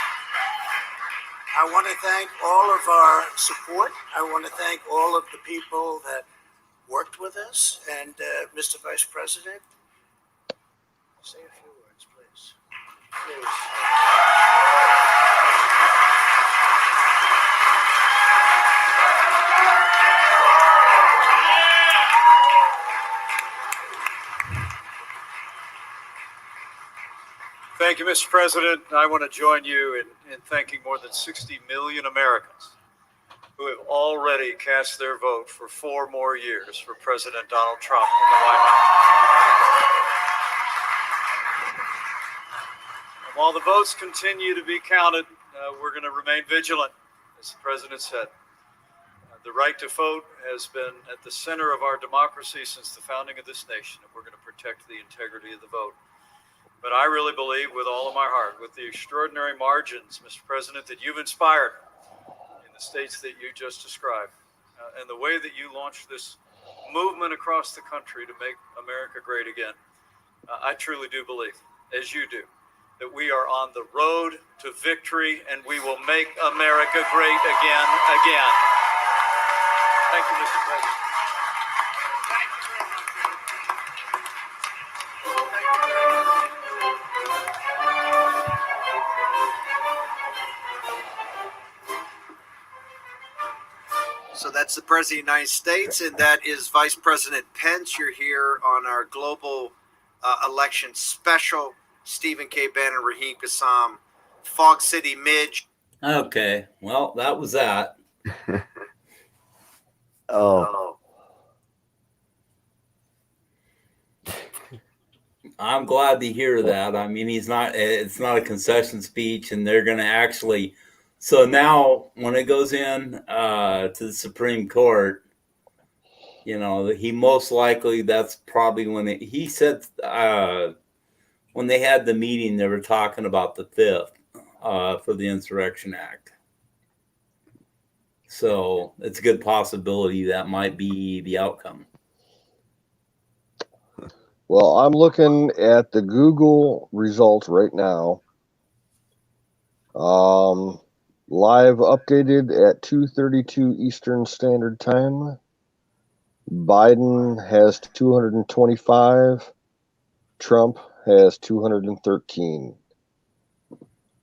I want to thank all of our support. I want to thank all of the people that worked with us. And Mr. Vice President, say a few words, please. Please. Thank you, Mr. President. I want to join you in thanking more than 60 million Americans who have already cast their vote for 4 more years for President Donald Trump in the White House. And while the votes continue to be counted, we're going to remain vigilant, as the President said. The right to vote has been at the center of our democracy since the founding of this nation, and we're going to protect the integrity of the vote. But I really believe with all of my heart, with the extraordinary margins, Mr. President, that you've inspired in the states that you just described, and the way that you launched this movement across the country to make America great again, I truly do believe, as you do, that we are on the road to victory and we will make America great again. Thank you, Mr. President. So that's the President of the United States, and that is Vice President Pence. You're here on our global election special. Stephen K. Bannon, Raheem Kassam, Fog City Midge. Okay, well, that was that. Oh. I'm glad to hear that. I mean, it's not a concession speech, and they're going to actually. So now, when it goes in to the Supreme Court, you know, he most likely, that's probably when he said when they had the meeting, they were talking about the 5th for the Insurrection Act. So it's a good possibility that might be the outcome. Well, I'm looking at the Google results right now. Live updated at 2:32 Eastern Standard Time. Biden has 225. Trump has 213.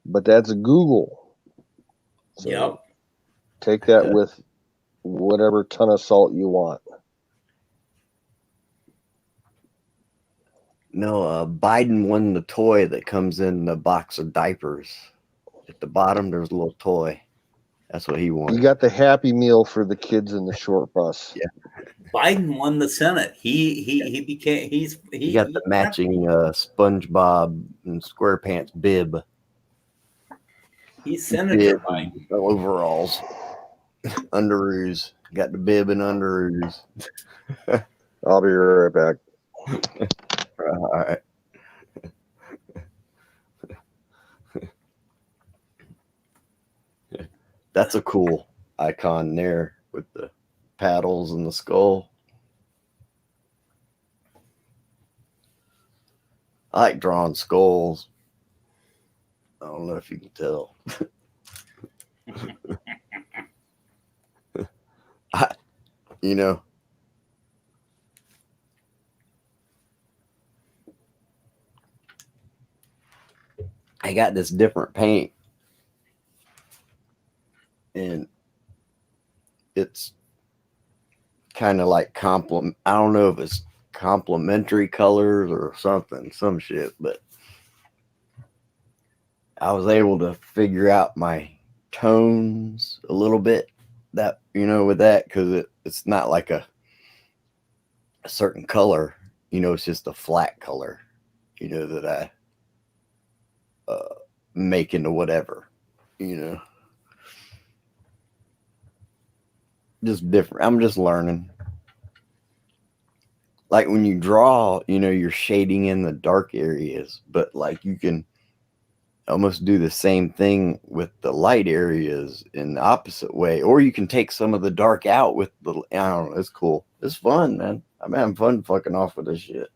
But that's Google. So yep. Take that with whatever ton of salt you want. No, Biden won the toy that comes in the box of diapers. At the bottom, there's a little toy. That's what he won. You got the Happy Meal for the kids in the short bus. Yeah. Biden won the Senate. He got the matching SpongeBob and SquarePants bib. He's Senator Biden. Overalls. Underoos. Got the bib and underoos. I'll be right back. All right. That's a cool icon there with the paddles and the skull. I like drawing skulls. I don't know if you can tell. You know, I got this different paint, and it's kind of like I don't know if it's complementary colors or something, some shit, but I was able to figure out my tones a little bit, that, you know, with that, because it's not like a certain color, you know, it's just a flat color, you know, that make into whatever, you know. Just different. I'm just learning. Like when you draw, you know, you're shading in the dark areas, but like you can almost do the same thing with the light areas in the opposite way, or you can take some of the dark out with the, I don't know, it's cool. It's fun, man. I'm having fun fucking off with this shit.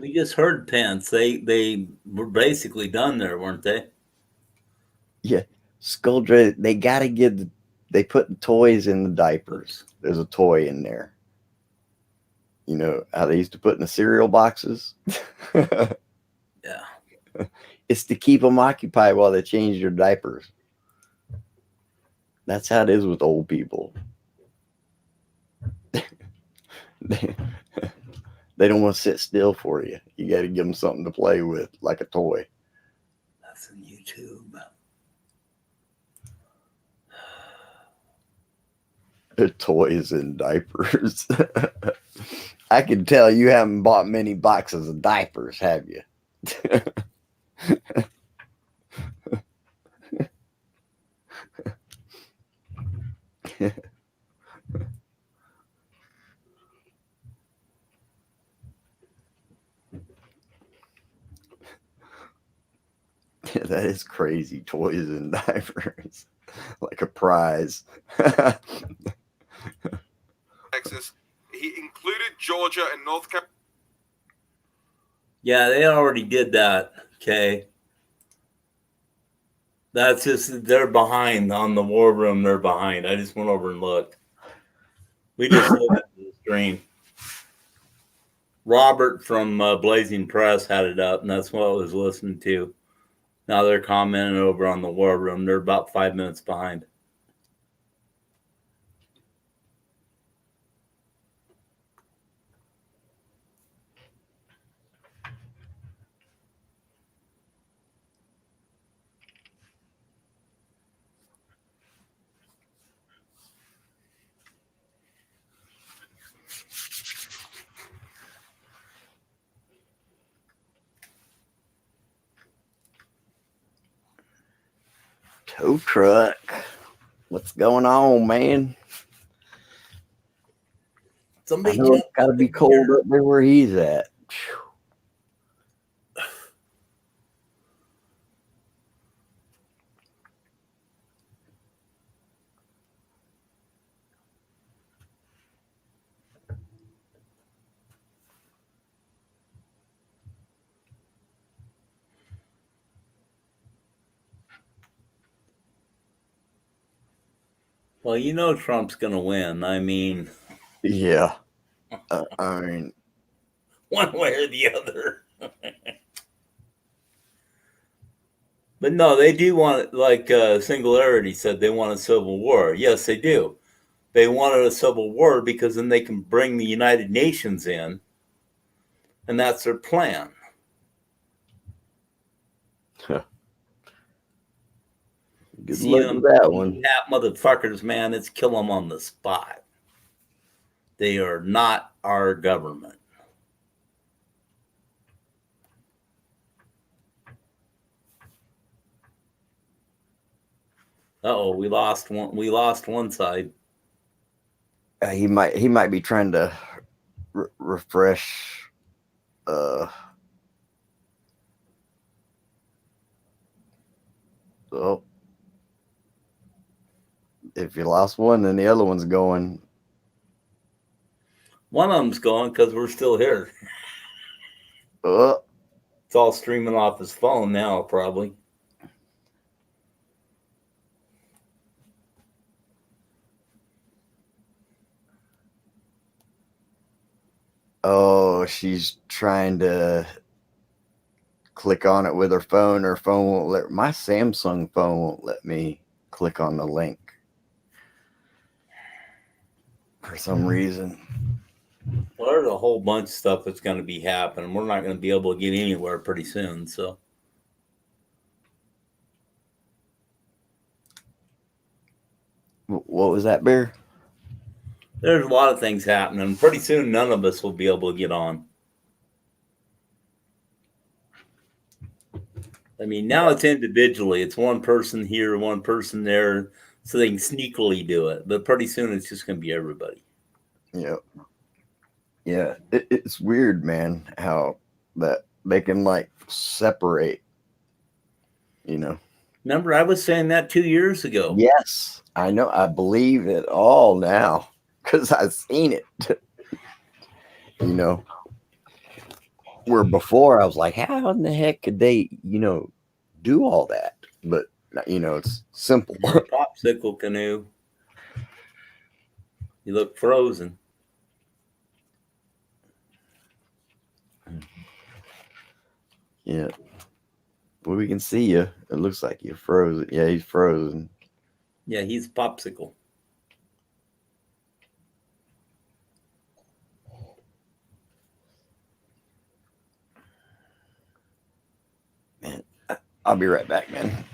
We just heard Pence. They were basically done there, weren't they? Yeah. Skuldra, they got to get, they put the toys in the diapers. There's a toy in there. You know how they used to put in the cereal boxes? Yeah. It's to keep them occupied while they change their diapers. That's how it is with old people. They don't want to sit still for you. You got to give them something to play with, like a toy. That's on YouTube. Toys and diapers. I can tell you haven't bought many boxes of diapers, have you? That is crazy. Toys and diapers. Like a prize. Texas. He included Georgia and North Carolina. Yeah, they already did that. Okay. That's just, they're behind on the war room. They're behind. I just went over and looked. We just looked at the stream. Robert from Blazing Press had it up, and that's what I was listening to. Now they're commenting over on the war room. They're about 5 minutes behind. Tow truck. What's going on, man? Somebody got to be cold up there where he's at. Well, you know Trump's going to win. I mean, yeah. I mean, one way or the other. But no, they do want, like Singularity said, they want a civil war. Yes, they do. They wanted a civil war because then they can bring the United Nations in, and that's their plan. Good luck with that one. That motherfuckers, man, it's kill them on the spot. They are not our government. Uh-oh, we lost one. We lost one side. He might be trying to refresh. Oh, if you lost one, then the other one's going. One of them's going because we're still here. It's all streaming off his phone now, probably. Oh, she's trying to click on it with her phone. Her phone won't let, my Samsung phone won't let me click on the link for some reason. Well, there's a whole bunch of stuff that's going to be happening. We're not going to be able to get anywhere pretty soon. So, what was that, Bear? There's a lot of things happening. Pretty soon, none of us will be able to get on. I mean, now it's individually. It's one person here, one person there, so they can sneakily do it. But pretty soon, it's just going to be everybody. Yep. Yeah, it's weird, man, how that they can like separate, you know. Remember, I was saying that 2 years ago. Yes, I know. I believe it all now because I've seen it. You know, where before I was like, how in the heck could they, you know, do all that? But, you know, it's simple. Popsicle canoe. You look frozen. Yeah. Well, we can see you. It looks like you're frozen. Yeah, he's frozen. Yeah, he's a popsicle. Man, I'll be right back, man.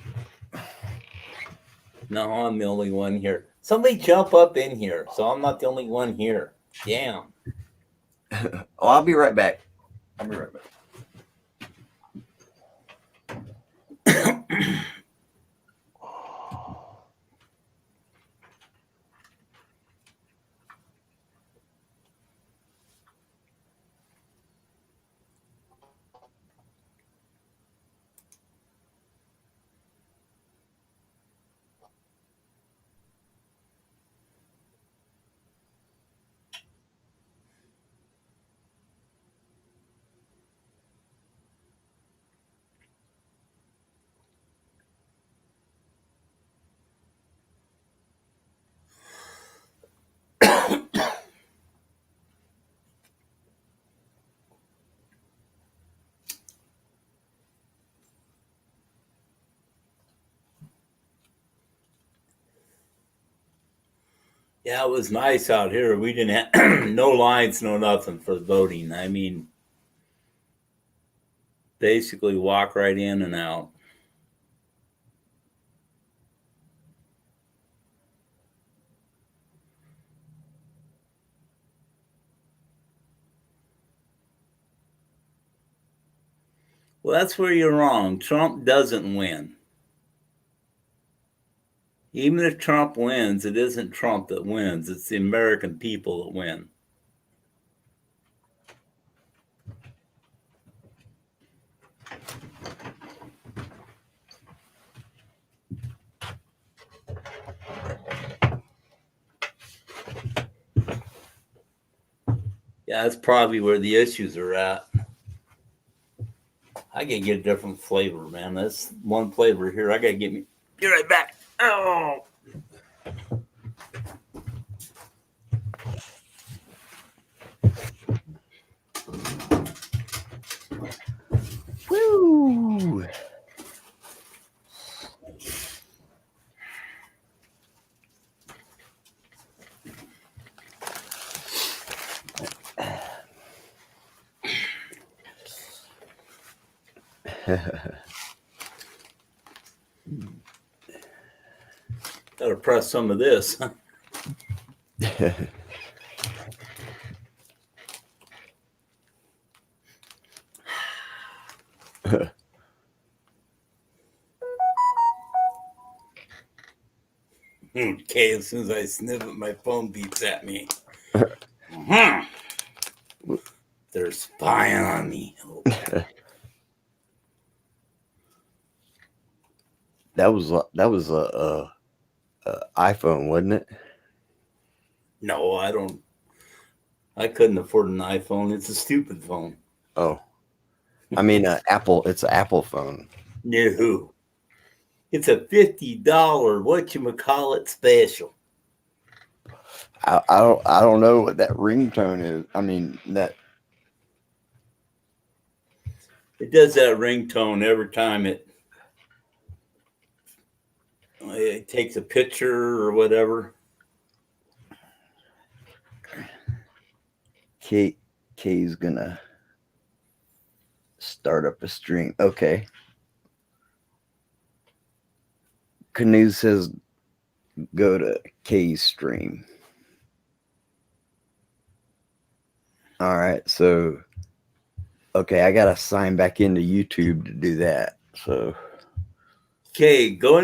No, I'm the only one here. Somebody jump up in here, so I'm not the only one here. Damn. Oh, I'll be right back. I'll be right back. Yeah, it was nice out here. We didn't have no lines, no nothing for voting. I mean, basically walk right in and out. Well, that's where you're wrong. Trump doesn't win. Even if Trump wins, it isn't Trump that wins. It's the American people that win. Yeah, that's probably where the issues are at. I gotta get a different flavor, man. That's one flavor here. I gotta get right back. Oh. Woo! Gotta press some of this. Okay, as soon as I sniff it, my phone beeps at me. They're spying on me. That was a iPhone, wasn't it? No, I couldn't afford an iPhone. It's a stupid phone. Oh, I mean, Apple. It's an Apple phone. No, it's a $50 whatchamacallit special. I don't know what that ringtone is. I mean that. It does that ringtone every time it takes a picture or whatever. Kay's gonna start up a stream. Okay. Canoe says go to Kay's stream. All right, so okay, I gotta sign back into YouTube to do that. So Okay, going